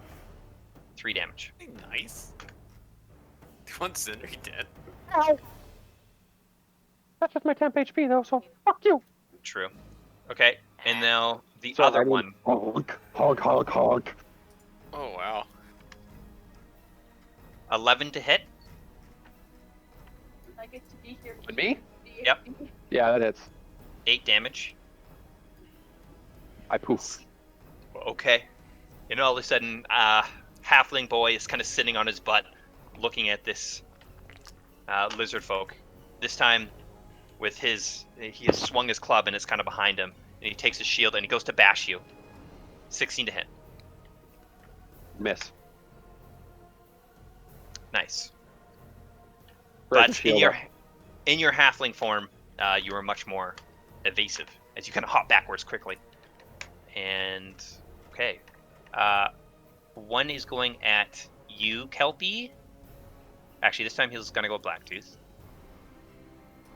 3 damage. Nice. Do you want Zenri dead? Ow! That's just my temp HP though, so fuck you. True. Okay, and now the So other I mean, one. Honk, honk, honk, honk. Oh wow. 11 to hit. I get to be here. And me? Yep. Yeah, that hits. 8 damage. I poof. Okay. And all of a sudden, halfling boy is kind of sitting on his butt, looking at this lizard folk. This time, with he has swung his club and it's kind of behind him, and he takes his shield and he goes to bash you. 16 to hit. Miss. Nice. Break the But shield up. in your halfling form, you are much more evasive as you kind of hop backwards quickly. And okay, one is going at you, Kelpie. Actually, this time he's gonna go Blacktooth.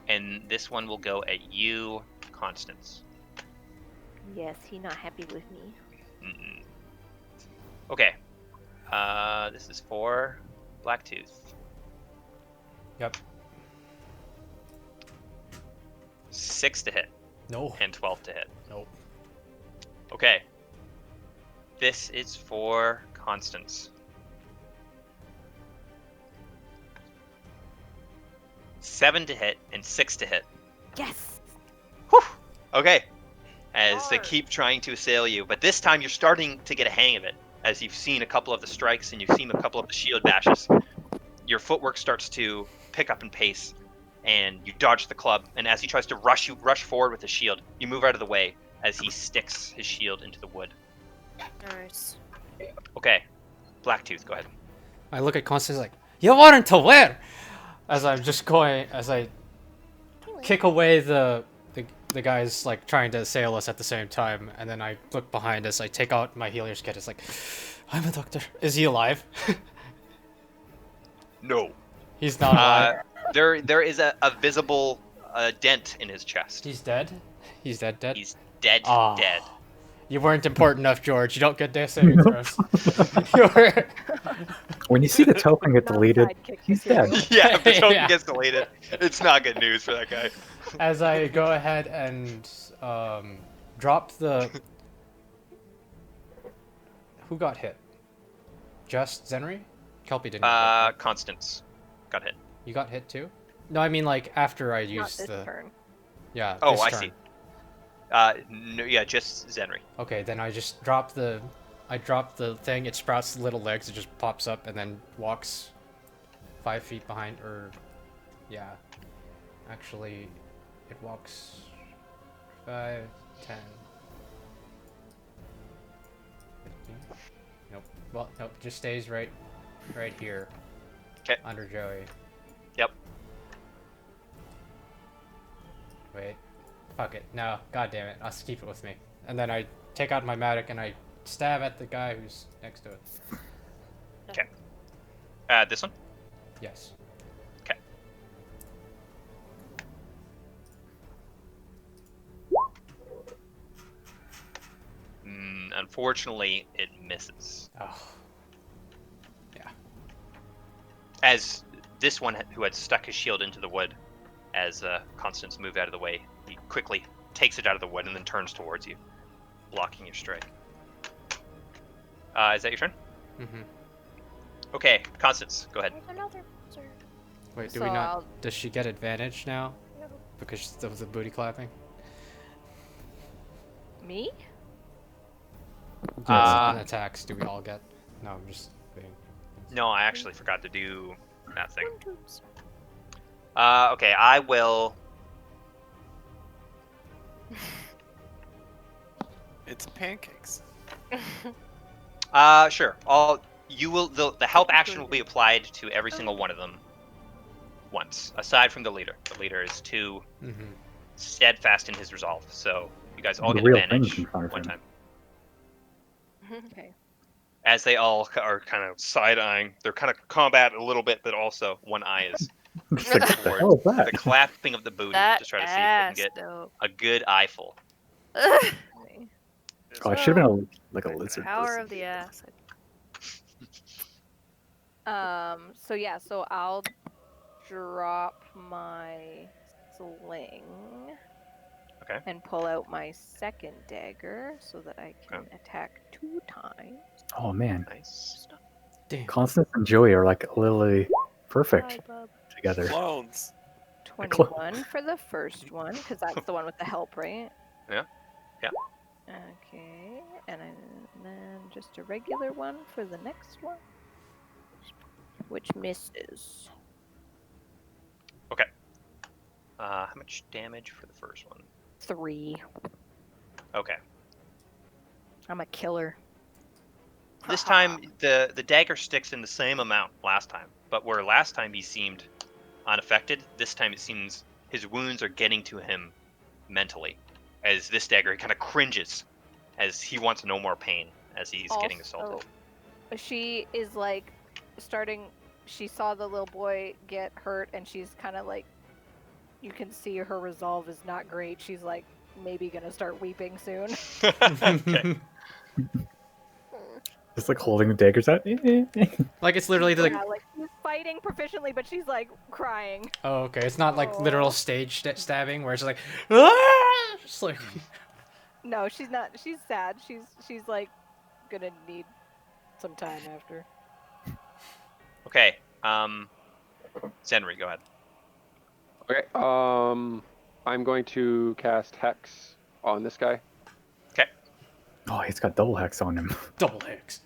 And this one will go at you, Constance. Yes, he not happy with me. Mm-mm. Okay, this is for Blacktooth. Yep. 6 to hit No. and 12 to hit. Nope. Okay. This is for Constance. 7 to hit and 6 to hit. Yes. Whew. Okay. As they keep trying to assail you, but this time you're starting to get a hang of it. As you've seen a couple of the strikes and you've seen a couple of the shield bashes, your footwork starts to pick up in pace, and you dodge the club. And as he tries to rush forward with the shield, you move out of the way as he sticks his shield into the wood. Nice. Okay, Blacktooth, go ahead. I look at Constance like, you weren't to where? As I'm just going, as I kick away the guys like trying to assail us at the same time, and then I look behind us. I take out my healer's kit. It's like, I'm a doctor. Is he alive? No. He's not alive. There is a visible dent in his chest. He's dead. He's dead. He's dead. Ah. Dead. You weren't important enough, George. You don't get death saving throws. You were... When you see the token get deleted, he's dead. Yeah, if the token Yeah. gets deleted, it's not good news for that guy. As I go ahead and drop the... Who got hit? Just Zenri? Kelpie didn't get hit. Constance got hit. You got hit too? No, I mean like after I Not used this the... turn. Yeah, Oh, this I turn. see. No, yeah, just Zenri. Okay, then I just drop the... I drop the thing, it sprouts little legs, it just pops up and then walks 5 feet behind, or... Yeah. Actually, it walks 5, 10... 15? Nope. Well, nope, just stays right here. Okay. Under Joey. Yep. Wait. Fuck it. No. God damn it. I'll just keep it with me. And then I take out my Matic and I stab at the guy who's next to it. Okay. This one? Yes. Okay. Unfortunately, it misses. Oh. Yeah. As this one who had stuck his shield into the wood, as Constance moved out of the way, he quickly takes it out of the wood and then turns towards you, blocking your strike. Is that your turn? Mm-hmm. Okay, Constance, go ahead. There's another sir. Wait, do So we not? I'll- Does she get advantage now? No. Because of the booty clapping? Me? Yes, on attacks, do we all get? No, I'm just being. No, I actually forgot to do that thing. One tubes. Okay, I will. It's pancakes. Sure. The help action will be applied to every single one of them once, aside from the leader. The leader is too Mm-hmm. steadfast in his resolve, so you guys all The get real thing advantage in front of one him. time. Okay. As they all are kind of side-eyeing, they're kind of combat a little bit, but also one eye is Just like, what the toward hell is that? the clapping of the booty That to try to see if ass, they can get though. a good eyeful. Okay. Oh, it should have been like a lizard. Power person. of the ass. So yeah, so I'll drop my sling. Okay. And pull out my second dagger so that I can attack 2 times. Oh man, Nice. Damn. Constance and Joey are like literally perfect Hi, bub. together. Clones. 21 for the first one, because that's the one with the help, right? Yeah. Yeah. Okay, and then just a regular one for the next one, which misses. Okay. How much damage for the first one? 3. Okay. I'm a killer. This time, the dagger sticks in the same amount last time, but where last time he seemed unaffected, this time it seems his wounds are getting to him mentally. As this dagger kind of cringes, as he wants no more pain as he's getting assaulted. Also, she is like starting. She saw the little boy get hurt, and she's kind of like, you can see her resolve is not great. She's like maybe gonna start weeping soon. Okay. Just like holding the daggers out. Like it's literally like. Yeah, like she's fighting proficiently, but she's like crying. Oh, okay. It's not like Aw. literal stage stabbing where it's like. "Ah!" Just like. No, she's not. She's sad. She's like gonna need some time after. Okay. Zenri, go ahead. Okay. I'm going to cast Hex on this guy. Oh, he's got double hex on him. Double hex.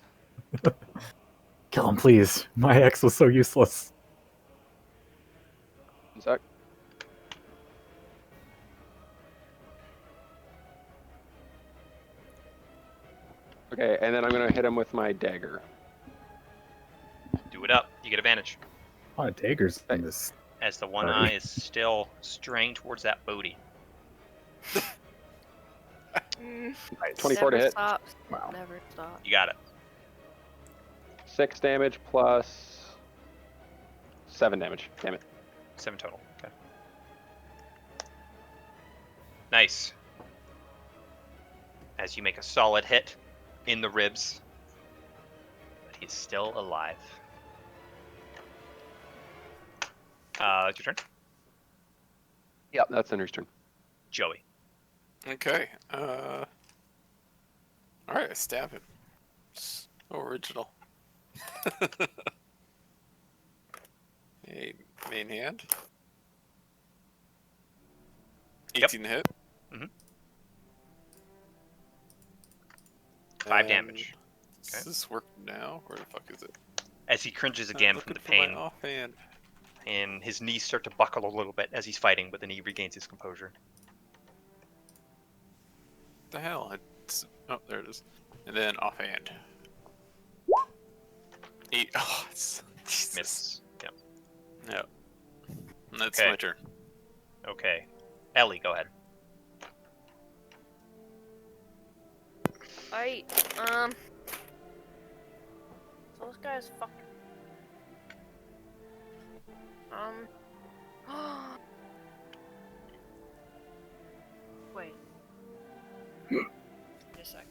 Kill him, please. My hex was so useless. 1 sec. Okay, and then I'm gonna hit him with my dagger. Do it up. You get advantage. A lot of daggers in this. As the one Sorry. eye is still straying towards that booty. Nice. 24 to Never hit. stops. Wow. Never stops. You got it. 6 damage plus 7 damage. Damn it. 7 total. Okay. Nice. As you make a solid hit in the ribs, but he's still alive. It's your turn, Yep, that's Henry's turn. Joey. Okay. All right, I stab him. So original. A main hand. 18 to hit. Mhm. 5 And damage. Does this work now? Where the fuck is it? As he cringes I'm again from looking the for my pain, offhand. and his knees start to buckle a little bit as he's fighting, but then he regains his composure. What the hell? Oh, there it is. And then offhand. 8. Oh, it's Jesus. Misses. Yep. Yep. And that's Okay. my turn. Okay. Ellie, go ahead. Alright, so this guy's fucking. Wait. Just a sec.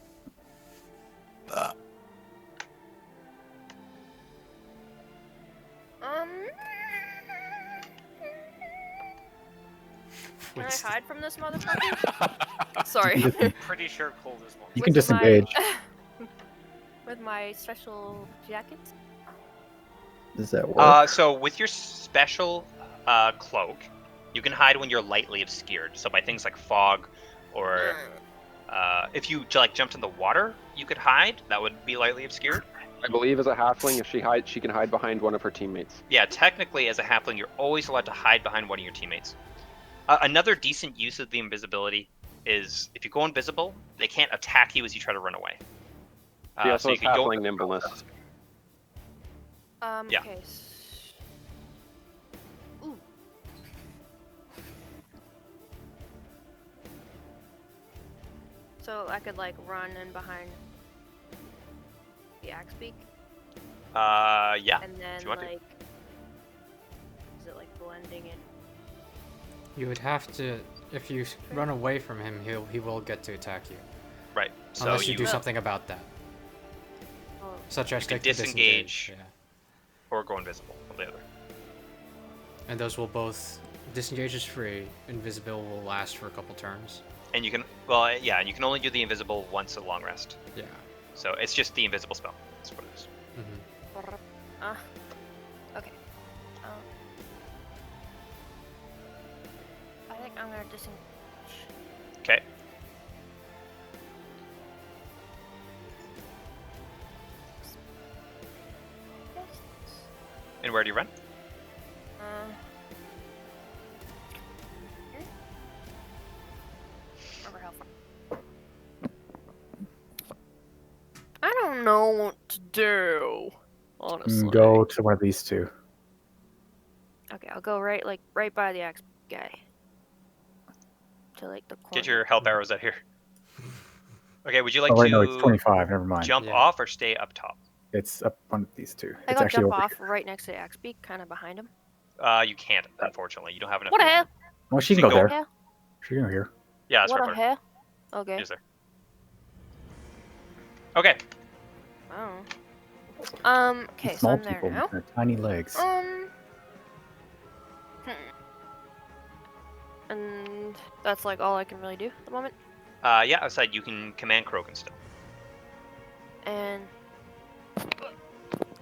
Can I hide from this motherfucker? Sorry. Pretty sure cold is one. You can With my- disengage. With my special jacket? Does that work? So with your special cloak, you can hide when you're lightly obscured. So by things like fog, or if you like jumped in the water, you could hide. That would be lightly obscured. I believe as a halfling, if she can hide behind one of her teammates. Yeah, technically as a halfling, you're always allowed to hide behind one of your teammates. Another decent use of the invisibility is if you go invisible, they can't attack you as you try to run away. She also so you has can go. halfling nimbleness. Yeah. Okay. Ooh. So I could like run in behind the axe beak, Yeah. and then you want to. like, is it like blending in? You would have to, if you run away from him, he will get to attack you. Right. So Unless you do something about that. Oh. Such as You can take the disengage. Yeah. Or go invisible. One or the other. And those will both, disengage is free, invisible will last for a couple turns. And you can, well, yeah, and you can only do the invisible once at long rest. Yeah. So it's just the invisible spell. That's what it is. Okay. I think I'm gonna disengage. Okay. And where do you run? Here? Remember how far? I don't know what to do. Honestly. Go to one of these two. Okay, I'll go right by the axe guy. To like the corner. Get your help arrows out here. Okay, would you like Oh, wait, to no, it's 25. Never mind. jump off or stay up top? It's up on these two. I It's got actually jump over off here. right next to the axe beak, kind of behind him. You can't, unfortunately. You don't have enough. What the hell? Well, she So can you go can there. Yeah. She can go here. Yeah, that's What right the there. hell? Okay. Is there? Okay. Oh. Okay, so Small I'm there people now. with their tiny legs. And that's like all I can really do at the moment. Yeah, outside you can command Krogan still. And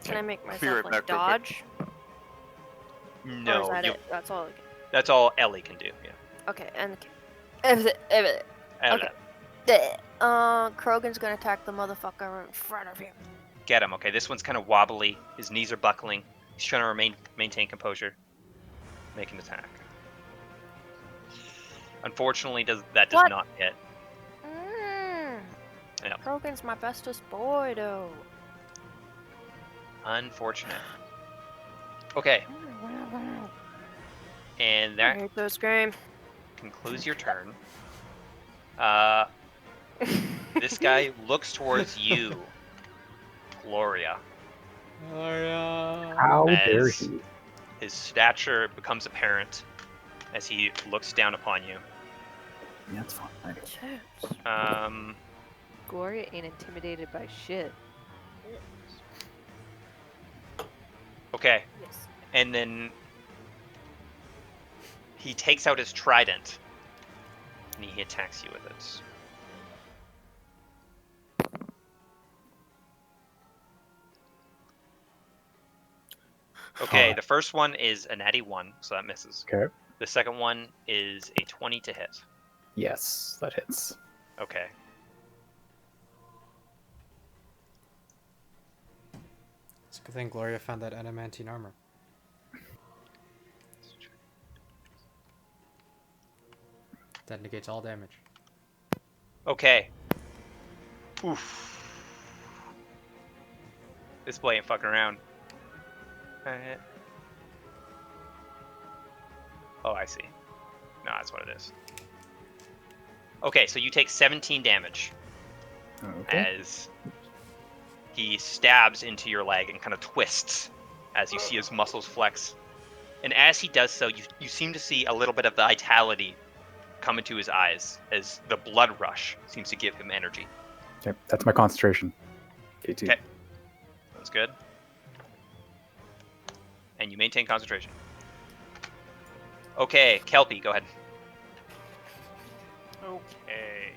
can I make Be myself right like back real quick. dodge? Or is No, that you, it? That's all I can. that's all Ellie can do. Yeah. Okay, and Ellie. okay. Krogan's gonna attack the motherfucker in front of him. Get him. Okay, this one's kind of wobbly. His knees are buckling. He's trying to maintain composure. Make an attack. Unfortunately, that does What? not hit. Yeah. Krogan's my bestest boy, though. Unfortunate. Okay. And I that hate this game. concludes your turn. This guy looks towards you, Gloria. How dare as he? his stature becomes apparent as he looks down upon you. Yeah, that's fine. Gloria ain't intimidated by shit. Okay. Yes. And then he takes out his trident and he attacks you with it. Okay, the first one is a natty 1, so that misses. Okay. The second one is a 20 to hit. Yes, that hits. Okay. It's a good thing Gloria found that adamantine armor. That negates all damage. Okay. Oof. This boy ain't fucking around. Oh, I see. No, that's what it is. Okay, so you take 17 damage Okay. as he stabs into your leg and kind of twists as you see his muscles flex. And as he does so, you seem to see a little bit of vitality come into his eyes as the blood rush seems to give him energy. Okay, that's my concentration. K2. Okay. That's good. And you maintain concentration. Okay, Kelpie, go ahead. Okay.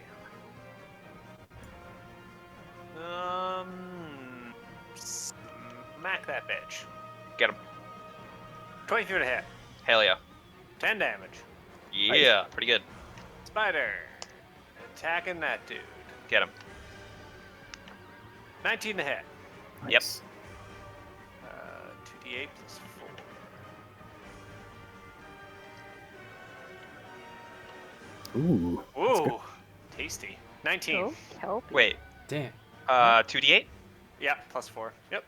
Smack that bitch. Get him. 23 to hit. Hell yeah. 10 damage. Yeah, pretty good. Spider. Attacking that dude. Get him. 19 to hit. Yep. 2d8 plus 4. Ooh. Ooh. Tasty. 19. Oh, Kelpie. Wait. Damn. 2d8? Yeah, plus 4. Yep.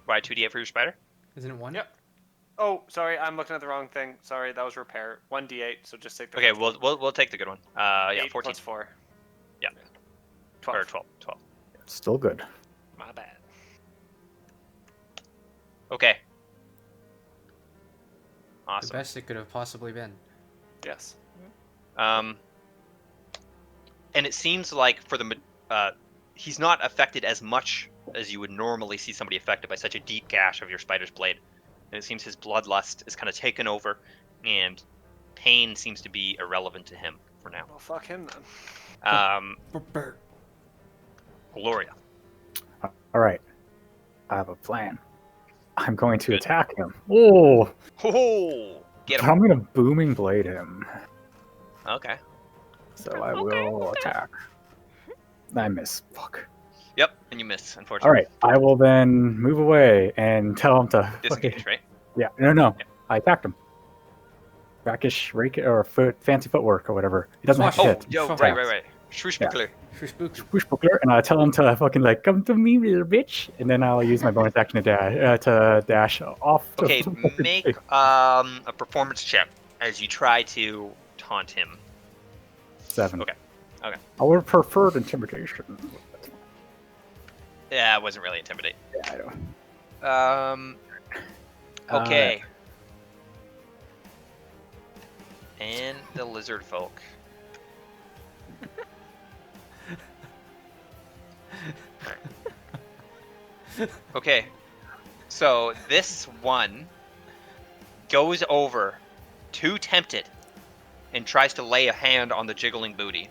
Why 2d8 for your spider? Isn't it 1? Yep. Oh, sorry, I'm looking at the wrong thing. Sorry, that was repair. 1d8, so just take the Okay, first one. we'll take the good one. Yeah, 8 14. plus 4. Yeah. 12. Or 12. 12. Still good. My bad. Okay. The Awesome. best it could have possibly been. Yes. And it seems like for the he's not affected as much as you would normally see somebody affected by such a deep gash of your spider's blade. And it seems his bloodlust is kind of taken over, and pain seems to be irrelevant to him for now. Well, fuck him then. Gloria. All right. I have a plan. I'm going to attack him. Oh! Oh, get him. I'm going to booming blade him. Okay. So I will attack. I miss. Fuck. Yep, and you miss, unfortunately. All right. I will then move away and tell him to. Disengage, right? Yeah. No. Yeah. I attacked him. Rakish, or fancy footwork or whatever. He doesn't have to Oh, hit. yo, Fuck. right. Swooshbuckler. Pushbuckler, and I tell him to fucking like come to me, little bitch, and then I'll use my bonus action to dash off. Okay, make a performance check as you try to taunt him. 7. Okay. I would have preferred intimidation. Yeah, it wasn't really intimidate. Yeah, I know. Okay. And the lizard folk. Okay. So this one goes over, too tempted, and tries to lay a hand on the jiggling booty.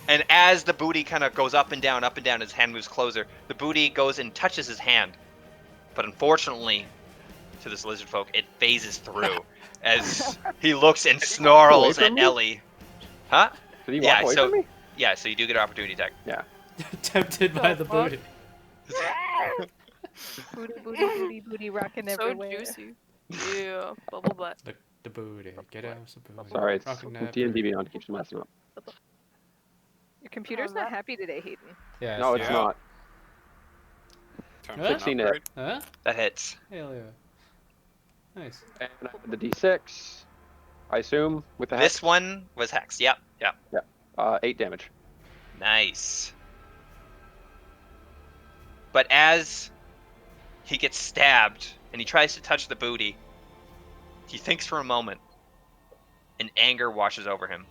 And as the booty kind of goes up and down, his hand moves closer. The booty goes and touches his hand. But unfortunately, to this lizard folk, it phases through as he looks and snarls at Ellie. Huh? Did he walk away from me? Yeah, so you do get an opportunity attack. Yeah. Tempted by the booty. Booty rocking So everywhere. juicy. Yeah, bubble butt. The booty. Get out the booty. Sorry, it's Rocking that D&D booty. Beyond keeps messing up. Your computer's not happy today, Hayden. Yeah. No, it's not. Time Huh? for an 16 upgrade. Huh? That hits. Hell yeah. Nice. And I have the D6, I assume, with the This hex. one was hex. Yep. 8 damage. Nice. But as he gets stabbed and he tries to touch the booty, he thinks for a moment, and anger washes over him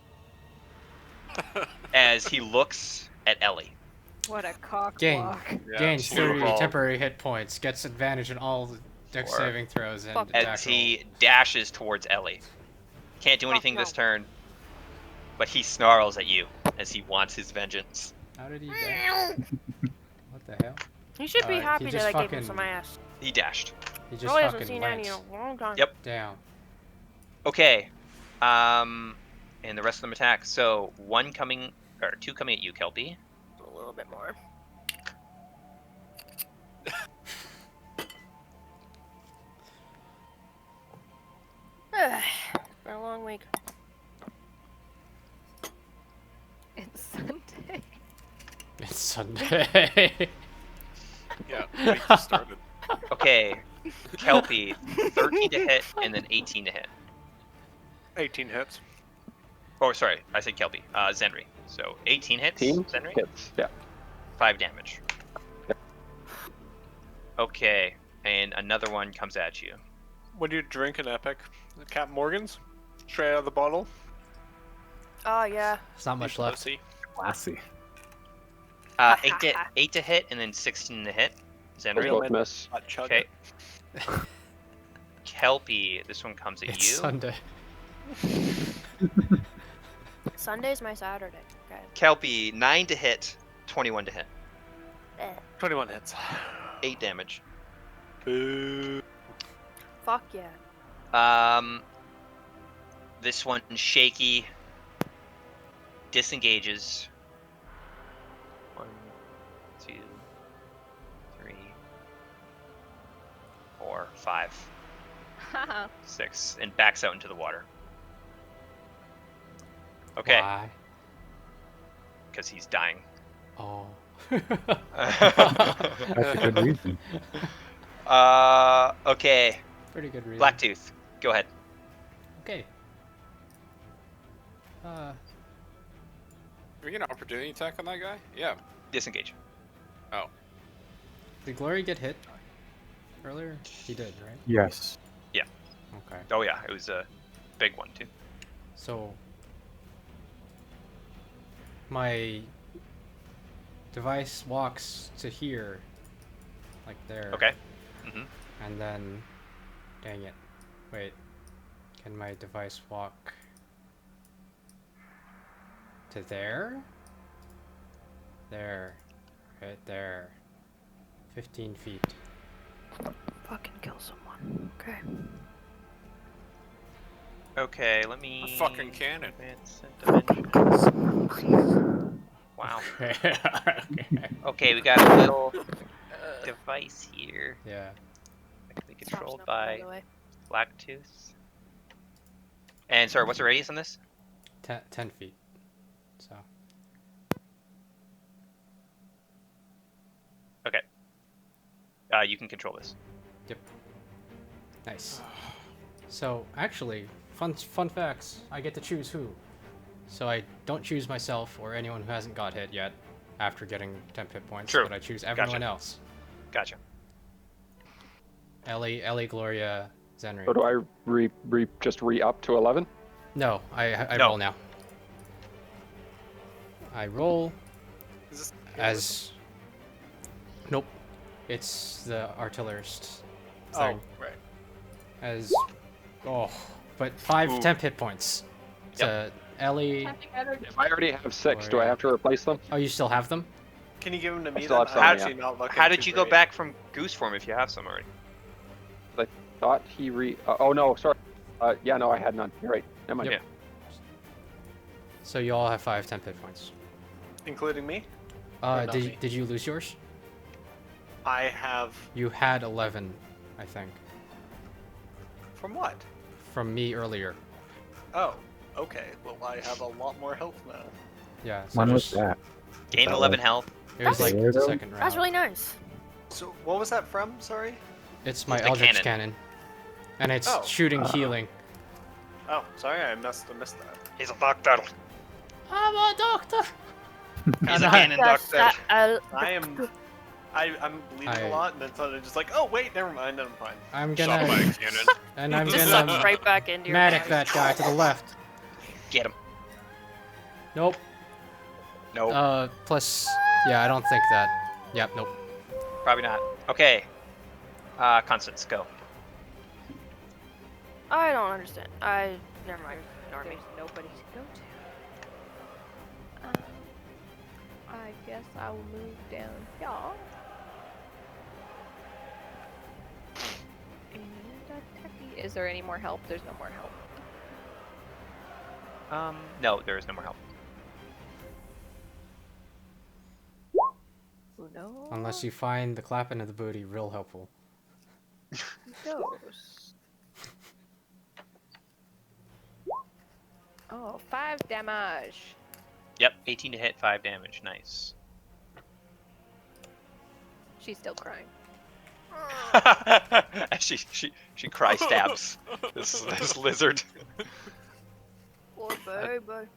as he looks at Ellie. What a cock Gain. block. Gains slew 30 ball. temporary hit points. Gets advantage on all the dex Or- saving throws and Fuck. As attack he dashes towards Ellie. Can't do anything this turn, but he snarls at you as he wants his vengeance. roll. How did he die? What the hell? He should be He happy just that I gave him fucking- some ass. He dashed. He just Probably hasn't fucking seen went any in a long time. Yep. down. Okay. And the rest of them attack. So 2 coming at you, Kelpie. A little bit more. Been a long week. It's Sunday. It's Sunday. Yeah, the week just started. Okay. Kelpie, 13 to hit and then 18 to hit. 18 hits. Oh, sorry, I said Kelpie. Zenri. So 18 hits. Team Zenri. hits. Yeah. 5 damage. Okay, and another one comes at you. When you drink an epic, Cap Morgan's, straight out of the bottle. Oh, yeah. There's not much left. Pussy. Classy. 8 to hit and then 16 to hit. Those Zenri. both miss. Chug Okay. it. Kelpie, this one comes at It's you. Sunday. Sunday's my Saturday. Okay. Kelpie, 9 to hit, 21 to hit. Eh, 21 hits. 8 damage. Boo. fuck yeah. This one shaky disengages. 1, 2, 3, 4, 5, 6, and backs out into the water. Okay, Why? because he's dying. Oh. That's a good reason. Okay, Pretty good reason. Blacktooth, go ahead. Okay. Can we get an opportunity attack on that guy? Yeah. Disengage. Oh. Did Glory get hit earlier? He did, right? Yes. Okay. Oh yeah, it was a big one too. So my device walks to here, like there. Okay. Mm-hmm. And then, dang it. Wait. Can my device walk to there? There. Right there. 15 feet. Fucking kill someone. Okay. Okay, let me. A fucking cannon. Advance and dimension. Wow. Okay, we got a little device here. Yeah. That can be Stops controlled now, by the way. Blacktooth. And sorry, what's the radius on this? 10 feet. So. Okay. You can control this. Yep. Nice. So actually, fun facts. I get to choose who. So I don't choose myself or anyone who hasn't got hit yet after getting 10 hit points. True. But I choose everyone Gotcha. else. Gotcha. Ellie, Gloria, Zenri. So do I just re-up to 11? No, I No. roll now. I roll Is this as. Nope. It's the artillerist Oh, thing. right. As. Oh. But 5 Ooh. 10 hit points. To Ellie. If I already have 6, do I have to replace them? Oh, you still have them? Can you give them to me? still Then? have some, I'm yeah. actually not looking How did too you go great. back from goose form if you have some already? I thought he oh no, sorry. Yeah, no, I had none. You're right. Never mind. Yep. So you all have 5 10 hit points. Including me? Or not me? Did you lose yours? I have. You had 11, I think, From what? from me earlier. Oh, okay. Well, I have a lot more health now. Yeah. So When was just- that? Gain That 11 was- health. It was like That's- the second round. That's really nice. So, what was that from? Sorry? It's my It's the Eldritch cannon. cannon. And it's Oh. shooting healing. Oh, sorry, I missed that. He's a doctor. I'm a doctor! He's And a I- cannon Yes, doctor. I'm bleeding I- a lot, and then suddenly just like, oh wait, never mind, I'm fine. I'm Shot by gonna. a cannon. And I'm Just gonna. sucked right back into your Medic body. that guy to the left. Get him. Nope. No, Plus. Yeah, I don't think that. Yep, nope. probably not. Okay. Constance, go. I don't understand. Never mind. Ignore me. There's nobody to go to. I guess I will move down here. And attack you. Is there any more help? There's no more help. No, there is no more help. No. Unless you find the clapping of the booty real helpful. Goes. Oh, 5 damage. Yep, 18 to hit, 5 damage. Nice. She's still crying. she cry stabs this lizard. Poor baby.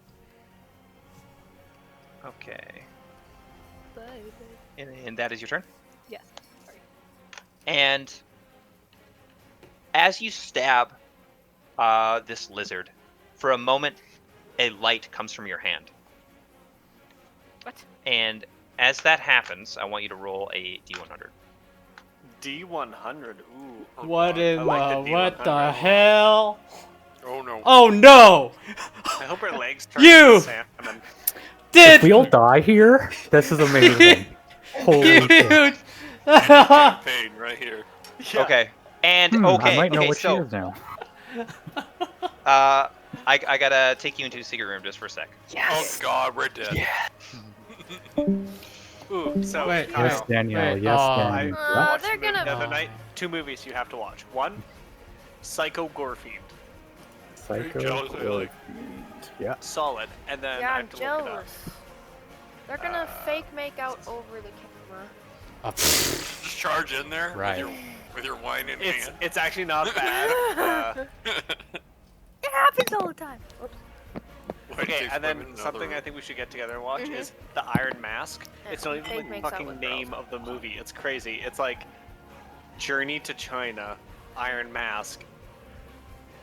Okay. Baby. And that is your turn? Yes. Sorry. And as you stab this lizard, for a moment, a light comes from your hand. What? And as that happens, I want you to roll a d100. D100. Ooh. Oh What God. in I like the what the D100. hell? Oh no. Oh no! I hope her legs turn You! into salmon. If we all die here, this is amazing. Holy shit. Huge. Campaign right here. Okay. And I might know okay, what she so is now. I gotta take you into a secret room just for a sec. Oh God, we're dead. Ooh, so Wait, Kyle, Yes, Danielle. wait, Yes, aw. Danielle. watched they're the movie gonna- the other night. 2 movies you have to watch. One, Psycho Gorefiend. Psycho jealous, Haley. Fiend. Yeah. Solid. And then Yeah, I I'm have to look it up. jealous. They're gonna fake make out over the camera. Just charge in there Right. with your wine in It's hand. it's actually not bad. It happens all the time. Oops. Wine Okay, takes and then women in something another I think we should get together and watch Mhm. is the Iron Mask. Yeah, It's not even fake like the makes out fucking with name girls. of the movie. It's crazy. It's like Journey to China, Iron Mask.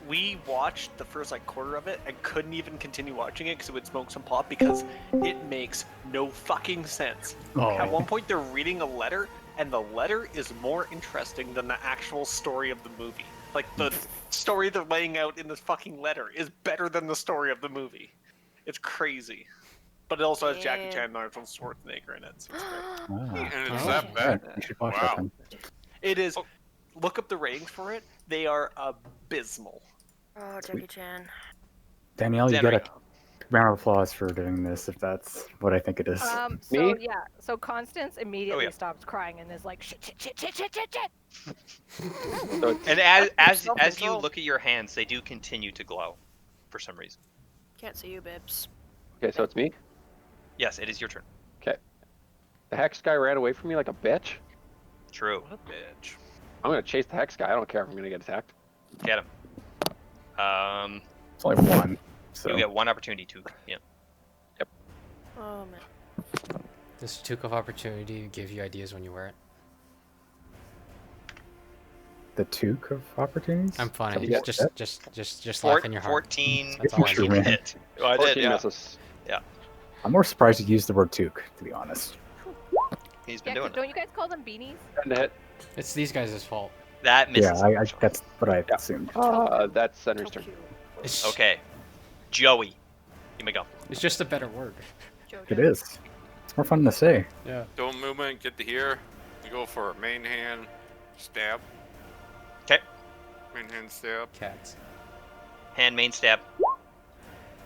We watched the first like quarter of it and couldn't even continue watching it because it would smoke some pot because it makes no fucking sense. At Oh. one point they're reading a letter and the letter is more interesting than the actual story of the movie. Like the story they're laying out in this fucking letter is better than the story of the movie. It's crazy. But it also has Jackie Yeah. Chan and Arnold Schwarzenegger in it, so it's great. Ah. And it's Oh. that Yeah, bad. you should watch Wow. that then. It is. Look up the ratings for it. They are abysmal. Oh, Jackie Chan. Danielle, you Henry. get a round of applause for doing this, if that's what I think it is. So Me? yeah, so Constance immediately yeah. stops crying and is like, shit, shit, shit, shit, shit, shit, shit. So it's, And as you self-control. look at your hands, they do continue to glow, for some reason. Can't see you, Bibs. okay, so it's me. Yes, it is your turn. The hex guy ran away from me like a bitch. True. What a bitch. I'm gonna chase the hex guy. I don't care if I'm gonna get attacked. Get him. It's only one. So You get one opportunity to. Yeah. Oh man. This toque of opportunity give you ideas when you wear it. the toque of opportunities. I'm funny. Yeah. Just laugh in your heart. 14 That's all I 14 need. hit. Oh, I did, 14 yeah. misses. I'm more surprised you used the word toque, to be honest. He's been Yeah, 'cause doing it. don't you guys call them beanies? And hit. It's these guys' fault. That misses. Yeah, I that's what I assumed. That's Center's turn. It's, Okay. Joey. You may go. It's just a better word. It is. It's more fun to say. Yeah. Don't movement, get to here. We go for a main hand stab. 'Kay. Main hand stab. Cats. Hand main stab.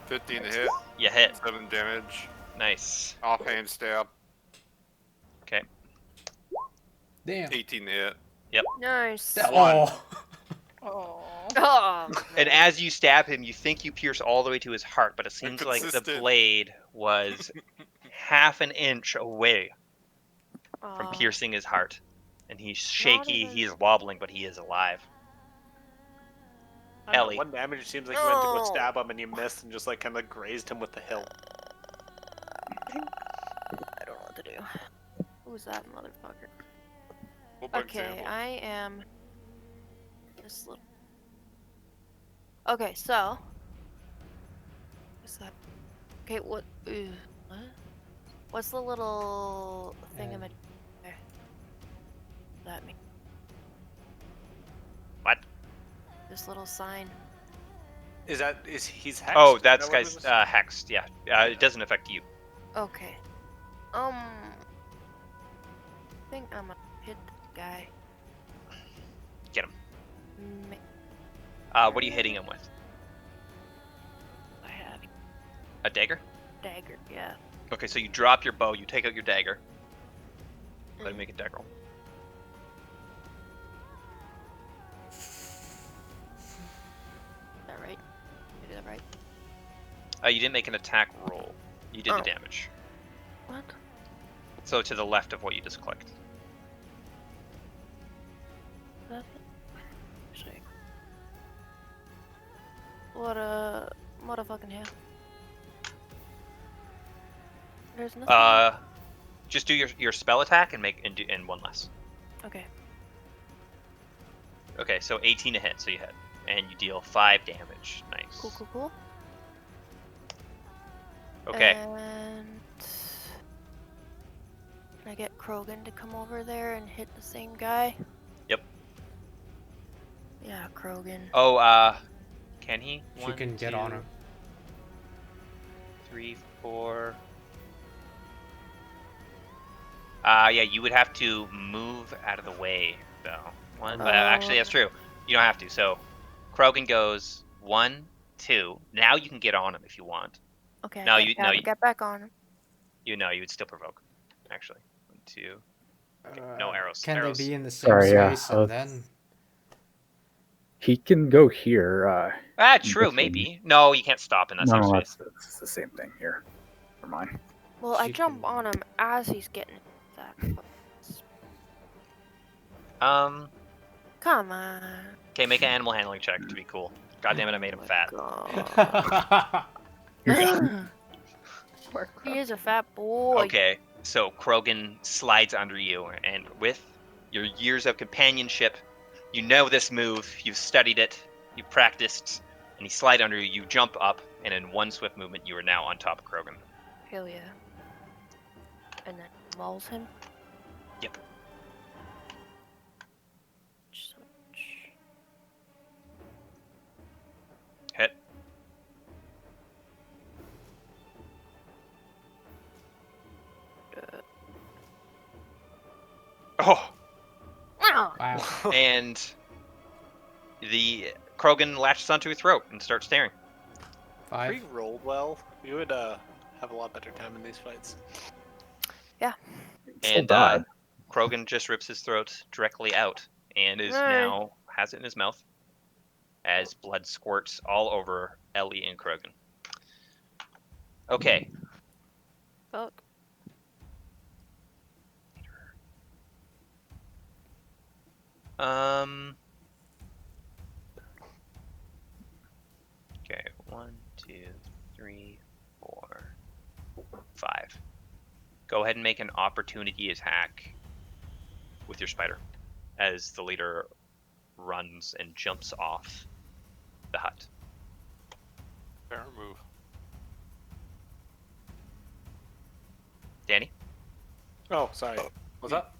15 to hit. You hit. 7 damage. Nice. Offhand stab. Okay. Damn. 18 to hit. Nice. One. Oh. Oh. And as you stab him, you think you pierce all the way to his heart, but it seems like the Inconsistent. blade was half an inch away from Aw. piercing his heart. And he's shaky, even- he's wobbling, but he is alive. I don't know, Ellie. 1 damage. It seems like you went to go No. stab him and you missed and just like kind of grazed him with the hilt. I don't know what to do. Who's that motherfucker? What about Okay, example? I am this little. Okay, so. What's that? Okay, what? What? What's the little thing I'm there? That mean? What? This little sign. Is he's hexed? Oh, Is that's that what it guy's was? hexed, yeah. It doesn't affect you. Okay. I think I'm gonna hit the guy. Get him. Ma- What are you hitting him with? I have A dagger? dagger. Yeah. Okay, so you drop your bow, you take out your dagger. Let him make a dagger roll. Is that right? Did I do that right? You didn't make an attack roll. You did Oh. the damage. What? So to the left of what you just clicked. That? Shit. What a motherfucking hell. There's nothing. Just do your spell attack and and one less. Okay. Okay, so 18 to hit, so you hit, and you deal 5 damage. Nice. Cool, cool, cool. Okay. And can I get Krogan to come over there and hit the same guy? Yep. Yeah, Krogan. Oh, can he? If you can get on him. 3, 4. Yeah, you would have to move out of the way, though. Actually, that's true. You don't have to. So, Krogan goes 1, 2. Now you can get on him if you want. Okay, No, get back on him. you would still provoke. Actually, 1, 2. Okay, no arrows. Can arrows. they be in the same Sorry, yeah, space and then? He can go here. True, this maybe. No, you can't stop in that No, same no, space. that's the same thing here. Never mind. Well, I She jump can- on him as he's getting that. Come on. Okay, make an animal handling check to be cool. God damn it, I made him fat. He is a fat boy. Okay, so Krogan slides under you, and with your years of companionship, you know this move, you've studied it, you've practiced, and you slide under you, you jump up, and in one swift movement, you are now on top of Krogan. Hell yeah. And then mauls him. Yep. Switch. Hit. Oh! Wow. And the Krogan latches onto his throat and starts staring. If 5. we rolled well, we would have a lot better time in these fights. Still And died. Krogan just rips his throat directly out and is now has it in his mouth as blood squirts all over Ellie and Krogan. Okay. Fuck. Okay, 1, 2, 3, 4, 5. Go ahead and make an opportunity attack with your spider as the leader runs and jumps off the hut. Fair move. Danny, Oh, sorry. What's up?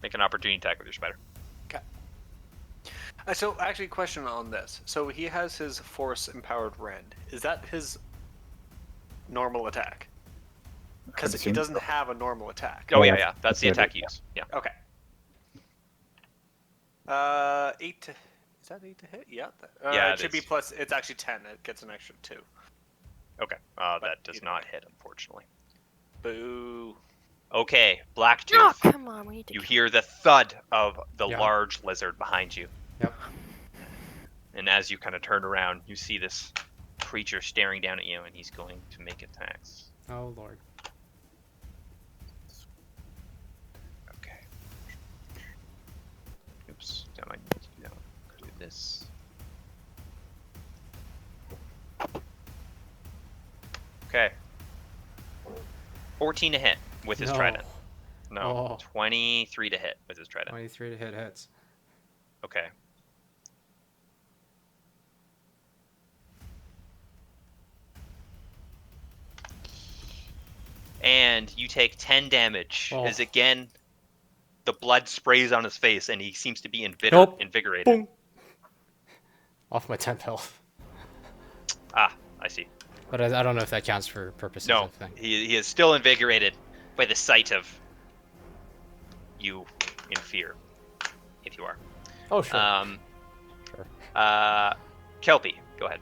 make an opportunity attack with your spider. So, actually, question on this. So he has his force-empowered rend. Is that his normal attack? Because he assume doesn't so. have a normal attack. Oh Yeah, yeah, that's the that's what attack you use. Yeah. Okay. 8 to... Is that 8 to hit? Yeah. Yeah, it it should be is. plus... It's actually 10. It gets an extra 2. Okay. That does either not way. hit, unfortunately. Boo. Okay, Blacktooth. Oh, come on. We need to You kill hear the thud of the Yeah. large lizard behind you. Yep. And as you kind of turn around, you see this creature staring down at you, and he's going to make attacks. Oh lord. Okay. Oops. That might need to do that. Do this. Okay. 14 to hit with his No. trident. No. Oh. 23 to hit with his trident. 23 to hit hits. Okay. And you take 10 damage Oh. as again the blood sprays on his face and he seems to be Nope. invigorated. Boom. Off my temp health. Ah, I see. But I don't know if that counts for purposes No, of thing. he is still invigorated by the sight of you in fear, if you are. Oh sure. Sure. Kelpie, go ahead.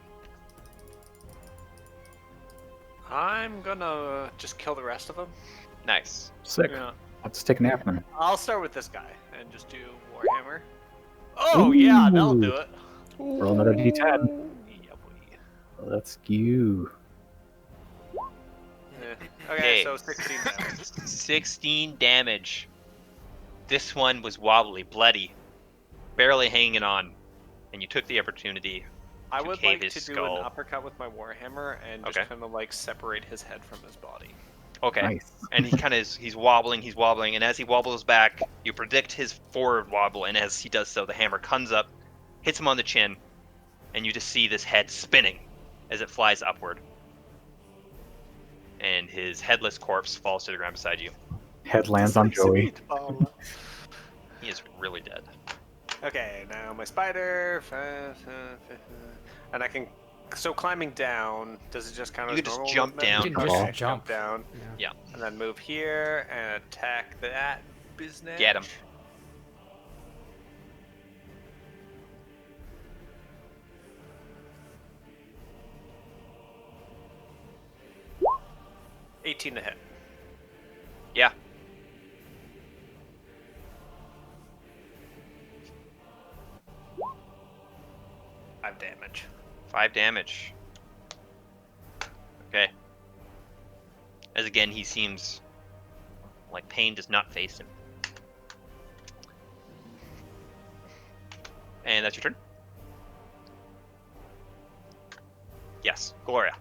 I'm gonna just kill the rest of them. Nice. Sick. Yeah. Let's take a nap then. I'll start with this guy and just do Warhammer. Oh, yeah, that'll do it. Roll another d10. Yeah, boy. Let's go. Yeah. Okay. Okay, so 16 damage. 16 damage. This one was wobbly, bloody, barely hanging on, and you took the opportunity. I to would cave like his to skull. do an uppercut with my Warhammer and just Okay. kind of like separate his head from his body. Okay. Nice. And he kind of he's wobbling, and as he wobbles back, you predict his forward wobble, and as he does so, the hammer comes up, hits him on the chin, and you just see this head spinning as it flies upward. And his headless corpse falls to the ground beside you. Head lands on Joey. Sweet, Paula. He is really dead. Okay, now my spider, and I can So climbing down, does it just kind of You can just normal jump movement? down. You can Okay, just jump. down. Yeah. And then move here and attack that business. Get him. $18 to hit. Yeah. Five damage. 5 damage. Okay. As again, he seems like pain does not face him. And that's your turn? Yes, Gloria.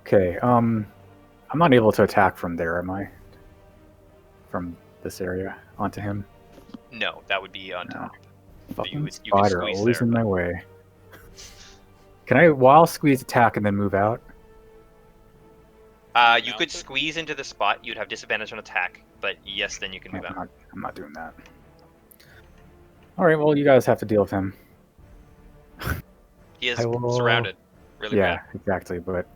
Okay. I'm not able to attack from there, am I? From this area onto him. No, that would be on No. top. Fucking you could spider, squeeze always there, in but- my way. Can I wild squeeze attack and then move out? You could squeeze into the spot. You'd have disadvantage on attack, but yes, then you can move Yeah, out. I'm not doing that. All right. Well, you guys have to deal with him. He is I will- surrounded. Really Yeah, exactly. But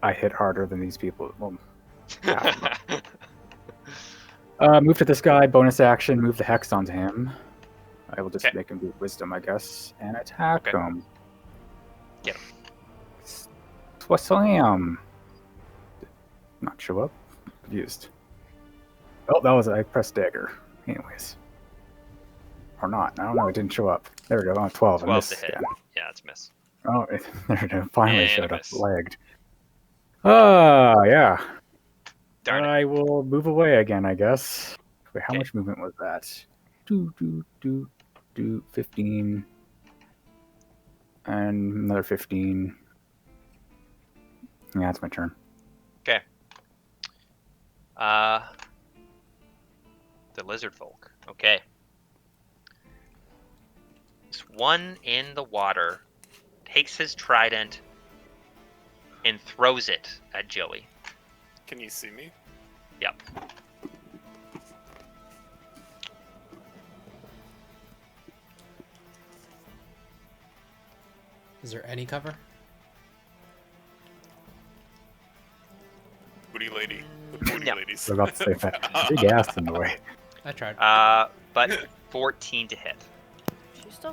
I hit harder than these people. Well, bad. move to this guy. Bonus action. Move the hex onto him. I will just Okay. make him do wisdom, I guess, and attack Okay. him. Get him. Slam. Not show up. Confused. Oh, that was I pressed dagger. Anyways. Or not. I don't know. It didn't show up. There we go. Oh, 12. 12 I to missed hit. again. Yeah, it's a miss. Oh, there it finally And showed a up. miss. Lagged. Oh, yeah. Darn it. I will move away again, I guess. Wait, how Okay. much movement was that? 15. And another 15. Yeah, it's my turn. Okay. The lizard folk. Okay. This one in the water takes his trident and throws it at Joey. Can you see me? Yep. Is there any cover? Booty lady. The booty No. ladies. I was about to say that. Big ass in the way. I tried. But 14 to hit. She still.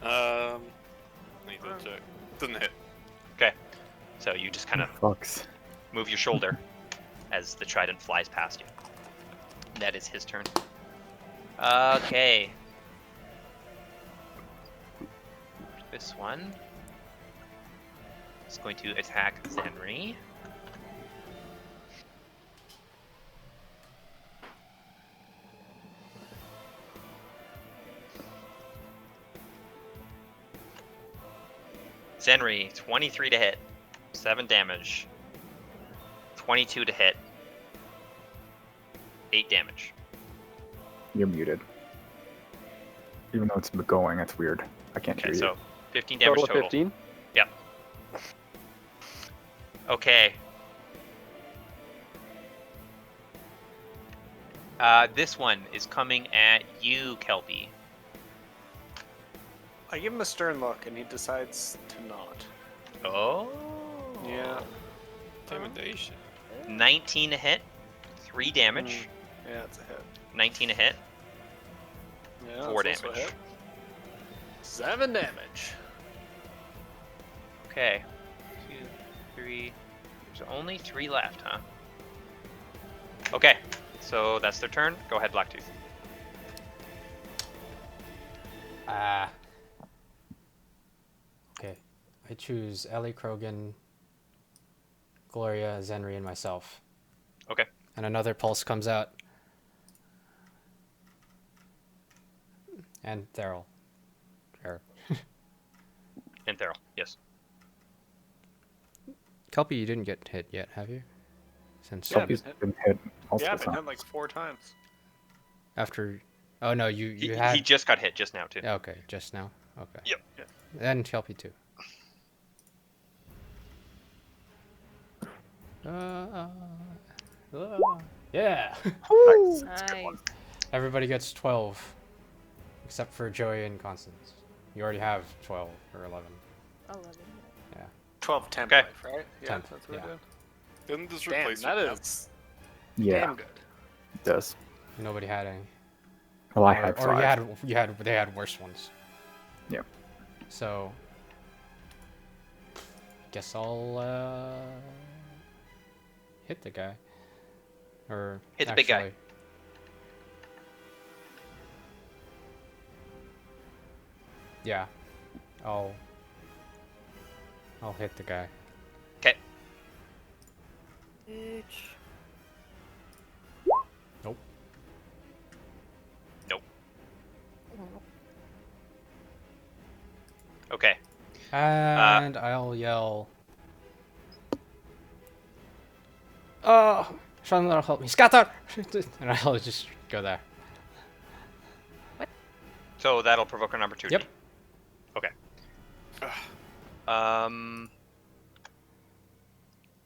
Need to check. Doesn't hit. Okay. So you just kind of Fucks. move your shoulder as the trident flies past you. That is his turn. Okay. This one is going to attack Zenri. Zenri, 23 to hit. 7 damage. 22 to hit. 8 damage. You're muted. Even though it's going, that's weird. I can't Okay, hear so you. 15 damage Total total. 15? Yep. Okay. This one is coming at you, Kelpie. I give him a stern look, and he decides to not. Oh. Yeah. Intimidation. 19 to hit. 3 damage. Yeah, it's a hit. 19 to hit. Yeah, 4 that's also a damage. hit. 7 damage. Okay. 2, 3. There's only 3 left, huh? Okay. So that's their turn. Go ahead, Blacktooth. Okay. I choose Ellie Krogan, Gloria, Zenri, and myself. Okay. And another pulse comes out. And Daryl. And Theral, yes. Kelpie, you didn't get hit yet, have you? Since Yeah, Kelpie's been hit Yeah, multiple I've been hit times. like 4 times. after... Oh, no, you He had... just got hit just now, too. Okay, just now. Okay. Yep. And Kelpie, too. Yeah! Nice. Everybody gets 12. Except for Joey and Constance. You already have 12 or 11. 11. 12 temp Okay. life, right? Yeah, Temp, that's what yeah. we're doing. Didn't this Damn, replace that your temp? is Yeah, damn good. it does. Nobody had any. Well, I Or- had or 5. they had worse ones. Yep. So guess I'll hit the guy. Or Hit the big guy. actually- Yeah. I'll hit the guy. Okay. Nope. Nope. Okay. And I'll yell. Oh, Sean, that'll help me. Scatter! And I'll just go there. So that'll provoke an opportunity. Yep. Okay.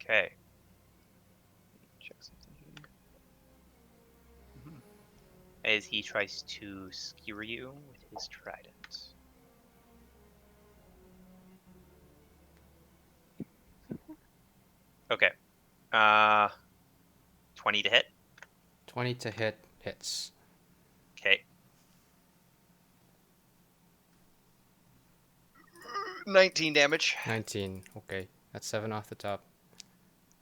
Okay. Check something here. As he tries to skewer you with his trident. Okay. 20 to hit. 20 to hit hits. Okay. 19 damage. 19. Okay. That's 7 off the top.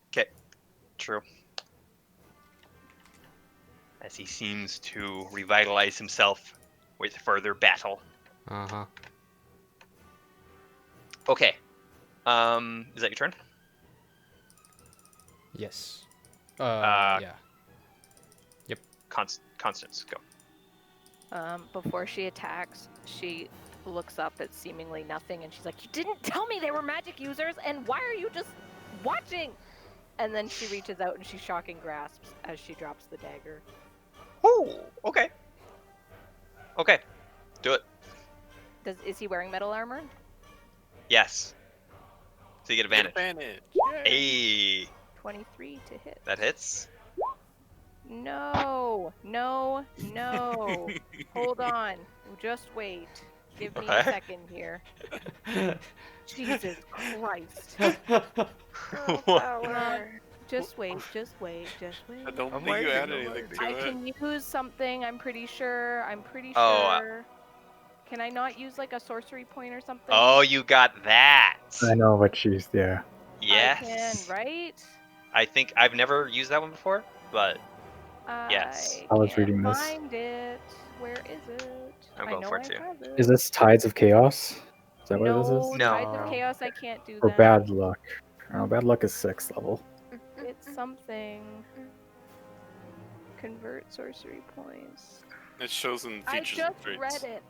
Okay. True. As he seems to revitalize himself with further battle. Uh-huh. Okay. Is that your turn? Yes. Uh, Yeah. Yep. Constance, go. Before she attacks, she looks up at seemingly nothing and she's like, "You didn't tell me they were magic users, and why are you just watching?" And then she reaches out and she shocking grasps as she drops the dagger. Oh, okay. Okay. Do it. Is he wearing metal armor? Yes. So you get advantage. Advantage. Hey, 23 to hit. that hits. No. Hold on. Just wait. Give me a Okay. second here. Jesus Christ. Just wait. I don't I'm think you add waiting, I'm anything to I it. can use something, I'm pretty sure. Oh, Can I not use like a sorcery point or something? Oh, you got that. I know what she's. Yeah. Yes. I can, right? I think I've never used that one before, but yes. I was can't reading this. find it. Where is it? I'm I going know for it I too. have it. Is this Tides of Chaos? Is that what no, this is? No. Tides of Chaos, I can't do Or that. Bad Luck? Oh, Bad Luck is 6th level. It's something. Convert sorcery points. It shows in I features just and traits. read it.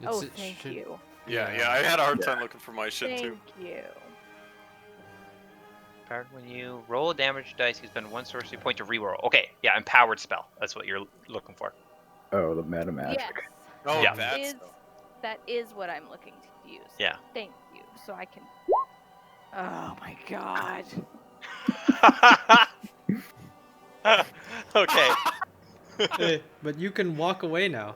It's- it Thank should- you. Yeah, I had a hard Yeah. time looking for my shit too. Thank you. Empowered when you roll a damage dice, you spend 1 sorcery point to reroll. Okay, yeah, empowered spell. That's what you're looking for. Oh, the meta magic. Yes. Oh, Yeah. that's That is what I'm looking to use. Yeah. Thank you. So I can. Oh my god. Okay. But you can walk away now.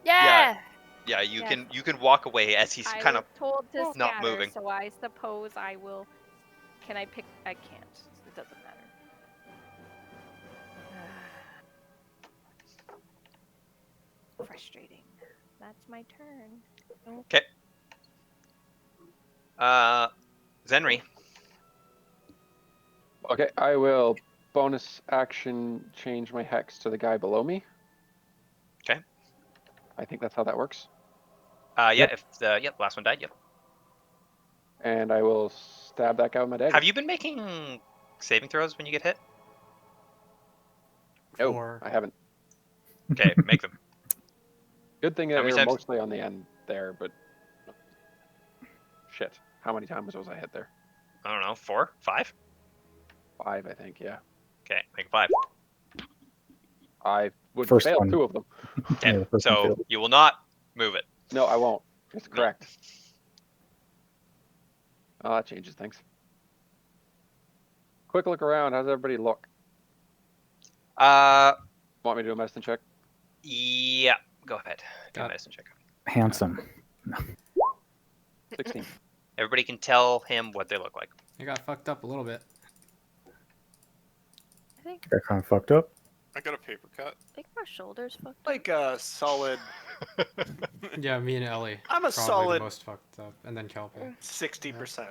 Yeah. Yeah, you Yes. can walk away as he's I kind of was told to not scatter, moving. so I suppose I will. Can I pick? I can't. It doesn't matter. Frustrating. That's my turn. Zenri. Okay, I will bonus action change my hex to the guy below me. Okay. I think that's how that works. Yeah, Yep. if the last one died, yep. And I will stab that guy with my dagger. Have you been making saving throws when you get hit? No, For- I haven't. Okay, make them. Good thing How that many they're times- mostly on the end there, but shit. How many times was I hit there? I don't know, 4, 5. 5, I think. Yeah, Okay, make 5. I would First fail one. 2 of them. Okay, Yeah, the first one so failed. you will not move it. No, I won't. It's No. correct. Oh, that changes things. Quick look around. How's everybody look? Uh, Want me to do a medicine check? yeah. Go ahead. Do a Got- medicine check. Handsome. 16. Everybody can tell him what they look like. I got fucked up a little bit. I think Got kind of fucked up. I got a paper cut. my shoulders fucked. Like a solid Yeah, me and Ellie. I'm a Probably solid- the most fucked up, and then Kelpie. 60%.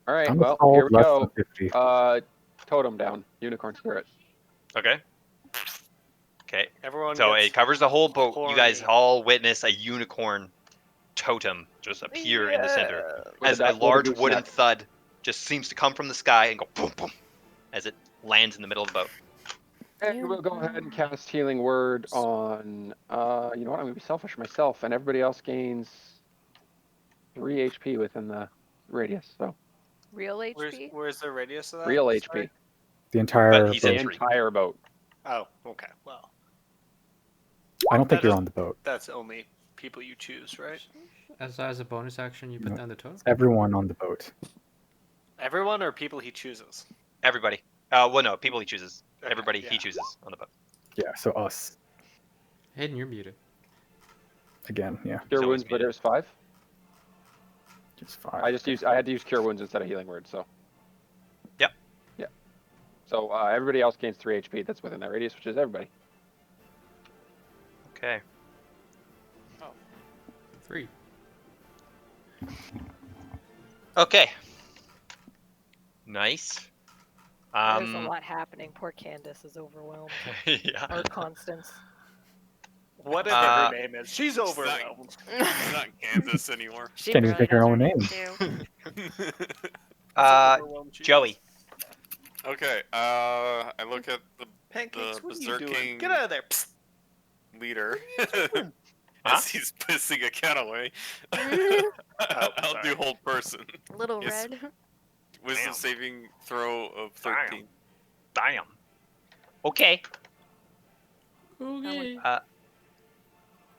All right, I'm a well, solid here we less go. than 50. Totem down. Unicorn spirit. Okay. Okay. Everyone So gets it covers the whole boat. You guys horny. all witness a unicorn totem just appear in the center. As a large with a wooden gooseneck. thud just seems to come from the sky and go boom, boom, as it lands in the middle of the boat. And we'll go ahead and cast Healing Word on, you know what, I'm going to be selfish myself, and everybody else gains 3 HP within the radius, so. Real HP? Where's the radius of that? Real Sorry? HP. The entire he's in boat. The three. entire boat. Oh, okay. Well, I don't think That you're is- on the boat. that's only people you choose, right? As a bonus action, you put No. down the totem. Everyone on the boat. Everyone or people he chooses? Everybody. Well, no, people he chooses. Okay, Everybody yeah. he chooses on the boat. Yeah, so us. Hayden, you're muted. Again, yeah. Cure always Wounds, but muted. there's 5. Just 5. I had to use Cure Wounds instead of Healing Word, so. Yep. Yeah. So everybody else gains 3 HP. That's within that radius, which is everybody. Okay. 3. Okay. Nice. There's a lot happening. Poor Candace is overwhelmed. Yeah. Or Constance. Whatever Uh, her name is, she's It's not- overwhelmed. It's not Kansas anymore. She Can't even barely pick her has own name. too. Overwhelmed she is. Joey. Okay, I look at the Pancakes, what are you doing? berserking Get out of there! Psst. leader Huh? as he's pissing a cat away. Oh, I'll sorry. do hold person. Little Yes. red. Wisdom Damn. saving throw of Damn. 13. Damn. Okay. Okay.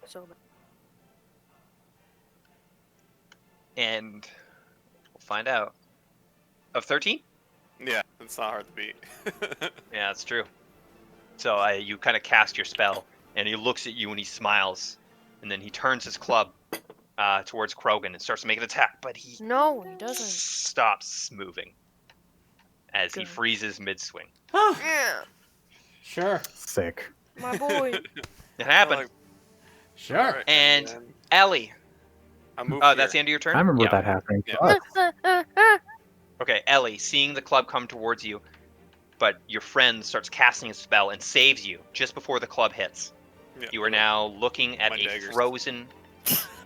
So And we'll find out. Of 13? Yeah, it's not hard to beat. Yeah, that's true. So you kind of cast your spell, and he looks at you and he smiles, and then he turns his club towards Krogan and starts to make an attack, but he No, he doesn't. stops moving as he Good. freezes mid-swing. Yeah, Sure. Sick. my boy. It happened. Like, Sure. alright, And then Ellie. I move Oh, here. that's the end of your turn? I remember Yeah. that happening to Yeah. us. Okay, Ellie, seeing the club come towards you, but your friend starts casting a spell and saves you just before the club hits. Yeah. You are now looking at My a daggers. frozen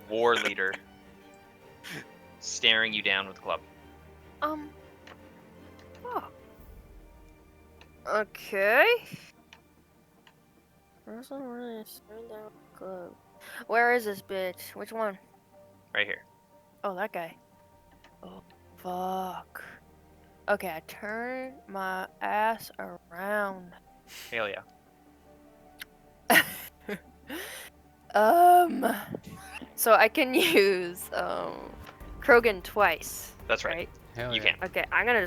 war leader staring you down with the club. Oh. Okay. Doesn't really stand out club. Where is this bitch? Which one? Right here. Oh, that guy. Oh, fuck. Okay, I turn my ass around. Hell yeah. So I can use Krogan twice. That's right. Right? Hell You yeah. can. Okay, I'm gonna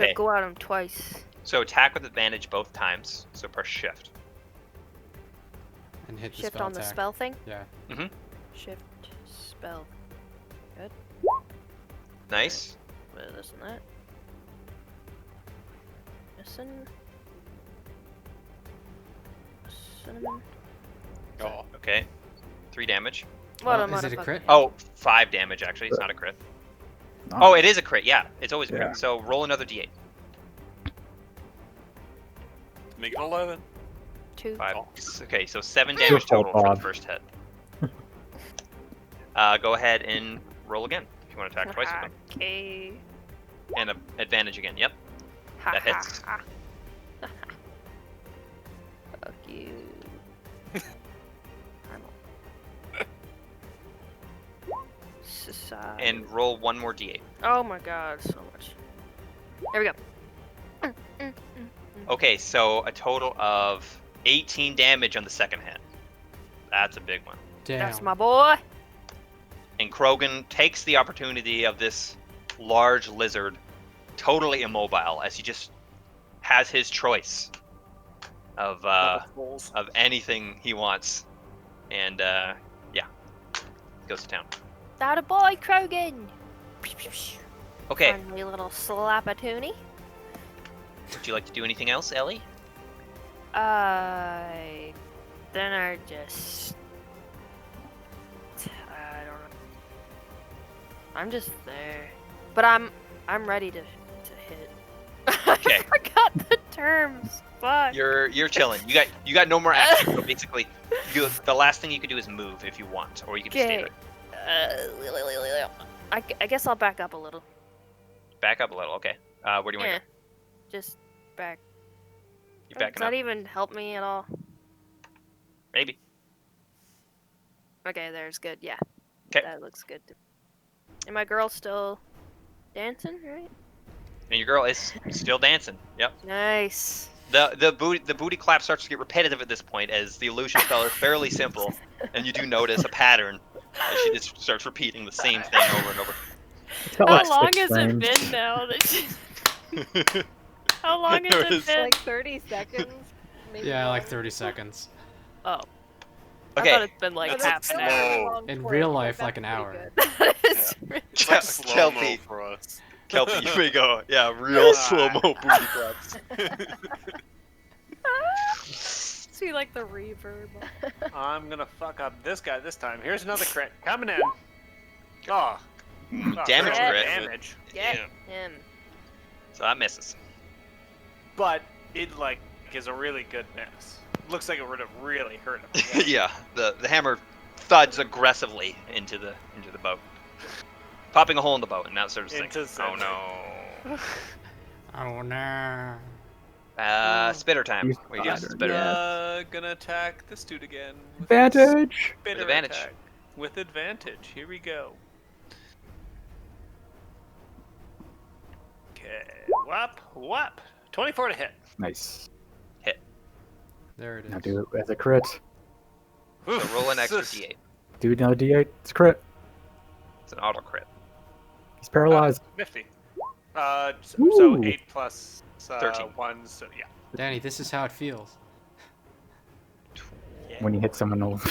Okay. go at him twice. So attack with advantage both times. So press shift. And hit the Shift spell on the attack. spell thing. Yeah. Shift spell. Good. Nice. Wait, this and that. Missing. Cinnamon. Oh, Okay. 3 damage. What Oh, a is it a motherfucker. crit? Oh, 5 damage actually. It's not a crit. Oh, it is a crit. Yeah, it's always a crit. Yeah. So roll another d8. make it 11. 2. 5. Oh. Okay, so 7 damage fault, total for the Bob. first hit. Go ahead and roll again if you want to attack twice with them. Okay. And advantage again. Yep. Ha, That ha, hits. ha. Fuck you. Society. And roll one more d8. Oh my god, so much. There we go. Okay, so a total of 18 damage on the second hit. That's a big one. Damn. That's my boy. And Krogan takes the opportunity of this large lizard, totally immobile, as he just has his choice of anything he wants, and yeah, goes to town. That a boy, Krogan. Okay. Friendly little slap-a-toonie. Would you like to do anything else, Ellie? Then I just... I don't know. I'm just there. But I'm ready to hit. Okay. I forgot the terms. Fuck. You're chilling. You got no more action. So basically, the last thing you could do is move if you want, or you can just stay Okay. there. I guess I'll back up a little. Back up a little. Okay. Where do you want to go? Just back. You Does backing that up? even help me at all? Maybe. Okay, there's good. Yeah. 'Kay. That looks good. And my girl's still dancing, right? And your girl is still dancing. Yep. Nice. The booty clap starts to get repetitive at this point as the illusion spell is fairly simple, and you do notice a pattern as she just starts repeating the same thing over and over. How long has it been now that she... How long has it been? Like 30 seconds? Maybe Yeah, like longer. 30 seconds. Oh. Okay. I thought it's been like That's half an hour. In real life, like an hour. It's It's like slow mo Kelpie. for us. Kelpie, you may go. Yeah, real slow-mo booty claps. See, like the reverb. I'm gonna fuck up this guy this time. Here's another crit. Coming in. Oh. Damage Yeah. crit. Damage. Get him. So that misses. But it, like, is a really good miss. Looks like it would have really hurt him. Yeah, the hammer thuds aggressively into the boat, popping a hole in the boat, and now it starts to Into sink. Oh no. Oh no. Spitter time. You We do spider, spitter. yeah. Gonna attack this dude again. With Advantage. Spitter With advantage. attack. With advantage. Here we go. Okay. Whop, whop. 24 to hit. Nice. There it is. Now do it as a crit. So roll an extra d8. Do another D8. It's a crit. It's an auto crit. He's paralyzed. Nifty. So Ooh. 8 plus 13. 1, so yeah. Danny, this is how it feels. When you hit someone old.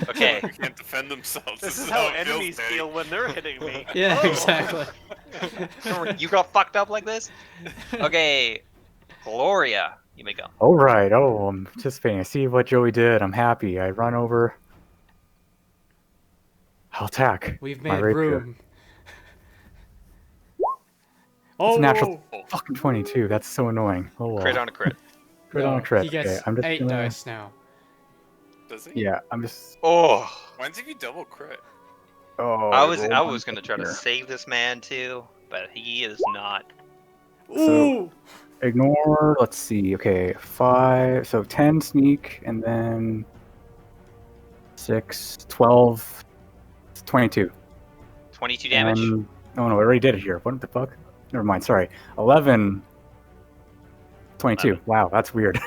Okay. They can't defend themselves. This is how enemies feel when they're hitting me. Yeah, Oh. exactly. You got fucked up like this? Okay. Gloria, you may go. All right. Oh, I'm anticipating. I see what Joey did. I'm happy. I run over. I'll attack. We've my made rapier. room. It's a natural Oh. fucking 22. That's so annoying. Oh well. Crit on a crit. Crit on No, a crit. He gets Okay, I'm just 8 gonna... dice now. Does he? Yeah, I'm just. Oh. When's if you double crit? Oh. I was roll gonna try to here. save this man too, but he is not. So- Ignore. Let's see. Okay, 5. So 10 sneak, and then 6, 12, 22. 22 damage. And, oh no, I already did it here. What the fuck? Never mind. Sorry. 11. 22. 11. Wow, that's weird.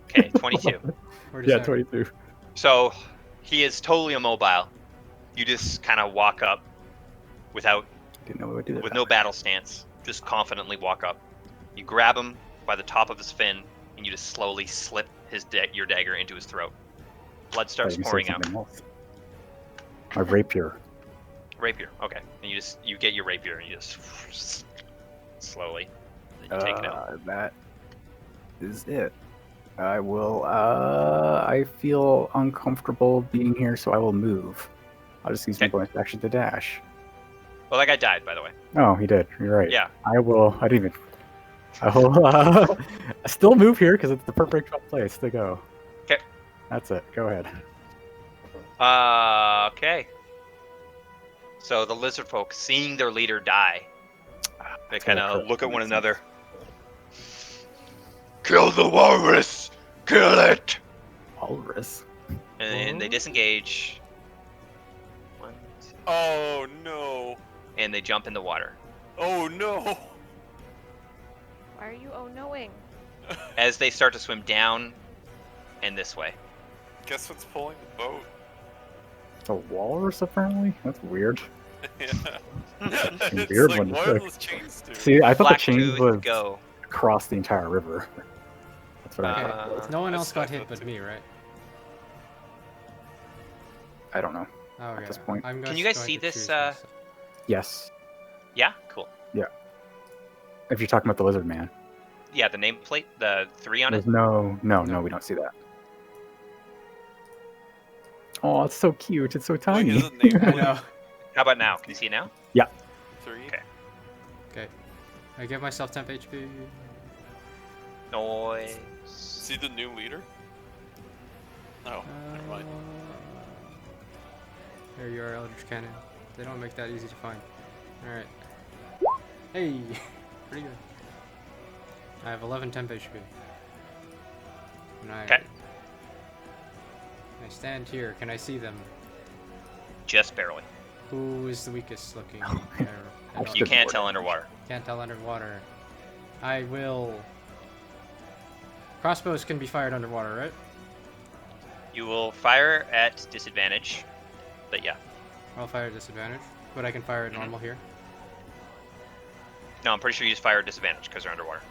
Okay, 22. Yeah, 22. So he is totally immobile. You just kind of walk up without Didn't know we would do that. with no battle stance. Just confidently walk up. You grab him by the top of his fin, and you just slowly slip your dagger into his throat. Blood starts Thought you pouring said out. something else. My rapier. Rapier, okay. And you get your rapier, and you just slowly, then you take it out. That is it. I will. I feel uncomfortable being here, so I will move. I'll just use my bonus action to dash. Well, that guy died, by the way. Oh, he did. You're right. Yeah. I will. I didn't even. I will still move here because it's the perfect place to go. Okay. That's it. Go ahead. Okay. So the lizard folk, seeing their leader die, they kind of look at one another. Kill the walrus! Kill it! Walrus. And they disengage. 1, 2, Oh no! and they jump in the water. Oh no! Why are you oh-knowing? As they start to swim down and this way. Guess what's pulling the boat? A walrus, apparently? That's weird. Yeah. It's It's weird like, when what it's are like- those chains doing? See, I thought the chain Blacktooth, was go. across the entire river. That's what I thought. Okay, no one else got I hit thought but too. me, right? I don't know. Oh, okay. this point. I'm Can just you guys going see to this, choose myself. Yes. Yeah, cool. If you're talking about the lizard man. Yeah, the nameplate, the 3 on There's it. no, we don't see that. Oh, it's so cute. It's so Wait, tiny. is it named? I know. How about now? Can you see it now? 3? Okay. Okay. I give myself temp HP. Noise. See the new leader? Oh, never mind. There you are, Eldritch Cannon. They don't make that easy to find. Alright. Hey! Pretty good. I have 11 temp HP. And Okay. I stand here. Can I see them? Just barely. Who is the weakest looking? I don't- You can't tell underwater. Can't tell underwater. I will. Crossbows can be fired underwater, right? You will fire at disadvantage, but yeah. I'll fire at disadvantage, but I can fire at normal here. No, I'm pretty sure you just fire at disadvantage because they're underwater.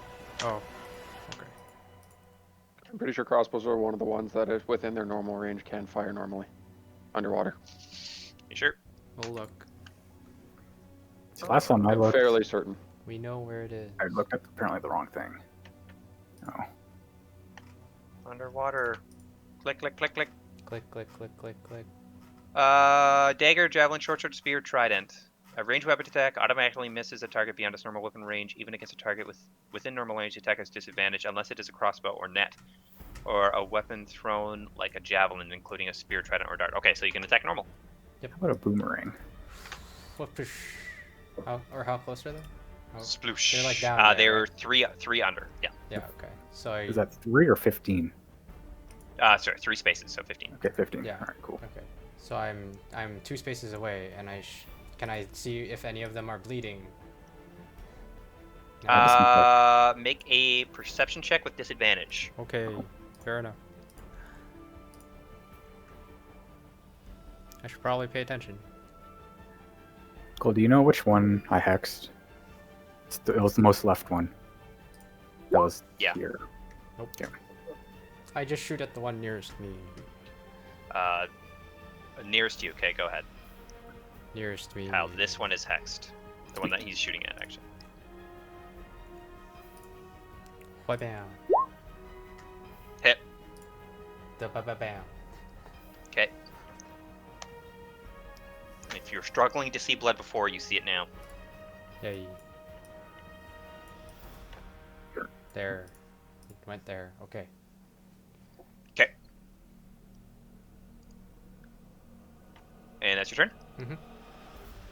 Oh, okay. I'm pretty sure crossbows are one of the ones that is within their normal range can fire normally. Underwater. You sure? We'll look. Last time I I'm looked, fairly certain. We know where it is. I looked at apparently the wrong thing. Oh. Underwater. Click, click, click, click. Click, click, click, click, click. Dagger, javelin, short sword, spear, trident. A ranged weapon attack automatically misses a target beyond its normal weapon range, even against a target within normal range. The attack has disadvantage unless it is a crossbow or net, or a weapon thrown like a javelin, including a spear, trident, or dart. Okay, so you can attack normal. How about a boomerang? How close are they? How, Sploosh. They're like down there, They're right? three under. Yeah. Yeah. Okay. So I. Is that 3 or 15? Sorry, 3 spaces, so 15. Okay, 15. Yeah. All right, cool. Okay. So I'm 2 spaces away, and can I see if any of them are bleeding? No? Make a perception check with disadvantage. Okay. Fair enough. I should probably pay attention. Cool. Do you know which one I hexed? It was the most left one. That was here. Nope. Yeah. I just shoot at the one nearest me. Nearest you. Okay, go ahead. Nearest me. Kyle, this one is hexed. The one that he's shooting at, actually. Ba-bam. Hit. Da-ba-ba-bam. Okay. If you're struggling to see blood before, you see it now. Yay. There. It went there. Okay. Okay. And that's your turn? Mm-hmm.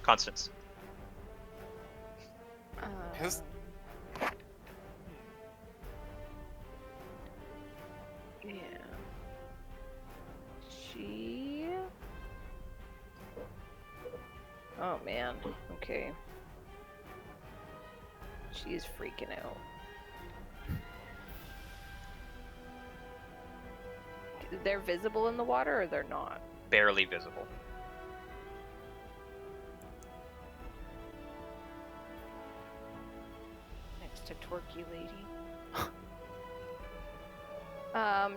Constance. Has Yeah. She. Oh man. Okay. She's freaking out. They're visible in the water or they're not? Barely visible. Next to Torquey Lady.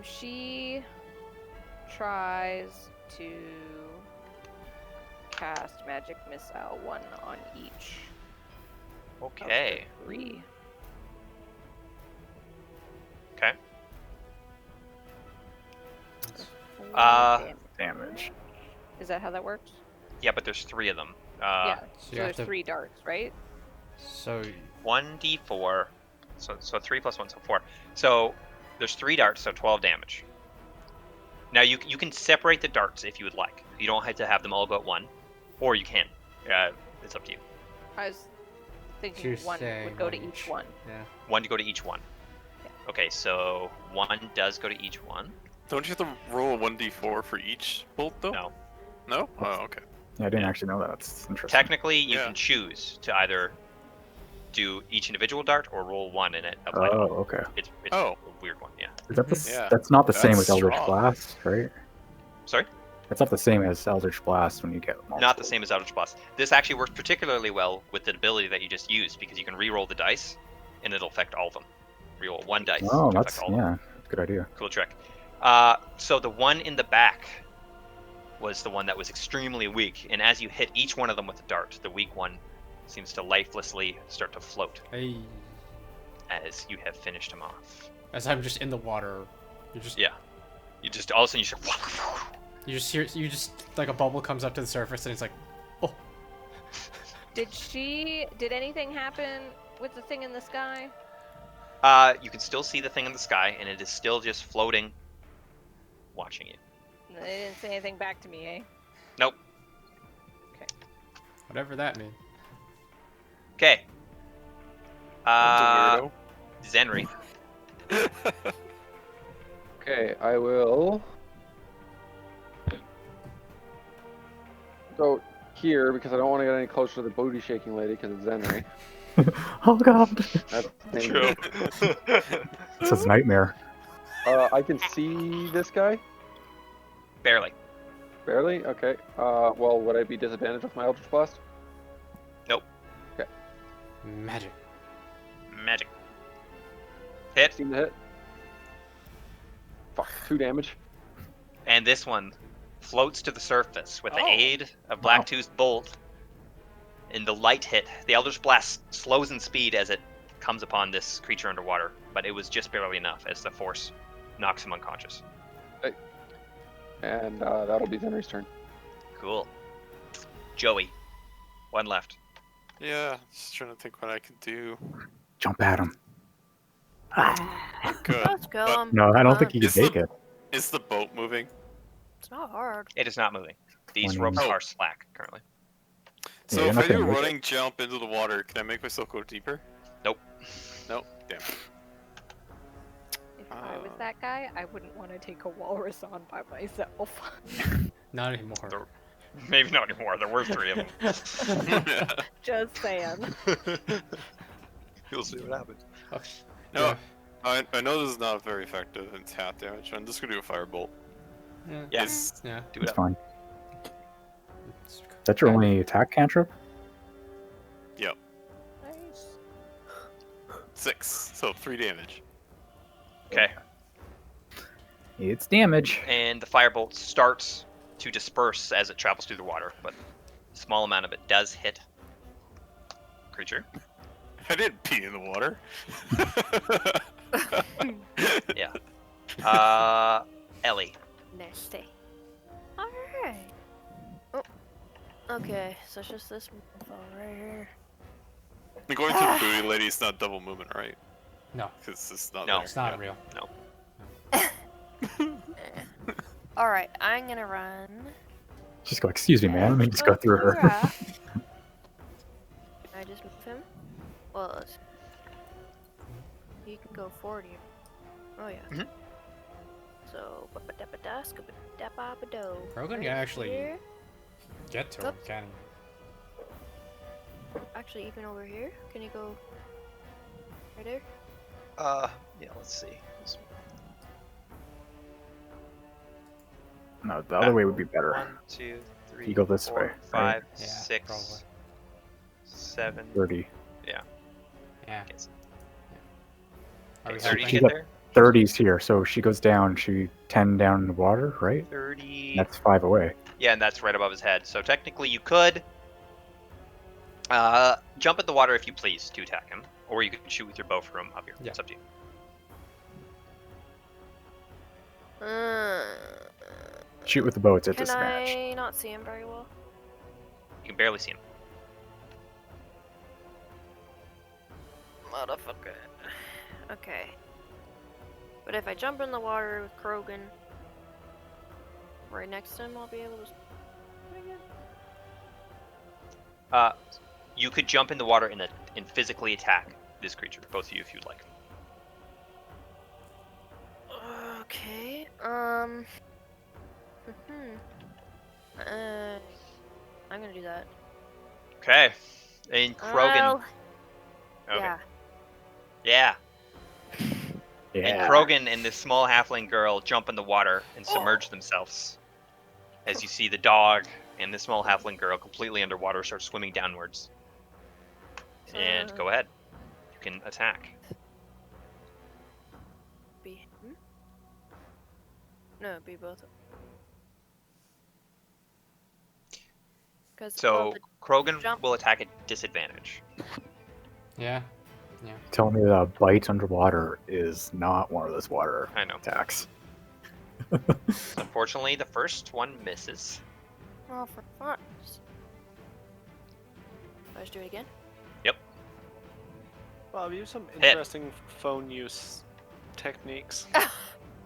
She tries to cast Magic Missile, 1 on each. Okay. Of the 3. Okay. Damage. Is that how that works? Yeah, but there's 3 of them. Yeah. So you have there's to- 3 darts, right? So 1d4. So 3 plus 1, so 4. So there's 3 darts, so 12 damage. Now you can separate the darts if you would like. You don't have to have them all go at 1, or you can. It's up to you. I was thinking You're 1 saying would go one to each each. one. yeah. 1 to go to each one. Yeah. Okay, so 1 does go to each one. don't you have to roll a 1d4 for each bolt though? No. No? Oh, okay. Yeah, I didn't actually know that. That's interesting. Technically, you Yeah. can choose to either do each individual dart or roll 1 and it apply to all. Oh, okay. It's Oh. a weird one, yeah. Is that the, Yeah, that's not the same that's with Eldritch strong. Blast, right? Sorry? That's not the same as Eldritch Blast when you get multiple. Not the same as Eldritch Blast. This actually works particularly well with the ability that you just used because you can re-roll the dice and it'll affect all of them. Re-roll 1 dice Oh, to that's affect all of them. yeah, good idea. Cool trick. So the one in the back, was the one that was extremely weak, and as you hit each one of them with a dart, the weak one seems to lifelessly start to float Hey. as you have finished him off. As I'm just in the water, you just Yeah. You just all of a sudden you just like a bubble comes up to the surface and it's like, oh. Did anything happen with the thing in the sky? you can still see the thing in the sky, and it is still just floating, watching you. They didn't say anything back to me, eh? Nope. Okay. Whatever that means. Okay. That's a weirdo. Zenry. Okay, I will go here because I don't want to get any closer to the booty shaking lady because it's Zenry. Oh god. That's True. This is a nightmare. I can see this guy. Barely. Barely? Okay. Well, would I be disadvantaged with my Eldritch Blast? Nope. Okay. Magic. Magic. Hit. 16 to hit. Fuck, 2 damage. And this one floats to the surface with the Oh. aid of Blacktooth's bolt. In the light hit, the Eldritch Blast slows in speed as it comes upon this creature underwater, but it was just barely enough as the force knocks him unconscious. And that'll be Zenry's turn. Cool. Joey. One left. Yeah, just trying to think what I can do. Jump at him. Good. Let's go. But No, I don't think he Is can the- take it. is the boat moving? It's not hard. It is not moving. These 20. ropes Oh. are slack currently. So Yeah, you're if not I do a gonna make it. running jump into the water, can I make myself go deeper? Nope. Nope. Damn. If I was that guy, I wouldn't want to take a walrus on by myself. Not anymore. Maybe not anymore. There were 3 of them. Just saying. You'll see what happens. Oh, No, I know this is not very effective in hat damage. I'm just gonna do a firebolt. yeah. Yes. Yeah. Do It's it. fine. Is that your only attack cantrip? Yep. Nice. 6, so 3 damage. Okay. It's damage. And the firebolt starts to disperse as it travels through the water, but a small amount of it does hit creature. I didn't pee in the water. Yeah. Ellie. Nasty. Alright. Oh. Okay, so it's just this mofo right here. Going to the booty lady is not double movement, right? No. Because it's not. No. there. It's not Yeah. real. Alright, I'm gonna run. Just go, excuse me, man. Let me just go through her. Can I just move him? Well, he can go 40. Oh, yeah. Mhm. So, ba-ba-da-ba-da, scoop-a-da-ba-ba-do. Krogan Right can actually here. get to him, Oops. can he? Actually, even over here. Can you go right there? Yeah, let's see. No, the other way would be better. 1, 2, 3, You go this 4, way, 5, Yeah, 6, probably. 7. 30. Yeah. Yes. Are we 30 to helping? get got- there? 30's here, so she goes down. She 10 down in the water, right? 30. That's 5 away. Yeah, and that's right above his head. So technically, you could jump in the water if you please to attack him, or you could shoot with your bow from up here. Yeah. It's up to you. Shoot with the bow, it's at Can disadvantage. I not see him very well? You can barely see him. Motherfucker. Okay. But if I jump in the water with Krogan right next to him, I'll be able to. You could jump in the water and physically attack this creature, both of you, if you'd like. Okay. I'm gonna do that. Okay. And Krogan. Well, Okay. yeah. Yeah. And Yeah. Krogan and this small halfling girl jump in the water and submerge themselves. As you see the dog and the small halfling girl completely underwater start swimming downwards. And go ahead. You can attack. Be him? No, it'd be both. 'Cause, So well, the Krogan jump- will attack at disadvantage. Yeah. Tell me that bite underwater is not one of those water I know. attacks. Unfortunately, the first one misses. Oh, for fuck's. Let's do it again. Bob, you have some Hit. interesting phone use techniques.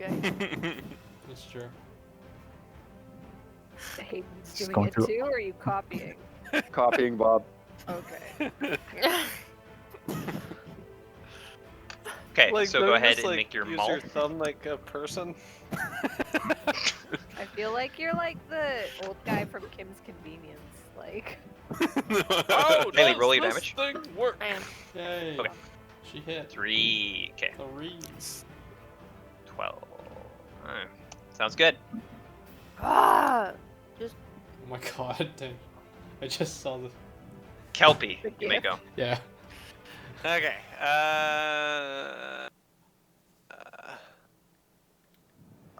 Okay. That's true. Hayden's Just doing going it through- too, or are you copying? Copying Bob. Okay. Okay, Like, so don't go you ahead just, and like, make your use maul. your thumb like a person. I feel like you're like the old guy from Kim's Convenience. Like, Oh, Haley, does roll your this damage. thing work? I am. Yay. Okay. She hit. 3. Okay, 3s. 12. Alright. Sounds good. Ah! Oh my god, dang. I just saw the. Kelpie, you may go. Yeah. Okay.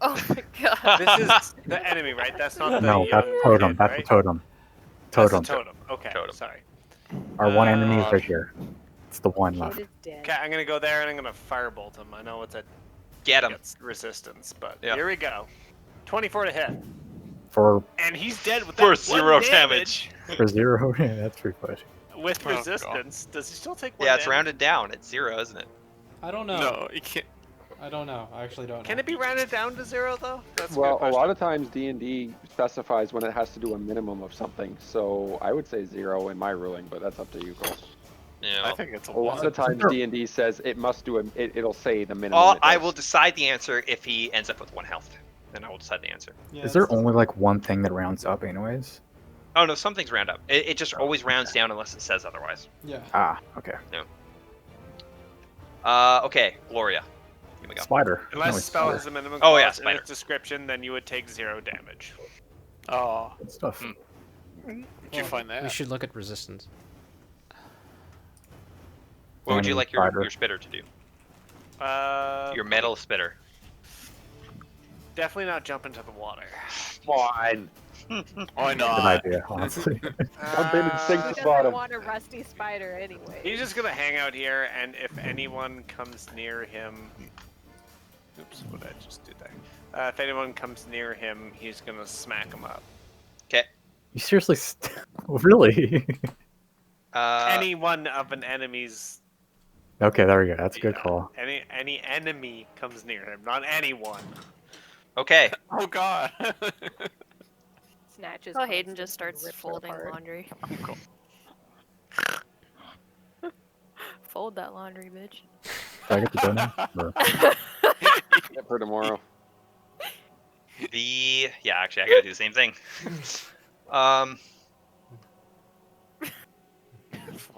Oh my god. This is the enemy, right? That's not the No, that's young totem. kid, That's right? a totem. That's Totem. a totem. Okay, Totem. sorry. Our one enemy is Uh, right here. It's the one kid left. is dead. Okay, I'm gonna go there and I'm gonna firebolt him. I know it's a Get him. gets resistance, but Yeah. here we go. 24 to hit, For and he's dead with that For one 0 damage. for 0, yeah, that's pretty funny. With Oh, God. resistance, does he still take one? Yeah, it's damage? rounded down. It's 0, isn't it? I don't know. No, you can't. I don't know. I actually don't know. Can it be rounded down to 0 though? That's Well, a a good lot question. of times D&D specifies when it has to do a minimum of something. So I would say 0 in my ruling, but that's up to you, Cole. Yeah. I think it's a A lot of times D&D says it must do it'll say the minimum. Oh, it I does. will decide the answer if he ends up with 1 health. Then I will decide the answer. Yeah, Is there it's- only like one thing that rounds up, anyways? Oh no, some things round up. It just always rounds down unless it says otherwise. Yeah. Ah, okay. Okay, Gloria. Here we go. Spider. Unless No, the it's spell spider. has a minimum Oh, yeah, clause in spider. its description, then you would take 0 damage. Oh, Good stuff. Hmm. Did you Well, find that? We should look at resistance. What would you Danny, like your spider. spitter to do? Uh, Your metal spitter. definitely not jump into the water. Fine. Why Good not? idea, honestly. Jump in and sink Who the doesn't bottom. want a rusty spider anyway? He's just gonna hang out here, and if anyone comes near him, oops, what did I just do there? If anyone comes near him, he's gonna smack him up. Okay. You seriously? Really? Any one of an enemy's. Okay, there we go. That's a good yeah, call. Any enemy comes near him, not anyone. Okay. Oh God. Snatches. Oh, Hayden constantly just starts rips her folding apart. laundry. I'm cool. Fold that laundry, bitch. Do I get to go now? Or- Yep, for tomorrow. Yeah, actually, I gotta do the same thing. Fall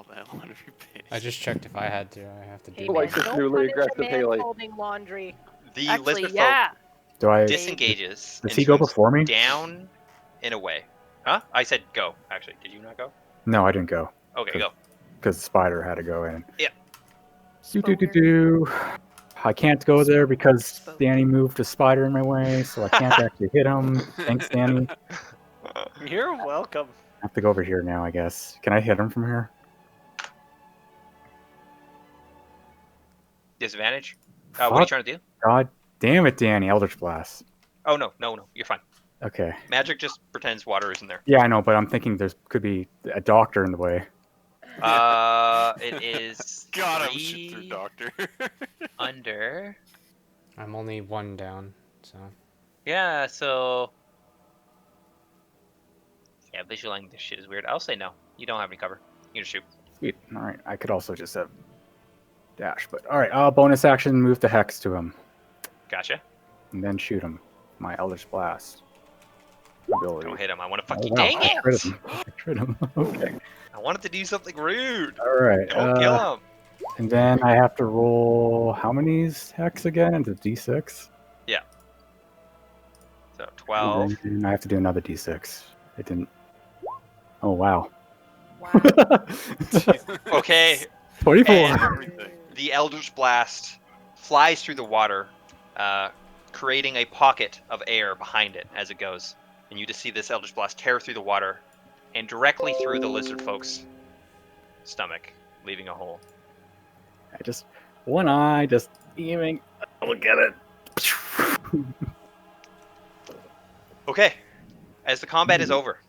that laundry page. I just checked if I had to. I have to do Hey, that. Like man, this don't newly punish a aggressive man Haley. folding laundry. The Actually, lizard yeah. Do I? folk disengages. Does and he go turns before me? Down and away. Huh? I said go. Actually, did you not go? No, I didn't go Okay, go. because Spider had to go in. Yeah. Do. I can't go there because Spoke. Danny moved a spider in my way, so I can't actually hit him. Thanks, Danny. You're welcome. I have to go over here now, I guess. Can I hit him from here? Disadvantage. What are you Fuck. trying to do? God damn it, Danny. Eldritch Blast. Oh no, you're fine. Okay. Magic just pretends water isn't there. Yeah, I know, but I'm thinking there could be a doctor in the way. It is God, I'm shit through 3 doctor. under. I'm only 1 down, so. Yeah, so. Yeah, visualizing this shit is weird. I'll say no. You don't have any cover. You just shoot. Sweet. All right. I could also just have dash, but all right. Bonus action, move the hex to him, Gotcha. and then shoot him. My Eldritch Blast ability. Don't hit him. I want to fuck Oh, you. wow. Dang I crit it! him. I crit him. Okay. I wanted to do something rude. All right. Don't kill him. And then I have to roll how many hex again into D6? So 12. And I have to do another D6. It didn't. Oh wow. Wow. Okay. 24. And the Eldritch Blast flies through the water, creating a pocket of air behind it as it goes. And you just see this Eldritch Blast tear through the water, and directly through the lizard folk's stomach, leaving a hole. I just one eye, just aiming. Look at it. Okay, as the combat is over.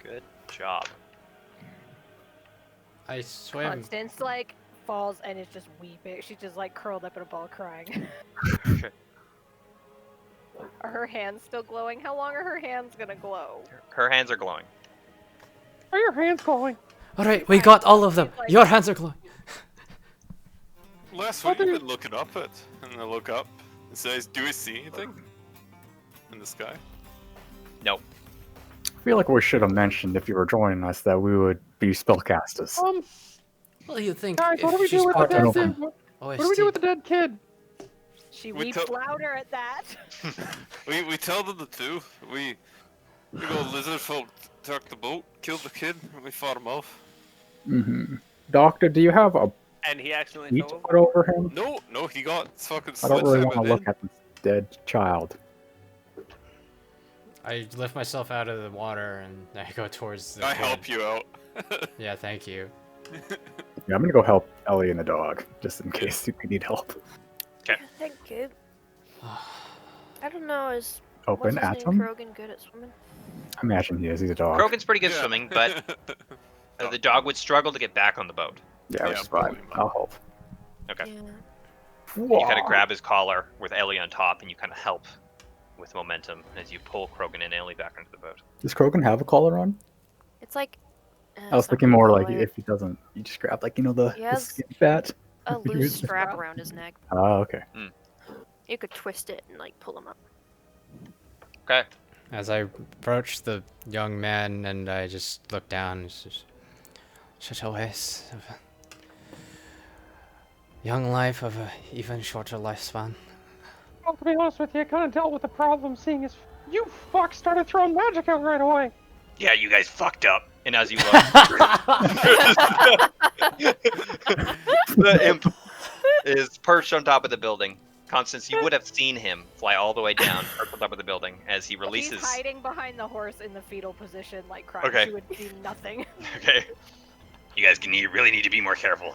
Good job. I swim. Constance like falls and is just weeping. She's just like curled up in a ball crying. Are her hands still glowing? How long are her hands gonna glow? Her hands are glowing. Are your hands glowing? All right, we got all of them. Your hands are glowing. Les, what have you been looking up at? And I look up. It says, do we see anything in the sky? No. I feel like we should have mentioned if you were joining us that we would be spellcasters. Well, you think Guys, what do if we she's do with the part dead of kid? the What do we do with the dead kid? She We weeps louder at that. We tell them the truth. We go lizard folk took the boat, killed the kid, and we fought him off. Mm-hmm. Doctor, do you have a And he accidentally sheet fell put over him? No, he got fucking I don't really sledgehammered want to look at this dead child. I lift myself out of the water and I go towards the I kid. help you out. Yeah, thank you. Yeah, I'm gonna go help Ellie and the dog, just in case you need help. Thank you. I don't know, is Open what's his name, atom? Krogan good at swimming? I imagine he is. He's a dog. Krogan's pretty good swimming, but the dog would struggle to get back on the boat. Yeah, which is fine. I'll help. Okay. Yeah. You kind of grab his collar with Ellie on top, and you kind of help with momentum as you pull Krogan and Ellie back onto the boat. Does Krogan have a collar on? It's like. I was thinking more like if he doesn't, you just grab like the He has skin fat. a loose strap around his neck. Oh, okay. You could twist it and like pull him up. Okay. As I approach the young man and I just look down, it's just such a waste of a young life of a even shorter lifespan. Well, to be honest with you, I kind of dealt with the problem seeing as you fuck started throwing magic out right away. Yeah, you guys fucked up. And as you look, the imp is perched on top of the building. Constance, you would have seen him fly all the way down, perched on top of the building, as he releases. He's hiding behind the horse in the fetal position, like crying. Okay. She would do nothing. Okay. You guys really need to be more careful.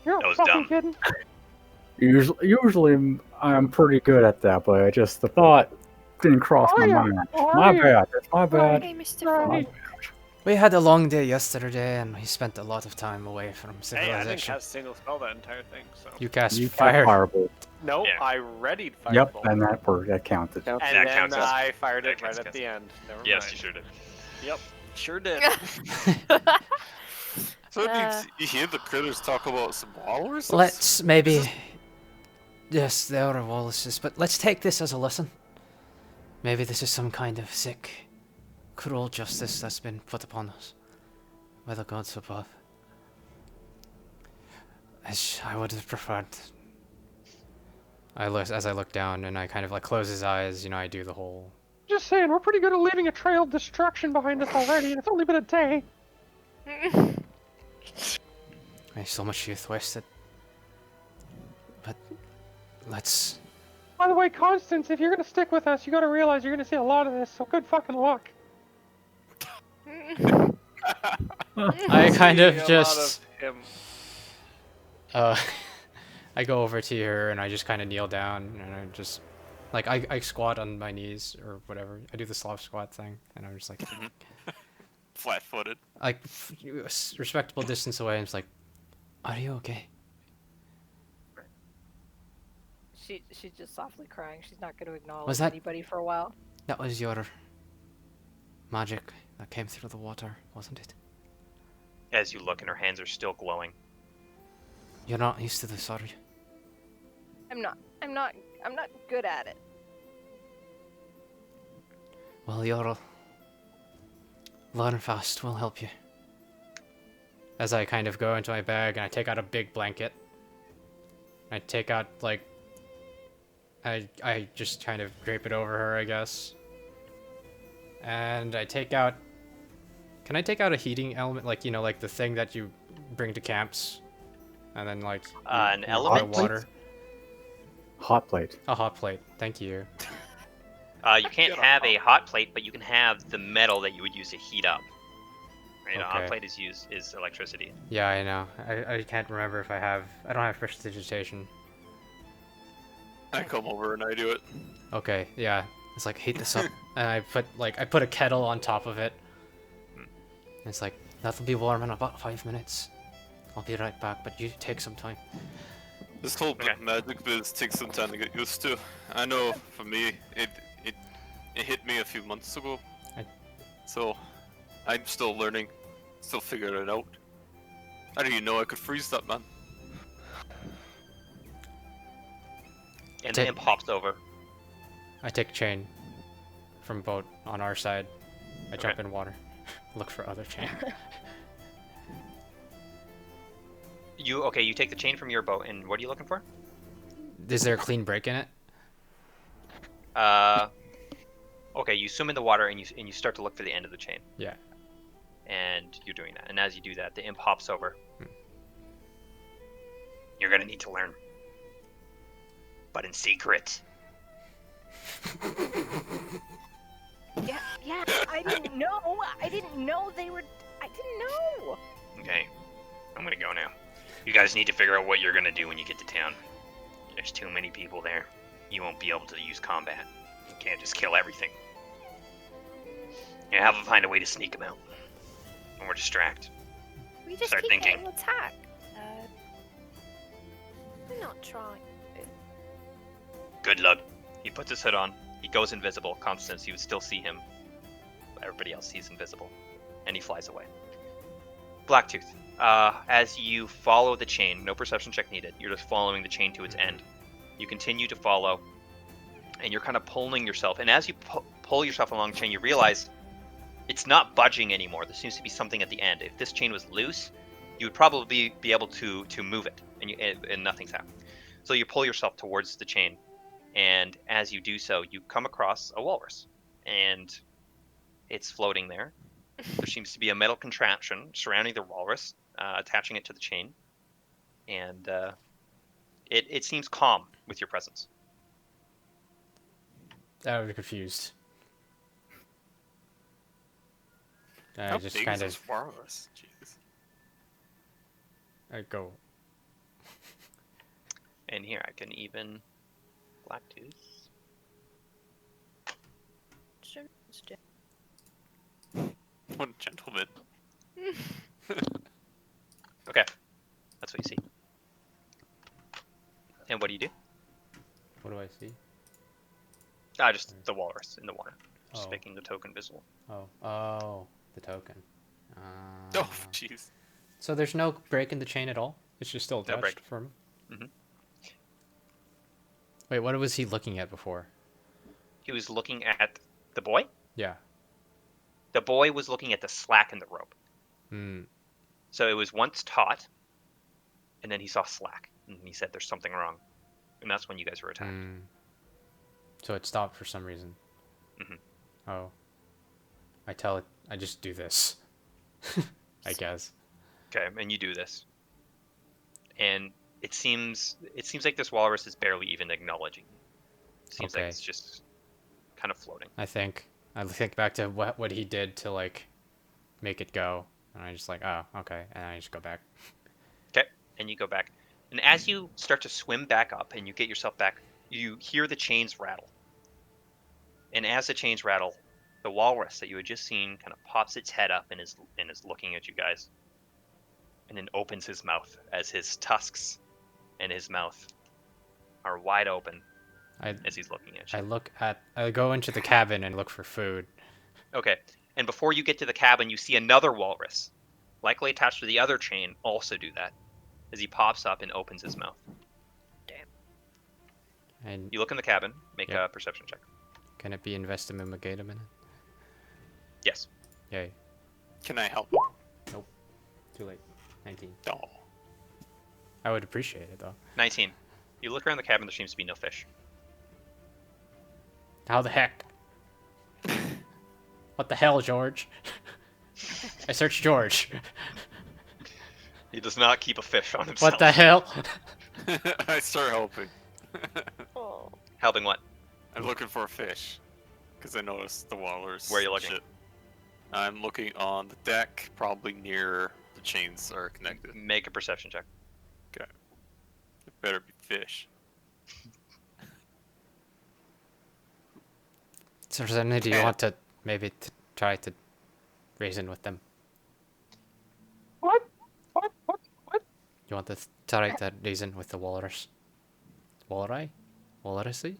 You're That was fucking dumb. kidding. Usually I'm pretty good at that, but I just the thought didn't cross my mind. My bad. That's my bad. Hey, Mr. Right. We had a long day yesterday and we spent a lot of time away from Hey, I didn't civilization. cast single spell that entire thing, so. You cast You fire. Firebolt. No, Yeah. I readied Firebolt. Yep, and that counted. And That then counts as- I fired that it right counts at as- the end. Never Yes, mind. you sure did. Yep, sure did. So that means you hear the critters talk about some walruses? Let's maybe... Yes, there are walruses, but let's take this as a lesson. Maybe this is some kind of sick, cruel justice that's been put upon us by the gods above. I would have preferred... As I look down and I kind of like close his eyes, I do the whole... Just saying, we're pretty good at leaving a trail of destruction behind us already, and it's only been a day. So much youth wasted. But let's... By the way, Constance, if you're gonna stick with us, you gotta realize you're gonna see a lot of this, so good fucking luck. I kind Seeing of a lot just... of him. I go over to her and I just kind of kneel down and I just... Like, I squat on my knees or whatever. I do the Slav squat thing and I'm just like... Flat-footed. Like, respectable distance away, and it's like, are you okay? She's just softly crying. She's not going to acknowledge Was that- anybody for a while. That was your magic that came through the water, wasn't it? As you look, and her hands are still glowing. You're not used to this, are you? I'm not good at it. Well, you'll learn fast. We'll help you. As I kind of go into my bag and I take out a big blanket. I take out, like... I just kind of drape it over her, I guess. And I take out... Can I take out a heating element? Like, like the thing that you bring to camps? And then, like... An you element? boil water. Hot plate. A hot plate. Thank you. You can't have a hot plate, but you can have the metal that you would use to heat up. Right? A hot Okay. plate is electricity. Yeah, I know. I can't remember if I have. I don't have prestidigitation. I come over and I do it. Okay, yeah. It's like heat this up, and I put a kettle on top of it. And it's like that'll be warm in about 5 minutes. I'll be right back, but you take some time. This whole magic biz takes some time to get used to. I know for me, it hit me a few months ago. So I'm still learning, still figuring it out. I didn't even know I could freeze that, man. And the imp hops over. I take chain from boat on our side. I jump in water. Look for other chain. You take the chain from your boat, and what are you looking for? Is there a clean break in it? Okay, you swim in the water and you start to look for the end of the chain. Yeah. And you're doing that. And as you do that, the imp hops over. You're gonna need to learn. But in secret. Yeah, I didn't know they were. I didn't know. Okay, I'm gonna go now. You guys need to figure out what you're gonna do when you get to town. There's too many people there. You won't be able to use combat. You can't just kill everything. You have to find a way to sneak them out. Or distract. We just Start keep thinking. getting attacked. We're not trying. Good luck. He puts his hood on. He goes invisible. Constance, you would still see him. Everybody else sees invisible. And he flies away. Blacktooth. As you follow the chain, no perception check needed. You're just following the chain to its end. You continue to follow, and you're kind of pulling yourself. And as you pull yourself along the chain, you realize it's not budging anymore. There seems to be something at the end. If this chain was loose, you would probably be able to move it, and nothing's happening. So you pull yourself towards the chain, and as you do so, you come across a walrus, and it's floating there. There seems to be a metal contraption surrounding the walrus, attaching it to the chain, and it seems calm with your presence. I was confused. I How just big kind is of. this walrus? Jeez. I go. And here I can even Blacktooth. What a gentleman. Okay, that's what you see. And what do you do? What do I see? Just the walrus in the water, just Oh. making the token visible. Oh, the token. Oh, jeez. So there's no break in the chain at all? It's just still No attached break. for him? Mhm. Wait, what was he looking at before? He was looking at the boy. Yeah. The boy was looking at the slack in the rope. Hmm. So it was once taut, and then he saw slack, and he said, "There's something wrong," and that's when you guys were attacked. So it stopped for some reason. Mhm. Oh. I tell it. I just do this. I guess. Okay, and you do this, and it seems like this walrus is barely even acknowledging you. It seems like Okay. it's just kind of floating. I think back to what he did to like make it go, and I just like, oh, okay, and I just go back. Okay, and you go back, and as you start to swim back up and you get yourself back, you hear the chains rattle. And as the chains rattle, the walrus that you had just seen kind of pops its head up and is looking at you guys, and then opens his mouth as his tusks and his mouth are wide open as he's looking at you. I go into the cabin and look for food. Okay, and before you get to the cabin, you see another walrus, likely attached to the other chain, also do that as he pops up and opens his mouth. And You look in the cabin, make Yep. a perception check. can it be investigated a minute? Yes. Yay. Can I help? Nope. Too late. 19. Oh. I would appreciate it though. 19. You look around the cabin, there seems to be no fish. How the heck? What the hell, George? I searched George. He does not keep a fish on himself. What the hell? I start helping. Helping what? I'm looking for a fish. Because I noticed the walrus. Where are you looking? Shit. I'm looking on the deck, probably near the chains are connected. Make a perception check. Okay. It better be fish. So, Zenny, do you want to maybe try to reason with them? What? You want to try to reason with the walrus? Walrus? Walrusy?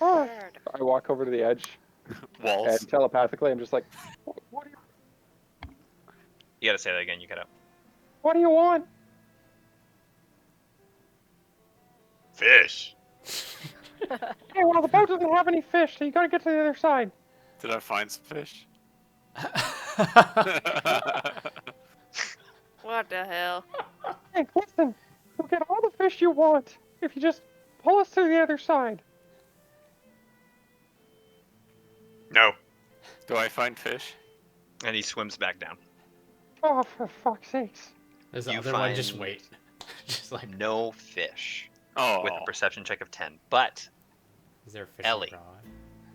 Oh, I walk over to the edge, Walls. and telepathically, I'm just like, You gotta say that again. You cut out. what do you want? Fish. Hey, well, the boat doesn't have any fish, so you gotta get to the other side. Did I find some fish? What the hell? Hey, listen, you'll get all the fish you want if you just pull us to the other side. No. Do I find fish? And he swims back down. Oh, for fuck's sakes. Is the the other other one one just just wait? Just like, No fish. Oh. With a perception check of 10. But is there a fish Ellie. abroad?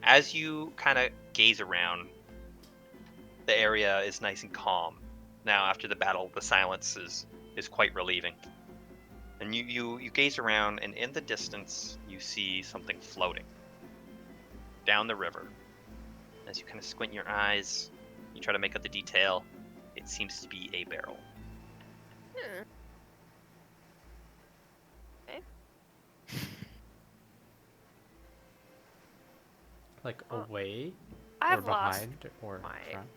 as you kind of gaze around, the area is nice and calm. Now, after the battle, the silence is quite relieving. And you gaze around, and in the distance, you see something floating down the river. As you kind of squint your eyes, you try to make out the detail. It seems to be a barrel. Okay. Like away, I've or lost behind, or my- front?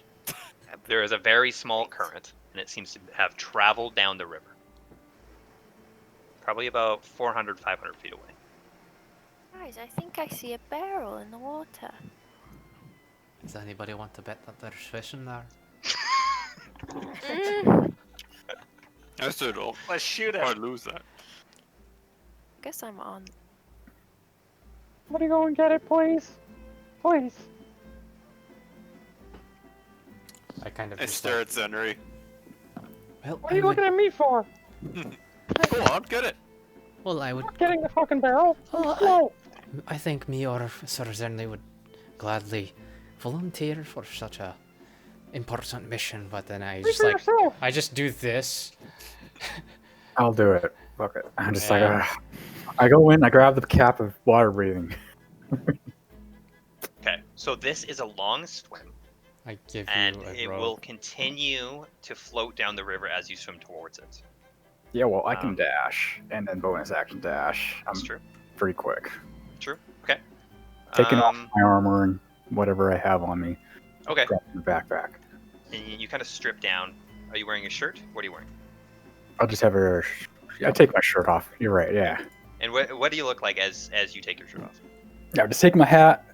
There is a very small current, and it seems to have traveled down the river. Probably about 400, 500 feet away. Guys, I think I see a barrel in the water. Does anybody want to bet that there's fish in there? I stood up. Let's shoot Or him. lose that. Guess I'm on. Somebody go and get it, please. Please. I kind of I just stare like, at Zenry. well, What are you looking at me for? Go on, get it. Well, I would. I'm not getting the fucking barrel. Oh, No. I think me or Sir Zernley would gladly volunteer for such a important mission, but then I Speak just for like yourself. I just do this. I'll do it. Fuck it. I'm just Yeah. like, I go in, I grab the cap of water breathing. Okay, so this is a long swim, I give and you a it rope. will continue to float down the river as you swim towards it. Yeah, well, I can dash, and then bonus action dash. I'm That's true. pretty quick. True. Okay. Taking off my armor and whatever I have on me. Okay. Grabbing the backpack. And you kind of strip down. Are you wearing a shirt? What are you wearing? I'll just have her. I take my shirt off. You're right. Yeah. And what do you look like as you take your shirt off? Yeah. Just take my hat,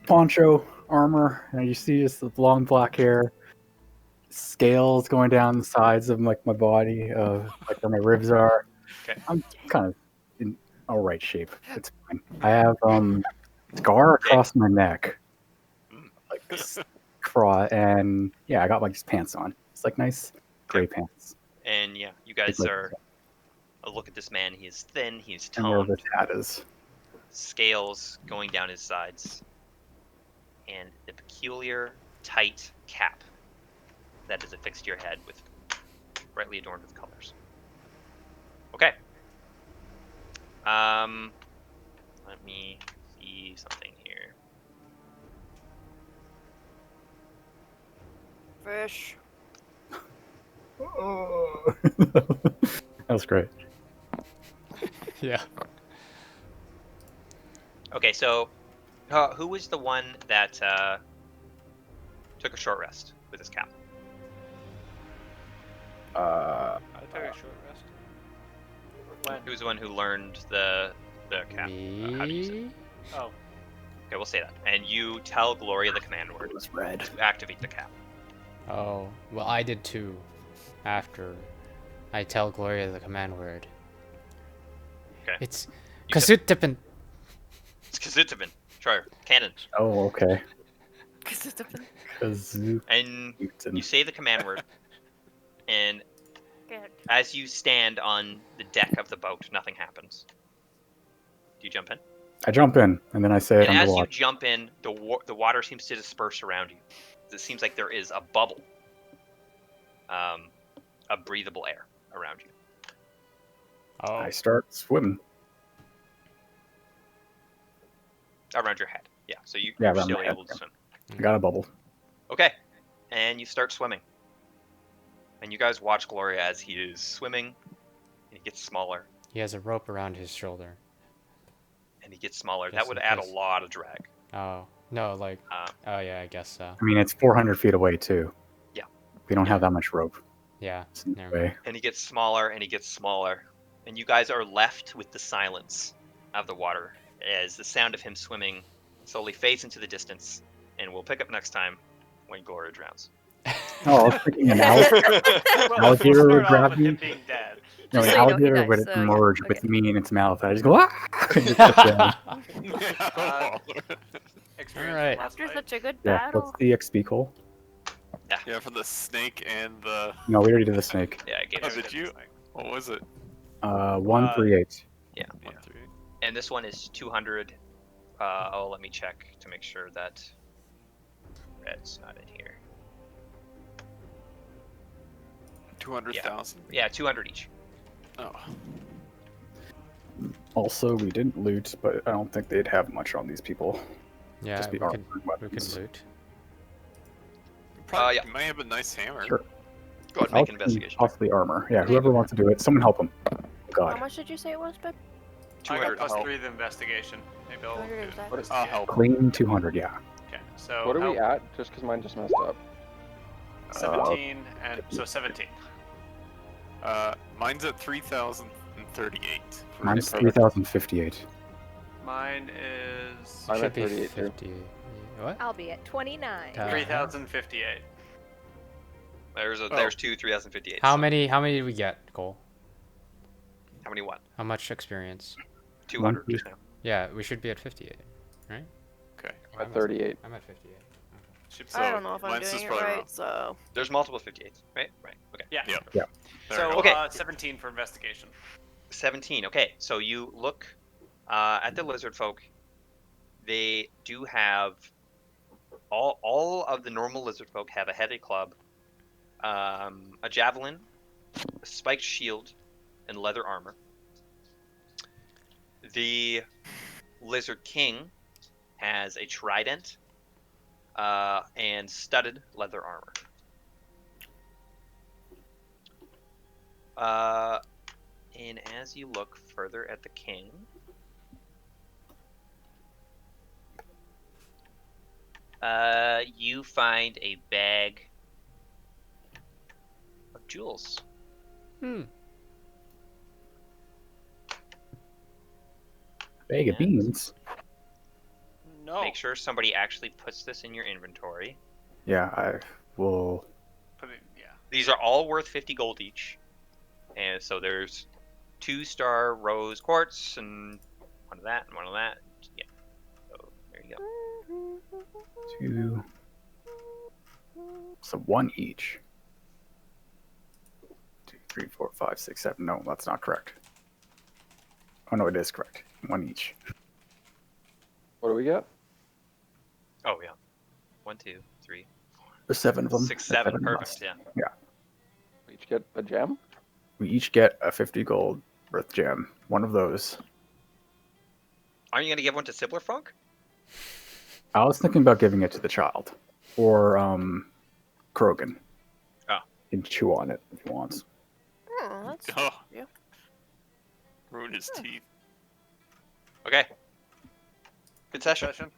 poncho, armor, and you see just the long black hair, scales going down the sides of like my body, like where my ribs are. Okay. I'm kind of in all right shape. It's fine. I have scar across my neck, like this and yeah, I got like these pants on. It's like nice gray pants. And yeah, you guys like- are. Look at this man. He is thin. He's And where toned. this hat is. Scales going down his sides, and the peculiar tight cap that is affixed to your head with brightly adorned with colors. Okay. Let me see something here. Fish. Oh. That was great. Yeah. Okay, so who was the one that took a short rest with his cap? I took a short rest. When? Who was the one who learned the cap? How do you say it? Me? Oh. Okay, we'll say that. And you tell Gloria the command word It was red. to activate the cap. Oh, well, I did too. After I tell Gloria the command word. Okay. It's You said- Kasutipin. It's Kazutabin. Try her. Cannon. Oh, okay. And you say the command word, and Good. as you stand on the deck of the boat, nothing happens. Do you jump in? I jump in, and then I say it And as you underwater. jump in, the water seems to disperse around you. It seems like there is a bubble, of breathable air around you. Oh. I start swimming. Around your head. Yeah, so Yeah, you're around still my head, able to yeah. swim. I got a bubble. Okay, and you start swimming. And you guys watch Gloria as he is swimming, and he gets smaller, He has a rope around his shoulder. and he gets smaller. Just That would in add a case. lot of drag. Oh. No, like... Um, Oh, yeah, I guess so. I mean, it's 400 feet away, too. Yeah. We don't have that much rope. Yeah, It's in the never way. mind. and he gets smaller, and he gets smaller. And you guys are left with the silence of the water as the sound of him swimming slowly fades into the distance. And we'll pick up next time when Gloria drowns. Oh, I was thinking an Well, alligator we'll would start off grab with me. him being dead. No, Just an so you know, alligator guys, would yeah, emerge okay. with me in its mouth. I just go, ah! And just kept going. Experience Alright. from last After fight. such a good Yeah, battle. what's the XP call? Yeah, for the snake and the. No, we already did the snake. Yeah, I gave Oh, it. did you? What was it? 138. Yeah. 1, 3, 8. And this one is 200. Let me check to make sure that red's not in here. 200,000. Yeah, 200 each. Oh. Also, we didn't loot, but I don't think they'd have much on these people. Yeah, Just we the armor could, and we could weapons. loot. Probably, yeah. You might have a nice hammer. Sure. Go ahead and I'll make an investigation. possibly armor. Yeah, whoever wants to do it. Someone help him. How God. much did you say it was, babe? I 200. got help. +3 the investigation. Maybe I'll 200 do exactly. What is- I'll help. Clean 200, yeah. Okay, so What are we help at? Just because mine just messed up. 17 and so 17. Mine's at 3,038. Mine's perfect. 3,058. Mine is I'm Should at be 38 too. 50. What? I'll be at 29. 3058. There's two 3058. How many did we get, Cole? How many what? How much experience? 200 just now. Yeah, we should be at 58, right? Okay. Or At I'm 38. I'm at 58. So I don't know if I'm mine's doing just it probably right, wrong. so... There's multiple 58s, right? Right. Okay. Yeah. Yeah. Yeah. There So we go. Okay. 17 for investigation. 17. Okay, so you look at the lizard folk. They do have all of the normal lizard folk have a heavy club, a javelin, a spiked shield, and leather armor. The lizard king has a trident and studded leather armor. And as you look further at the king, you find a bag of jewels. Bag of beans. No. Make sure somebody actually puts this in your inventory. Yeah, I will. Put it, yeah. These are all worth 50 gold each. And so there's 2-star rose quartz and one of that and one of that. Yeah. So there you go. 2. So 1 each. 2, 3, 4, 5, 6, 7. No, that's not correct. Oh no, it is correct. 1 each. What do we get? Oh yeah. 1, 2, 3, There's 7 of them. 6, There's 7. of Perfect. us. Yeah. Yeah. We each get a gem? We each get a 50 gold worth gem. One of those. Aren't you gonna give one to Sibbler Funk? I was thinking about giving it to the child. Or, Krogan. Oh. He can chew on it if he wants. Oh, that's... Oh. Yeah. Ruin his teeth. Okay. Good session.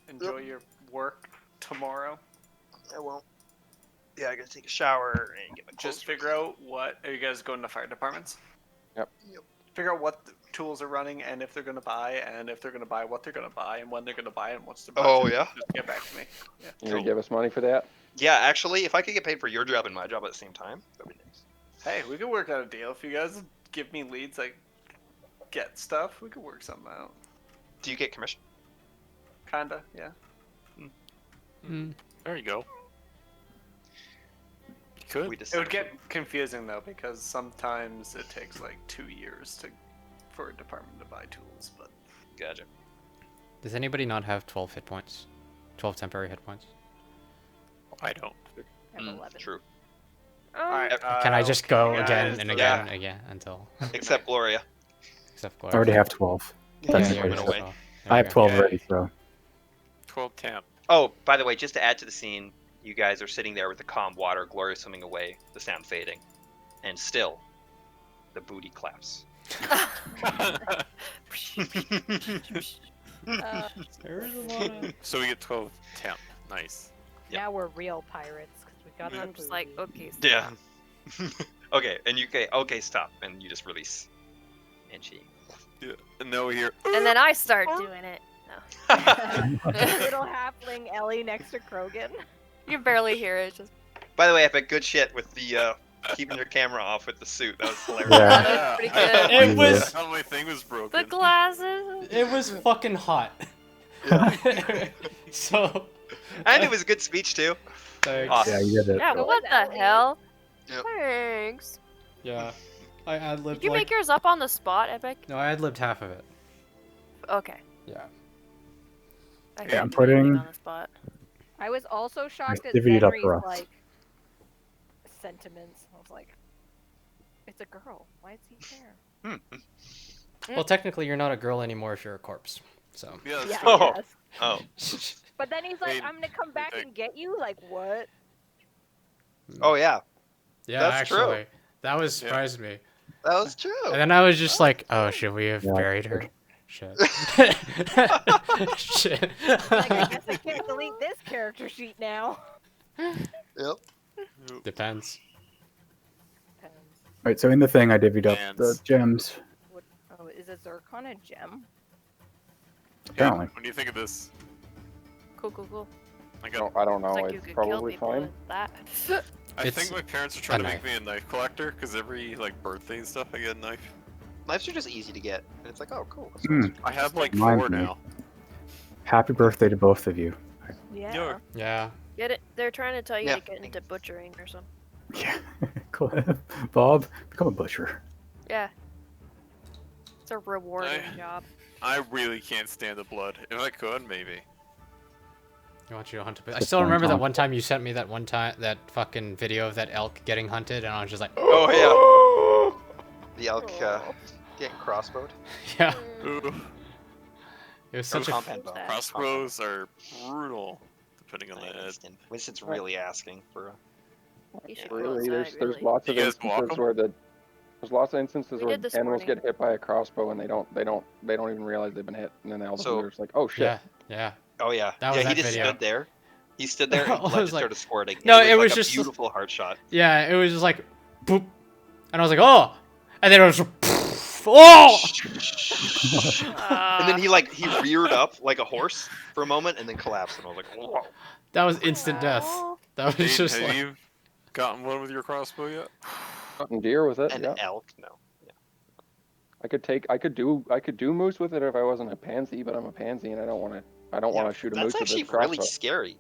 Enjoy your work tomorrow. I won't. Yeah, I gotta take a shower and get my clothes. Just figure out what are you guys going to fire departments? Yep. Figure out what the tools are running and if they're going to buy and if they're going to buy what they're going to buy and when they're going to buy and what's the budget. Oh, yeah? Just get back to me. Yeah. You gonna give us money for that? Yeah, actually, if I could get paid for your job and my job at the same time, that'd be nice. Hey, we could work out a deal. If you guys give me leads, like get stuff, we could work something out. Do you get commission? Kinda, yeah. There you go. You could. We just It would get confusing though because sometimes it takes like 2 years for a department to buy tools, but Gotcha. Does anybody not have 12 hit points? 12 temporary hit points? I don't. I have 11. True. Alright. Can I just go again guys, and so- again yeah. and again until Except Gloria. except I Gloria? already have 12. Yeah, That's you the already went have away. 12. There I we have go. 12 Yeah. already, so 12 temp. Oh, by the way, just to add to the scene, you guys are sitting there with the calm water, Gloria swimming away, the sound fading, and still, the booty claps. So we get 12 temp. Nice. Yeah. Now we're real pirates because we got And the I'm just like, booty. okay, stop. Yeah. Okay, and you say, okay, stop, and you just release. And she. Yeah. And now we hear. And then I start doing it. Little halfling Ellie next to Krogan. You barely hear it. Just By the way, Epic, good shit with the keeping your camera off with the suit. That was hilarious. Yeah. that was pretty I good. It was- I thought my thing was broken. The glasses. It was fucking hot. Yeah. So. And it was a good speech too. Thanks. Awesome. yeah, you did it. Yeah, So what was the Ellie. hell? Yep. Thanks. Yeah. I ad-libbed Did you like... make yours up on the spot, Epic? No, I ad-libbed half of it. Okay. Yeah. I Yeah, couldn't I'm do anything putting- on the spot. I was also shocked at divvied it up Zenri's for us. like sentiments. I was like, it's a girl. Why is he there? Well, technically, you're not a girl anymore if you're a corpse. So. Yeah, that's Yeah, true. Oh. yes. Oh. But then he's like, Wait, I'm gonna come back wait. and get you. Like what? Oh yeah, Yeah, That's true. actually. That was Yeah. surprised me. That was true. And then I was just like, oh, should we have Yeah. buried her? Shit. Shit. Like I guess I can't delete this character sheet now. Yep. Depends. Right, so in the thing, I divvied up the Hands. gems. What? Oh, is a zircon a gem? Apparently. What do you think of this? Cool, cool, cool. I I got. don't, I don't know. It's like you It's could kill probably people fine. with that. I It's think my parents are trying a to make me a knife collector because every like birthday and stuff, I get a knife. Knives are just easy to get. And it's like, oh, cool. That's Hmm. awesome. I have like Reminds 4 me. now. Happy birthday to both of you. Yeah. Yo, Yeah. Get it? They're trying to tell you Yeah, to get into butchering or something. Yeah. Cool. Bob, become a butcher. Yeah. It's a rewarding I- job. I really can't stand the blood. If I could, maybe. I want you to hunt a bit. I Just still one remember that time. one time you sent me that one time, that fucking video of that elk getting hunted, and I was just like, Oh, yeah. The elk getting crossbowed. yeah. Ooh, It was such a. Compound bow. crossbows are brutal, depending on the head. Winston. Winston's really asking for a... You should go Really, there's outside, there's really. lots of You guys walk instances 'em? where there's lots of instances We where did this animals morning. get hit by a crossbow and they don't even realize they've been hit, and then all of a So- sudden they're just like, oh shit. Yeah. Yeah. oh yeah. That was Yeah, he that just video. stood there. He stood there I and blood was just like- started squirting. No, it it was was like just- a beautiful heart shot. Yeah. It was just like, boop, and I was like, oh, and then it was, oh. And then he reared up like a horse for a moment and then collapsed and I was like, whoa. That was instant death. Aw. That was Hey, just have like. you gotten one with your crossbow yet? Gotten deer with it. An Yeah. elk, no. I could do moose with it if I wasn't a pansy, but I'm a pansy and I don't want to shoot a moose That's with actually a crossbow. really scary.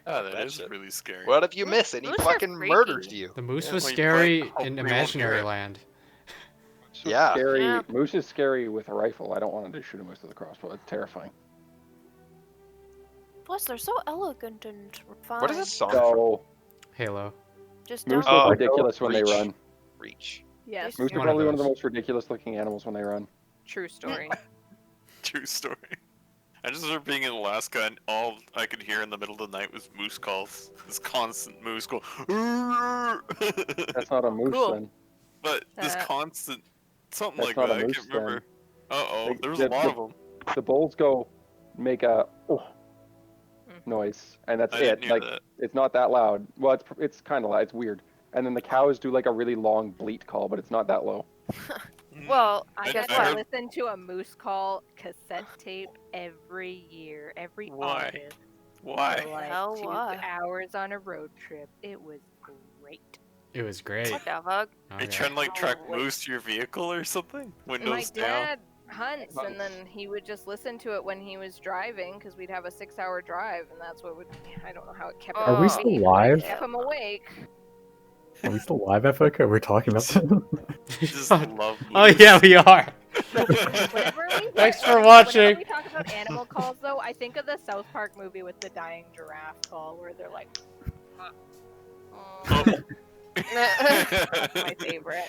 Oh, that That is shit. really scary. What if you miss and he Moose are fucking freaky. murders you? The moose Yeah, was like, scary hopefully in we won't imaginary hear it. land. Moose is Yeah. Scary. Yeah. Moose is scary with a rifle. I don't want to shoot a moose with a crossbow. It's terrifying. Plus, they're so elegant and refined. What is this song from? So Halo. Just moose don't. look Oh, ridiculous when they Reach. run. Reach. Yes. Moose are One of probably one of the those. most ridiculous looking animals when they run. True story. True story. I just remember being in Alaska and all I could hear in the middle of the night was moose calls. This constant moose call. That's not a moose Cool. then. But this Uh, constant something That's like not a that. I moose can't remember. then. Uh-oh, Like, there was a lot of them. The bulls go make a noise, and that's I didn't it. hear Like that. it's not that loud. Well, it's kind of loud. It's weird. And then the cows do like a really long bleat call, but it's not that low. Well, I guess got what? to listen to a moose call cassette tape every year, every Why? August. Why? For like Hell, 2 why? hours on a road trip. It was great. It was great. What the fuck? Are you Okay. trying to like track Oh, wait. moose to your vehicle or something? My Windows down. dad hunts, and then he would just listen to it when he was driving, because we'd have a 6-hour drive, and that's what would. I don't know how it kept. Are him we awake, still but it live? kept him awake. Are we still live, Epic? Are we talking about this? Just love Oh moose. yeah, we are. Whenever we Thanks for whenever watching. we talk about animal calls, though, I think of the South Park movie with the dying giraffe call, where they're like, Oh. that's my favorite.